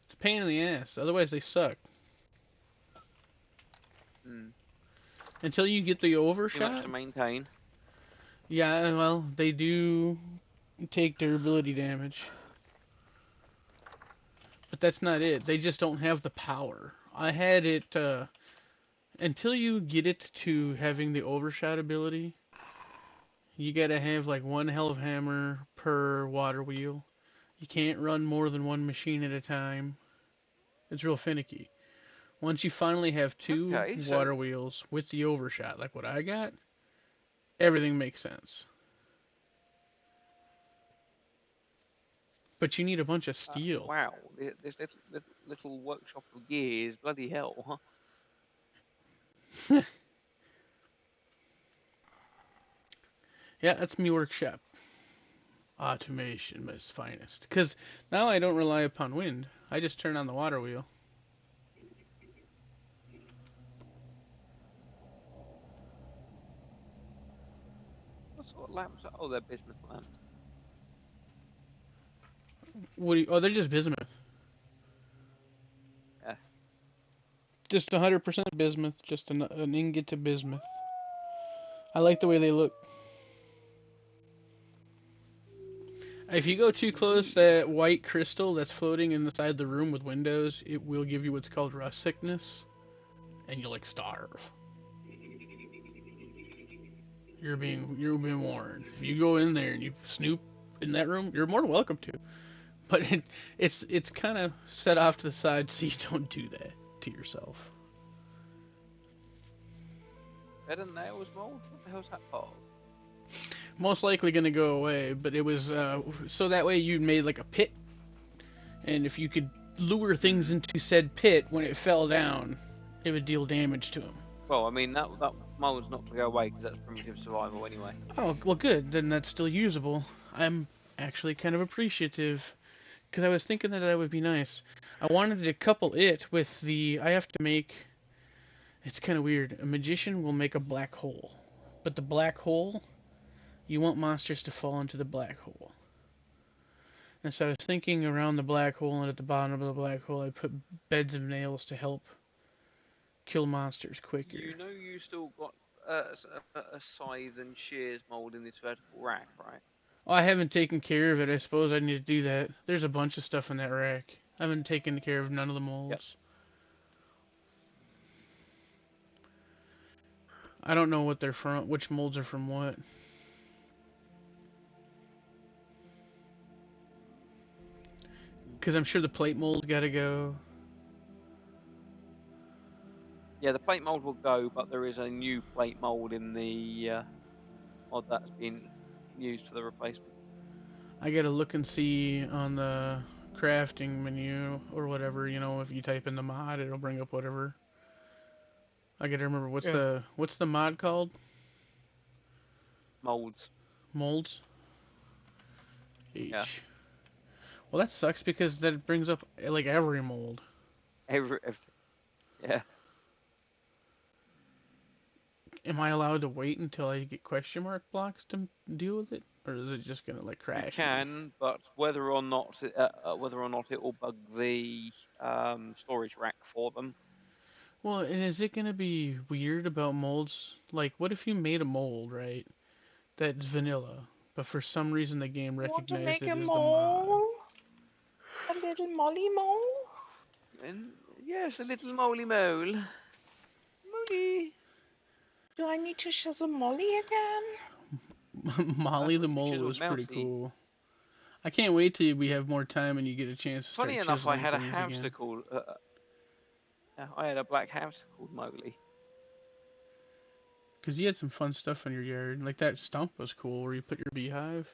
Speaker 1: It's a pain in the ass, otherwise they suck.
Speaker 2: Hmm.
Speaker 1: Until you get the
Speaker 2: Too much
Speaker 1: overshot.
Speaker 2: to maintain.
Speaker 1: Yeah, well, they do take durability damage. But that's not it. They just don't have the power. I had it, until you get it to having the overshot ability, you gotta have like 1 hell of hammer per water wheel. You can't run more than 1 machine at a time. It's real finicky. Once you finally have 2
Speaker 2: Okay, so...
Speaker 1: water wheels with the overshot, like what I got, everything makes sense. But you need a bunch of steel.
Speaker 2: wow, this little workshop of gears, bloody hell, huh?
Speaker 1: Yeah, that's me workshop. Automation at its finest. Because now I don't rely upon wind. I just turn on the water wheel.
Speaker 2: What sort of lamps are... Oh, they're bismuth lamps.
Speaker 1: What do you, oh, they're just bismuth.
Speaker 2: Yeah.
Speaker 1: Just 100% bismuth. Just an ingot of bismuth. I like the way they look. If you go too close to that white crystal that's floating inside the room with windows, it will give you what's called rust sickness, and you'll like starve. You're being warned. If you go in there and you snoop in that room, you're more than welcome to. But it's kind of set off to the side so you don't do that to yourself.
Speaker 2: Bed and nails mold? What the hell's that part of?
Speaker 1: Most likely gonna go away, but it was so that way you made like a pit, and if you could lure things into said pit when it fell down, it would deal damage to them.
Speaker 2: Well, I mean, that mold's not going to go away because that's primitive survival anyway.
Speaker 1: Oh, well, good. Then that's still usable. I'm actually kind of appreciative, because I was thinking that would be nice. I wanted to couple it with the... I have to make... It's kind of weird. A magician will make a black hole. But the black hole, you want monsters to fall into the black hole. And so I was thinking around the black hole, and at the bottom of the black hole, I put beds of nails to help kill monsters quicker.
Speaker 2: You know you still got a scythe and shears mold in this vertical rack, right?
Speaker 1: Oh, I haven't taken care of it. I suppose I need to do that. There's a bunch of stuff in that rack. I haven't taken care of none of the molds.
Speaker 2: Yep.
Speaker 1: I don't know what they're from, which molds are from what. Because I'm sure the plate mold's got to go.
Speaker 2: Yeah, the plate mold will go, but there is a new plate mold in the mod that's been used for the replacement.
Speaker 1: I got to look and see on the crafting menu or whatever. You know, if you type in the mod, it'll bring up whatever. I got to remember what's the mod called?
Speaker 2: Molds.
Speaker 1: Molds. H.
Speaker 2: Yeah.
Speaker 1: Well, that sucks because that brings up like every mold.
Speaker 2: Every yeah.
Speaker 1: am I allowed to wait until I get question mark blocks to deal with it, or is it just gonna like
Speaker 2: You
Speaker 1: crash me?
Speaker 2: can, but whether or not it will bug the storage rack for them.
Speaker 1: Well, and is it gonna be weird about molds? Like, what if you made a mold, right? That's vanilla, but for some reason the game
Speaker 6: Want to
Speaker 1: recognized
Speaker 6: make
Speaker 1: it
Speaker 6: a
Speaker 1: as the mod.
Speaker 6: mole? A little molly mole?
Speaker 2: And yes, a little moly mole. Moly.
Speaker 6: Do I need to chisel Molly again?
Speaker 1: Molly the
Speaker 2: You
Speaker 1: mole
Speaker 2: chiseled
Speaker 1: was pretty
Speaker 2: Mousy.
Speaker 1: cool. I can't wait till we have more time and you get a chance to
Speaker 2: Funny
Speaker 1: start
Speaker 2: enough, I
Speaker 1: chiseling
Speaker 2: had a
Speaker 1: things
Speaker 2: hamster
Speaker 1: again.
Speaker 2: called. I had a black hamster called Mowgli.
Speaker 1: Because you had some fun stuff in your yard. Like that stump was cool where you put your beehive.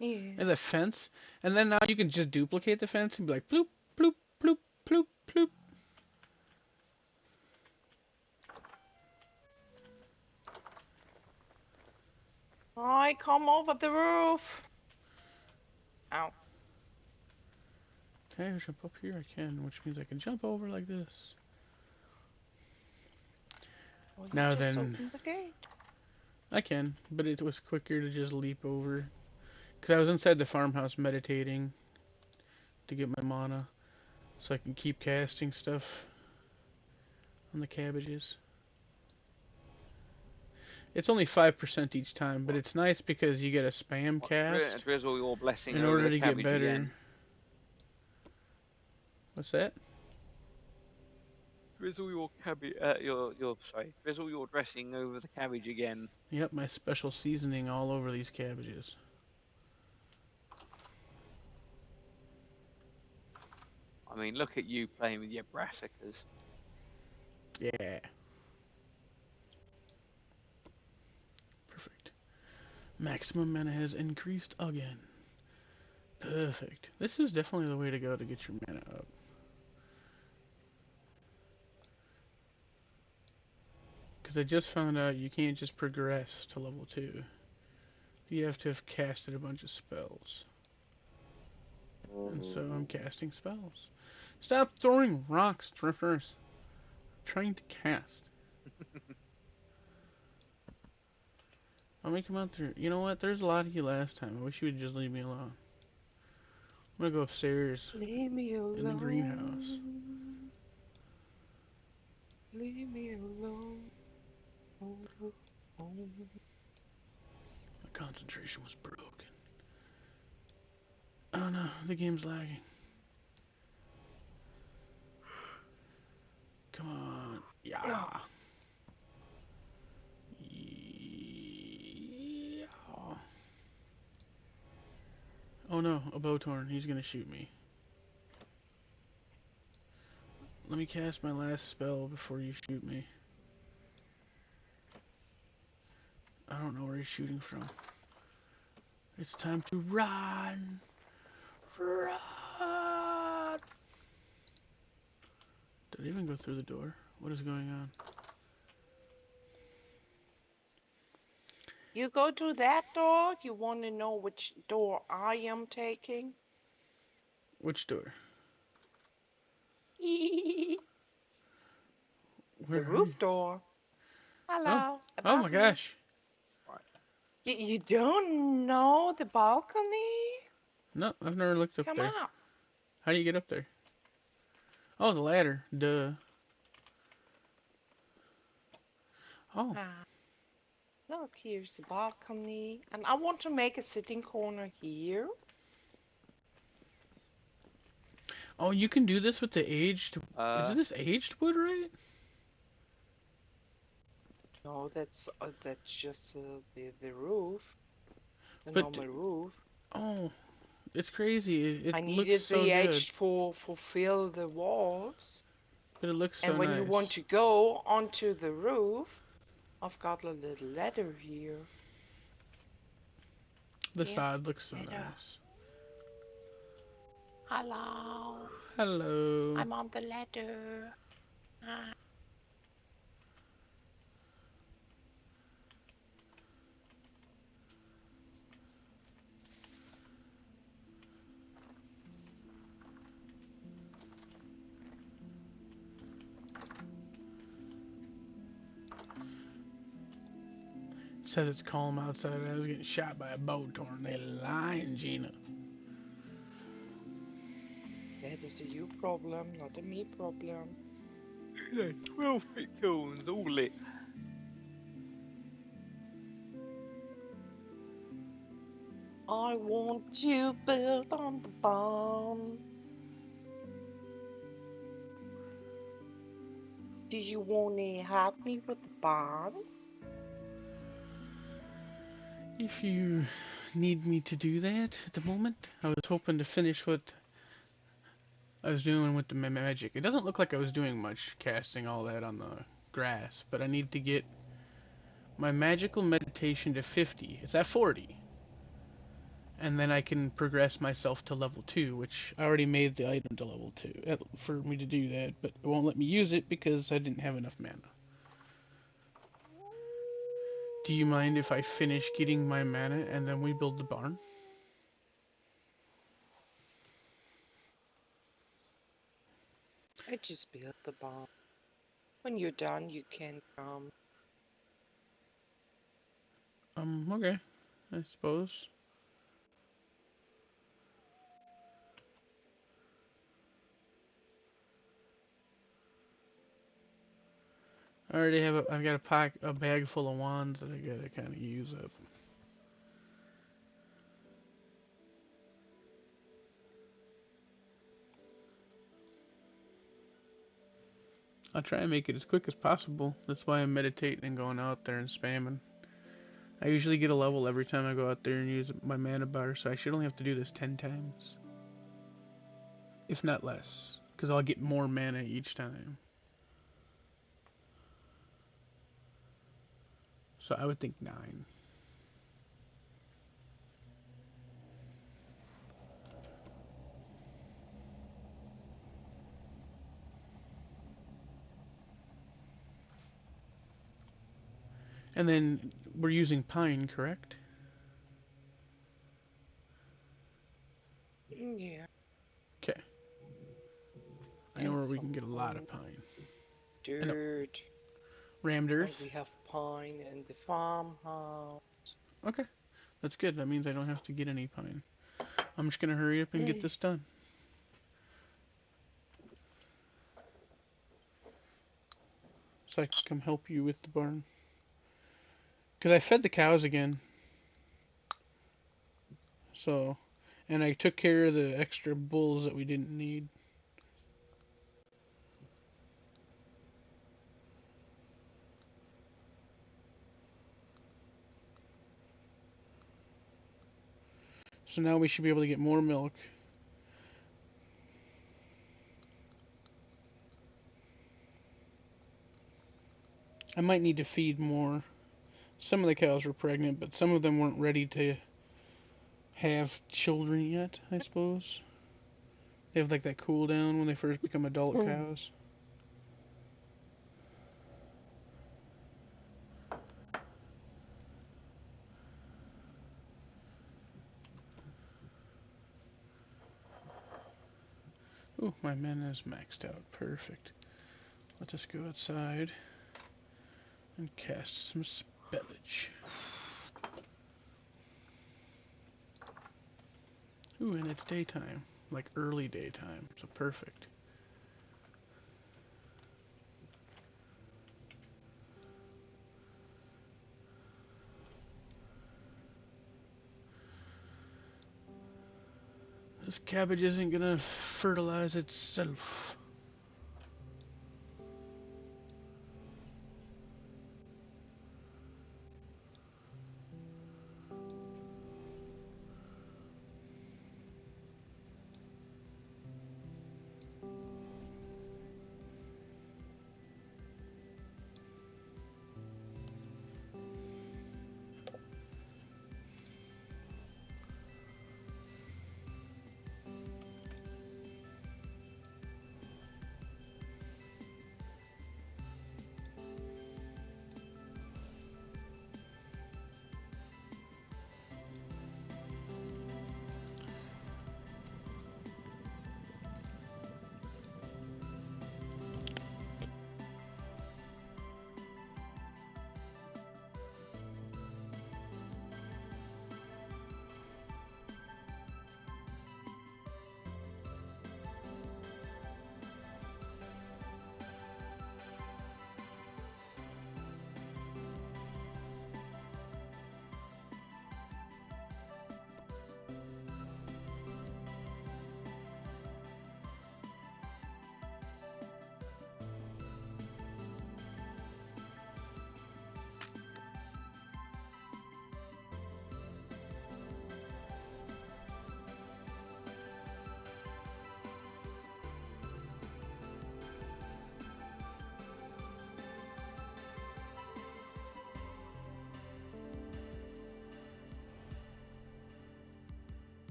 Speaker 6: Yeah.
Speaker 1: And the fence. And then now you can just duplicate the fence and be like bloop, bloop, bloop, bloop, bloop.
Speaker 6: I come over the roof. Ow.
Speaker 1: Can I jump up here? I can, which means I can jump over like this.
Speaker 6: Well, you
Speaker 1: Now
Speaker 6: just
Speaker 1: then,
Speaker 6: opened the gate.
Speaker 1: I can, but it was quicker to just leap over. Because I was inside the farmhouse meditating to get my mana. So I can keep casting stuff on the cabbages. It's only 5% each time, but it's nice because you get a spam cast
Speaker 2: Drizzle your blessing
Speaker 1: in
Speaker 2: over
Speaker 1: order
Speaker 2: the
Speaker 1: to get
Speaker 2: cabbage
Speaker 1: better.
Speaker 2: again.
Speaker 1: What's that?
Speaker 2: Drizzle your cabbage. Drizzle your dressing over the cabbage again.
Speaker 1: Yep, my special seasoning all over these cabbages.
Speaker 2: I mean, look at you playing with your brassicas.
Speaker 1: Yeah. Perfect. Maximum mana has increased again. Perfect. This is definitely the way to go to get your mana up. Because I just found out you can't just progress to level 2. You have to have casted a bunch of spells. And so I'm casting spells. Stop throwing rocks, drifters. I'm trying to cast. I'll make him out there. You know what? There's a lot of you last time. I wish you would just leave me alone. I'm gonna go upstairs
Speaker 6: Leave me alone.
Speaker 1: in the greenhouse.
Speaker 6: Leave me alone.
Speaker 1: My concentration was broken. Oh no, the game's lagging. Come on. Yeah. Yeah. Oh no, a Bowtorn. He's gonna shoot me. Let me cast my last spell before you shoot me. I don't know where he's shooting from. It's time to run! Run! Did I even go through the door? What is going on?
Speaker 6: You go to that door? You want to know which door I am taking?
Speaker 1: Which door?
Speaker 6: The
Speaker 1: Where are you?
Speaker 6: roof door. Hello.
Speaker 1: Oh my
Speaker 6: above me.
Speaker 1: gosh.
Speaker 6: You don't know the balcony?
Speaker 1: No, I've never looked up
Speaker 6: Come
Speaker 1: there.
Speaker 6: up.
Speaker 1: How do you get up there? Oh, the ladder. Duh. Oh,
Speaker 6: Look, here's the balcony. And I want to make a sitting corner here.
Speaker 1: oh, you can do this with the aged. Is
Speaker 2: Uh,
Speaker 1: this aged wood, right?
Speaker 6: No, that's just the roof. The
Speaker 1: But-
Speaker 6: normal roof.
Speaker 1: Oh, it's crazy. It
Speaker 6: I
Speaker 1: looks
Speaker 6: needed
Speaker 1: so
Speaker 6: the
Speaker 1: good,
Speaker 6: edge for fulfill the walls.
Speaker 1: but it looks so
Speaker 6: And when
Speaker 1: nice.
Speaker 6: you want to go onto the roof, I've got a little ladder here.
Speaker 1: The
Speaker 6: Yeah,
Speaker 1: side looks so
Speaker 6: ladder.
Speaker 1: nice.
Speaker 6: Hello,
Speaker 1: Hello.
Speaker 6: I'm on the ladder. Ah.
Speaker 1: says it's calm outside. I was getting shot by a bow tornado. Lying, Gina.
Speaker 6: That is a you problem, not a me problem.
Speaker 2: Yeah, 12 bit kilns, all lit.
Speaker 6: I want to build on the barn. Do you want to help me with the barn?
Speaker 1: If you need me to do that at the moment, I was hoping to finish what I was doing with the magic. It doesn't look like I was doing much casting all that on the grass, but I need to get my magical meditation to 50. It's at 40. And then I can progress myself to level 2, which I already made the item to level 2 for me to do that, but it won't let me use it because I didn't have enough mana. Do you mind if I finish getting my mana and then we build the barn?
Speaker 6: I just built the barn. When you're done, you can come.
Speaker 1: Okay, I suppose. I already have I've got a bag full of wands that I gotta kind of use up. I'll try and make it as quick as possible. That's why I'm meditating and going out there and spamming. I usually get a level every time I go out there and use my mana bar, so I should only have to do this 10 times. If not less. Because I'll get more mana each time. So I would think 9. And then we're using pine, correct?
Speaker 6: Yeah.
Speaker 1: Okay. I know
Speaker 6: And
Speaker 1: where we
Speaker 6: some
Speaker 1: can get a lot of pine. No,
Speaker 6: dirt.
Speaker 1: rammed
Speaker 6: And
Speaker 1: earth.
Speaker 6: we have pine in the farmhouse.
Speaker 1: Okay, that's good. That means I don't have to get any pine. I'm just gonna hurry up and get this done. So I can come help you with the barn. Because I fed the cows again. So, and I took care of the extra bulls that we didn't need. So now we should be able to get more milk. I might need to feed more. Some of the cows were pregnant, but some of them weren't ready to have children yet, I suppose. They have like that cool down when they first become adult cows. Oh, my mana is maxed out. Perfect. Let us go outside and cast some spellage. Ooh, and it's daytime. Like early daytime, so perfect. This cabbage isn't gonna fertilize itself.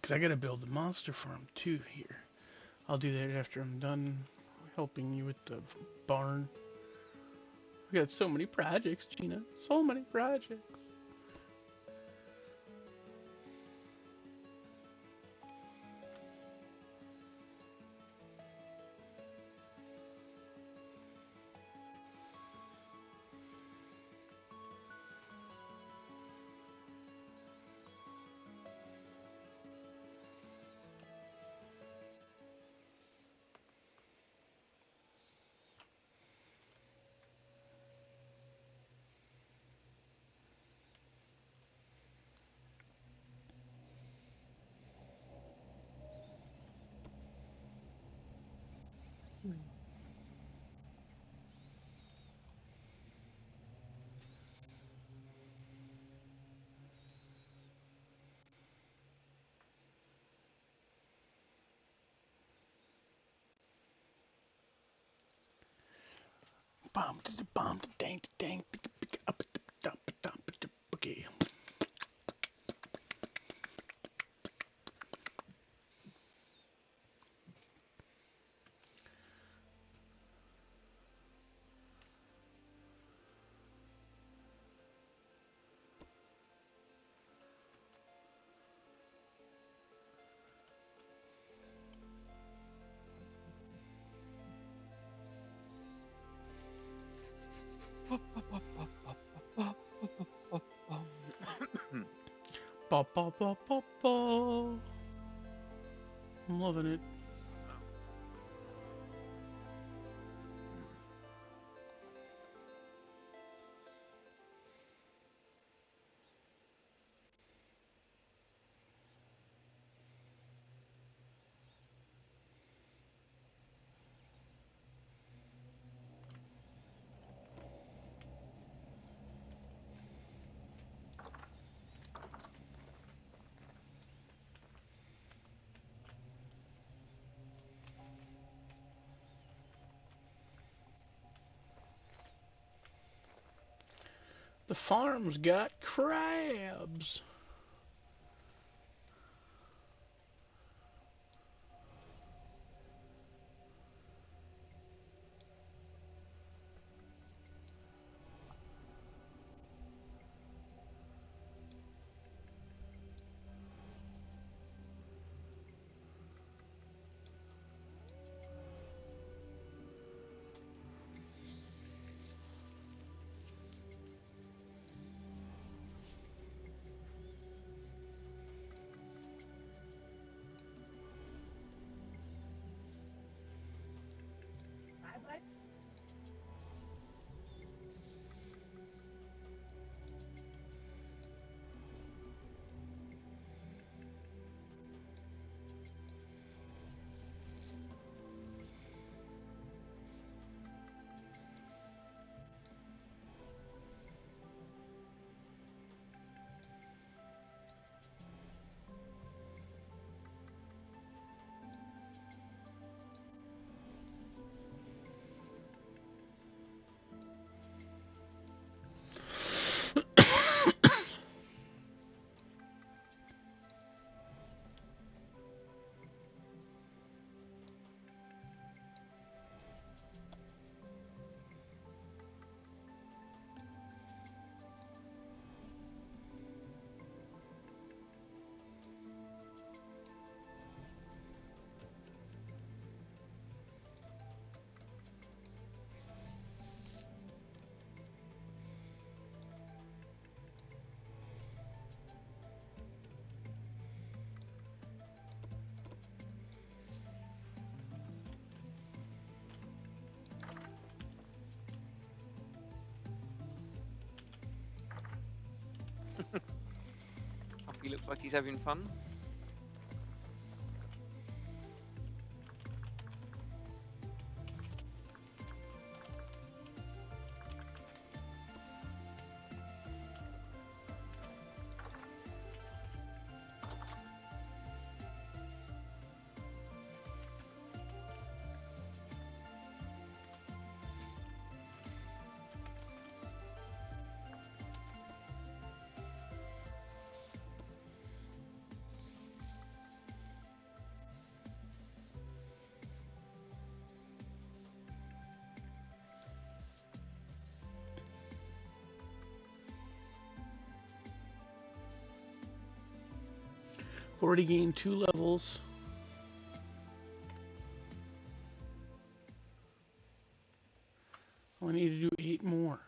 Speaker 1: Because I gotta build the monster farm too here. I'll do that after I'm done helping you with the barn. We got so many projects, Gina. So many projects. Bomb to the bomb to dang to dang. Up at the dump dump at the boogie. Ba ba ba ba ba. I'm loving it. The farm's got crabs.
Speaker 2: looks like he's having fun.
Speaker 1: I've already gained 2 levels. I need to do 8 more.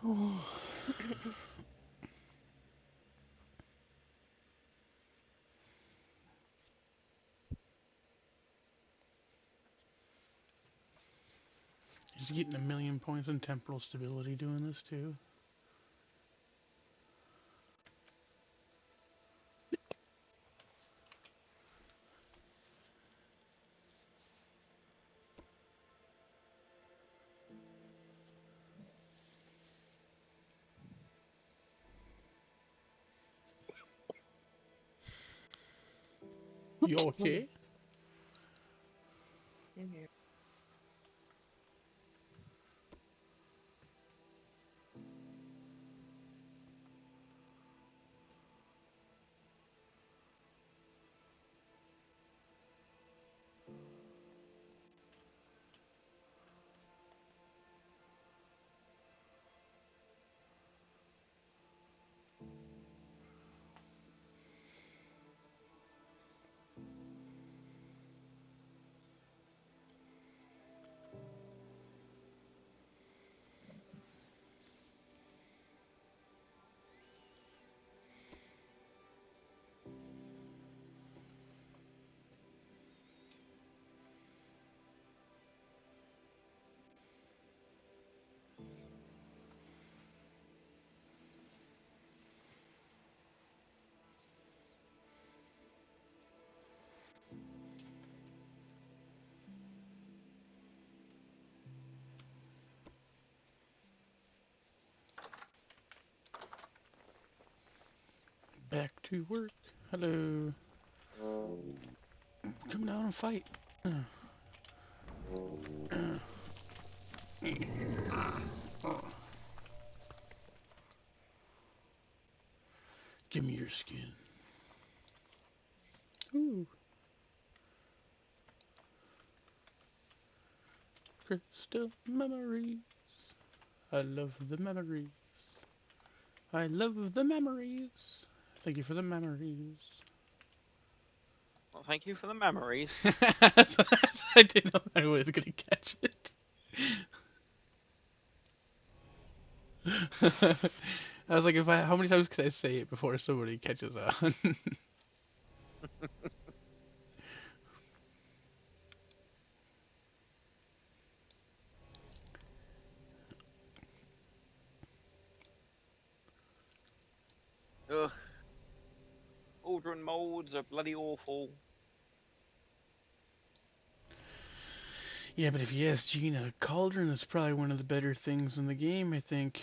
Speaker 1: Oh. He's getting 1,000,000 points in temporal stability doing this too. You okay?
Speaker 6: Yeah.
Speaker 1: Back to work. Hello. Come down and fight. Give me your skin. Ooh. Crystal memories. I love the memories. I love the memories. Thank you for the memories.
Speaker 2: Well, thank you for the memories.
Speaker 1: I didn't know I was gonna catch it. I was like, how many times can I say it before somebody catches on?
Speaker 2: Ugh. Cauldron molds are bloody awful.
Speaker 1: Yeah, but if you ask Gina, Cauldron is probably one of the better things in the game, I think.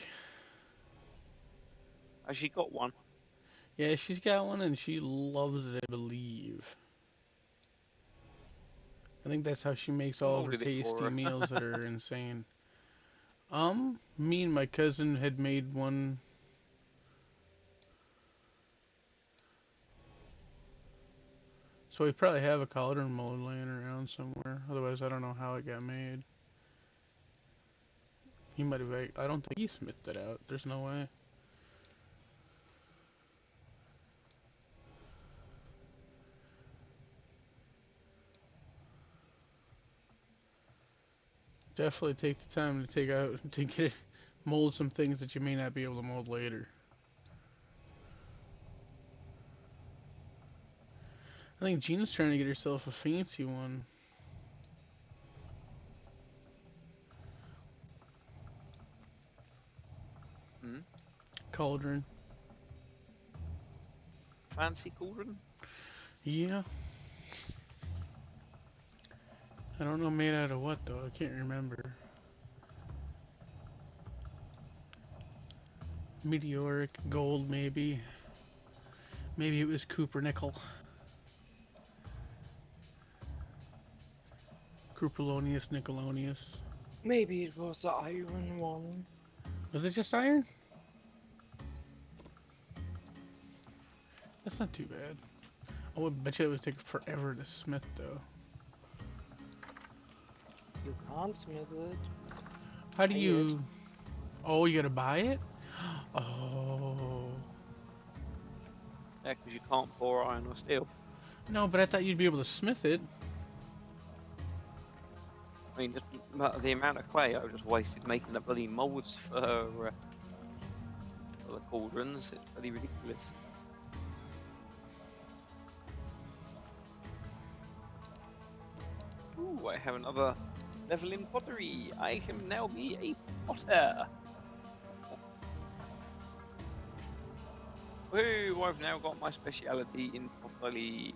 Speaker 2: Has she got one?
Speaker 1: Yeah, she's got one and she loves it, I believe. I think that's how she makes
Speaker 2: Who
Speaker 1: all of her
Speaker 2: molded it for
Speaker 1: tasty
Speaker 2: her?
Speaker 1: meals that are insane. Me and my cousin had made one. So we probably have a cauldron mold laying around somewhere. Otherwise, I don't know how it got made. He might have. I don't think he smithed it out. There's no way. Definitely take the time to take out to get it, mold some things that you may not be able to mold later. I think Gina's trying to get herself a fancy one.
Speaker 2: Hmm?
Speaker 1: Cauldron.
Speaker 2: Fancy cauldron?
Speaker 1: Yeah. I don't know made out of what though. I can't remember. Meteoric gold maybe. Maybe it was Cooper nickel. Cupellonius Nickelonius.
Speaker 6: Maybe it was the iron one.
Speaker 1: Was it just iron? That's not too bad. Oh, I bet you it would take forever to smith though.
Speaker 6: You can't smith it.
Speaker 1: How do
Speaker 6: Buy
Speaker 1: you... Oh, you gotta buy it? Oh.
Speaker 2: Yeah, because you can't pour iron or steel.
Speaker 1: No, but I thought you'd be able to smith it.
Speaker 2: I mean, just the amount of clay I've just wasted making the bloody molds for the cauldrons, it's bloody ridiculous. Ooh, I have another level in pottery. I can now be a potter. Woo, I've now got my speciality in pottery.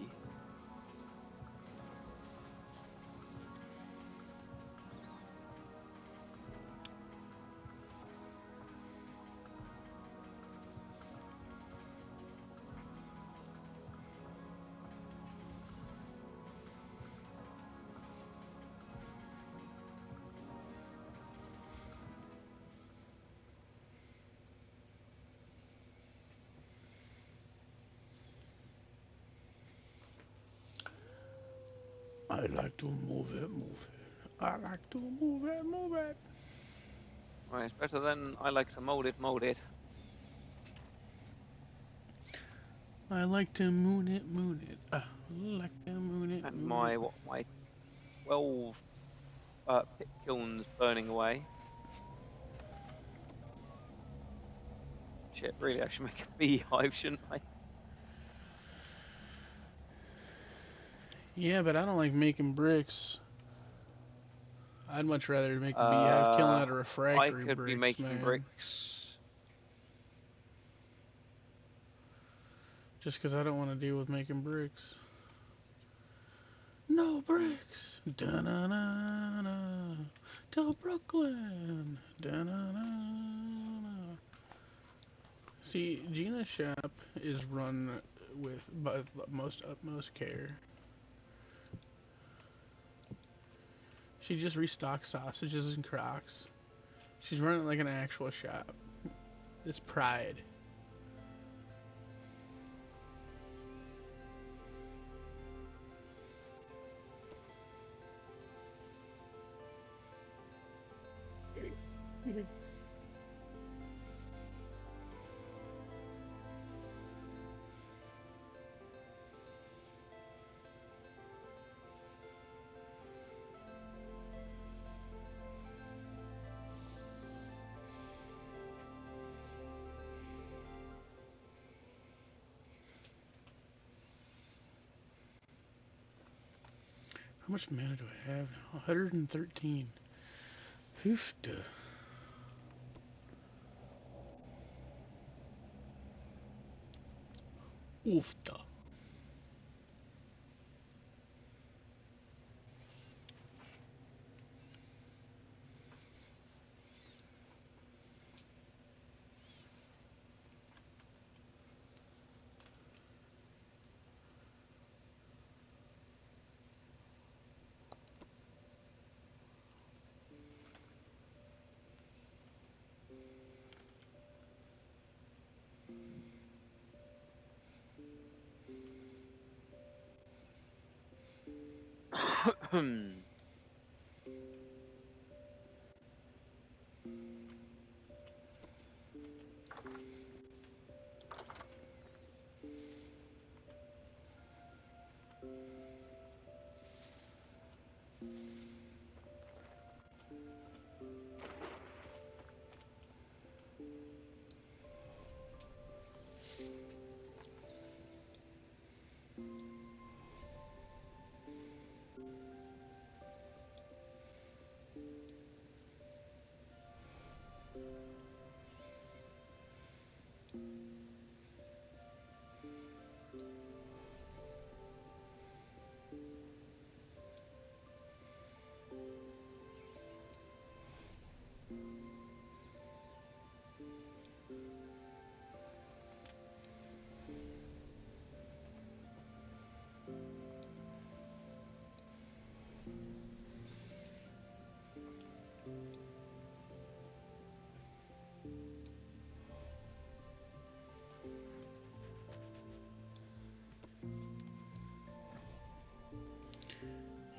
Speaker 1: I like to move it, move it. I like to move it, move it.
Speaker 2: Right, it's better than I like to mold it, mold it.
Speaker 1: I like to moon it, moon it. I like to moon it,
Speaker 2: And
Speaker 1: moon
Speaker 2: my
Speaker 1: it.
Speaker 2: my 12 pit kilns burning away. Shit, really, I should make a beehive, shouldn't I?
Speaker 1: Yeah, but I don't like making bricks. I'd much rather make a beehive killing out of
Speaker 2: I
Speaker 1: refractory
Speaker 2: could be
Speaker 1: bricks,
Speaker 2: making
Speaker 1: man.
Speaker 2: bricks.
Speaker 1: Just because I don't want to deal with making bricks. No bricks. Da-na-na-na. Till Brooklyn. Da-na-na-na. See, Gina's shop is run with by the most utmost care. She just restocks sausages and Crocs. She's running like an actual shop. It's pride. much mana do I have now? 113. Oofta. Oofta.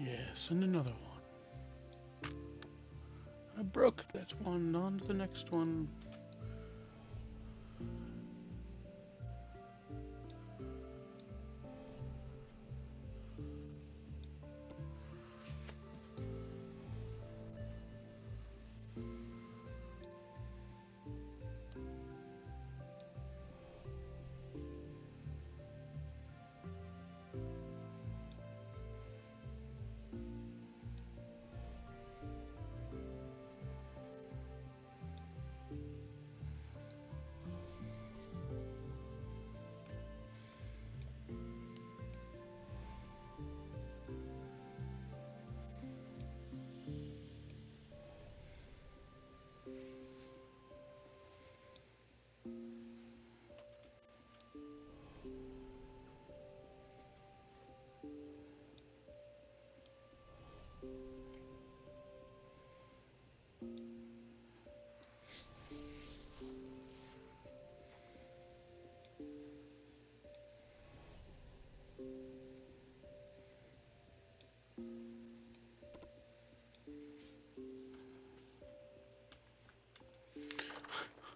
Speaker 1: Yes, and another one. I broke that one. On to the next one.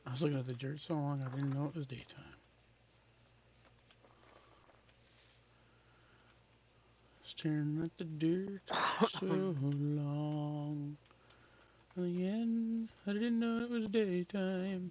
Speaker 1: I was looking at the dirt so long I didn't know it was daytime. Staring at the dirt so long. Again, I didn't know it was daytime.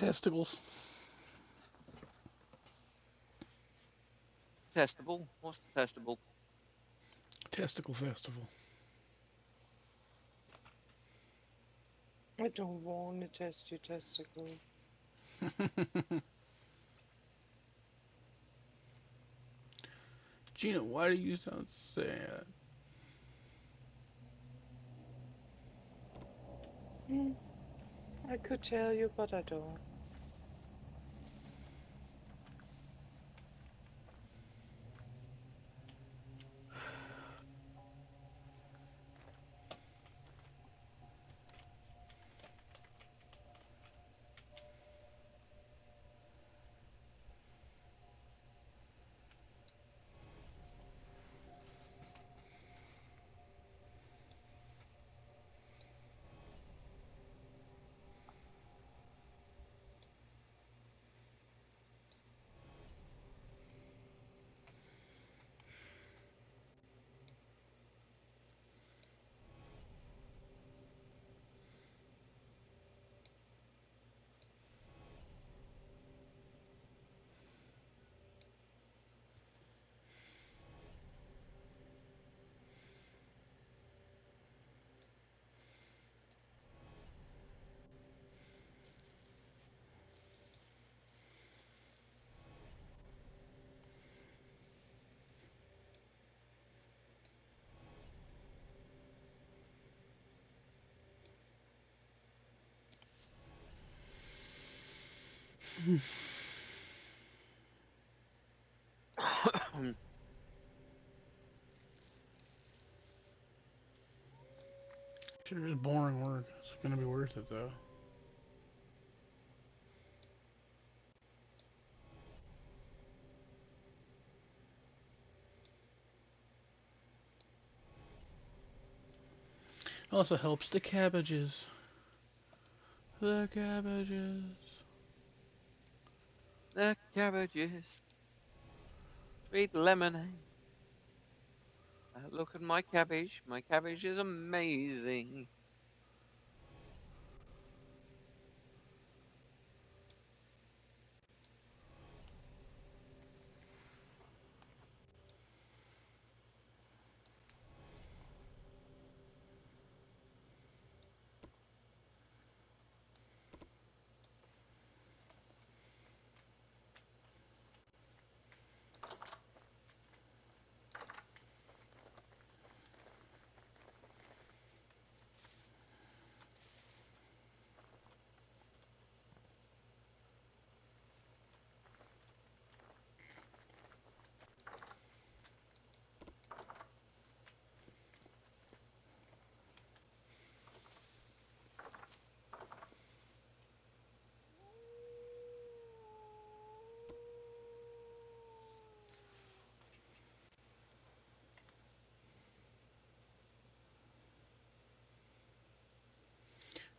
Speaker 1: Testicles.
Speaker 2: Testable? What's the testable?
Speaker 1: Testicle festival.
Speaker 6: I don't want to test your testicle.
Speaker 1: Gina, why do you sound sad?
Speaker 6: I could tell you, but I don't.
Speaker 1: Sure is boring work. It's gonna be worth it though. Also helps the cabbages. The cabbages.
Speaker 2: The cabbages. Sweet lemonade. Look at my cabbage. My cabbage is amazing.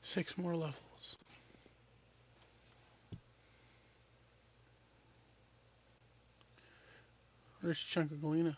Speaker 1: Six more levels. Where's Chunk of Galena?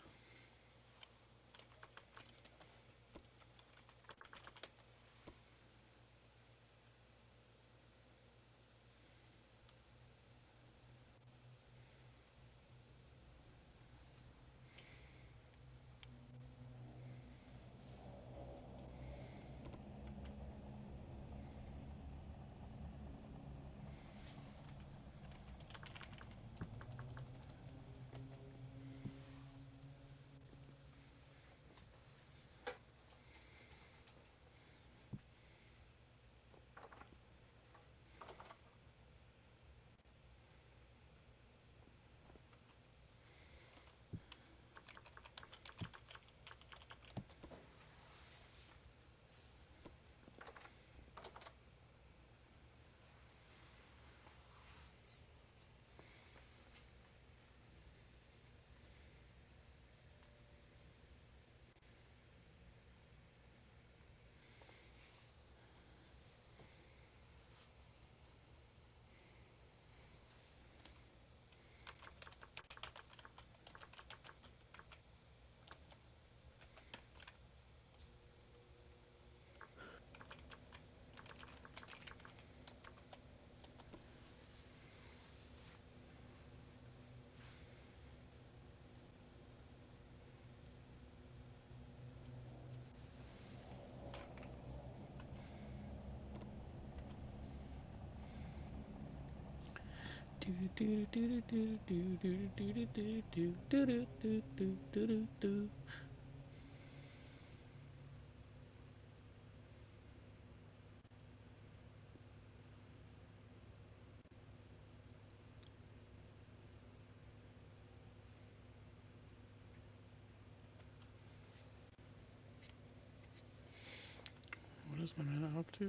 Speaker 1: What is my mana up to?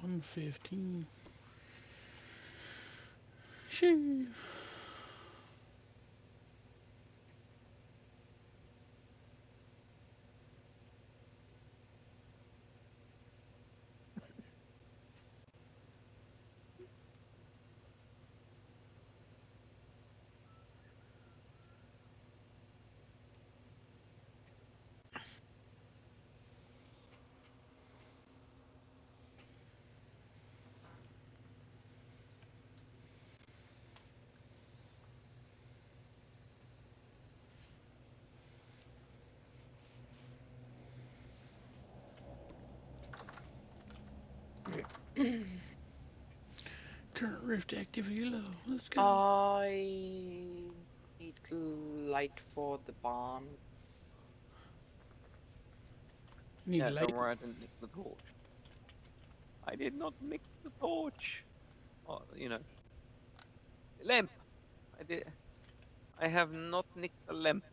Speaker 1: 115. Shoo. Current rift activity low. Let's go.
Speaker 6: I need light for the barn.
Speaker 1: Need
Speaker 2: Yeah,
Speaker 1: light.
Speaker 2: don't worry, I didn't nick the torch. I did not nick the torch. Oh, you know, the lamp. I did. I have not nicked the lamp.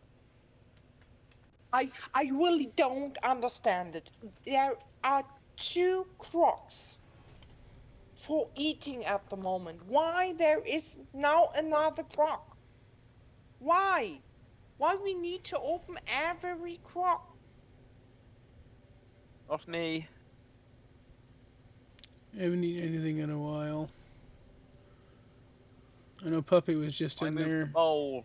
Speaker 6: I really don't understand it. There are 2 crocs for eating at the moment. Why there is now another croc? Why? Why we need to open every croc?
Speaker 2: Not me.
Speaker 1: I haven't eaten anything in a while. I know Puppy was just
Speaker 2: I
Speaker 1: in
Speaker 2: moved the
Speaker 1: there.
Speaker 2: bowl.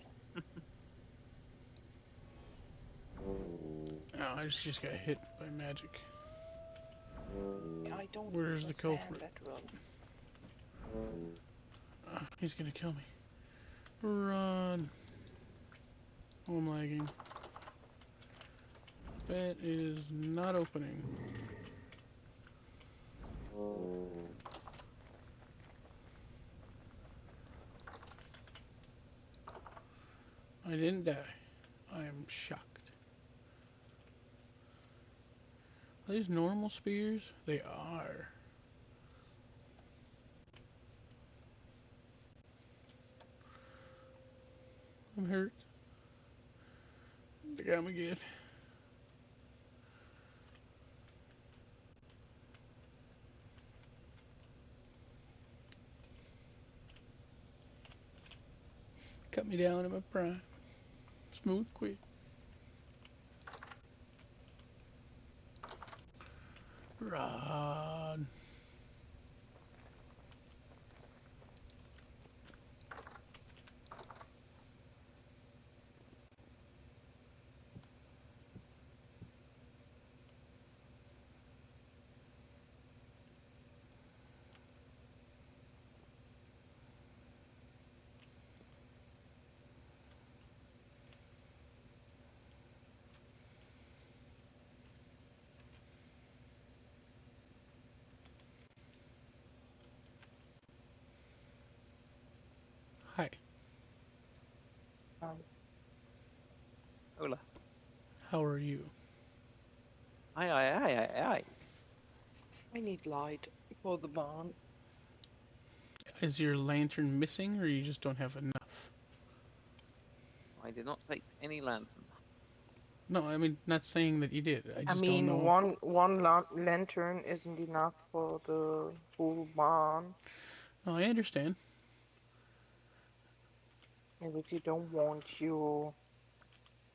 Speaker 1: Oh, I just got hit by magic.
Speaker 6: I don't
Speaker 1: Where's the
Speaker 6: understand
Speaker 1: culprit?
Speaker 6: that really.
Speaker 1: He's gonna kill me. Run. Oh, I'm lagging. That is not opening. I didn't die. I am shocked. Are these normal spears? They are. I'm hurt. They got me good. Cut me down in my prime. Smooth, quick. Run. Hi.
Speaker 2: Hola.
Speaker 1: How are you?
Speaker 2: Aye, aye, aye, aye, aye.
Speaker 6: I need light for the barn.
Speaker 1: Is your lantern missing, or you just don't have enough?
Speaker 2: I did not take any lantern.
Speaker 1: No, I mean, not saying that you did. I
Speaker 6: I
Speaker 1: just don't
Speaker 6: mean,
Speaker 1: know.
Speaker 6: one lantern isn't enough for the whole barn.
Speaker 1: No, I understand.
Speaker 6: And if you don't want your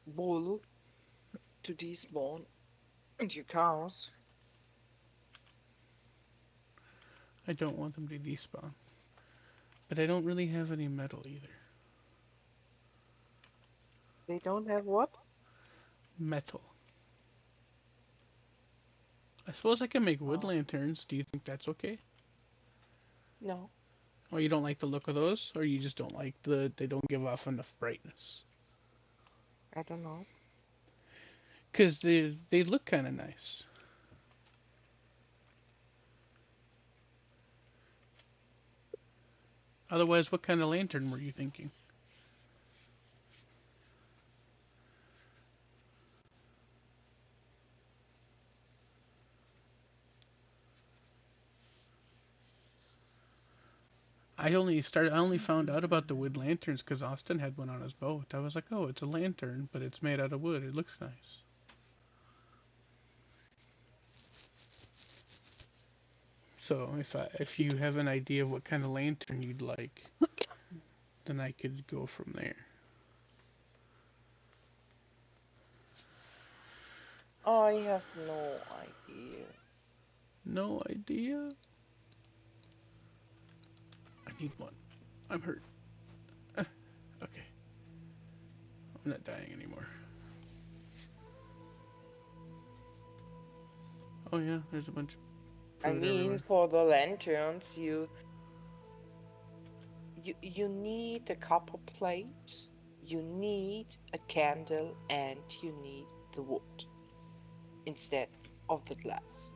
Speaker 6: bull to despawn and your cows,
Speaker 1: I don't want them to despawn. But I don't really have any metal either.
Speaker 6: they don't have what?
Speaker 1: Metal. I suppose I can make wood
Speaker 6: Oh,
Speaker 1: lanterns. Do you think that's okay?
Speaker 6: no,
Speaker 1: Or you don't like the look of those? Or you just don't like they don't give off enough brightness?
Speaker 6: I don't know.
Speaker 1: Because they look kind of nice. Otherwise, what kind of lantern were you thinking? I only found out about the wood lanterns because Austin had one on his boat. I was like, oh, it's a lantern, but it's made out of wood. It looks nice. So if you have an idea of what kind of lantern you'd like, then I could go from there.
Speaker 6: I have no idea.
Speaker 1: No idea. I need one. I'm hurt. Okay. I'm not dying anymore. Oh yeah, there's a bunch of
Speaker 6: I
Speaker 1: food
Speaker 6: mean,
Speaker 1: everywhere.
Speaker 6: for the lanterns, you need a copper plate, you need a candle, and you need the wood instead of the glass.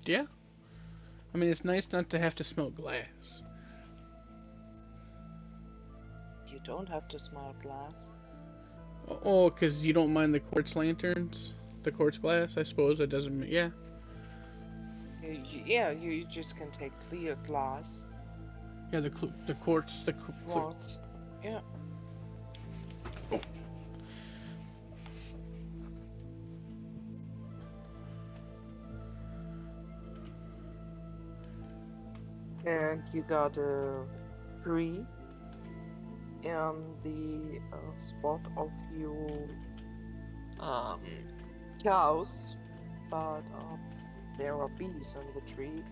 Speaker 1: Yeah. I mean, it's nice not to have to smell glass.
Speaker 6: You don't have to smell glass.
Speaker 1: Oh, because you don't mind the quartz lanterns? The quartz glass, I suppose. It doesn't... Yeah.
Speaker 6: Yeah, you just can take clear glass.
Speaker 1: Yeah, the quartz...
Speaker 6: Quartz. Yeah.
Speaker 1: Oh.
Speaker 6: And you got a tree in the spot of your cows, but there are bees on the tree.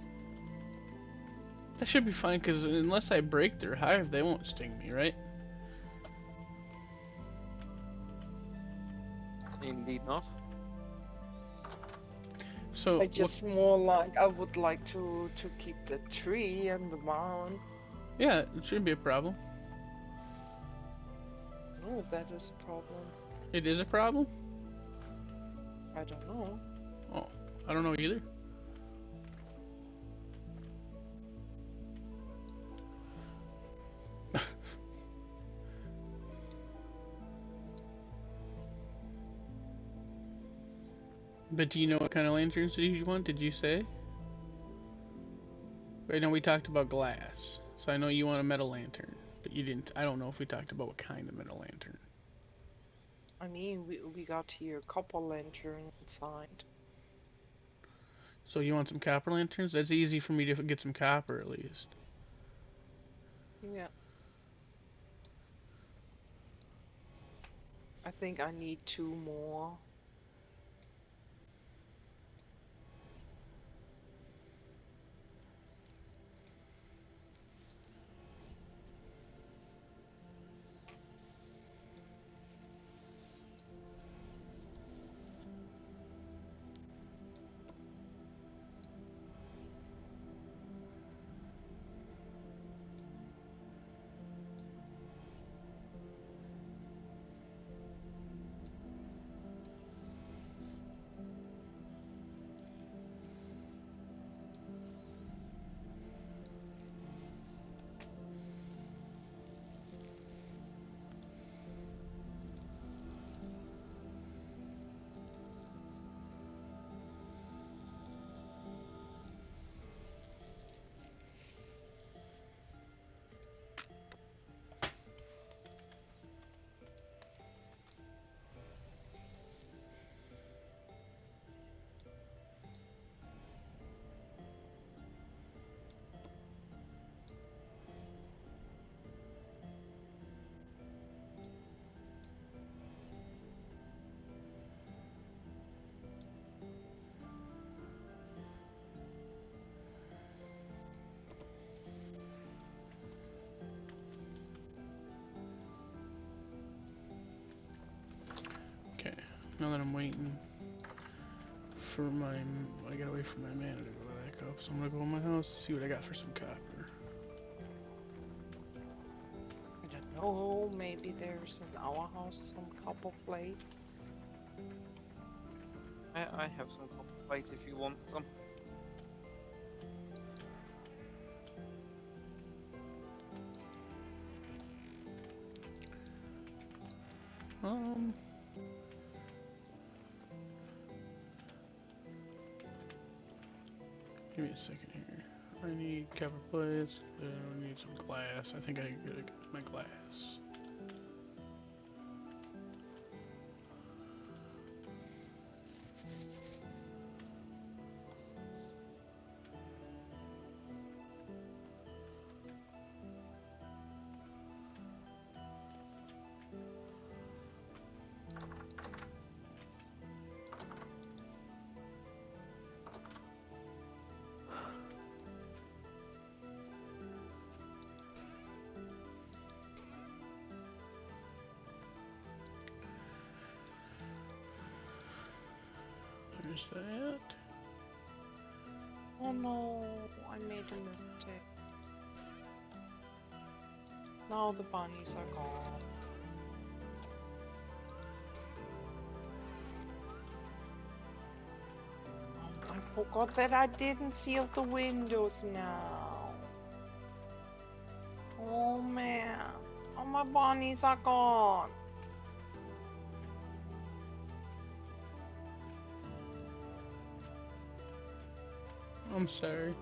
Speaker 1: That should be fine, because unless I break their hive, they won't sting me, right?
Speaker 2: Indeed not.
Speaker 1: So,
Speaker 6: I just more like I would like to keep the tree and the mound.
Speaker 1: yeah, it shouldn't be a problem.
Speaker 6: No, that is a problem.
Speaker 1: It is a problem?
Speaker 6: I don't know.
Speaker 1: Oh, I don't know either. But do you know what kind of lanterns do you want? Did you say? Right now we talked about glass, so I know you want a metal lantern, but you didn't. I don't know if we talked about what kind of metal lantern.
Speaker 6: I mean, we got here copper lantern inside.
Speaker 1: So you want some copper lanterns? That's easy for me to get some copper at least.
Speaker 6: Yeah. I think I need 2 more.
Speaker 1: Okay, now that I'm waiting for my... I gotta wait for my mana to go back up, so I'm gonna go in my house to see what I got for some copper.
Speaker 6: I don't know, maybe there's in our house some copper plate.
Speaker 2: I have some copper plate if you want some.
Speaker 1: Um, give me a second here. I need copper plates. I need some glass. I think I gotta get my glass. There's that.
Speaker 6: Oh no, I made a mistake. Now the bunnies are gone. Oh, I forgot that I didn't seal the windows now. Oh man. Oh, my bunnies are gone.
Speaker 1: I'm sorry.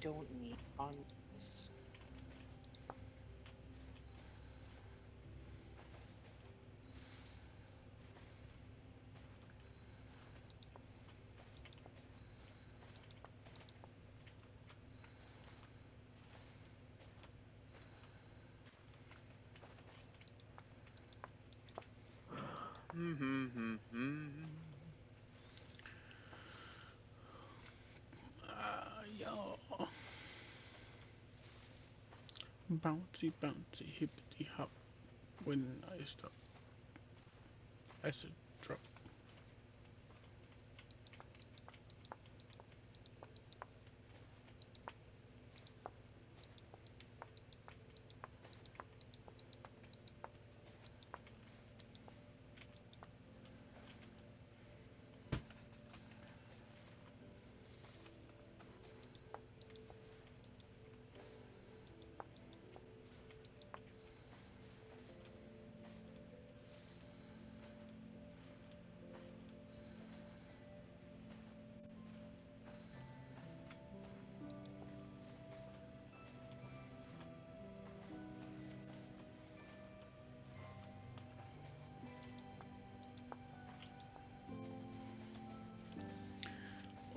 Speaker 6: Don't need bunnies. please.
Speaker 1: Yo. Bouncy, bouncy, hippity hop. When I stop, I said drop.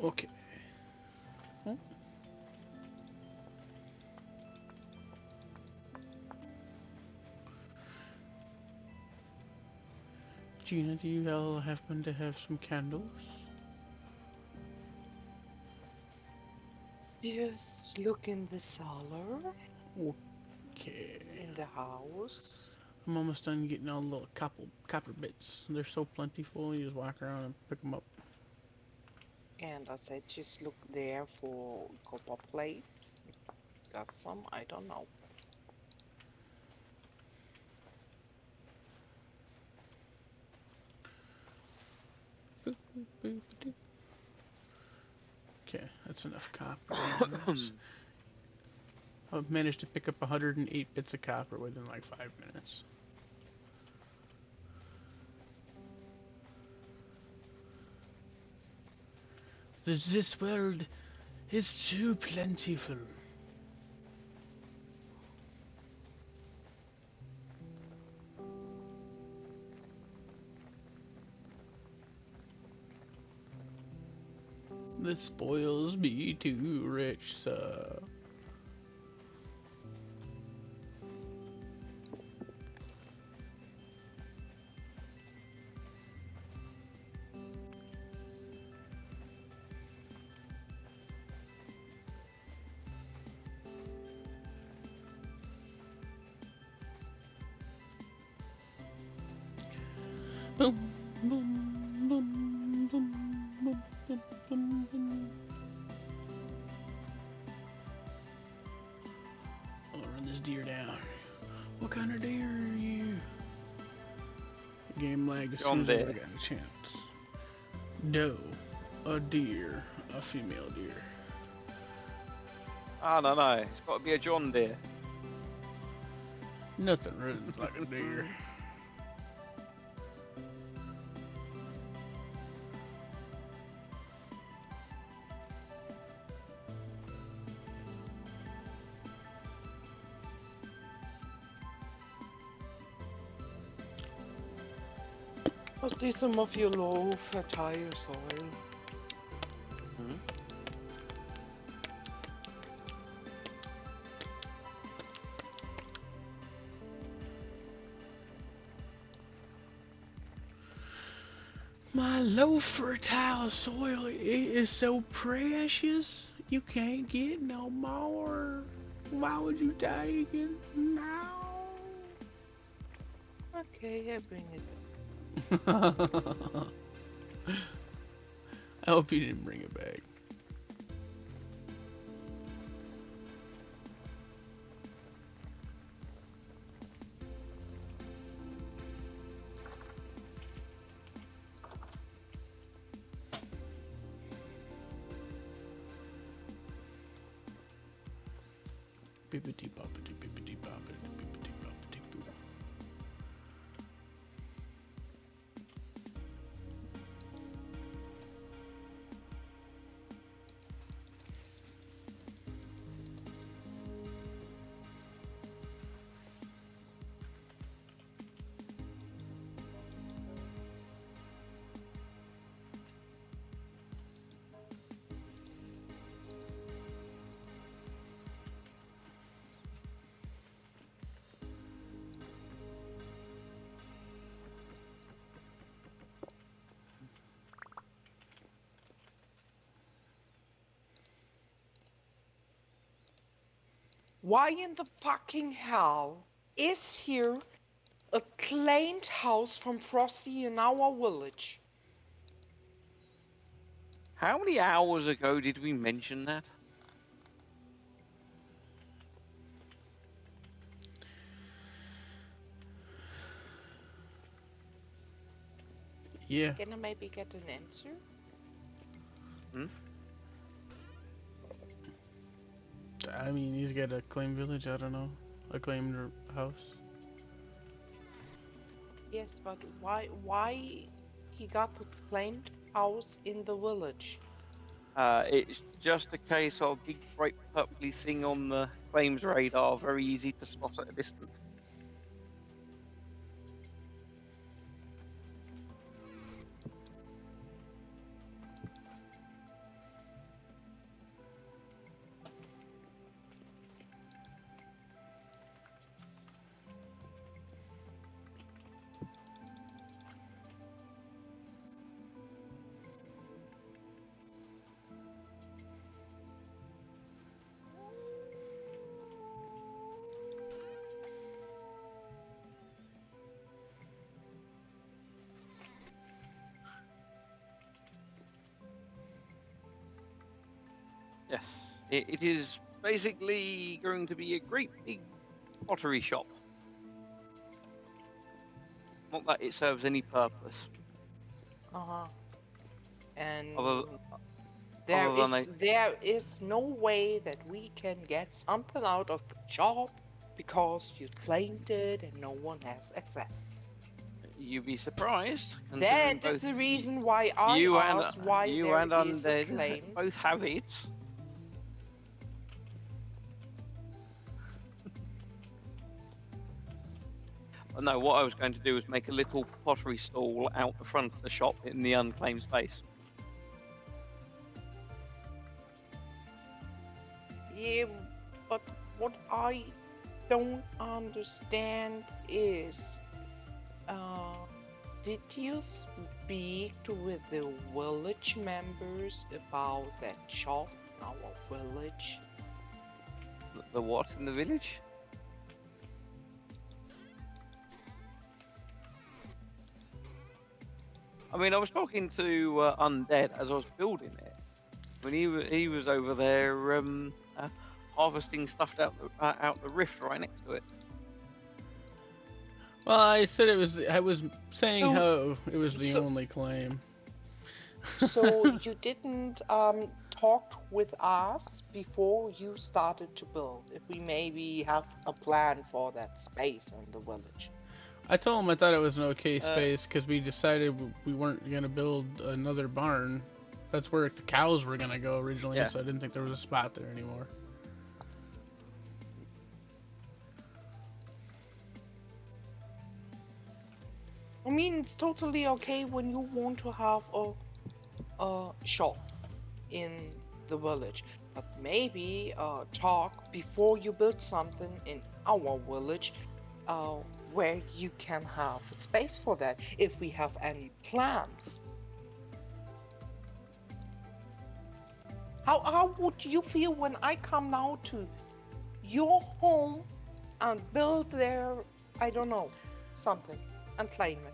Speaker 1: Okay. Oh. Gina, do you all happen to have some candles?
Speaker 6: Just look in the cellar
Speaker 1: Okay.
Speaker 6: in the house.
Speaker 1: I'm almost done getting all the little copper bits. They're so plentiful, you just walk around and pick them up.
Speaker 6: And I said, just look there for copper plates. Got some? I don't know.
Speaker 1: Boop, boop, boop, boop. Okay, that's enough copper. Anyways. I've managed to pick up 108 bits of copper within like 5 minutes. This world is too plentiful. This spoils me too rich, sir. Boom, boom, boom, boom, boom, boom, boom, boom. I'll run this deer down. What kind of deer are you? Game lag as soon
Speaker 2: John
Speaker 1: as I
Speaker 2: Deere.
Speaker 1: got a chance. Doe, a deer, a female deer.
Speaker 2: Ah, no, no. It's got to be a John Deere.
Speaker 1: Nothing runs like a deer.
Speaker 6: Was this some of your low fertile soil?
Speaker 2: Hmm?
Speaker 1: My low fertile soil is so precious. You can't get no more. Why would you take it now?
Speaker 6: Okay, I bring it
Speaker 1: I hope you didn't bring it back. Bippity boppity bippity boppity bippity boppity boo.
Speaker 6: Why in the fucking hell is here a claimed house from Frosty in our village?
Speaker 2: How many hours ago did we mention that?
Speaker 1: Yeah.
Speaker 6: Can I maybe get an answer?
Speaker 1: I mean, he's got a claimed village. I don't know, a claimed house.
Speaker 6: Yes, but why he got the claimed house in the village?
Speaker 2: It's just a case of big bright purpley thing on the claims radar, very easy to spot at a distance. Yes, it is basically going to be a great big pottery shop. Not that it serves any purpose,
Speaker 6: Uh-huh. And
Speaker 2: other
Speaker 6: there
Speaker 2: other than
Speaker 6: is there is no way that we can get something out of the job because you claimed it and no one has access.
Speaker 2: you'd be surprised, considering
Speaker 6: That is
Speaker 2: both
Speaker 6: the reason why I
Speaker 2: you and
Speaker 6: asked why
Speaker 2: you
Speaker 6: there
Speaker 2: and
Speaker 6: is a
Speaker 2: Undead
Speaker 6: claim.
Speaker 2: both have it. No, what I was going to do was make a little pottery stall out the front of the shop in the unclaimed space.
Speaker 6: Yeah, but what I don't understand is, did you speak with the village members about that shop in our village?
Speaker 2: The what in the village? I mean, I was talking to Undead as I was building it. When he was over there harvesting stuff out the rift right next to it.
Speaker 1: Well, I said it was. I was saying
Speaker 6: So-
Speaker 1: how it was the
Speaker 6: so-
Speaker 1: only claim.
Speaker 6: So you didn't talk with us before you started to build, if we maybe have a plan for that space in the village.
Speaker 1: I told him I thought it was an okay space because we decided we weren't gonna build another barn. That's where the cows were gonna go originally,
Speaker 2: Yeah.
Speaker 1: so I didn't think there was a spot there anymore.
Speaker 6: I mean, it's totally okay when you want to have a shop in the village, but maybe talk before you build something in our village, where you can have space for that if we have any plans. How would you feel when I come now to your home and build there, I don't know, something and claim it?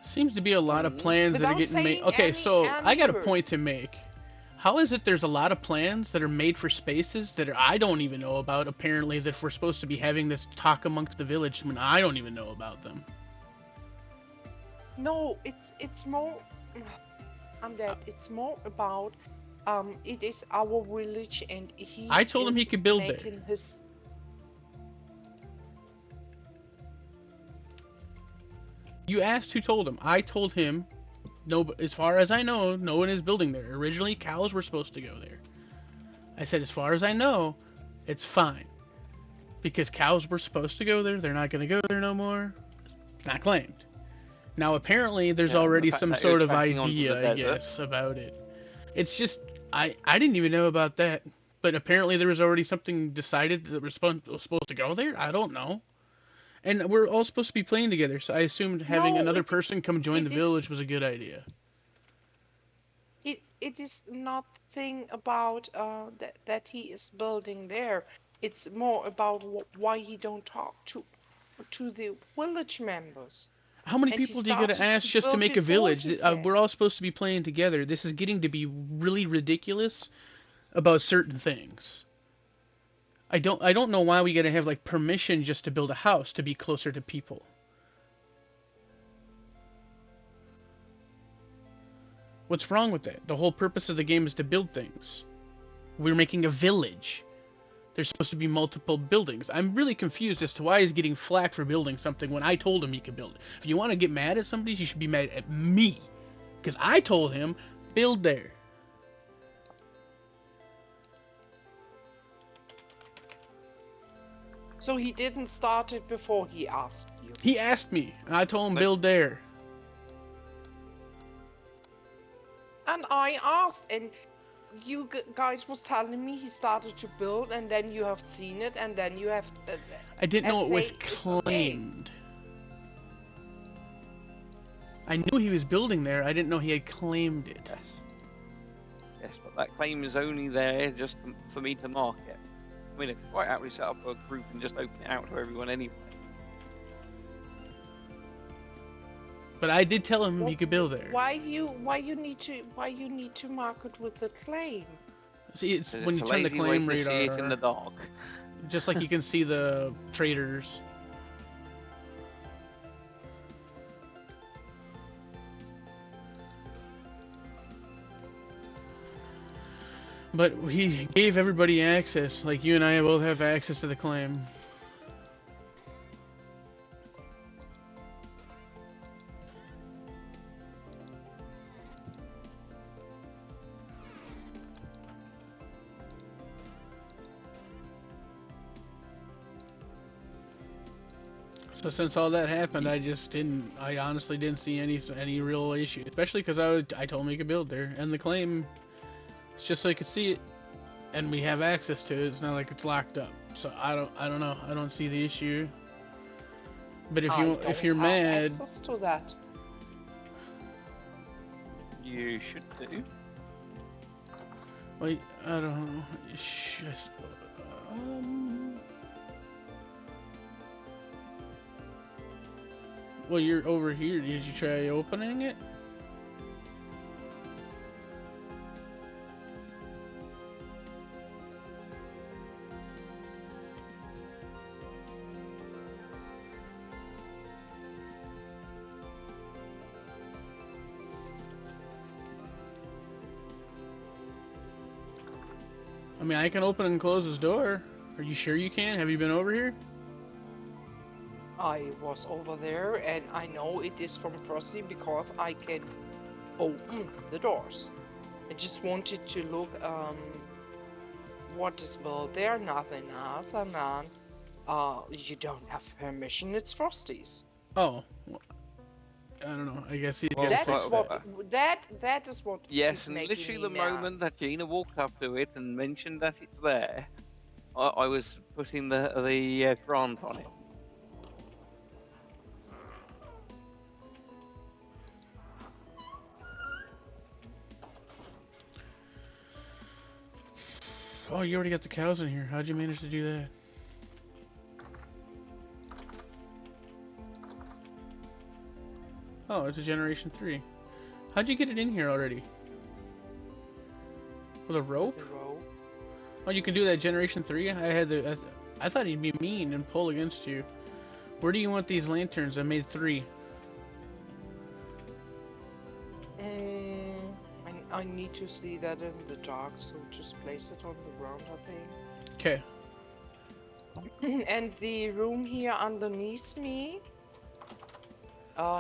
Speaker 1: Seems to be a lot of plans that are
Speaker 6: Without
Speaker 1: getting made.
Speaker 6: saying
Speaker 1: Okay, so I got a
Speaker 6: word.
Speaker 1: point to make. How is it there's a lot of plans that are made for spaces that I don't even know about, apparently, that we're supposed to be having this talk amongst the village when I don't even know about them?
Speaker 6: No, it's more. I'm dead. It's more about. It is our village, and
Speaker 1: I told him he
Speaker 6: is
Speaker 1: could build there.
Speaker 6: making his.
Speaker 1: You asked who told him. I told him, no, as far as I know, no one is building there. Originally, cows were supposed to go there. I said, as far as I know, it's fine. Because cows were supposed to go there, they're not going to go there no more. It's not claimed. Now, apparently, there's
Speaker 2: Yeah,
Speaker 1: already
Speaker 2: the fact
Speaker 1: some
Speaker 2: that it
Speaker 1: sort
Speaker 2: was
Speaker 1: of
Speaker 2: backing onto the
Speaker 1: idea, I
Speaker 2: desert.
Speaker 1: guess, about it. It's just, I didn't even know about that. But apparently, there was already something decided that was supposed to go there. I don't know. And we're all supposed to be playing together, so I assumed having
Speaker 6: No,
Speaker 1: another
Speaker 6: it is-
Speaker 1: person come join the
Speaker 6: it is-
Speaker 1: village was a good idea.
Speaker 6: It is nothing about that he is building there. It's more about why he don't talk to the village members.
Speaker 1: How many
Speaker 6: And he
Speaker 1: people do you gotta
Speaker 6: started
Speaker 1: ask
Speaker 6: to
Speaker 1: just to
Speaker 6: build
Speaker 1: make a
Speaker 6: before
Speaker 1: village?
Speaker 6: he said.
Speaker 1: We're all supposed to be playing together. This is getting to be really ridiculous about certain things. I don't know why we gotta have like permission just to build a house to be closer to people. What's wrong with that? The whole purpose of the game is to build things. We're making a village. There's supposed to be multiple buildings. I'm really confused as to why he's getting flack for building something when I told him he could build it. If you want to get mad at somebody, you should be mad at me. Because I told him, build there.
Speaker 6: So he didn't start it before he asked you.
Speaker 1: He asked me, and I told him,
Speaker 2: Nope.
Speaker 1: build there.
Speaker 6: And I asked, and you guys was telling me he started to build, and then you have seen it, and then you have.
Speaker 1: I didn't know it was
Speaker 6: say it's okay.
Speaker 1: claimed. I knew he was building there. I didn't know he had claimed it.
Speaker 2: Yes. Yes, but that claim is only there just for me to mark it. I mean, I could quite happily set up a group and just open it out to everyone anyway.
Speaker 1: But I did tell him he could build there.
Speaker 6: Why you need to mark it with the claim?
Speaker 1: See, it's
Speaker 2: It's
Speaker 1: when you
Speaker 2: a
Speaker 1: turn the
Speaker 2: lazy way
Speaker 1: claim
Speaker 2: to see it in the
Speaker 1: radar,
Speaker 2: dark.
Speaker 1: just like you can see the traders. But he gave everybody access, like you and I both have access to the claim. So since all that happened, I honestly didn't see any real issue, especially because I told him he could build there, and the claim, it's just so you could see it, and we have access to it. It's not like it's locked up. So I don't know. I don't see the issue. But if you're
Speaker 6: have
Speaker 1: mad,
Speaker 6: access to that.
Speaker 2: You should do.
Speaker 1: wait, I don't know. It's just, well, you're over here. Did you try opening it? I mean, I can open and close this door. Are you sure you can? Have you been over here?
Speaker 6: I was over there, and I know it is from Frosty because I can open the doors. I just wanted to look what is built there, nothing else, and then you don't have permission, it's Frosty's.
Speaker 1: Oh, well, I don't know. I guess he's
Speaker 2: Well,
Speaker 1: got
Speaker 6: That
Speaker 1: to
Speaker 6: is
Speaker 1: fix
Speaker 2: well,
Speaker 6: what
Speaker 1: that.
Speaker 6: that is what
Speaker 2: Yes,
Speaker 6: is
Speaker 2: and
Speaker 6: making
Speaker 2: literally
Speaker 6: me
Speaker 2: the
Speaker 6: mad.
Speaker 2: moment that Gina walked up to it and mentioned that it's there, I was putting the grant on it.
Speaker 1: Oh, you already got the cows in here. How'd you manage to do that? Oh, it's a Generation 3. How'd you get it in here already? With a rope?
Speaker 6: The rope.
Speaker 1: Oh, you can do that Generation 3? I thought he'd be mean and pull against you. Where do you want these lanterns? I made 3.
Speaker 6: I need to see that in the dark, so just place it on the ground, I
Speaker 1: Okay.
Speaker 6: think. And the room here underneath me,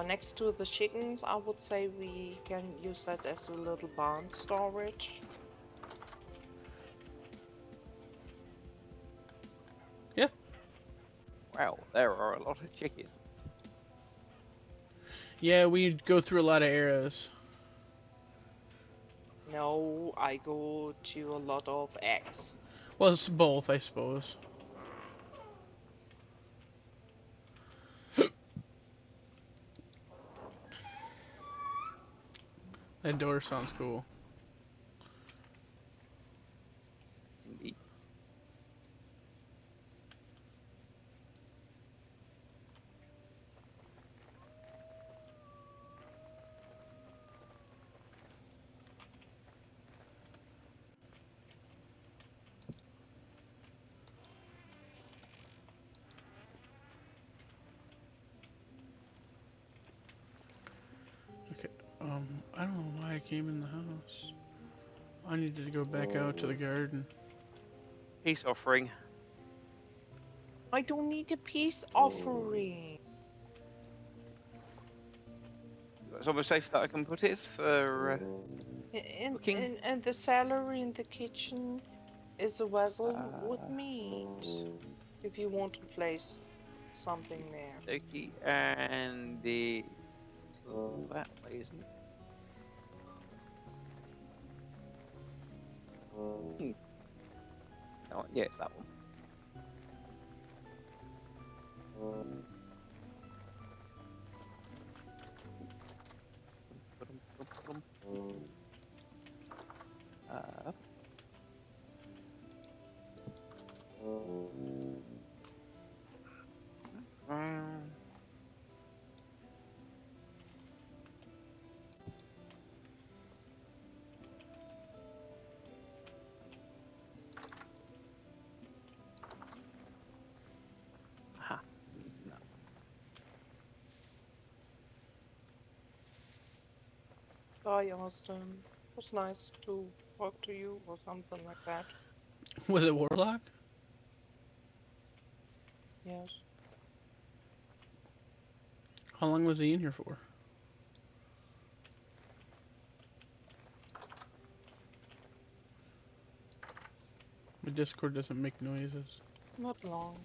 Speaker 6: next to the chickens, I would say we can use that as a little barn storage.
Speaker 1: Yeah.
Speaker 2: Wow, there are a lot of chickens.
Speaker 1: Yeah, we go through a lot of eras.
Speaker 6: No, I go to a lot of eggs.
Speaker 1: Well, it's both, I suppose. That door sounds cool. came in the house. I needed to go back out to the garden.
Speaker 2: Peace offering.
Speaker 6: I don't need a peace offering.
Speaker 2: Somewhere safe that I can put it for
Speaker 6: And,
Speaker 2: cooking.
Speaker 6: and the salary in the kitchen is a vessel with
Speaker 2: Uh,
Speaker 6: meat. If you want to place something there.
Speaker 2: Okie, and the that way, isn't it? Hmm. Oh, yeah, it's that one. Uh, um, aha. No.
Speaker 6: Bye, Austin. It was nice to talk to you or something like that.
Speaker 1: Was it Warlock?
Speaker 6: Yes.
Speaker 1: How long was he in here for? My Discord doesn't make noises.
Speaker 6: Not long.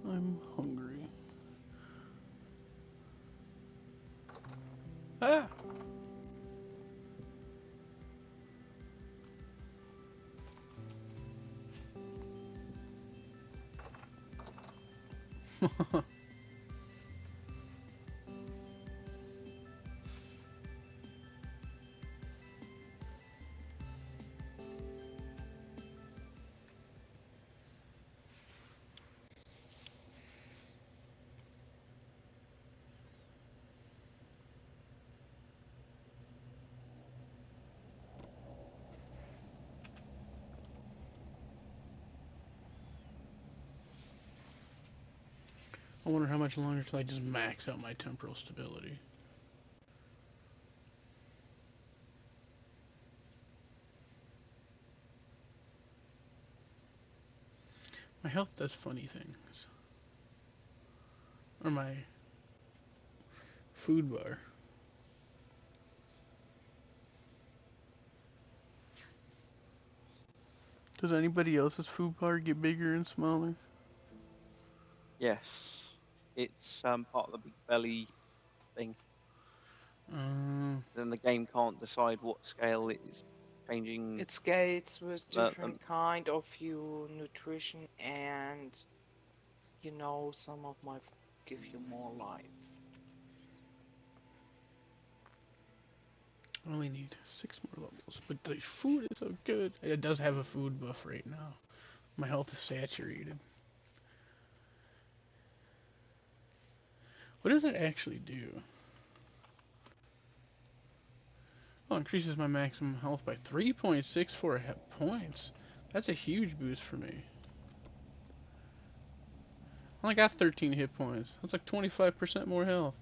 Speaker 1: I'm hungry. Ah! I wonder how much longer till I just max out my temporal stability. My health does funny things. Or my food bar. Does anybody else's food bar get bigger and smaller?
Speaker 2: Yes, it's part of the big belly thing.
Speaker 1: Uh,
Speaker 2: Then the game can't decide what scale it is changing.
Speaker 6: It's gates with
Speaker 2: the-
Speaker 6: different kind of you nutrition and some of my give you more life.
Speaker 1: I only need 6 more levels, but the food is so good. It does have a food buff right now. My health is saturated. What does it actually do? Oh, increases my maximum health by 3.64 points. That's a huge boost for me. I only got 13 hit points. That's like 25% more health.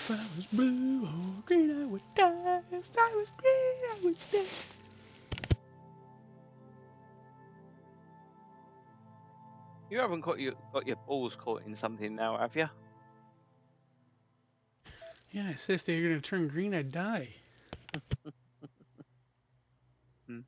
Speaker 1: If I was blue or green, I would die. If I was green, I would stay.
Speaker 2: You haven't got your balls caught in something now, have you?
Speaker 1: Yeah, I said if they were gonna turn green, I'd die.
Speaker 2: Hmm.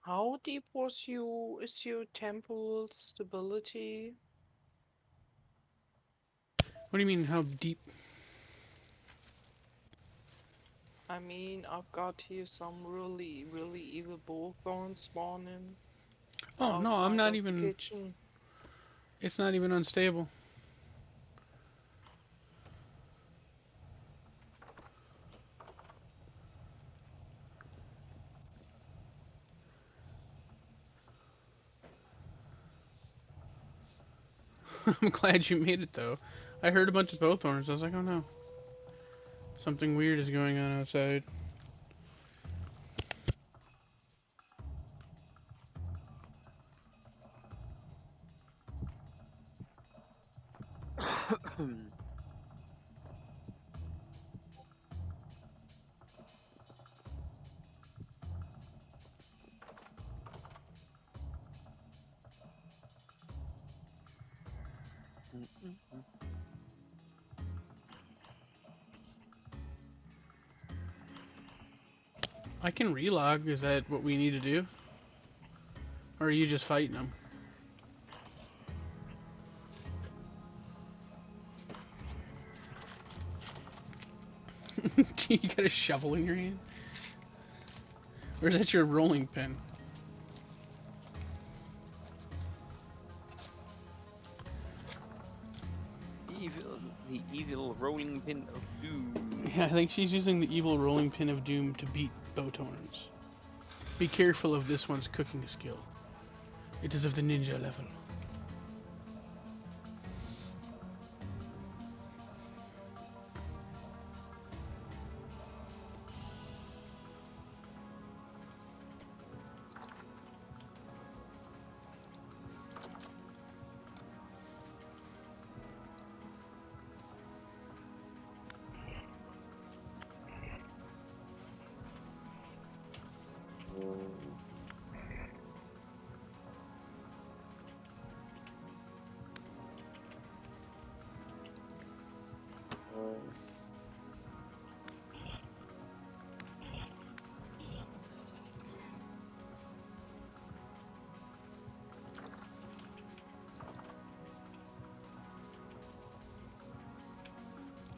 Speaker 6: How deep is your temple stability?
Speaker 1: What do you mean, how deep?
Speaker 6: I mean, I've got here some really, really evil bullthorns spawning
Speaker 1: Oh no, I'm
Speaker 6: outside
Speaker 1: not
Speaker 6: of the
Speaker 1: even.
Speaker 6: kitchen.
Speaker 1: It's not even unstable. I'm glad you made it though. I heard a bunch of bowthorns. I was like, oh no, something weird is going on outside. I can relog. Is that what we need to do? Or are you just fighting them? You got a shovel in your hand? Or is that your rolling pin?
Speaker 2: The evil rolling pin of doom.
Speaker 1: Yeah, I think she's using the evil rolling pin of doom to beat bowthorns. Be careful of this one's cooking skill. It is of the ninja level.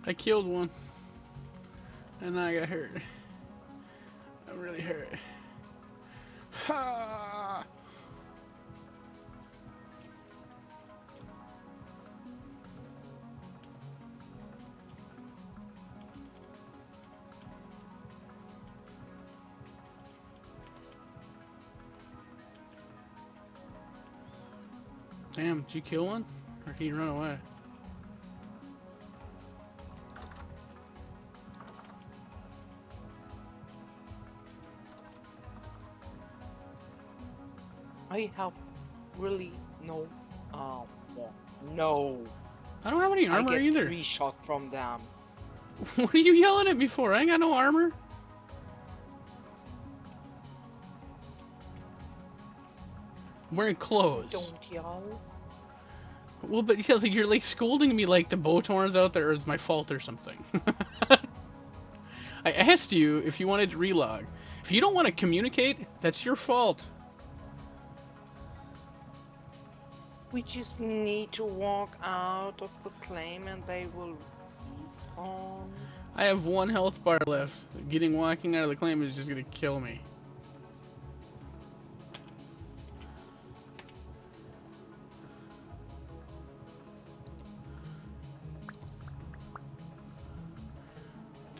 Speaker 1: I killed one. And I got hurt. I'm really hurt. Ha! Damn, did you kill one? Or did he run away?
Speaker 6: I have really well, no.
Speaker 1: I don't have any
Speaker 6: I
Speaker 1: armor
Speaker 6: get
Speaker 1: either.
Speaker 6: 3 shot from them.
Speaker 1: What are you yelling at me for? I ain't got no armor. I'm wearing clothes.
Speaker 6: Don't yell.
Speaker 1: Well, but yeah, like, you're like scolding me like the bowthorns out there is my fault or something. I asked you if you wanted to relog. If you don't want to communicate, that's your fault.
Speaker 6: We just need to walk out of the claim and they will respawn.
Speaker 1: I have 1 health bar left. Walking out of the claim is just gonna kill me.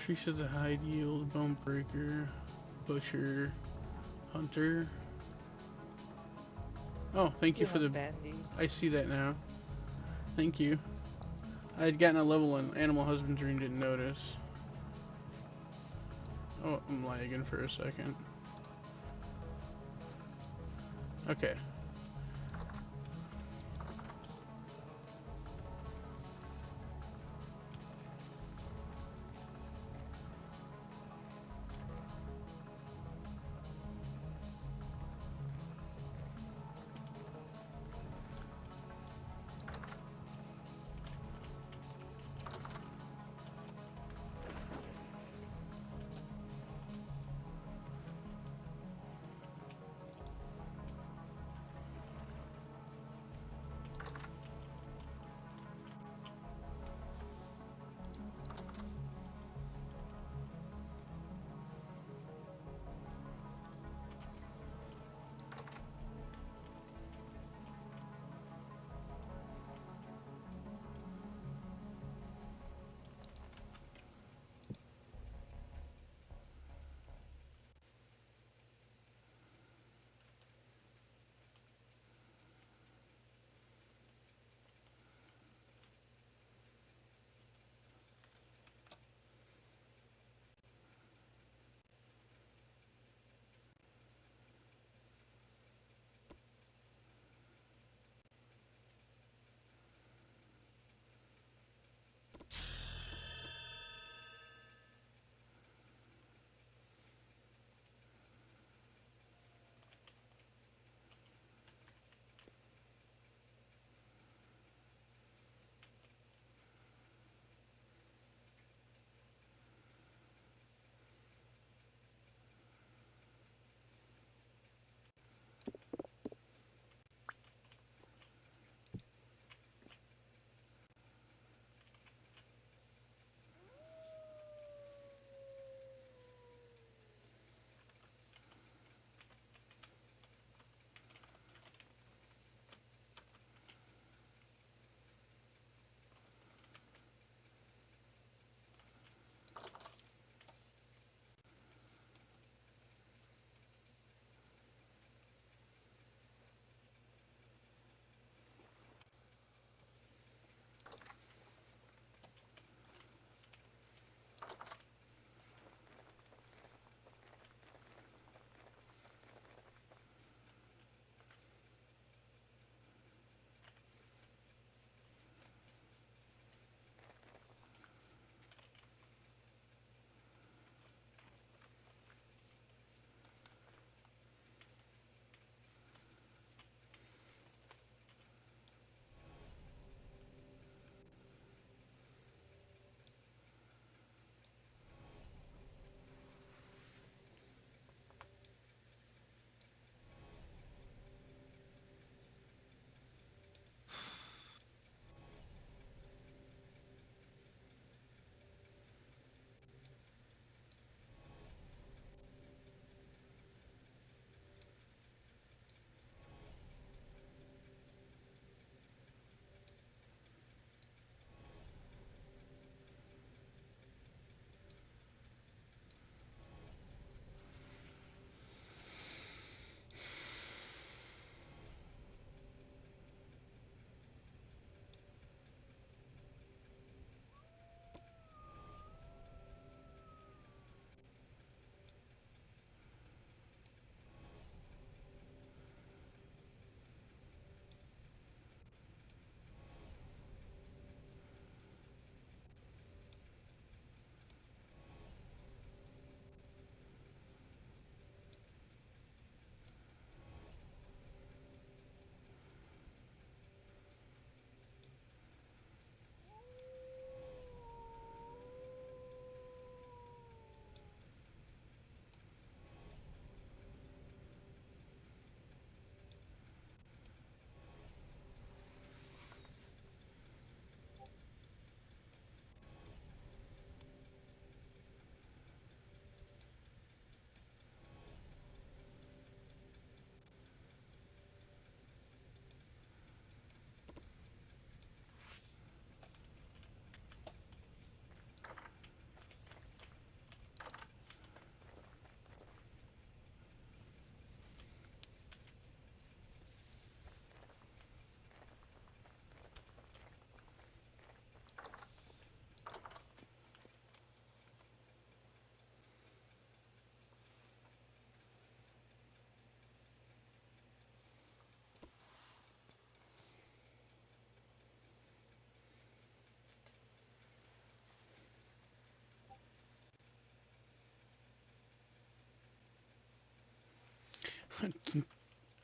Speaker 1: Increases the hide yield, bone breaker, butcher, hunter. Oh, thank you for the.
Speaker 6: bandies.
Speaker 1: I see that now. Thank you. I had gotten a level in animal husbandry and didn't notice. Oh, I'm lagging for a second. Okay.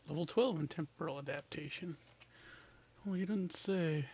Speaker 1: Level 12 in temporal adaptation. Oh, you didn't say.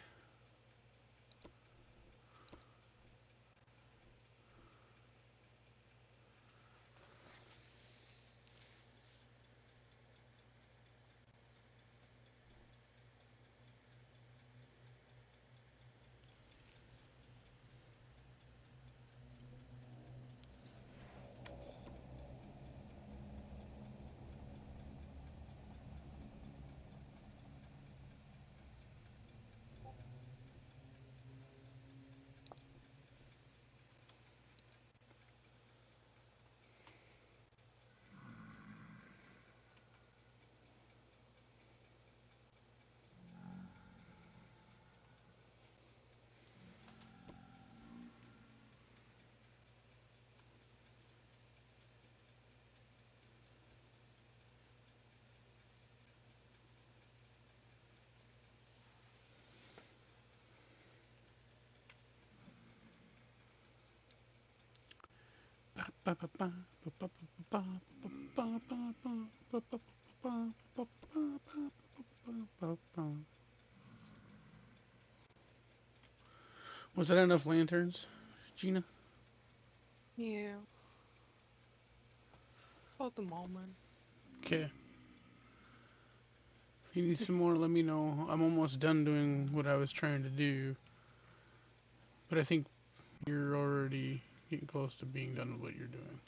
Speaker 1: Was that enough lanterns, Gina?
Speaker 6: Yeah, for the moment.
Speaker 1: Okay. If you need some more, let me know. I'm almost done doing what I was trying to do. But I think you're already getting close to being done with what you're doing.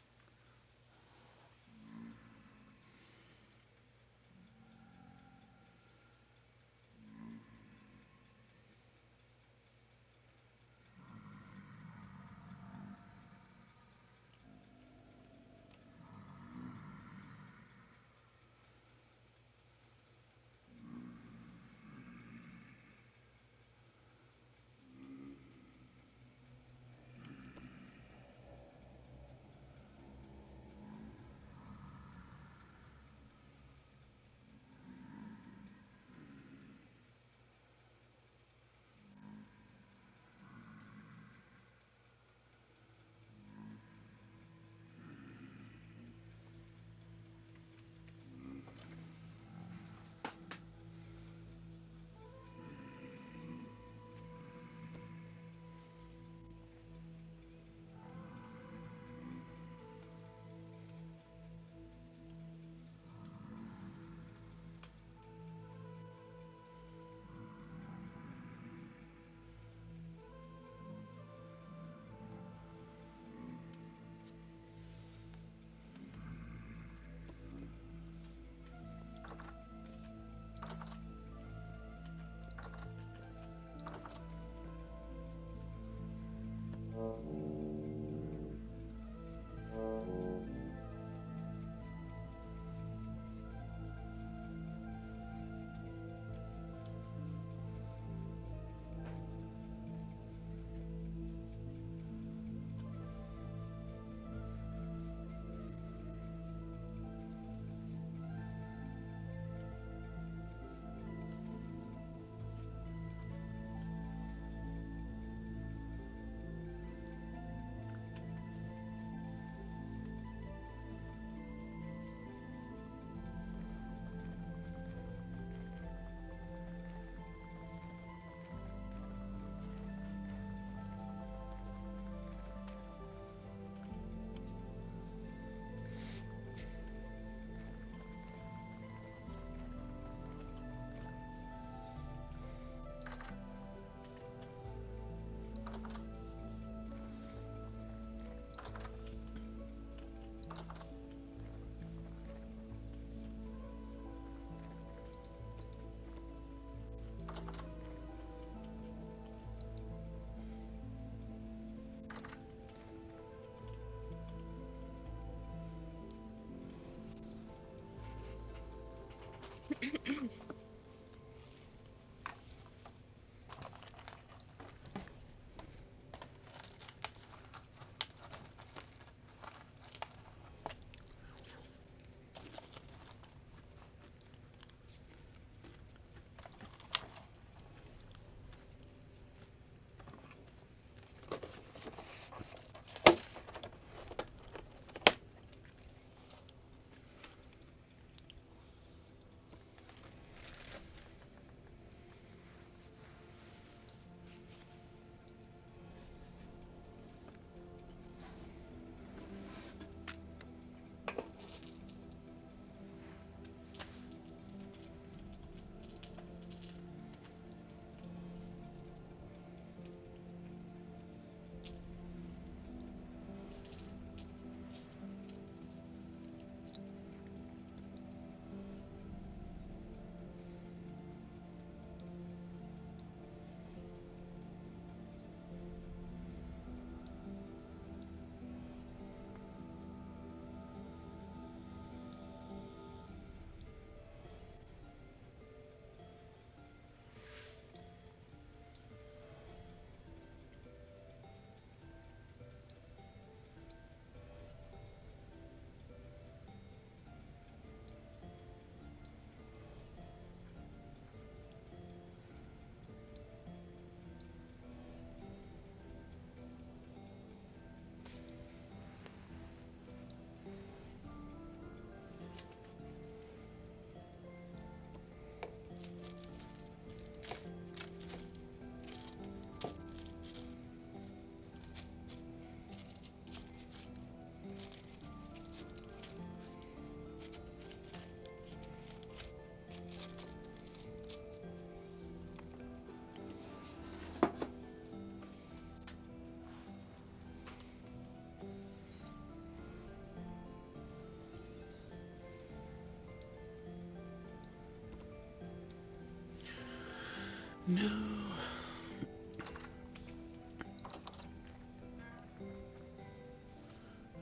Speaker 1: No.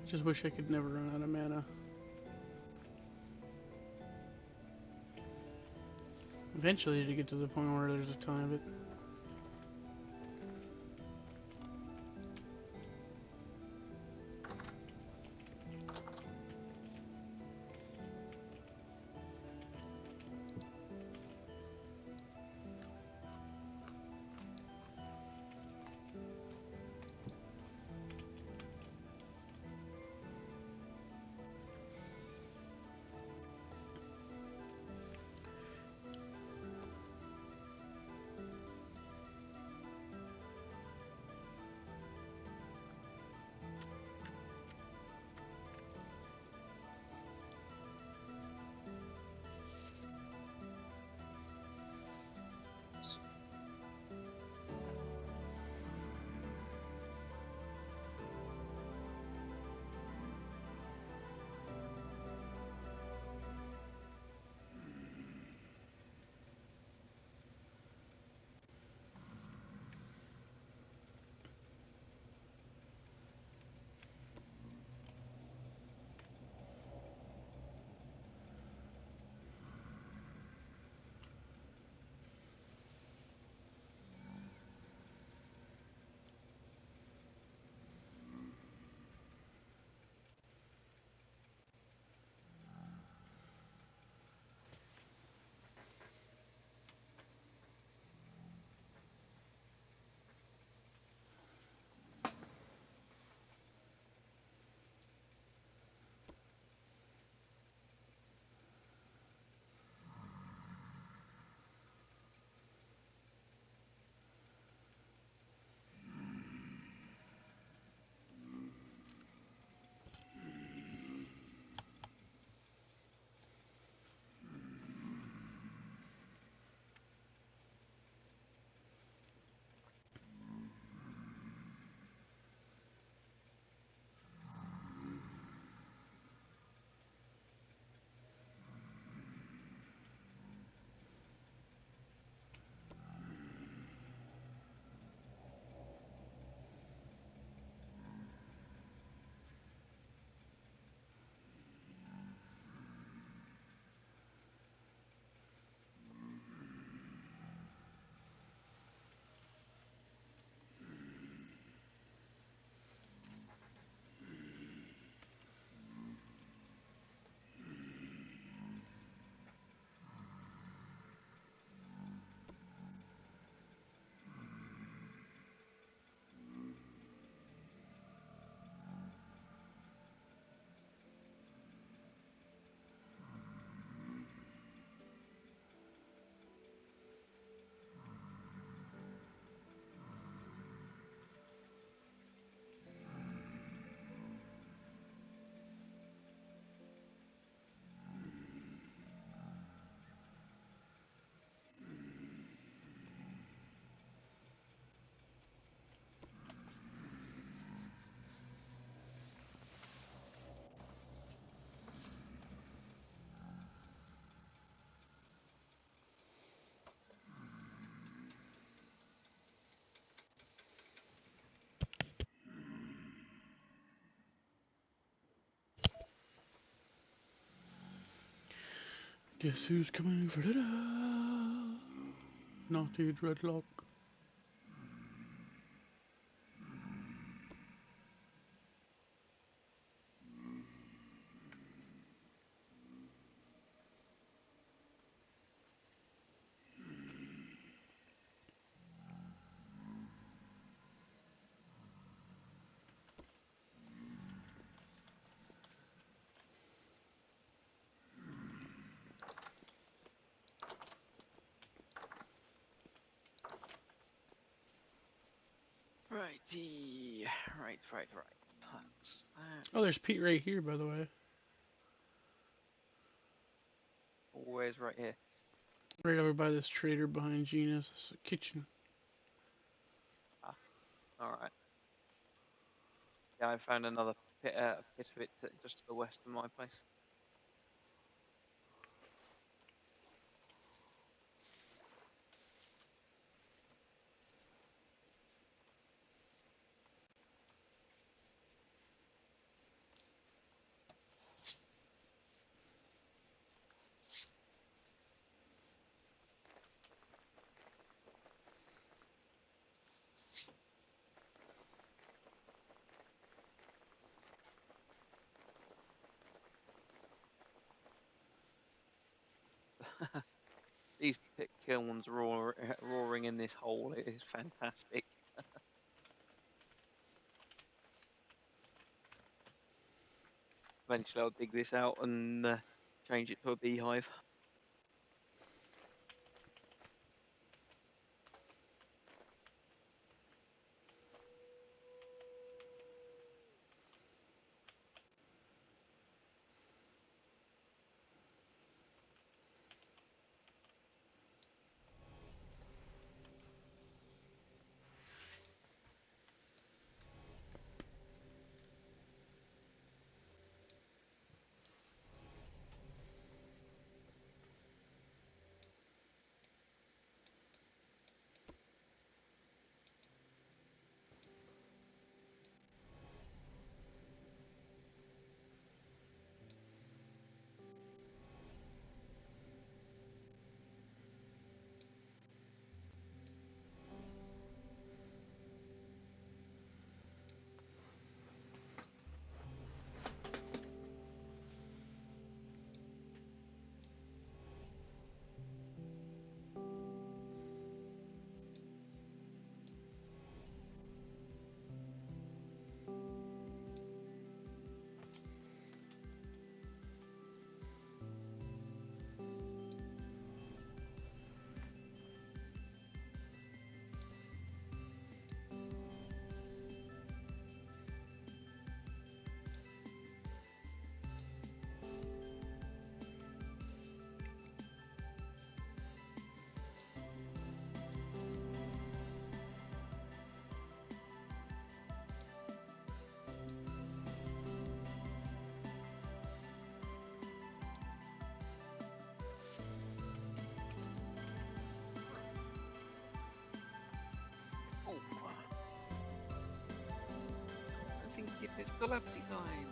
Speaker 1: Just wish I could never run out of mana. Eventually, to get to the point where there's a ton of it. Guess who's coming for dinner? Naughty Dreadlock.
Speaker 2: Righty. Right. That's that.
Speaker 1: Oh, there's Pete right here, by the way.
Speaker 2: Always right here.
Speaker 1: Right over by this trader behind Gina's kitchen.
Speaker 2: Ah, alright. Yeah, I found another pit of it just to the west of my place. These pit kilns roaring in this hole, it is fantastic. Eventually I'll dig this out and change it to a beehive. Oh, I think it is collapsing time.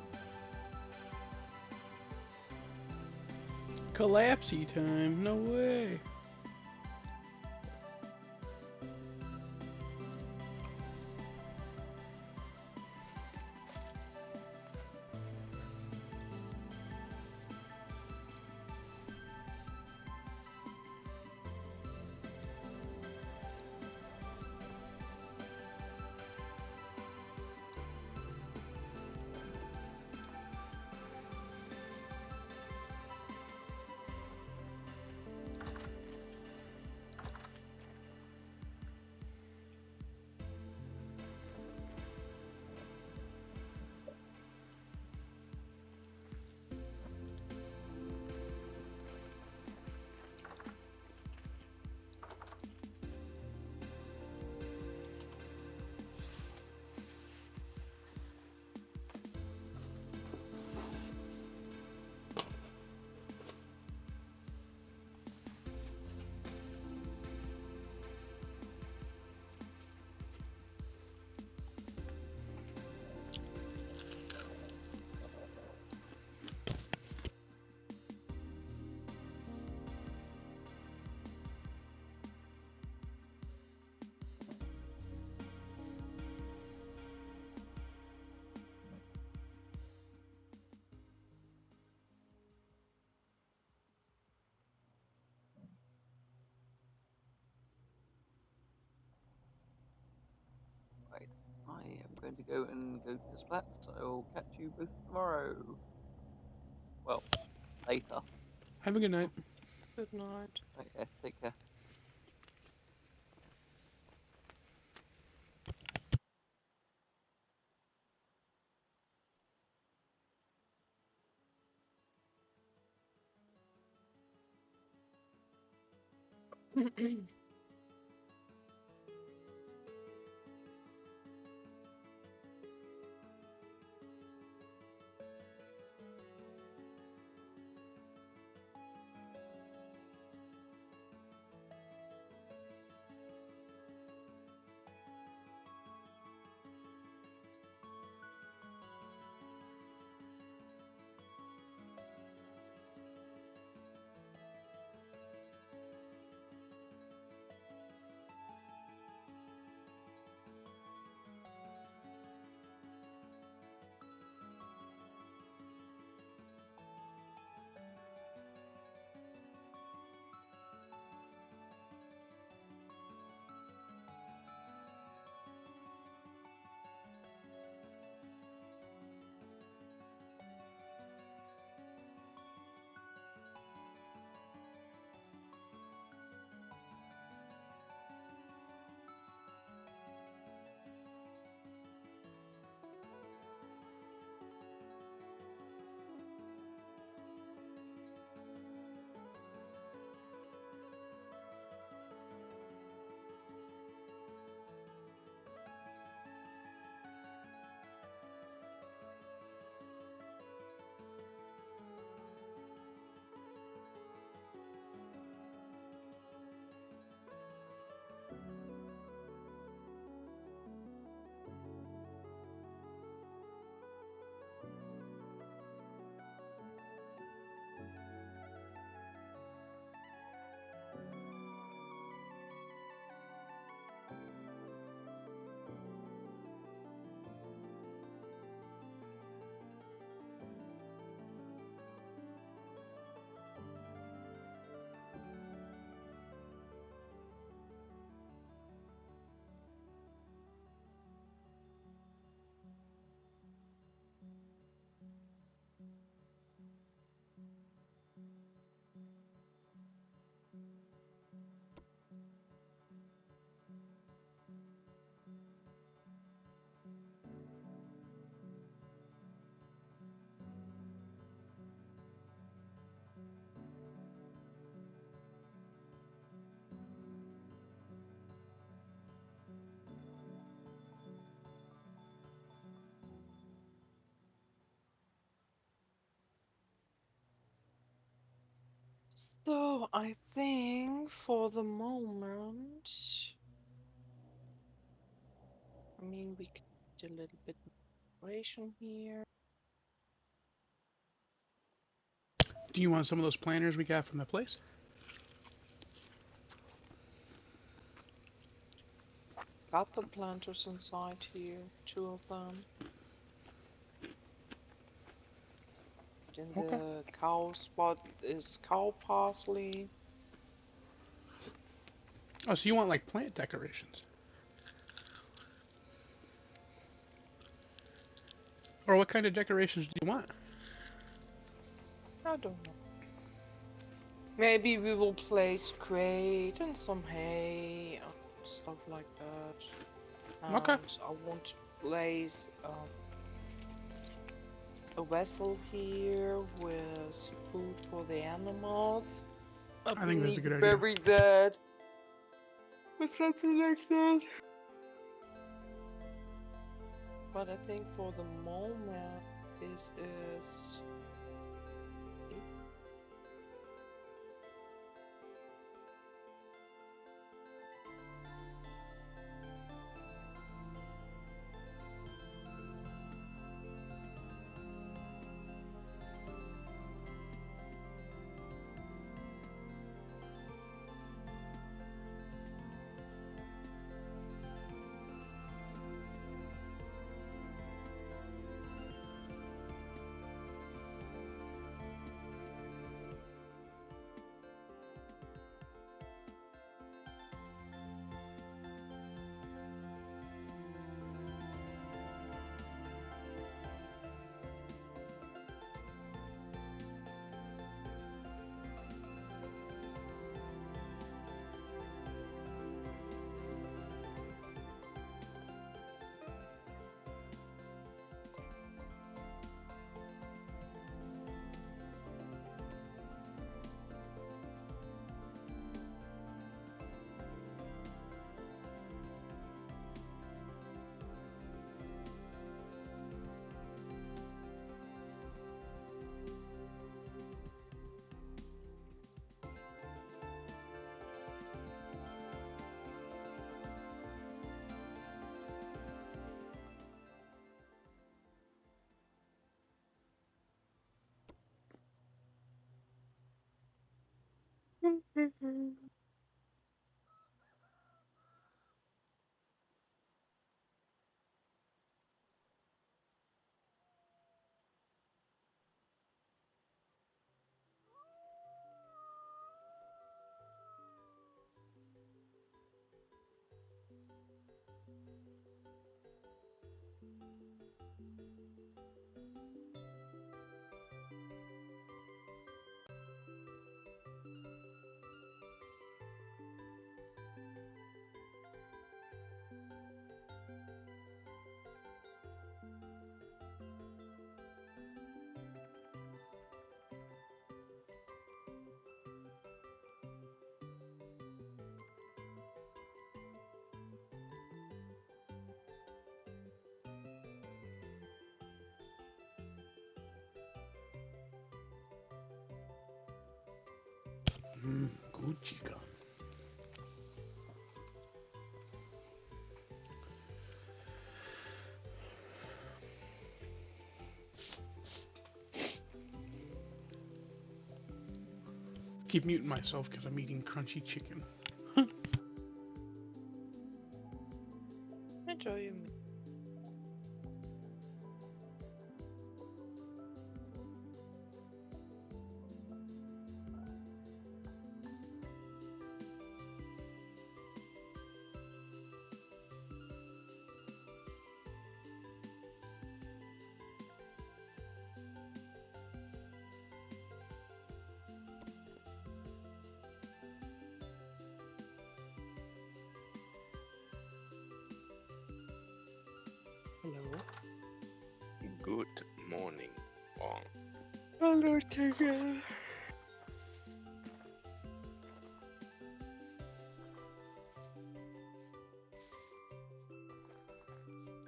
Speaker 1: Collapsey time. No way.
Speaker 2: Right, I am going to go to the splat, so I'll catch you both tomorrow. Well, later.
Speaker 1: Have a good night.
Speaker 3: Good night.
Speaker 2: Right, yeah, take care.
Speaker 6: So I think for the moment, I mean, we could do a little bit of operation here.
Speaker 1: Do you want some of those planters we got from the place?
Speaker 6: Got the planters inside here, 2 of them. In
Speaker 1: Okay.
Speaker 6: the cow spot is cow parsley.
Speaker 1: Oh, so you want like plant decorations? Or what kind of decorations do you want?
Speaker 6: I don't know. Maybe we will place crate and some hay and stuff like that.
Speaker 1: Okay.
Speaker 6: And I want to place a vessel here with food for the animals. I
Speaker 1: I think that's a
Speaker 6: believe
Speaker 1: good idea.
Speaker 6: very bad. Or something like that. But I think for the moment, this is it.
Speaker 1: Good chica. Keep muting myself because I'm eating crunchy chicken.
Speaker 6: Enjoy your meal. Hello.
Speaker 3: Good morning, all.
Speaker 6: Hello, Tigger.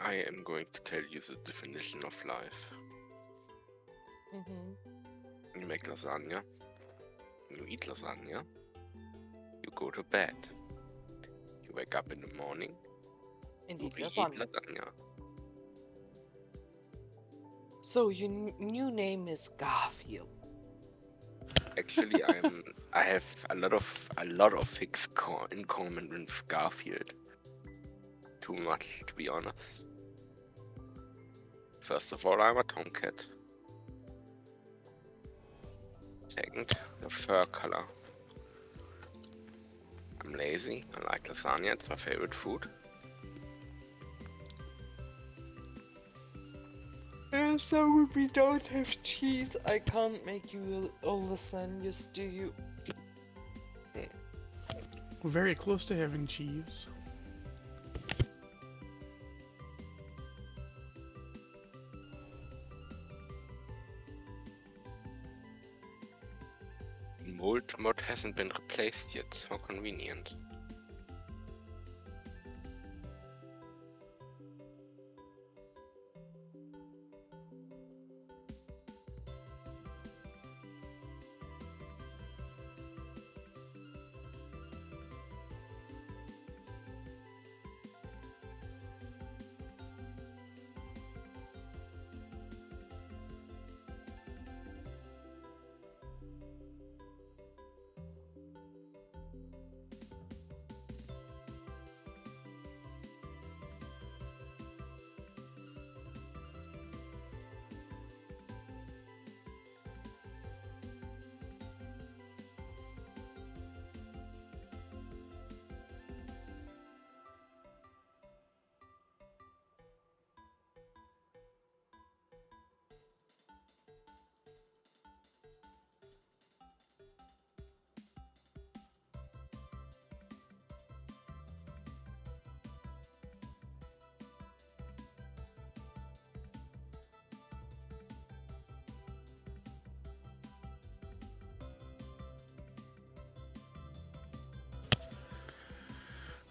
Speaker 3: I am going to tell you the definition of life.
Speaker 6: Mm-hmm.
Speaker 3: You make lasagna, You eat lasagna. You go to bed. You wake up in the morning.
Speaker 6: And
Speaker 3: You
Speaker 6: eat
Speaker 3: reheat
Speaker 6: lasagna.
Speaker 3: lasagna.
Speaker 6: So your new name is Garfield.
Speaker 3: Actually, I have a lot of things in common with Garfield. Too much, to be honest. First of all, I'm a tomcat. Second, the fur color. I'm lazy. I like lasagna. It's my favorite food.
Speaker 6: And so if we don't have cheese, I can't make you all lasagnas, do you?
Speaker 1: We're very close to having cheese.
Speaker 3: Mold mod hasn't been replaced yet. How convenient.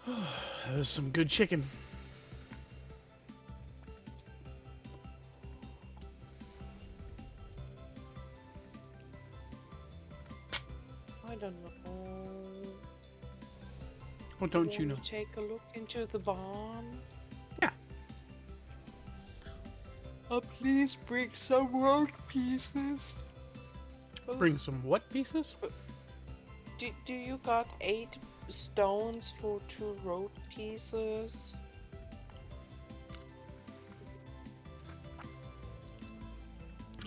Speaker 1: That was some good chicken.
Speaker 6: I don't know.
Speaker 1: What don't you know?
Speaker 6: Want to take a look into the barn?
Speaker 1: Yeah.
Speaker 6: Please bring some road pieces.
Speaker 1: Bring some what pieces?
Speaker 6: Do you got 8 stones for 2 road pieces?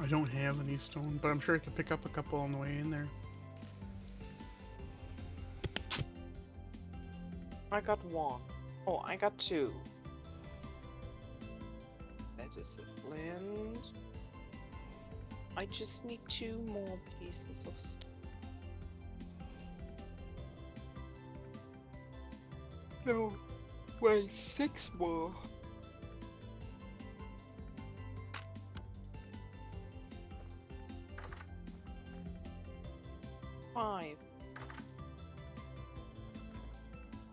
Speaker 1: I don't have any stone, but I'm sure I could pick up a couple on the way in there.
Speaker 6: I got 1. Oh, I got 2. That is a flint. I just need 2 more pieces of stone. No, wait, 6 more. Five.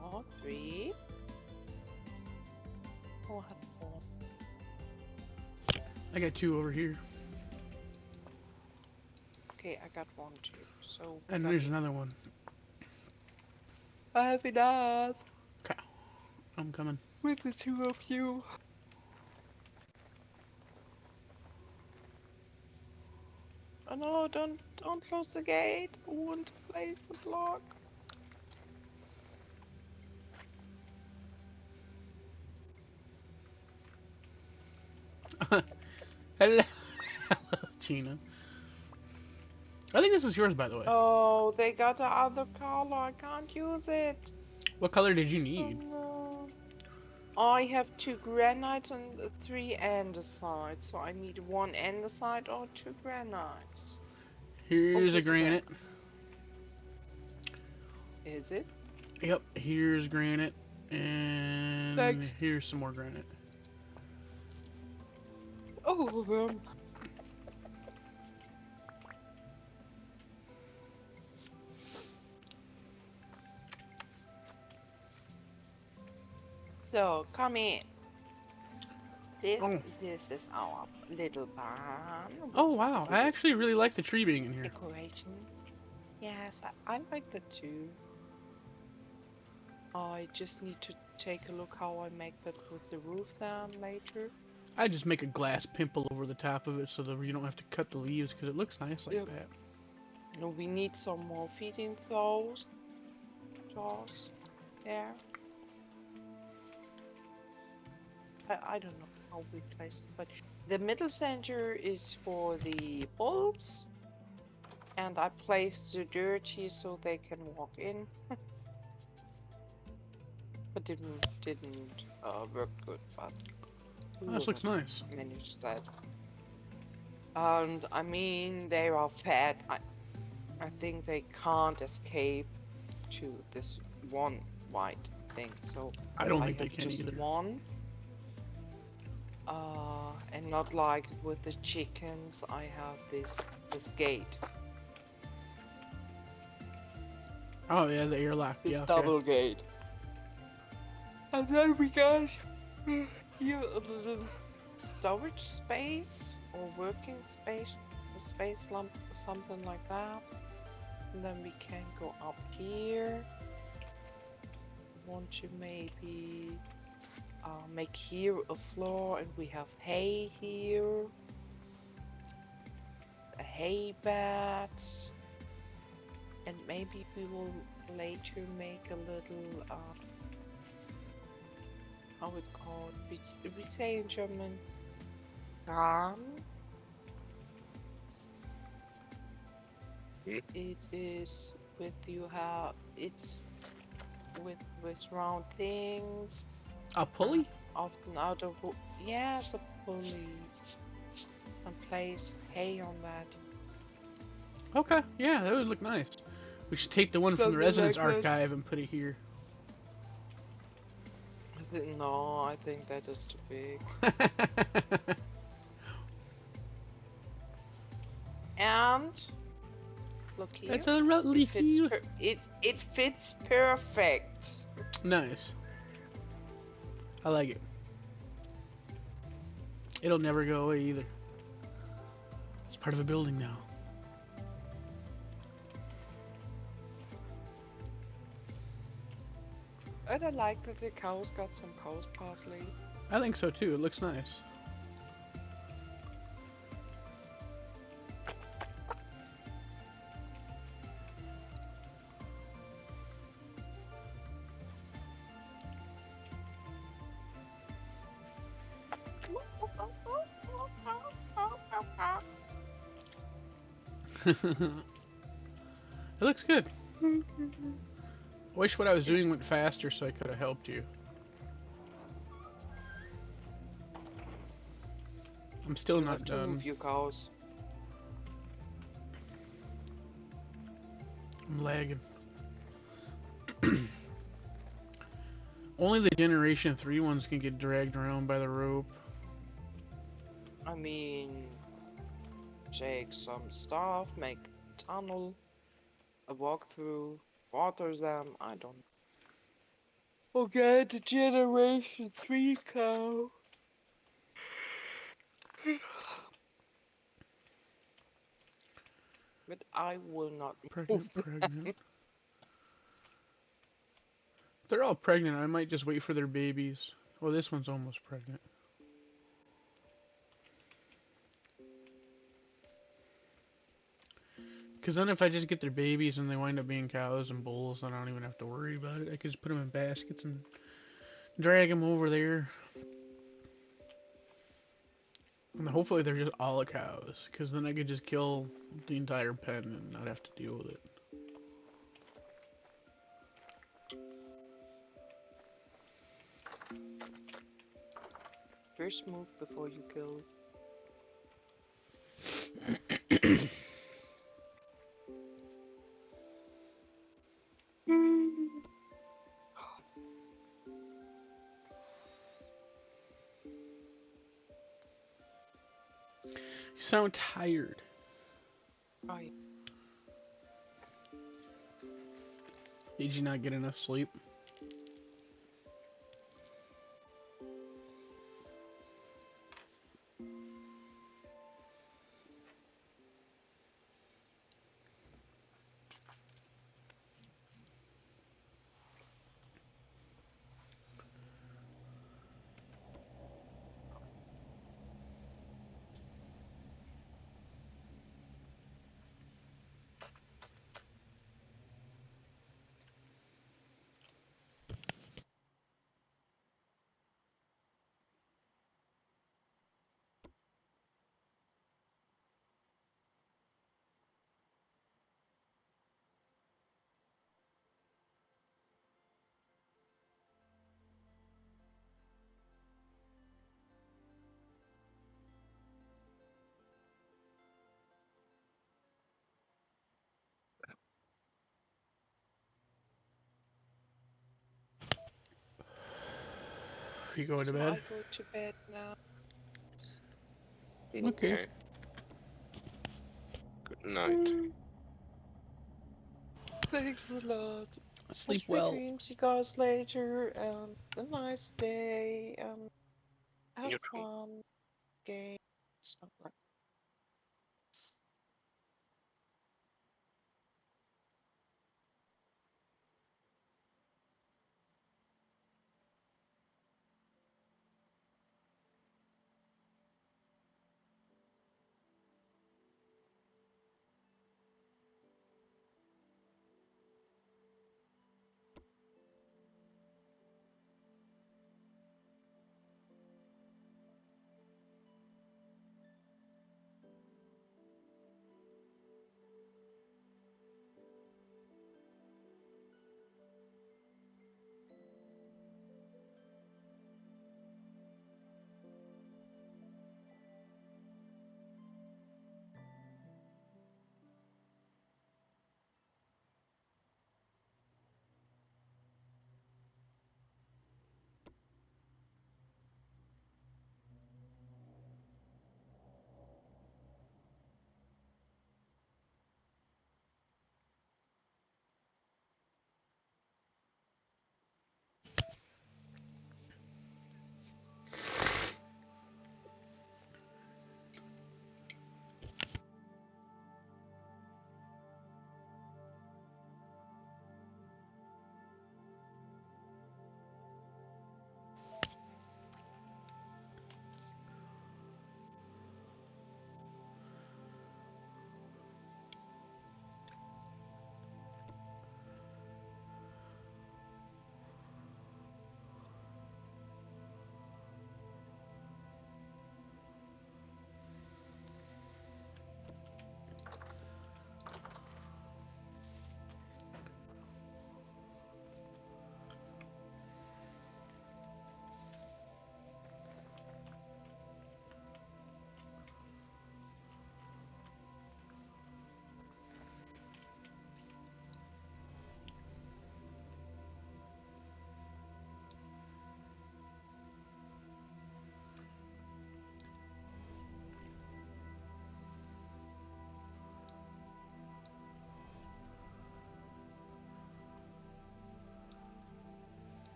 Speaker 6: Or 3. Oh, I had 4.
Speaker 1: I got 2 over here.
Speaker 6: Okay, I got 1 too. So
Speaker 1: And there's another one.
Speaker 6: I have enough
Speaker 1: Okay. I'm coming.
Speaker 6: with the 2 of you. Oh no, don't close the gate. I want to place the block.
Speaker 1: Hello. Hello, Tina. I think this is yours, by the way.
Speaker 6: Oh, they got the other color. I can't use it.
Speaker 1: What color did you
Speaker 6: Oh
Speaker 1: need?
Speaker 6: no. I have 2 granites and 3 andesite, so I need 1 andesite or 2 granites.
Speaker 1: Here's a
Speaker 6: here's a
Speaker 1: granite.
Speaker 6: Is it?
Speaker 1: Yep, here's granite. And
Speaker 6: Thanks.
Speaker 1: here's some more granite.
Speaker 6: Oh, So, come in.
Speaker 1: Oh.
Speaker 6: This is our little barn.
Speaker 1: Oh
Speaker 6: with
Speaker 1: wow, I
Speaker 6: little
Speaker 1: actually really like the tree being in here.
Speaker 6: decoration. Yes, I like that too. I just need to take a look how I make that with the roof then later.
Speaker 1: I just make a glass pimple over the top of it so that you don't have to cut the leaves because it looks nice like
Speaker 6: Yep.
Speaker 1: that.
Speaker 6: No, we need some more feeding flows. Jaws there. I don't know how we place it, but the middle center is for the bulls, and I placed the dirty so they can walk in. But didn't work good, but we
Speaker 1: Oh,
Speaker 6: will
Speaker 1: this looks nice.
Speaker 6: manage that. And I mean, they are fed. I think they can't escape to this one white thing. So
Speaker 1: I don't
Speaker 6: I
Speaker 1: think they
Speaker 6: have
Speaker 1: can
Speaker 6: just
Speaker 1: either.
Speaker 6: one. And not like with the chickens, I have this gate.
Speaker 1: Oh yeah, the airlock.
Speaker 6: This
Speaker 1: Yeah, okay.
Speaker 6: double gate. And then we got here a little storage space or working space, a space lump, something like that. And then we can go up here. Want to maybe make here a floor, and we have hay here, a hay bed, and maybe we will later make a little how it called? We say in German, Rahmen.
Speaker 3: Hmm?
Speaker 6: It is with it's with round things.
Speaker 1: A pulley?
Speaker 6: Often out of wood. Yes, a pulley. And place hay on that.
Speaker 1: Okay, yeah, that would look nice. We should take the one from the
Speaker 6: Something
Speaker 1: Residence
Speaker 6: like that.
Speaker 1: Archive and put it here.
Speaker 6: No, I think that is too big. And look here.
Speaker 1: That's a lovely
Speaker 6: It fits,
Speaker 1: view.
Speaker 6: it fits perfect.
Speaker 1: Nice. I like it. It'll never go away either. It's part of the building now.
Speaker 6: And I like that the cows got some cows parsley.
Speaker 1: I think so too. It looks nice. It looks good. Wish what I was doing went faster so I could have helped you. I'm still
Speaker 6: You
Speaker 1: not
Speaker 6: have to
Speaker 1: done.
Speaker 6: move your cows.
Speaker 1: I'm lagging. Only the Generation 3 ones can get dragged around by the rope.
Speaker 6: I mean, take some stuff, make a tunnel, a walkthrough, water them. I don't. Okay, the Generation 3 cow. But I will not move.
Speaker 1: Pregnant. They're all pregnant. I might just wait for their babies. Well, this one's almost pregnant. Because then if I just get their babies and they wind up being cows and bulls, then I don't even have to worry about it. I could just put them in baskets and drag them over there. And hopefully they're just all cows. Because then I could just kill the entire pen and not have to deal with it.
Speaker 6: First move before you kill.
Speaker 1: You sound tired.
Speaker 6: I
Speaker 1: Did you not get enough sleep? You going to
Speaker 6: So
Speaker 1: bed?
Speaker 6: I go to bed now.
Speaker 1: Okay.
Speaker 3: Okay. Good night.
Speaker 6: Thanks a lot.
Speaker 1: Sleep
Speaker 6: Sweet
Speaker 1: well.
Speaker 6: dreams, you guys later, and a nice day, and have
Speaker 3: You too.
Speaker 6: fun, game, stuff like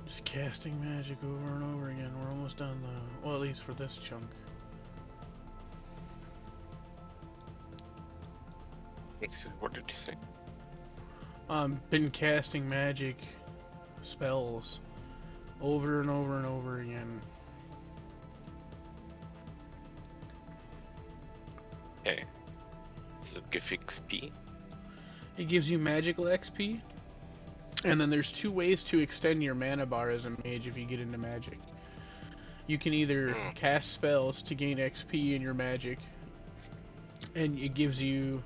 Speaker 1: Just casting magic over and over again. We're almost done though. Well, at least for this chunk.
Speaker 3: What did you say?
Speaker 1: Been casting magic spells over and over and over again.
Speaker 3: Okay. Does it give XP?
Speaker 1: It gives you magical XP, and then there's two ways to extend your mana bar as a mage if you get into magic. You can either
Speaker 3: Hmm.
Speaker 1: cast spells to gain XP in your magic, and it gives you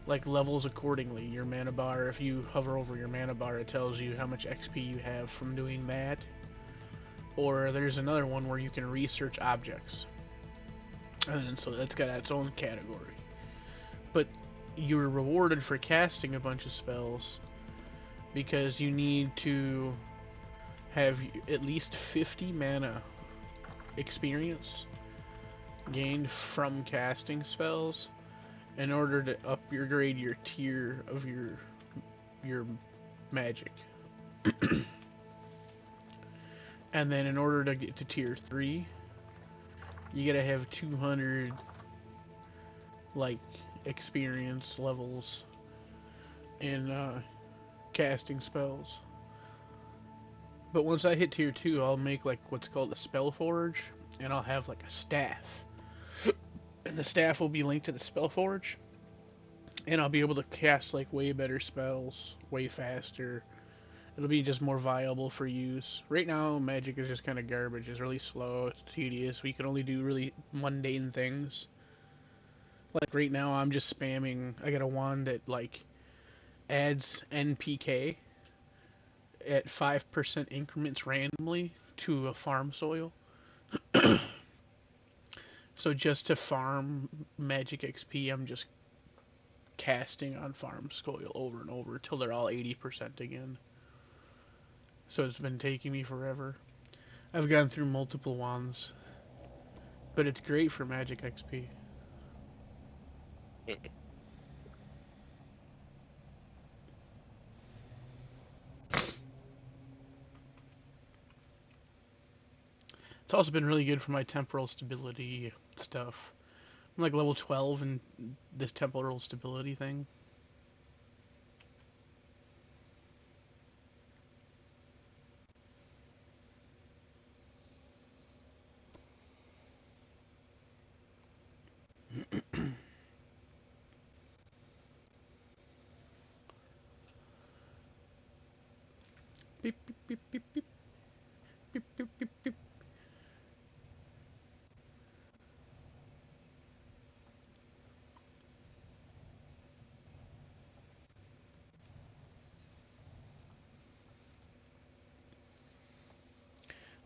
Speaker 1: like levels accordingly. Your mana bar, if you hover over your mana bar, it tells you how much XP you have from doing that. Or there's another one where you can research objects, and so that's got its own category. But you're rewarded for casting a bunch of spells because you need to have at least 50 mana experience gained from casting spells in order to upgrade your tier of your magic. And then in order to get to tier 3, you gotta have 200 like experience levels in casting spells. But once I hit tier 2, I'll make like what's called a spell forge, and I'll have like a staff. And the staff will be linked to the spell forge, and I'll be able to cast like way better spells, way faster. It'll be just more viable for use. Right now, magic is just kind of garbage. It's really slow, it's tedious. We can only do really mundane things. Like right now, I'm just spamming. I got a wand that like adds NPK at 5% increments randomly to a farm soil. So just to farm magic XP, I'm just casting on farm soil over and over till they're all 80% again. So it's been taking me forever. I've gone through multiple wands, but it's great for magic XP. It's also been really good for my temporal stability stuff. I'm like level 12 in this temporal stability thing. Beep, beep, beep, beep, beep. Beep, beep, beep, beep.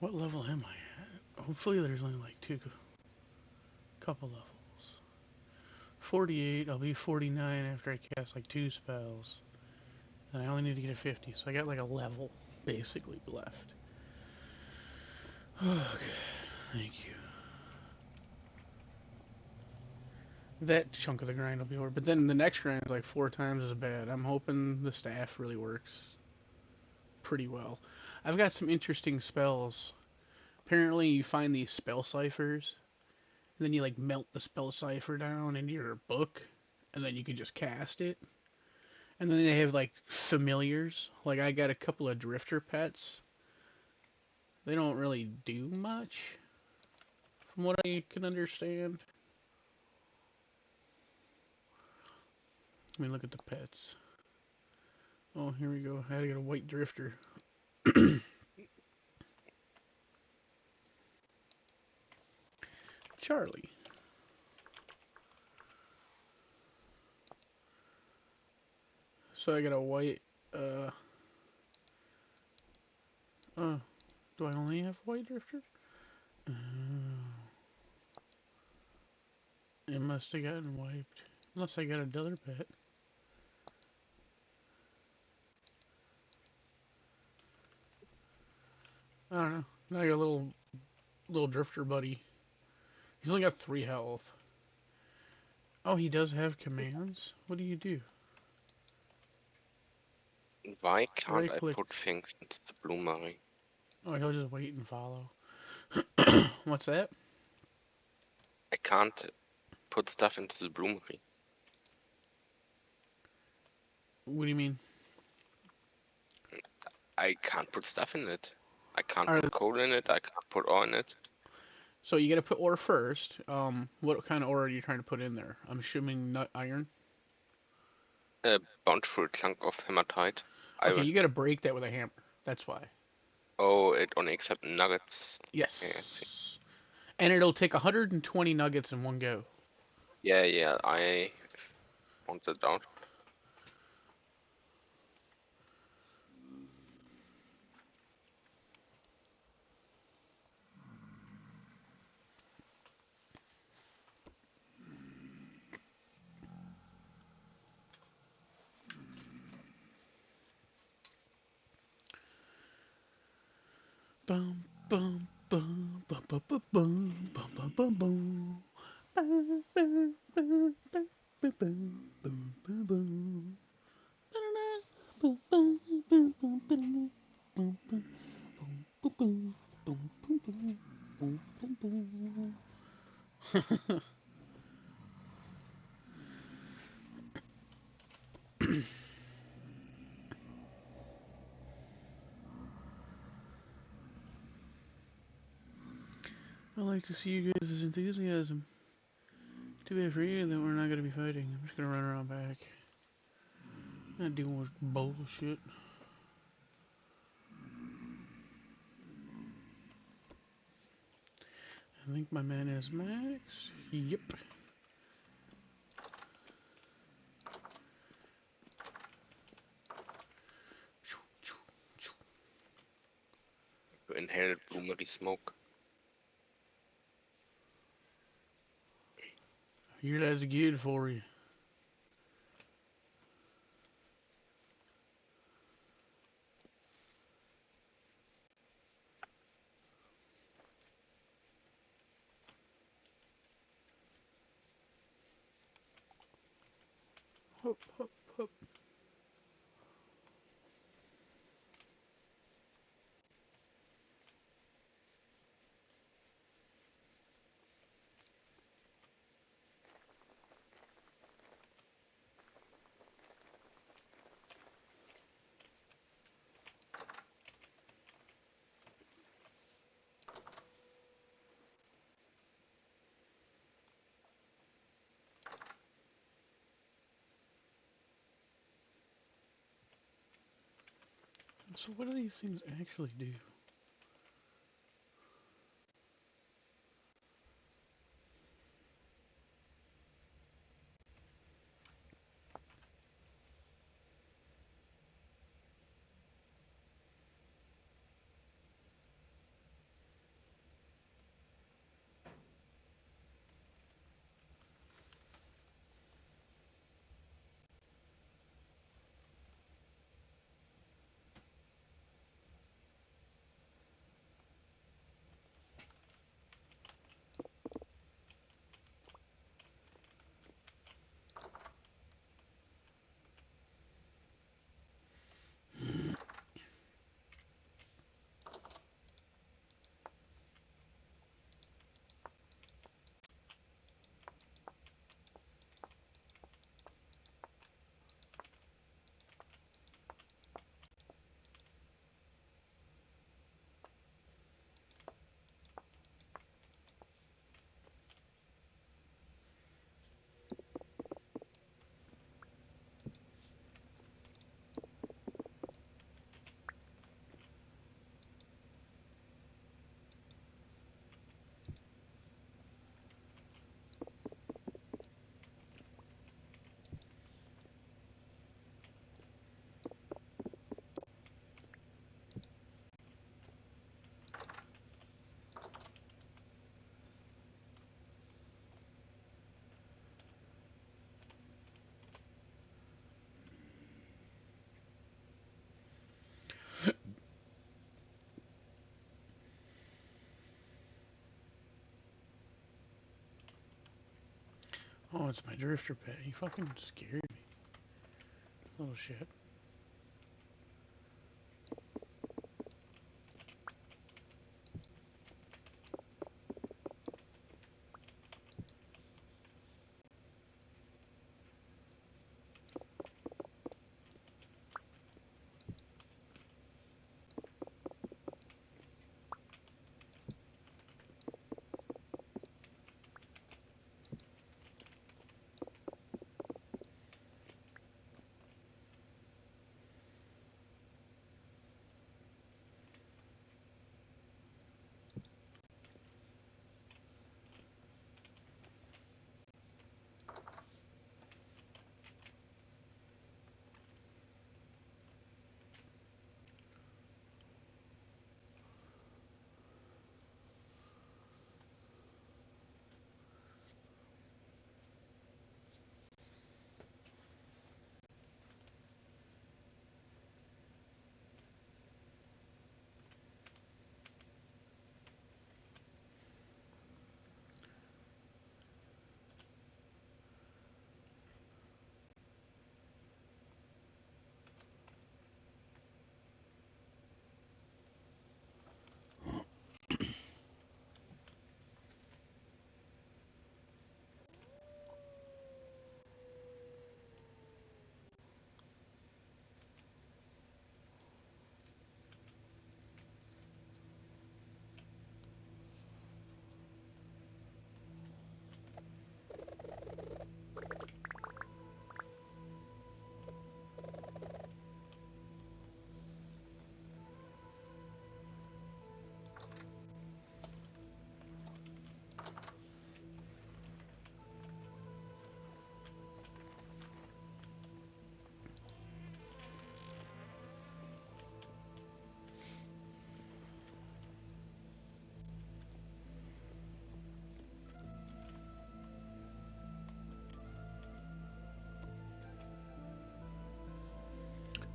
Speaker 1: What level am I at? Hopefully there's only like couple levels. 48, I'll be 49 after I cast like 2 spells. And I only need to get a 50, so I got like a level basically left. Oh, good. Thank you. That chunk of the grind will be over, but then the next grind is like 4 times as bad. I'm hoping the staff really works pretty well. I've got some interesting spells. Apparently you find these spell ciphers, and then you like melt the spell cipher down into your book, and then you can just cast it. And then they have like familiars. Like I got a couple of drifter pets. They don't really do much, from what I can understand. Let me look at the pets. Oh, here we go. I had to get a white drifter. Charlie. So I got a white, oh, do I only have white drifters? Oh, it must have gotten wiped. Unless I got another pet. I don't know. Now I got a little drifter buddy. He's only got 3 health. Oh, he does have commands? What do you do?
Speaker 3: Why can't
Speaker 1: Right
Speaker 3: I
Speaker 1: click.
Speaker 3: put things into the bloomery?
Speaker 1: Oh, he'll just wait and follow. What's that?
Speaker 3: I can't put stuff into the bloomery.
Speaker 1: What do you mean?
Speaker 3: I can't put stuff in it. I can't
Speaker 1: Are,
Speaker 3: put coal in it. I can't put ore in it.
Speaker 1: so you gotta put ore first. What kind of ore are you trying to put in there? I'm assuming nut iron.
Speaker 3: A bountiful chunk of hematite.
Speaker 1: Okay,
Speaker 3: Iron.
Speaker 1: you gotta break that with a hammer. That's why.
Speaker 3: Oh, it only accepts nuggets. Yeah, I see.
Speaker 1: Yes. And it'll take 120 nuggets in one go.
Speaker 3: Yeah, I want that out.
Speaker 1: Bum bum bum bum bum bum bum bum bum bum. Bum bum bum bum bum bum bum bum. Bum bum bum bum bum bum bum bum bum bum bum bum bum bum. I like to see you guys' enthusiasm. Too bad for you that we're not gonna be fighting. I'm just gonna run around back. Not dealing with bullshit. I think my mana is maxed. Yep.
Speaker 3: To inhale bloomery smoke.
Speaker 1: Here, that's good for you. Hop, hop, hop. So what do these things actually do? Oh, it's my drifter pet. He fucking scared me. Little shit.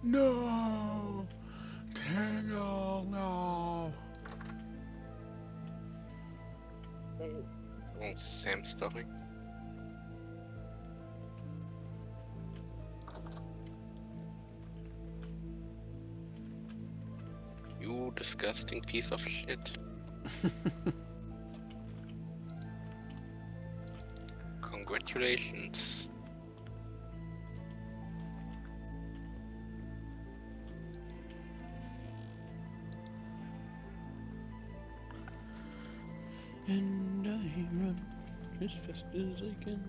Speaker 1: No! Tangle, no!
Speaker 3: Oh, Sam story. You disgusting piece of shit. Congratulations.
Speaker 1: And I run as fast as I can.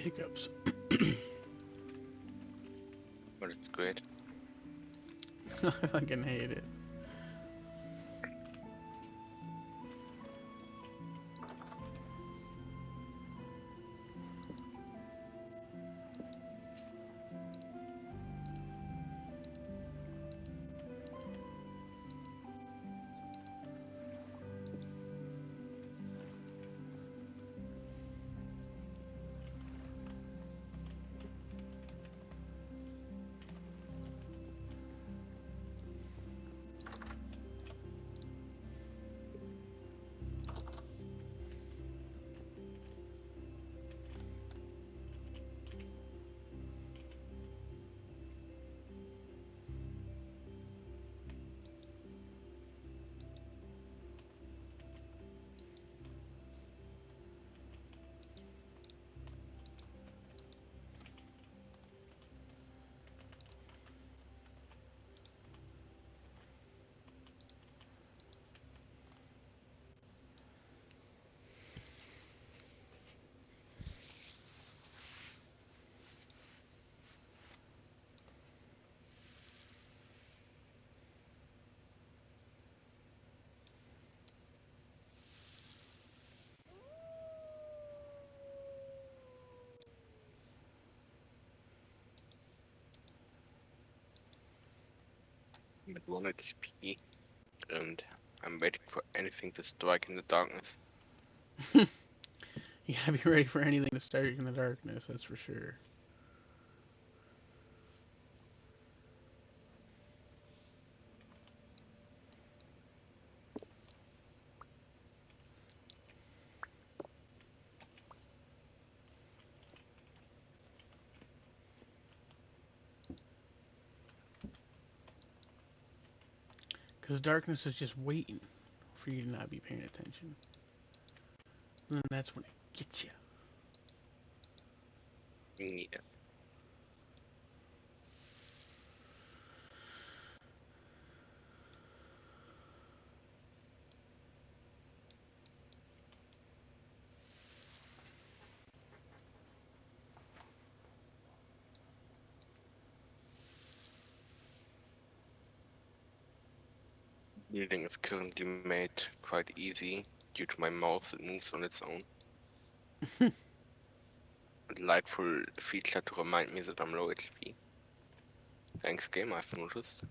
Speaker 1: hiccups.
Speaker 3: But it's great.
Speaker 1: I fucking hate it.
Speaker 3: I'm at 1 HP, and I'm waiting for anything to strike in the darkness.
Speaker 1: You gotta be ready for anything to start in the darkness, that's for sure. Because darkness is just waiting for you to not be paying attention. And then that's when it gets you.
Speaker 3: Yeah. Building is currently made quite easy due to my mouse that moves on its own. A delightful feature to remind me that I'm low HP. Thanks, game, I've noticed.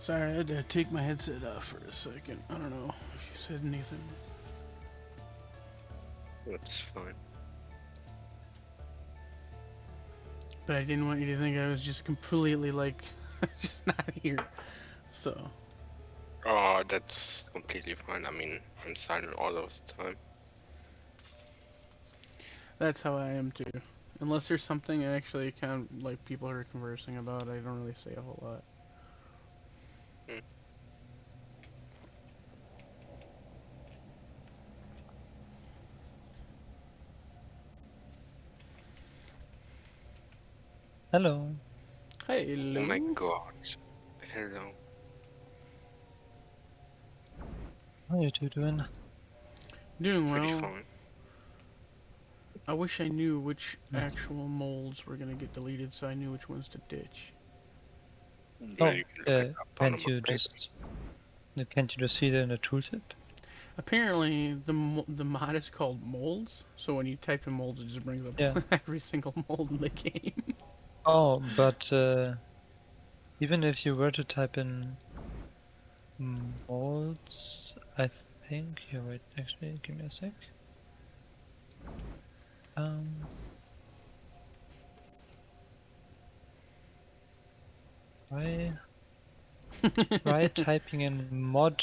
Speaker 1: Sorry, I had to take my headset off for a second. I don't know if you said anything.
Speaker 3: That's fine.
Speaker 1: But I didn't want you to think I was just completely like, just not here. So,
Speaker 3: Oh, that's completely fine. I mean, I'm silent all of the time.
Speaker 1: that's how I am too. Unless there's something actually kind of like people are conversing about, I don't really say a whole lot.
Speaker 3: Hmm.
Speaker 7: Hello.
Speaker 1: Hello.
Speaker 3: Oh my god. Hello.
Speaker 7: How are you two doing?
Speaker 1: Doing
Speaker 3: Pretty
Speaker 1: well.
Speaker 3: fine.
Speaker 1: I wish I knew which
Speaker 7: Nice.
Speaker 1: actual molds were gonna get deleted so I knew which ones to ditch.
Speaker 3: Yeah,
Speaker 7: Oh,
Speaker 3: you can look it up on
Speaker 7: can't
Speaker 3: the
Speaker 7: you
Speaker 3: paper.
Speaker 7: just see it in the tooltip?
Speaker 1: Apparently, the mod is called molds, so when you type in molds, it just brings up
Speaker 7: Yeah.
Speaker 1: every single mold in the game.
Speaker 7: Oh, but even if you were to type in molds, I think. Yeah, wait. Actually, give me a sec. Um, try typing in mod,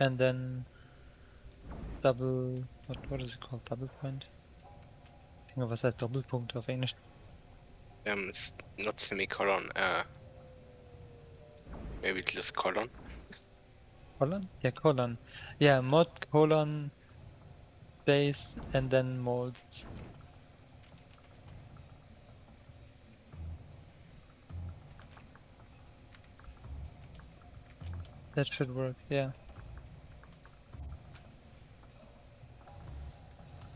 Speaker 7: and then double. What is it called? Double point. Ich denke, was heißt Doppelpunkt auf Englisch?
Speaker 3: It's not semicolon, maybe just colon.
Speaker 7: Colon? Yeah, colon. Yeah, mod colon space and then molds. That should work, yeah.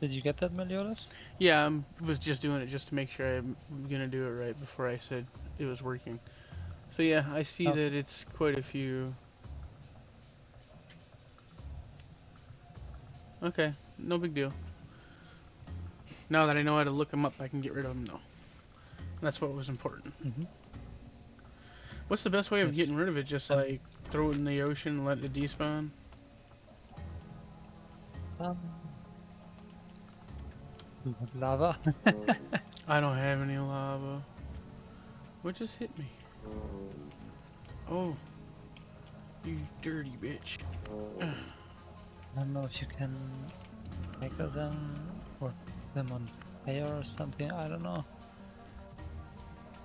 Speaker 7: Did you get that, Meliodas?
Speaker 1: Yeah, I was just doing it just to make sure I'm gonna do it right before I said it was working. So yeah, I see
Speaker 7: Okay.
Speaker 1: that it's quite a few. Okay, no big deal. Now that I know how to look them up, I can get rid of them though. That's what was important.
Speaker 7: Mm-hmm.
Speaker 1: What's the best way of
Speaker 7: Yes.
Speaker 1: getting rid of it? Just
Speaker 7: Um,
Speaker 1: like throw it in the ocean and let it despawn?
Speaker 7: um, lava.
Speaker 1: I don't have any lava. What just hit me? Oh, you dirty bitch.
Speaker 7: I don't know if you can stagger them or put them on fire or something. I don't know.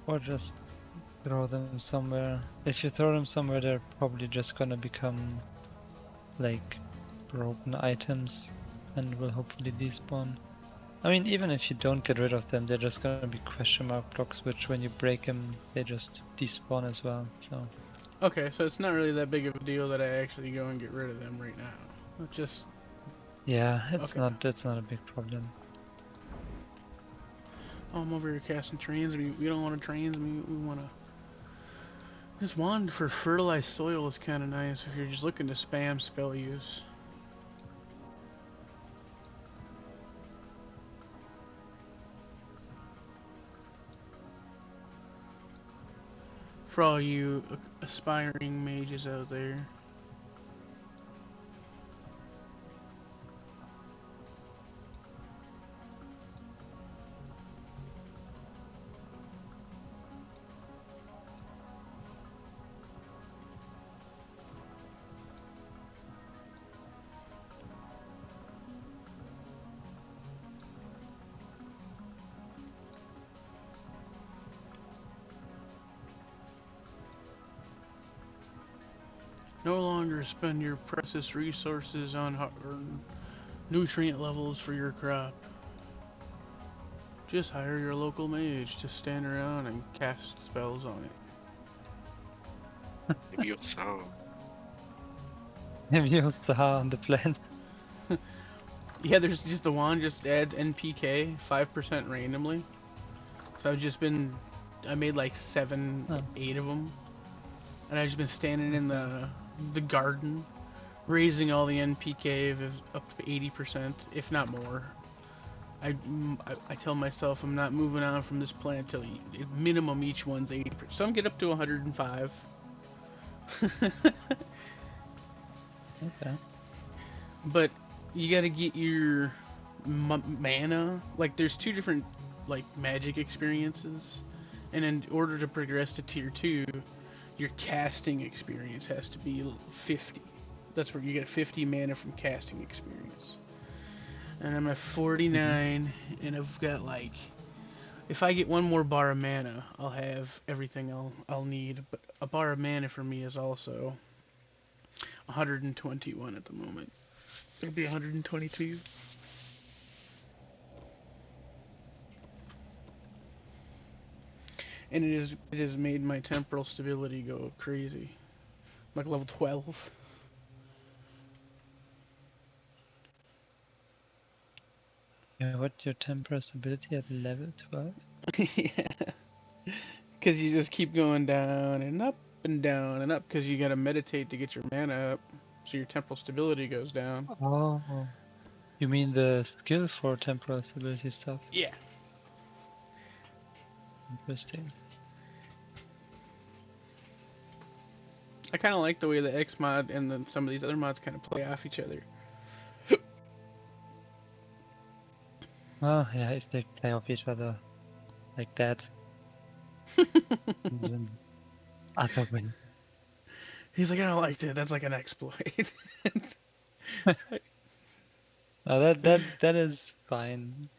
Speaker 7: Or just throw them somewhere. If you throw them somewhere, they're probably just gonna become like broken items and will hopefully despawn. I mean, even if you don't get rid of them, they're just gonna be question mark blocks, which when you break them, they just despawn as well. So
Speaker 1: Okay, so it's not really that big of a deal that I actually go and get rid of them right now. It's just
Speaker 7: yeah, it's
Speaker 1: okay.
Speaker 7: not a big problem.
Speaker 1: Oh, I'm over here casting trains. We don't want to trains. We want to. This wand for fertilized soil is kind of nice if you're just looking to spam spell use. For all you aspiring mages out there. No longer spend your precious resources on nutrient levels for your crop. Just hire your local mage to stand around and cast spells on it.
Speaker 3: Maybe you saw.
Speaker 7: Have you saw on the plant?
Speaker 1: Yeah, there's just the wand just adds NPK 5% randomly. So I've just been, I made like 7,
Speaker 7: Oh,
Speaker 1: 8 of them, and I've just been standing in
Speaker 7: okay.
Speaker 1: the garden, raising all the NPK of up to 80%, if not more. I tell myself I'm not moving on from this plan until minimum each one's 80%. Some get up to 105.
Speaker 7: Okay.
Speaker 1: But you gotta get your mana. Like, there's two different like magic experiences, and in order to progress to tier 2, your casting experience has to be 50. That's where you get 50 mana from casting experience. And I'm at 49, and I've got like, if I get one more bar of mana, I'll have everything I'll need. But a bar of mana for me is also 121 at the moment. It'll be 122. And it has made my temporal stability go crazy. Like level 12.
Speaker 7: Yeah, what's your temperance ability at level 12?
Speaker 1: Yeah. Because you just keep going down and up and down and up because you gotta meditate to get your mana up. So your temporal stability goes down.
Speaker 7: Oh. You mean the skill for temporal stability stuff?
Speaker 1: Yeah.
Speaker 7: Interesting.
Speaker 1: I kind of like the way the X mod and some of these other mods kind of play off each other.
Speaker 7: Well, yeah, if they play off each other like that, then other win.
Speaker 1: He's like, I don't like that. That's like an exploit.
Speaker 7: That is fine.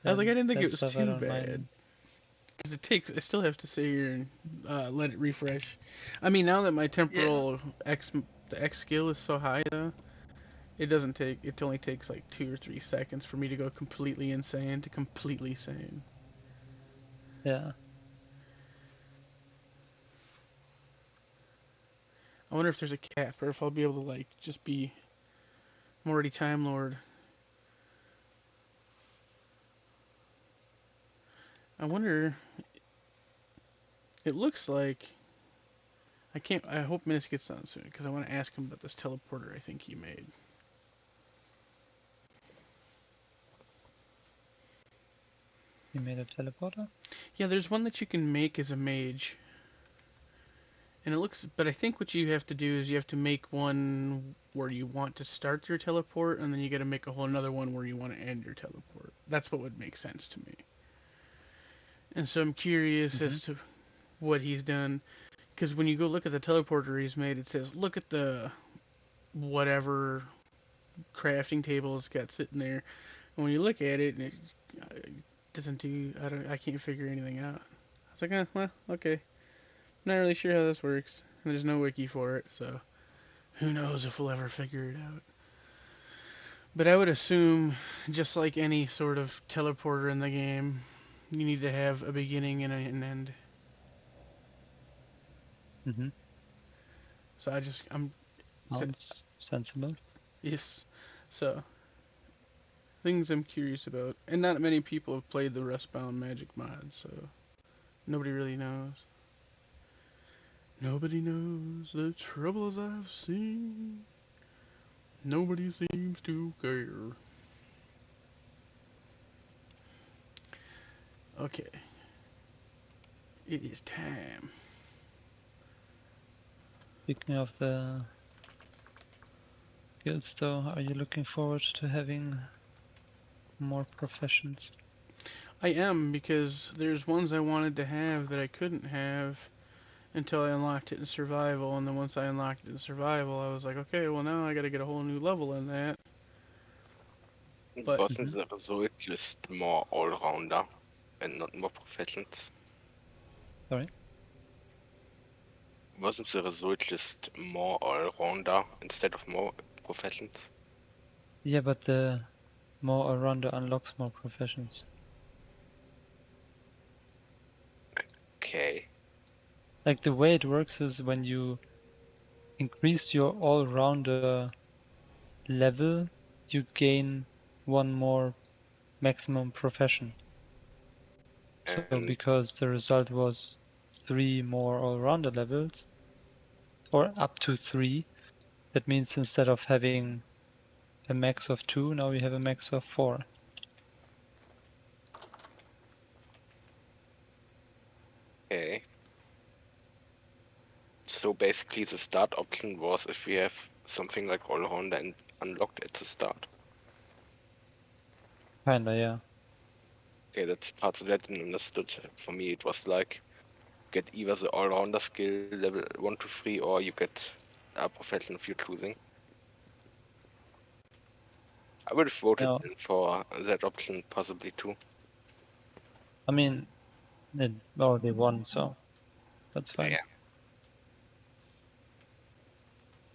Speaker 1: I was like, I didn't think
Speaker 7: That
Speaker 1: it was
Speaker 7: stuff I
Speaker 1: too
Speaker 7: don't
Speaker 1: bad.
Speaker 7: mind.
Speaker 1: Because I still have to sit here and let it refresh. I mean, now that my temporal the X skill is so high, though, it only takes like 2 or 3 seconds for me to go completely insane to completely sane.
Speaker 7: Yeah.
Speaker 1: I wonder if there's a cap, or if I'll be able to, like, just be Morty Time Lord. I wonder. It looks like. I hope Minis gets on soon, because I want to ask him about this teleporter I think he made.
Speaker 7: You made a teleporter?
Speaker 1: Yeah, there's one that you can make as a mage. And it looks, but I think what you have to do is you have to make one where you want to start your teleport, and then you got to make a whole another one where you want to end your teleport. That's what would make sense to me. And so I'm curious as to what he's done, because when you go look at the teleporter he's made, it says look at the whatever crafting table it's got sitting there. And when you look at it, it doesn't do. I can't figure anything out. I was like, well, okay. Not really sure how this works. And there's no wiki for it, so who knows if we'll ever figure it out. But I would assume, just like any sort of teleporter in the game, you need to have a beginning and an end.
Speaker 7: Mm-hmm.
Speaker 1: So I'm
Speaker 7: Sounds sensible.
Speaker 1: yes. So things I'm curious about, and not many people have played the Rustbound Magic mod, so nobody really knows. Nobody knows the troubles I've seen. Nobody seems to care. Okay. It is time.
Speaker 7: Speaking of the guilds though, are you looking forward to having more professions?
Speaker 1: I am, because there's ones I wanted to have that I couldn't have until I unlocked it in survival, and then once I unlocked it in survival, I was like, okay, well now I gotta get a whole new level in that. But
Speaker 3: Wasn't the result just more all-rounder and not more professions?
Speaker 7: Sorry?
Speaker 3: Wasn't the result just more all-rounder instead of more professions?
Speaker 7: Yeah, but the more all-rounder unlocks more professions.
Speaker 3: Okay.
Speaker 7: Like the way it works is when you increase your all-rounder level, you gain one more maximum profession. So
Speaker 3: And
Speaker 7: because the result was 3 more all-rounder levels, or up to 3, that means instead of having a max of 2, now we have a max of 4.
Speaker 3: Okay. So basically the start option was if we have something like all-rounder and unlocked at the start.
Speaker 7: Kinda, yeah.
Speaker 3: Okay, that's parts that I didn't understood. For me it was like get either the all-rounder skill level 1 to 3 or you get a profession if you're choosing. I would have voted
Speaker 7: Yeah.
Speaker 3: in for that option possibly too.
Speaker 7: I mean, it already won, so that's fine.
Speaker 3: Yeah.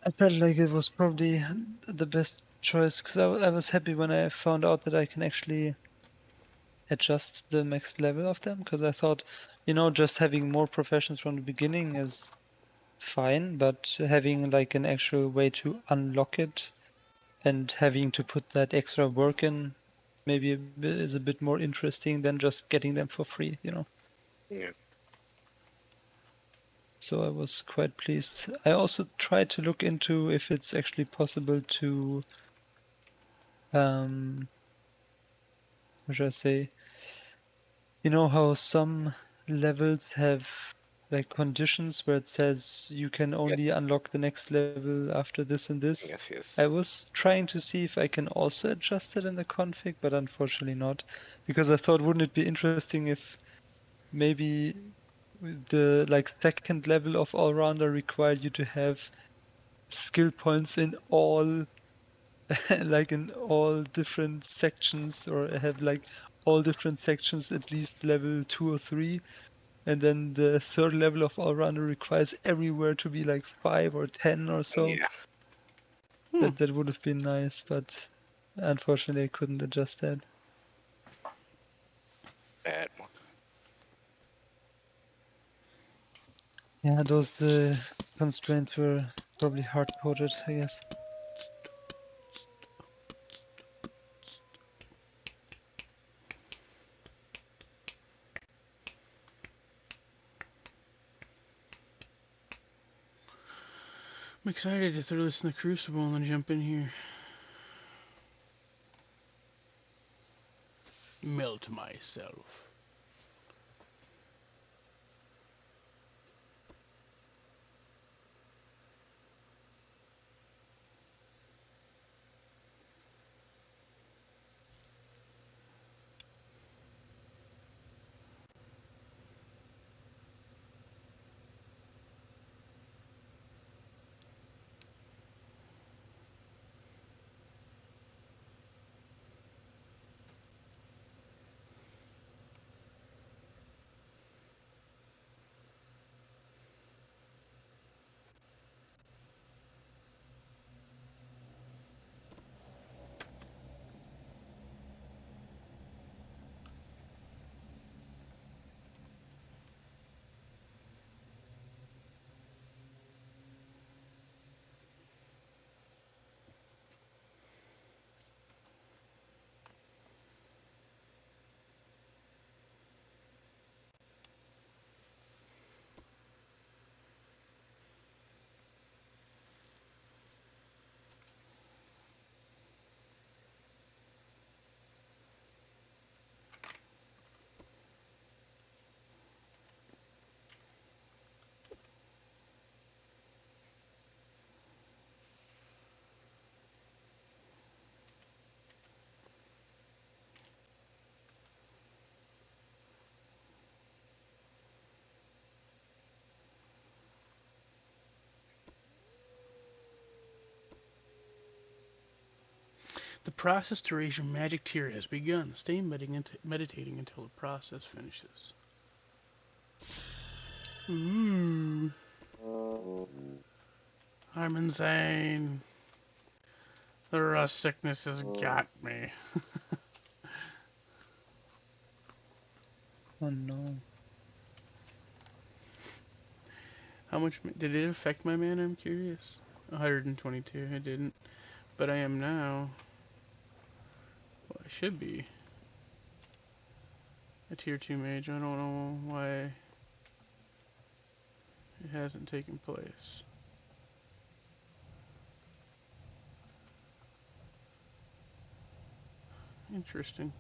Speaker 7: I felt like it was probably the best choice because I was happy when I found out that I can actually adjust the max level of them because I thought, just having more professions from the beginning is fine, but having like an actual way to unlock it and having to put that extra work in maybe is a bit more interesting than just getting them for free,
Speaker 3: Yeah.
Speaker 7: So I was quite pleased. I also tried to look into if it's actually possible to, what should I say? You know how some levels have like conditions where it says you can only
Speaker 3: Yes.
Speaker 7: unlock the next level after this and this?
Speaker 3: Yes.
Speaker 7: I
Speaker 3: Yes.
Speaker 7: was trying to see if I can also adjust it in the config, but unfortunately not. Because I thought, wouldn't it be interesting if maybe the like second level of all-rounder required you to have skill points in all like in all different sections, or have like all different sections at least level 2 or 3, and then the third level of all-rounder requires everywhere to be like 5 or 10 or so.
Speaker 3: Yeah.
Speaker 7: That would have been nice, but unfortunately I couldn't adjust that.
Speaker 3: Bad one.
Speaker 7: Yeah, those constraints were probably hard-coded, I guess.
Speaker 1: I'm excited to throw this in the crucible and then jump in here. Melt myself. The process to raise your magic tier has begun. Stay meditating until the process finishes. Ooh. I'm insane. The rust sickness has got me.
Speaker 7: Oh no.
Speaker 1: How much did it affect my mana? I'm curious. 122. It didn't, but I am now. Well, I should be a tier 2 mage. I don't know why it hasn't taken place. Interesting.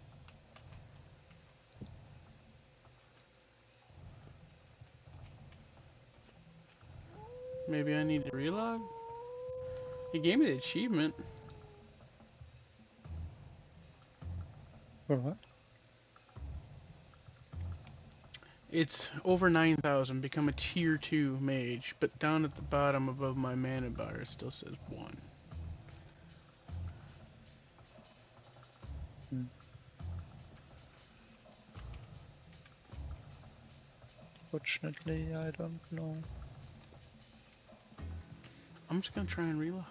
Speaker 1: Maybe I need to relog? He gave me the achievement.
Speaker 7: For what?
Speaker 1: It's over 9,000. Become a tier 2 mage. But down at the bottom above my mana bar it still says 1.
Speaker 7: Hmm. Fortunately, I don't know.
Speaker 1: I'm just gonna try and relog.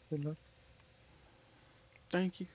Speaker 7: Good luck.
Speaker 1: Thank you.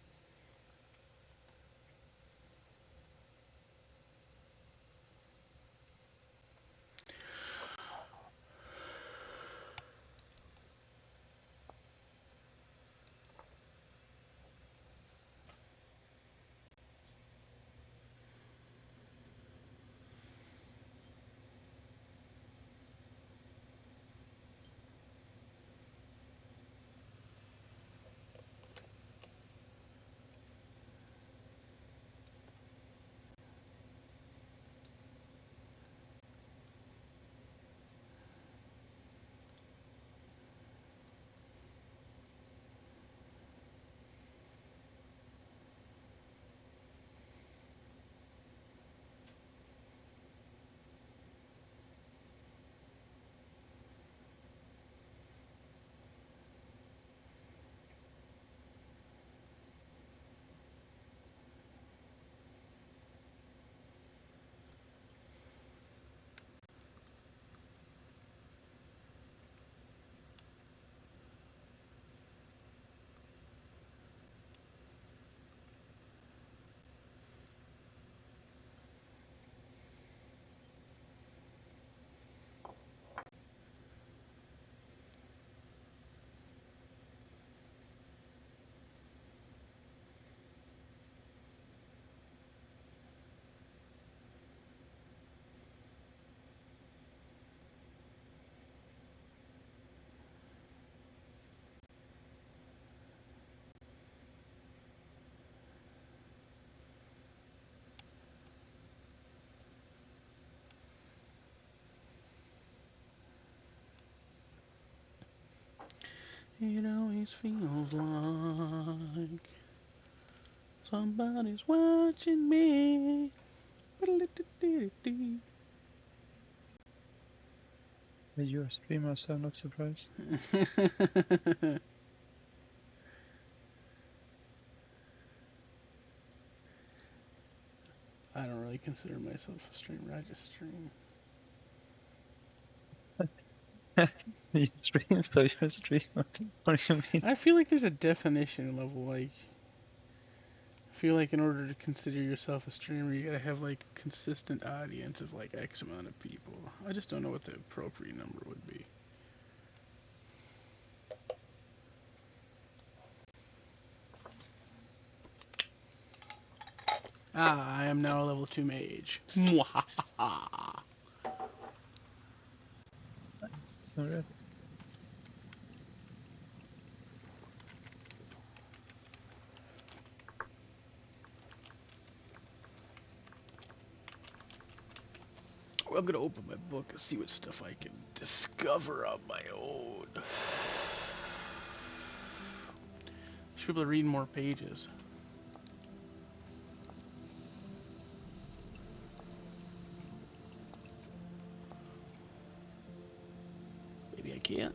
Speaker 1: It always feels like somebody's watching me.
Speaker 7: You're a streamer, so I'm not surprised.
Speaker 1: I don't really consider myself a streamer. I just stream.
Speaker 7: You stream, so you're a streamer. What do you mean?
Speaker 1: I feel like there's a definition level. Like, I feel like in order to consider yourself a streamer, you gotta have like a consistent audience of like X amount of people. I just don't know what the appropriate number would be. Ah, I am now a level 2 mage. Mwahaha.
Speaker 7: Congrats.
Speaker 1: Well, I'm gonna open my book and see what stuff I can discover on my own. Should be able to read more pages. Maybe I can't.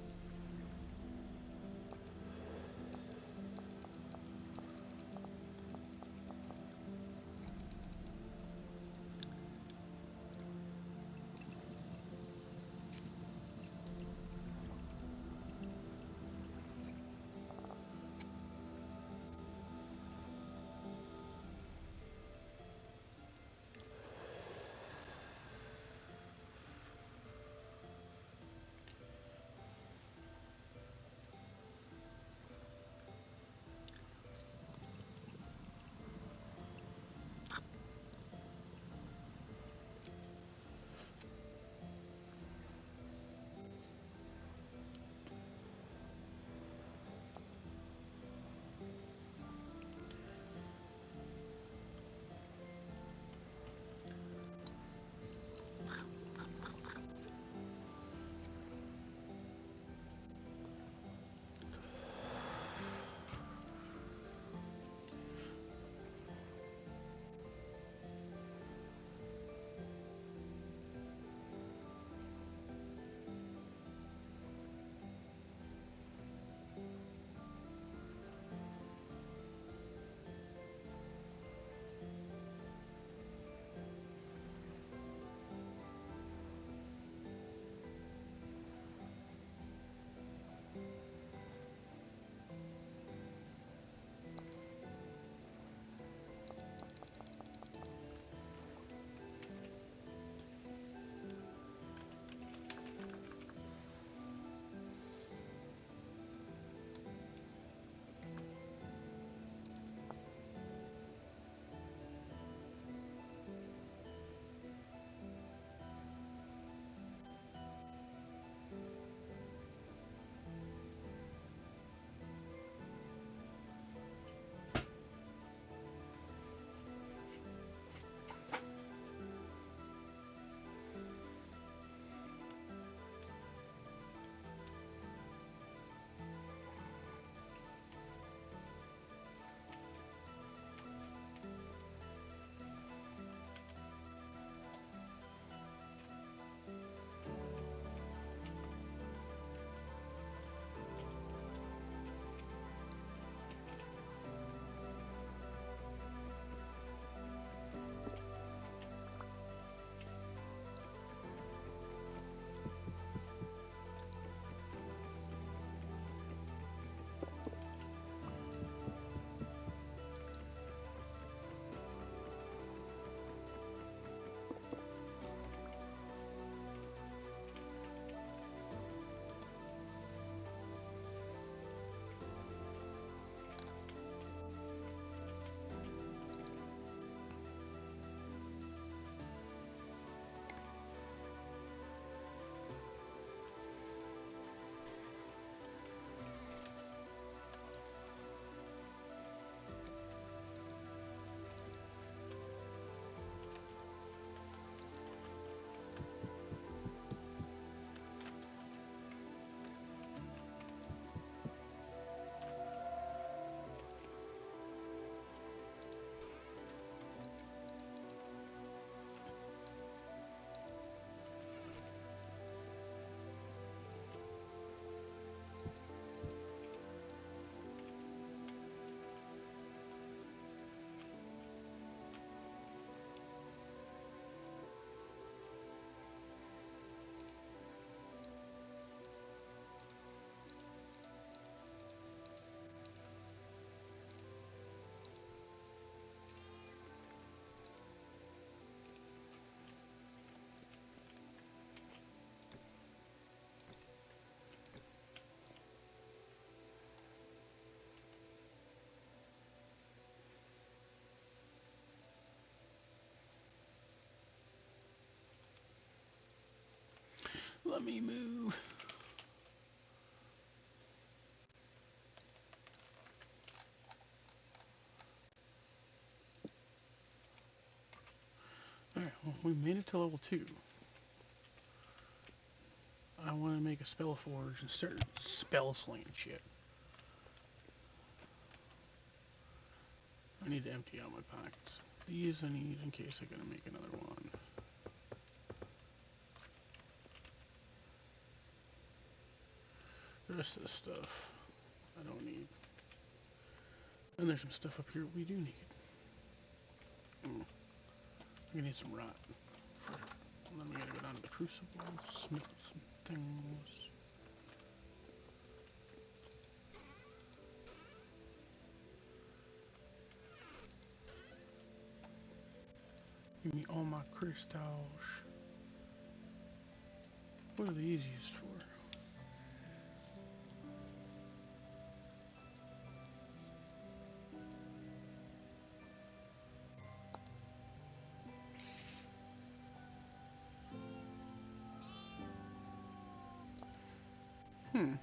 Speaker 1: me move. Alright, well, we made it to level 2. I want to make a spell forge and start spell slinging shit. I need to empty out my pockets. These I need in case I gotta make another one. The rest of the stuff I don't need. And there's some stuff up here we do need. We need some rot. And then we gotta go down to the crucible, smith some things. Give me all my crystals. What are these used for? Hmm.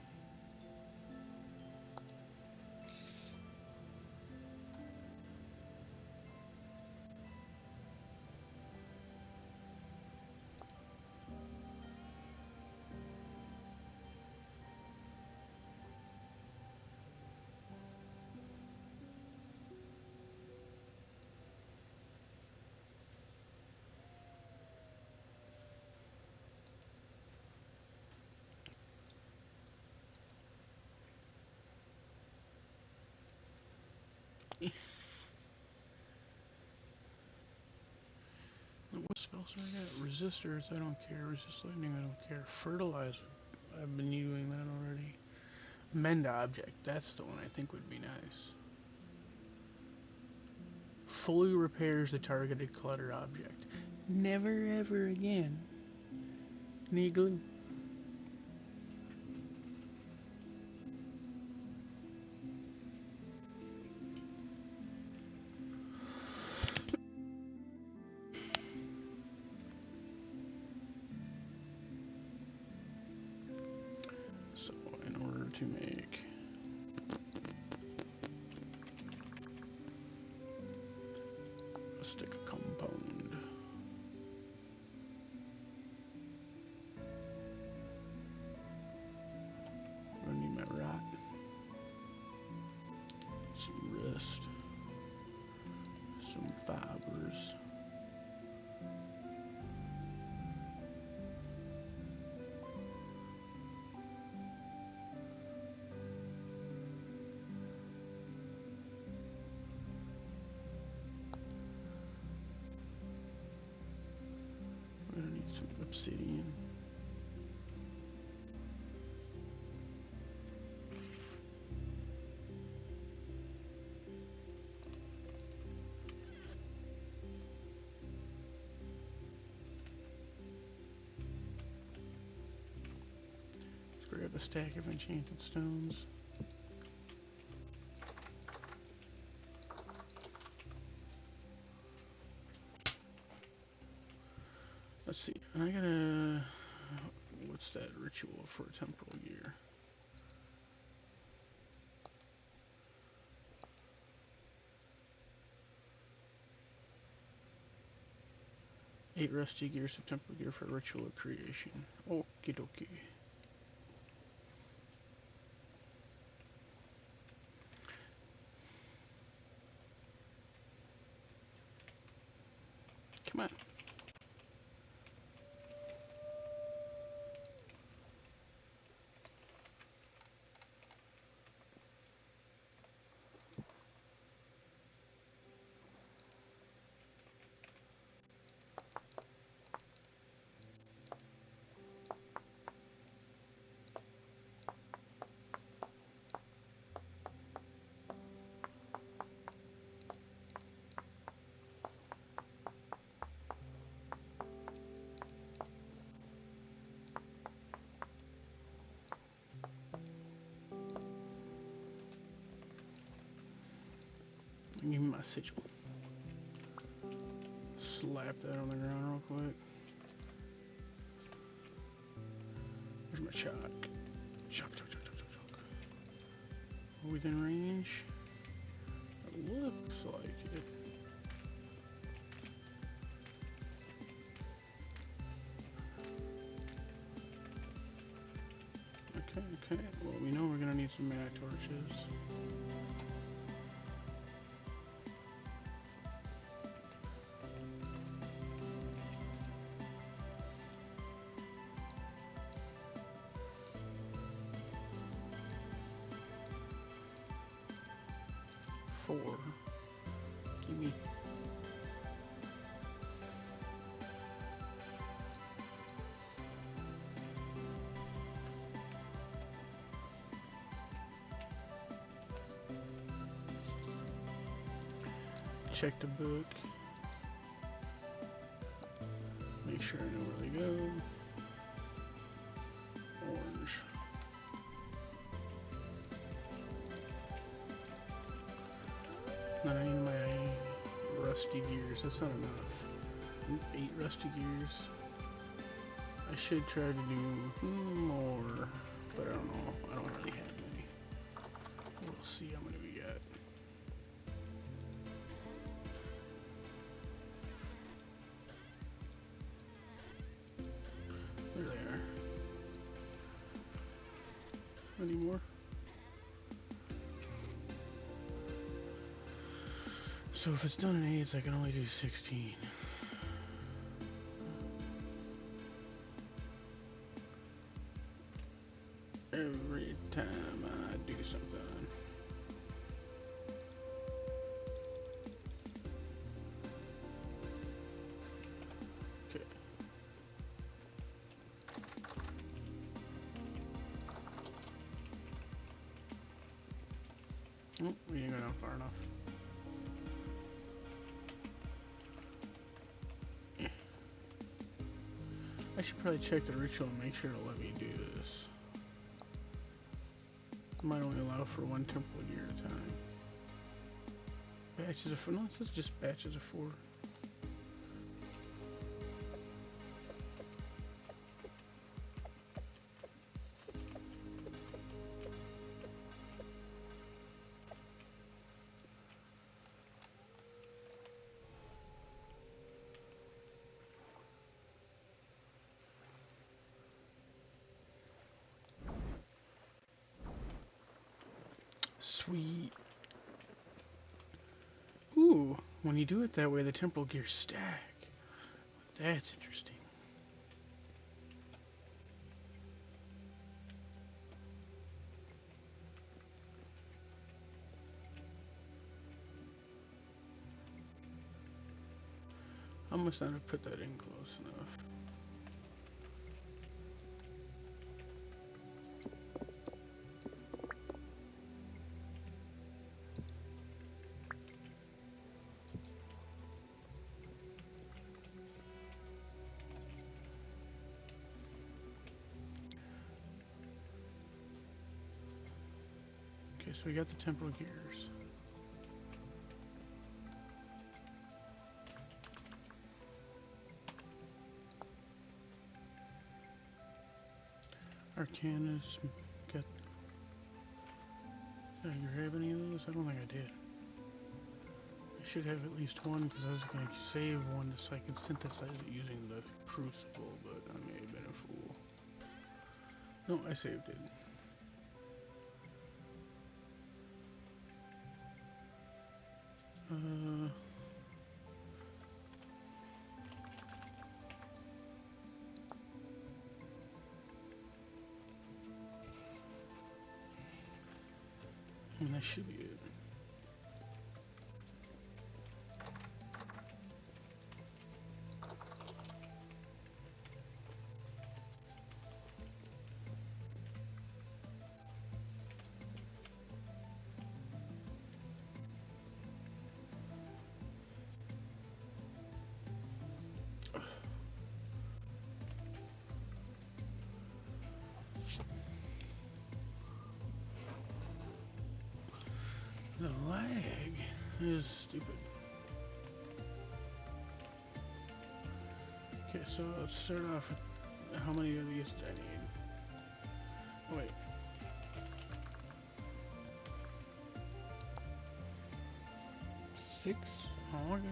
Speaker 1: What spells do I got? Resist earth, I don't care. Resist lightning, I don't care. Fertilizer, I've been using that already. Mend object, that's the one I think would be nice. Fully repairs the targeted clutter object. Never ever again. Need glue. So, in order to make a stick compound, I'm gonna need my rot, some rust, some fibers. I'm gonna need some obsidian. Let's grab a stack of enchanted stones. Let's see, I gotta... What's that ritual for a temporal gear? Eight rusty gears of temporal gear for ritual creation. Okie dokie. Come on. Give me my sigil. Slap that on the ground real quick. my shock. Shock, shock, shock, shock, shock, shock. Within range? It looks like it. Okay, well, we know we're gonna need some mana torches. Four. Gimme. Check the book. Make sure I know where they go. Orange. Then I need my rusty gears. That's not enough. 8 rusty gears. I should try to do more, but I don't know. I don't really have many. We'll see how many we got. There they are. Any more? So if it's done in 8s, I can only do 16. Every time I do something. Okay. Oh, we ain't going far enough. I should probably check the ritual and make sure to let me do this. It might only allow for 1 temple gear at a time. Batches of 4. No, it says just batches of 4. Sweet. Ooh, when you do it that way, the temple gears stack. That's interesting. I must not have put that in close enough. Okay, so we got the temple gears. Arcanus, got. Did I grab any of those? I don't think I did. I should have at least one because I was going to save one so I can synthesize it using the crucible, but I may have been a fool. No, I saved it. And that should be it. The lag is stupid. Okay, so let's start off with how many of these did I need? Wait. Six? Oh, okay.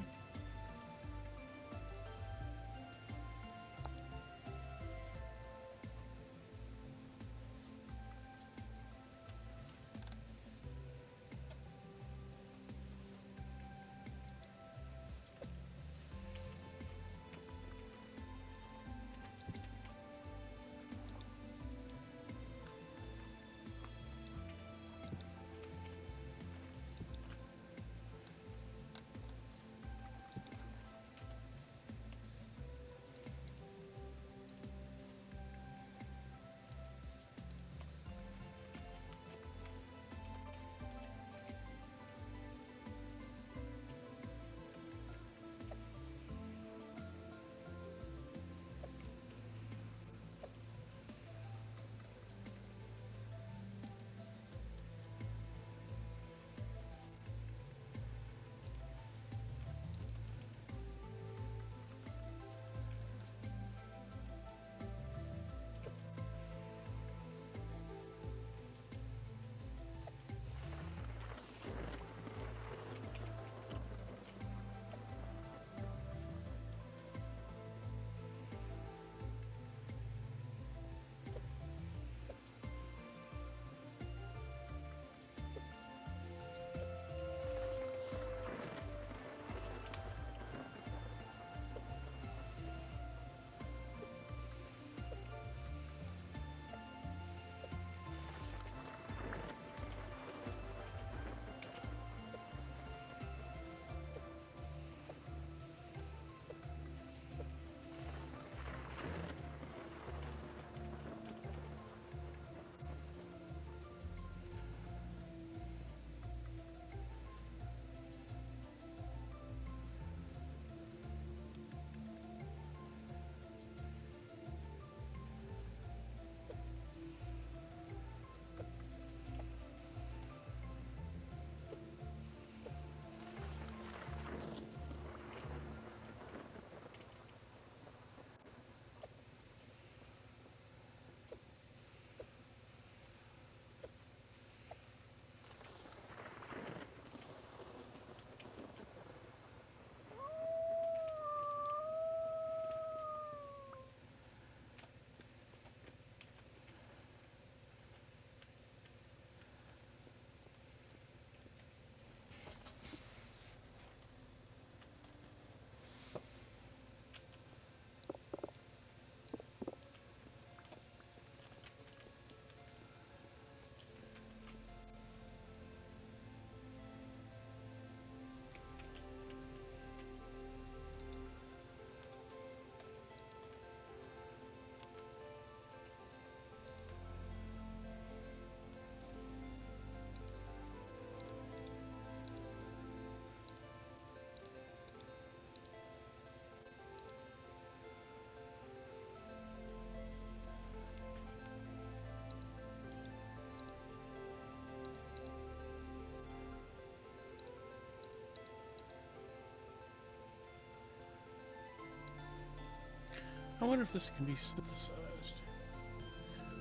Speaker 1: I wonder if this can be synthesized.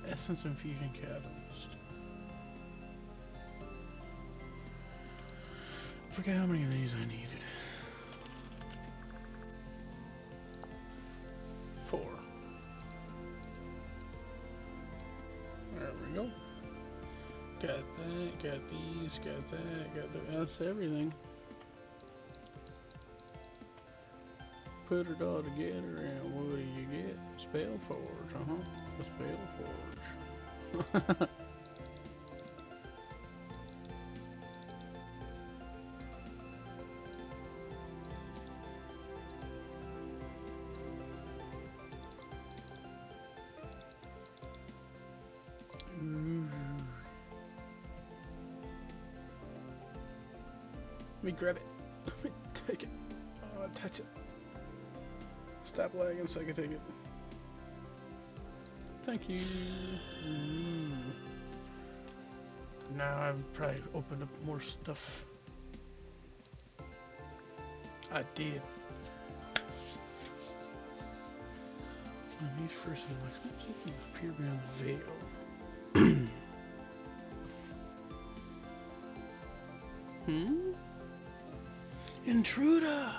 Speaker 1: Essence infusion catalyst. I forget how many of these I needed. 4. There we go. Got that, got these, got that, got that. That's everything. Put it all together and what do you get? Spell Forge, A Spell Forge. Let me grab it. Let me take it. Oh, touch it. Stop lagging so I can take it. Thank you. Ooh. Now I've probably opened up more stuff. I did. On these first selections, appear beyond the veil. Intruder!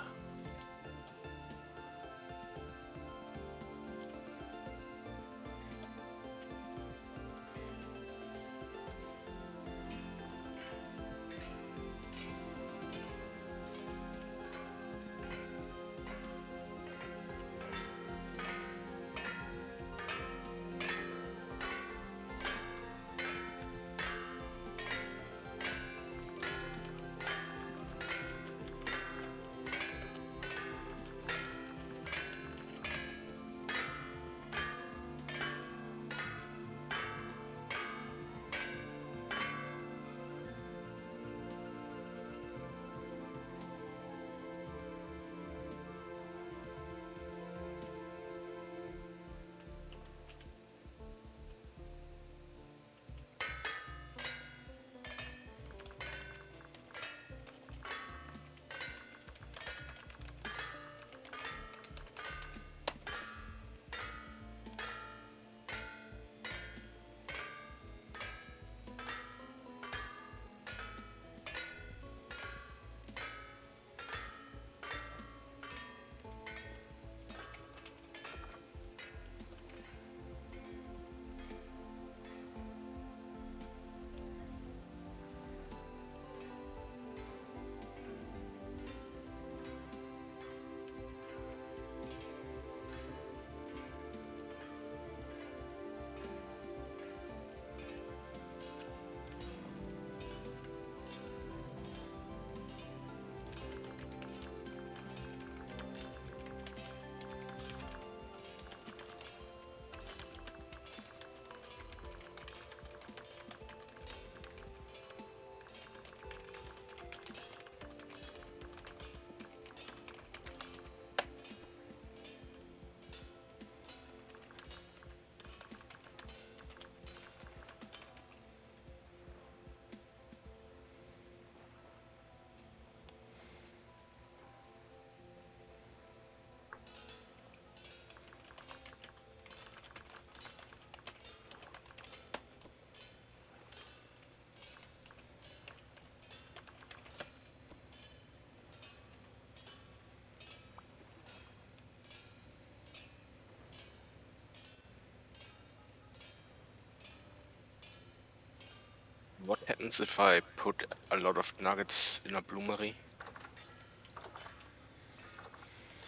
Speaker 3: What happens if I put a lot of nuggets in a bloomery?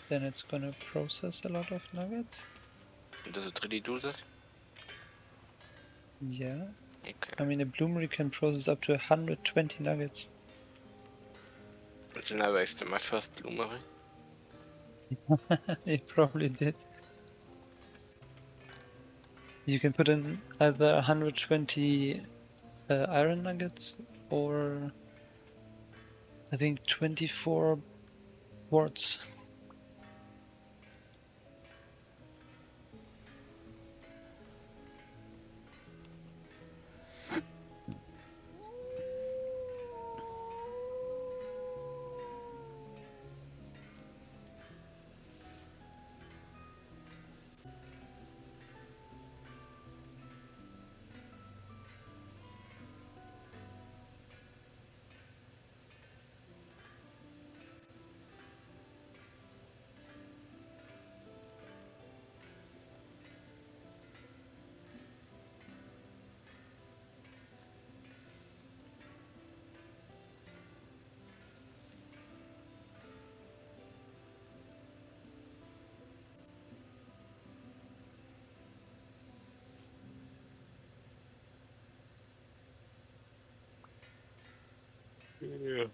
Speaker 7: Then it's gonna process a lot of nuggets.
Speaker 3: Does it really do that?
Speaker 7: Yeah.
Speaker 3: Okay.
Speaker 7: I mean, a bloomery can process up to 120 nuggets.
Speaker 3: Then I wasted my first bloomery.
Speaker 7: It probably did. You can put in either 120 iron nuggets or I think 24 quartz.
Speaker 3: Yeah.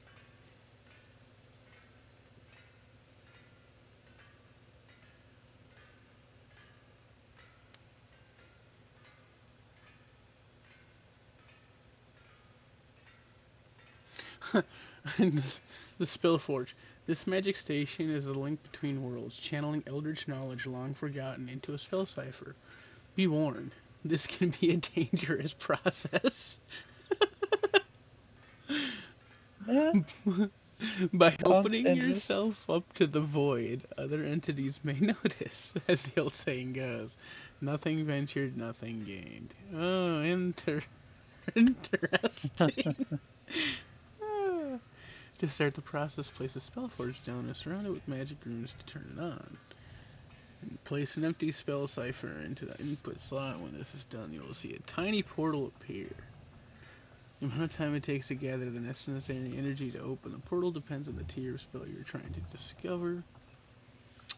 Speaker 1: And the Spellforge. This magic station is a link between worlds, channeling eldritch knowledge long forgotten into a spell cipher. Be warned, this can be a dangerous process.
Speaker 7: Yeah,
Speaker 1: By
Speaker 7: sounds
Speaker 1: opening
Speaker 7: dangerous.
Speaker 1: yourself up to the void, other entities may notice, as the old saying goes. Nothing ventured, nothing gained. Oh, interesting. Ah. To start the process, place a spell forge down and surround it with magic runes to turn it on. And place an empty spell cipher into the input slot. When this is done, you will see a tiny portal appear. The amount of time it takes to gather the necessary energy to open the portal depends on the tier of spell you're trying to discover.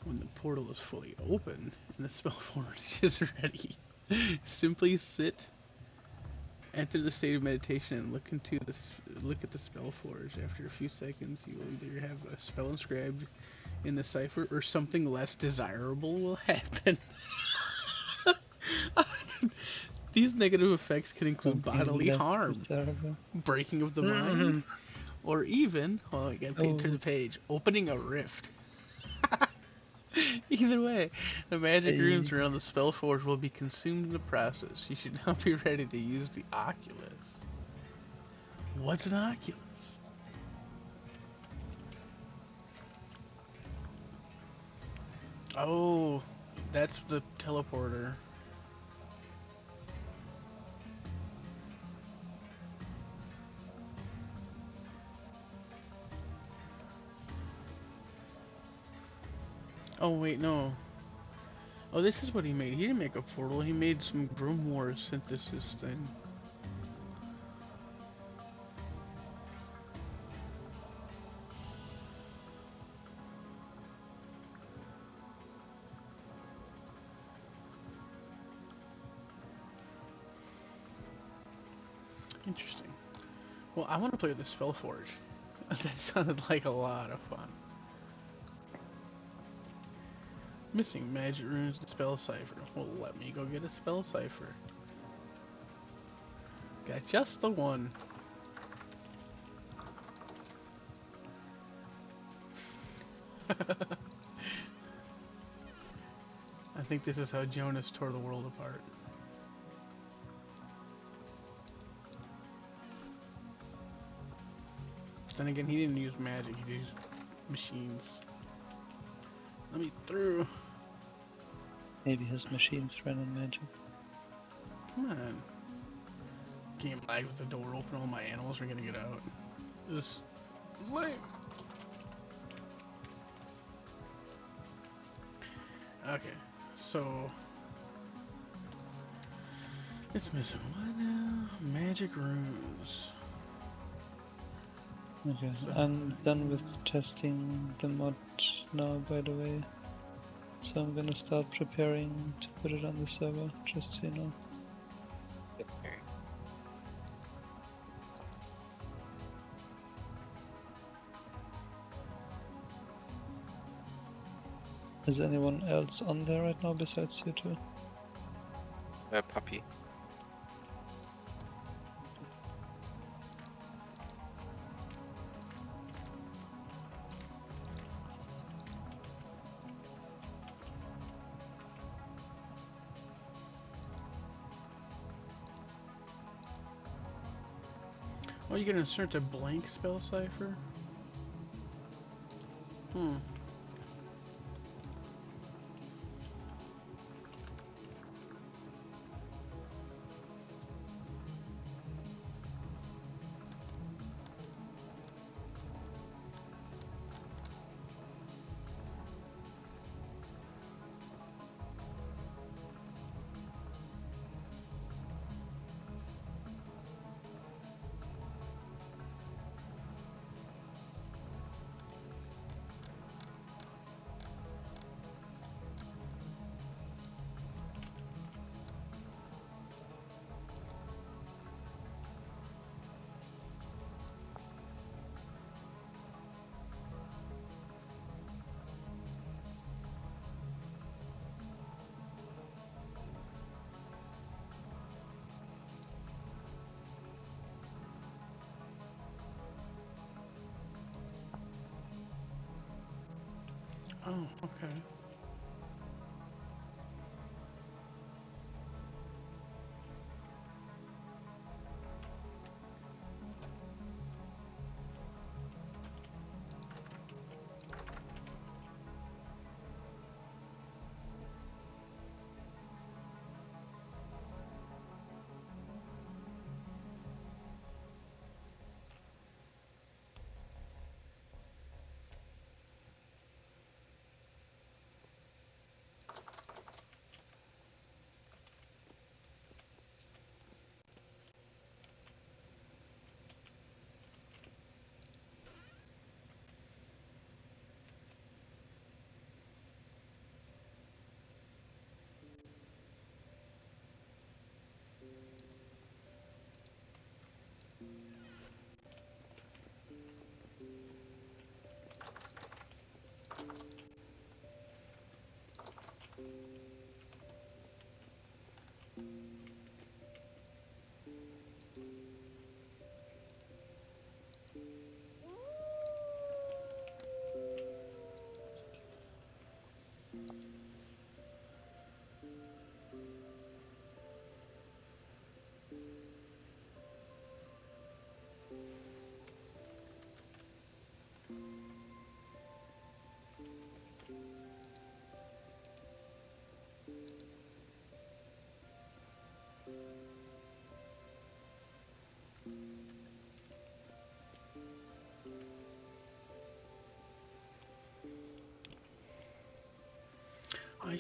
Speaker 1: When the portal is fully open and the spell forge is ready, simply enter the state of meditation and look at the spell forge. After a few seconds, you will either have a spell inscribed in the cipher or something less desirable will happen. These negative effects can include
Speaker 7: Something
Speaker 1: bodily
Speaker 7: less
Speaker 1: harm,
Speaker 7: desirable.
Speaker 1: breaking of the mind, or even, well, I gotta turn the
Speaker 7: Oh,
Speaker 1: page, opening a rift. Either way, the magic
Speaker 7: hey.
Speaker 1: runes around the spellforge will be consumed in the process. You should now be ready to use the Oculus. What's an Oculus? Oh, that's the teleporter. Oh wait, no. Oh, this is what he made. He didn't make a portal. He made some grimoire synthesis thing. Interesting. Well, I want to play the Spellforge. That sounded like a lot of fun. Missing magic runes and spell cipher. Well, let me go get a spell cipher. Got just the one. I think this is how Jonas tore the world apart. Then again, he didn't use magic, he used machines. Let me through.
Speaker 7: Maybe his machines ran on magic.
Speaker 1: Come on. Game lag with the door open, all my animals are gonna get out. This lame. Okay, so it's missing what now? Magic runes.
Speaker 7: Okay,
Speaker 1: So,
Speaker 7: I'm done with testing the mod now, by the way. So I'm gonna start preparing to put it on the server, just so you know.
Speaker 3: Okay.
Speaker 7: Is anyone else on there right now besides you two?
Speaker 3: Puppy.
Speaker 1: oh, you can insert a blank spell cipher? Hmm. Oh, okay.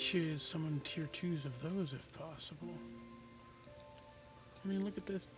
Speaker 1: should summon tier 2s of those if possible. I mean, look at this.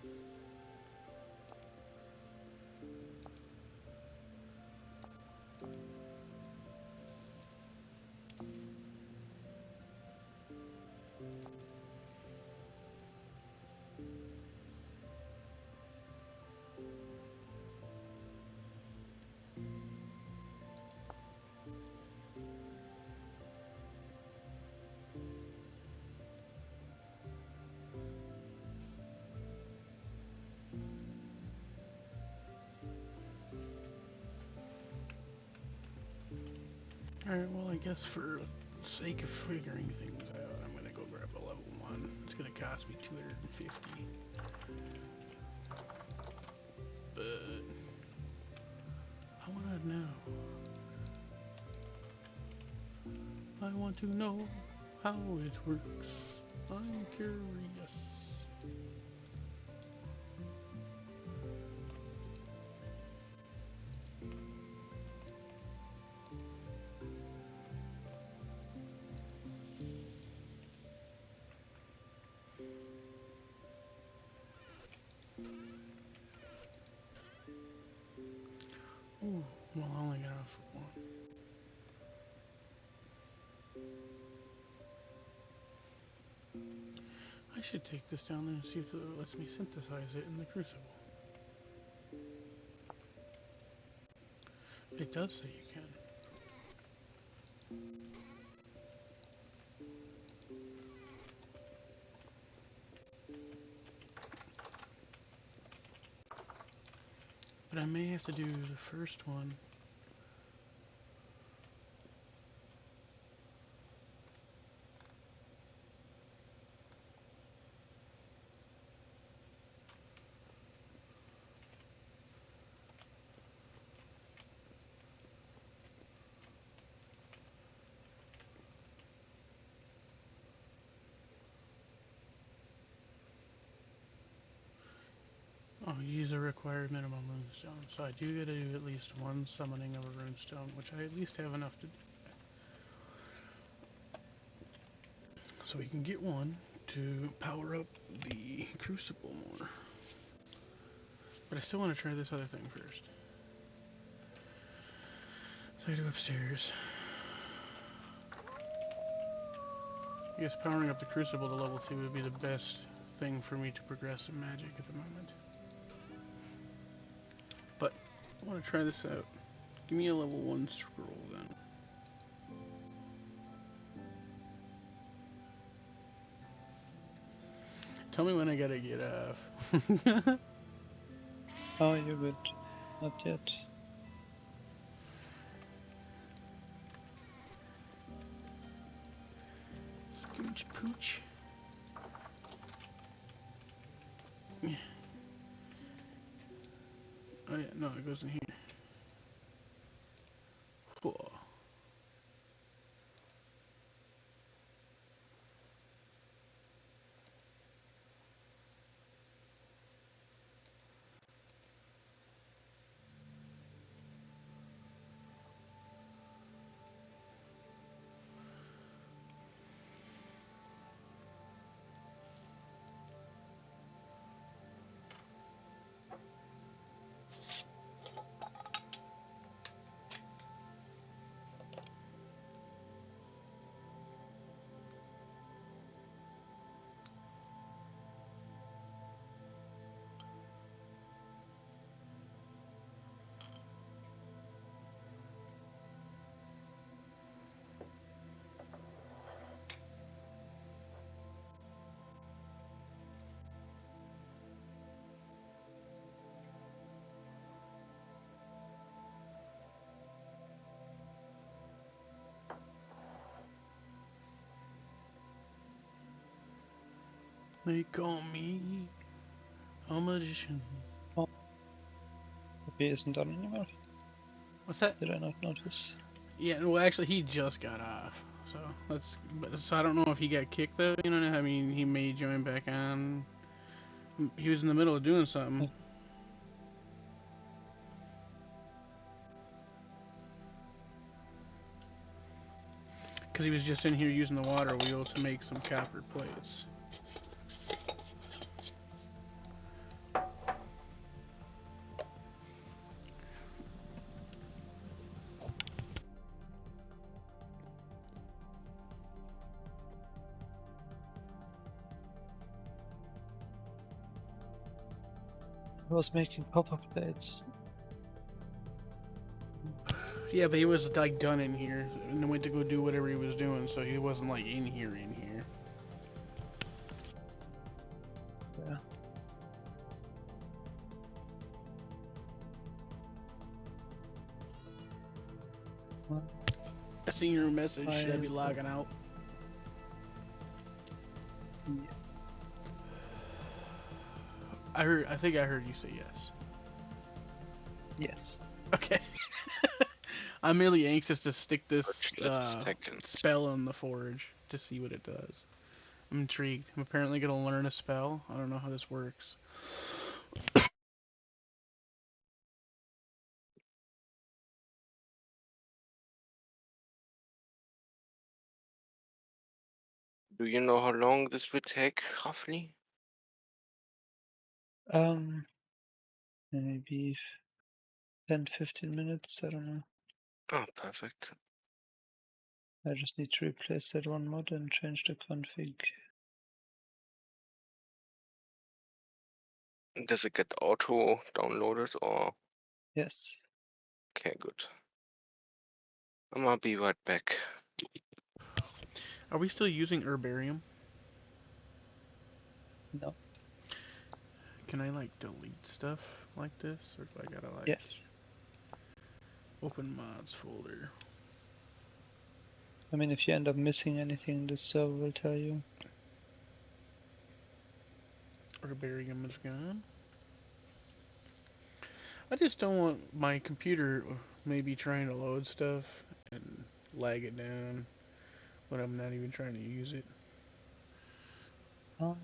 Speaker 1: Alright, well, I guess for the sake of figuring things out, I'm gonna go grab a level 1. It's gonna cost me 250. But I wanna know. I want to know how it works. I'm curious. Ooh, well, I only got enough for one. I should take this down there and see if it lets me synthesize it in the crucible. It does say you can. But I may have to do the first one. Oh, use a required minimum runestone. So I do gotta do at least one summoning of a runestone, which I at least have enough to do. So we can get one to power up the crucible more. But I still want to try this other thing first. So I go upstairs. I guess powering up the crucible to level 2 would be the best thing for me to progress in magic at the moment. But I want to try this out. Give me a level 1 scroll then. Tell me when I gotta get off.
Speaker 7: Oh, you're good. Not yet.
Speaker 1: Scooch pooch. Oh yeah, no, it goes in here. Whoa. They call me a magician.
Speaker 7: Oh, he isn't on anymore.
Speaker 1: What's that?
Speaker 7: Did I not notice?
Speaker 1: Yeah, well, actually, he just got off. So so I don't know if he got kicked though. You know, I mean, he may join back on. He was in the middle of doing something. Because he was just in here using the water wheels to make some copper plates.
Speaker 7: I was making copper plates.
Speaker 1: Yeah, but he was like done in here and then went to go do whatever he was doing, so he wasn't like in here.
Speaker 7: Yeah. Well,
Speaker 1: I seen your message. Should I be
Speaker 7: I-
Speaker 1: logging out?
Speaker 7: yeah.
Speaker 1: I think I heard you say yes.
Speaker 7: Yes.
Speaker 1: Okay. I'm really anxious to stick this
Speaker 3: Let's second.
Speaker 1: spell in the forge to see what it does. I'm intrigued. I'm apparently gonna learn a spell. I don't know how this works.
Speaker 3: Do you know how long this will take, roughly?
Speaker 7: Maybe 10-15 minutes, I don't know.
Speaker 3: Oh, perfect.
Speaker 7: I just need to replace that one mod and change the config.
Speaker 3: Does it get auto downloaded or?
Speaker 7: Yes.
Speaker 3: Okay, good. I'm gonna be right back.
Speaker 1: Are we still using herbarium?
Speaker 7: No.
Speaker 1: Can I like delete stuff like this, or do I gotta like
Speaker 7: Yes.
Speaker 1: open mods folder?
Speaker 7: I mean, if you end up missing anything, the server will tell you.
Speaker 1: Herbarium is gone. I just don't want my computer maybe trying to load stuff and lag it down when I'm not even trying to use it.
Speaker 7: Um,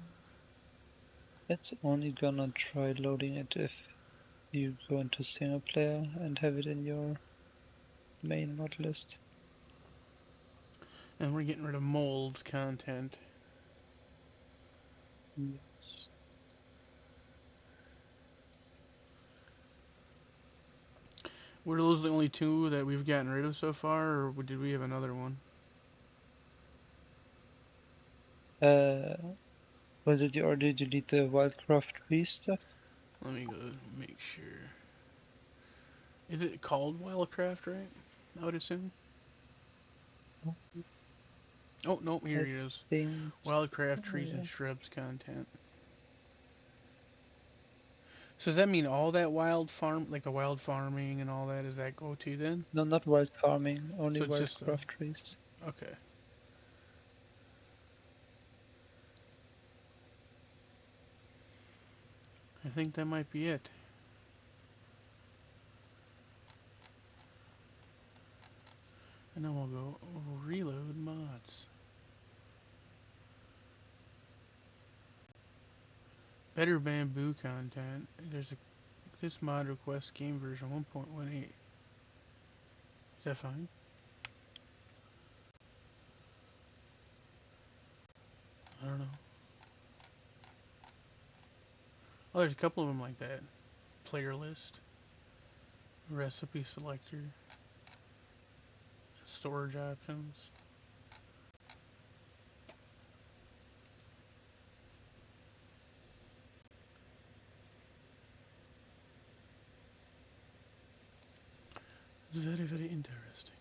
Speaker 7: it's only gonna try loading it if you go into single player and have it in your main mod list.
Speaker 1: And we're getting rid of molds content.
Speaker 7: Yes.
Speaker 1: Were those the only two that we've gotten rid of so far, or did we have another one?
Speaker 7: Was it you already delete the Wildcraft V stuff?
Speaker 1: Let me go make sure. Is it called Wildcraft, right? I would assume. Oh, no, here
Speaker 7: I
Speaker 1: it is.
Speaker 7: think.
Speaker 1: Wildcraft trees
Speaker 7: Yeah.
Speaker 1: and shrubs content. So does that mean all that wild farm, like the wild farming and all that, does that go to then?
Speaker 7: No, not wild farming, only
Speaker 1: So it's just
Speaker 7: Wildcraft trees.
Speaker 1: okay. I think that might be it. And then we'll go reload mods. Better bamboo content. There's a this mod request game version 1.18. Is that fine? I don't know. Oh, there's a couple of them like that. Player list, recipe selector, storage options. Very, very interesting.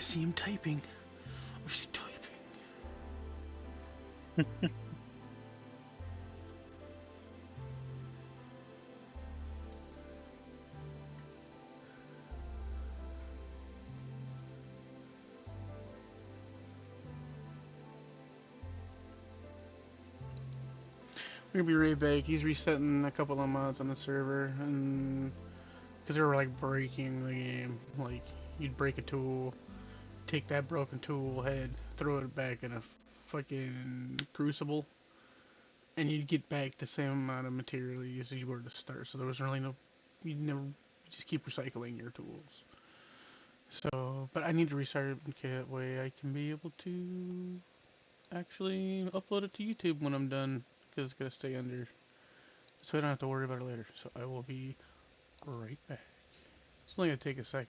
Speaker 1: see him typing. Where's he typing? We're gonna be right back. He's resetting a couple of mods on the server, and because they were like breaking the game. Like you'd break a tool, take that broken tool head, throw it back in a fucking crucible, and you'd get back the same amount of material you used as you were to start. So there was really no, you never, you just keep recycling your tools. So, but I need to restart it that way I can be able to actually upload it to YouTube when I'm done, because it's gonna stay under, so I don't have to worry about it later. So I will be right back. It's only gonna take a second.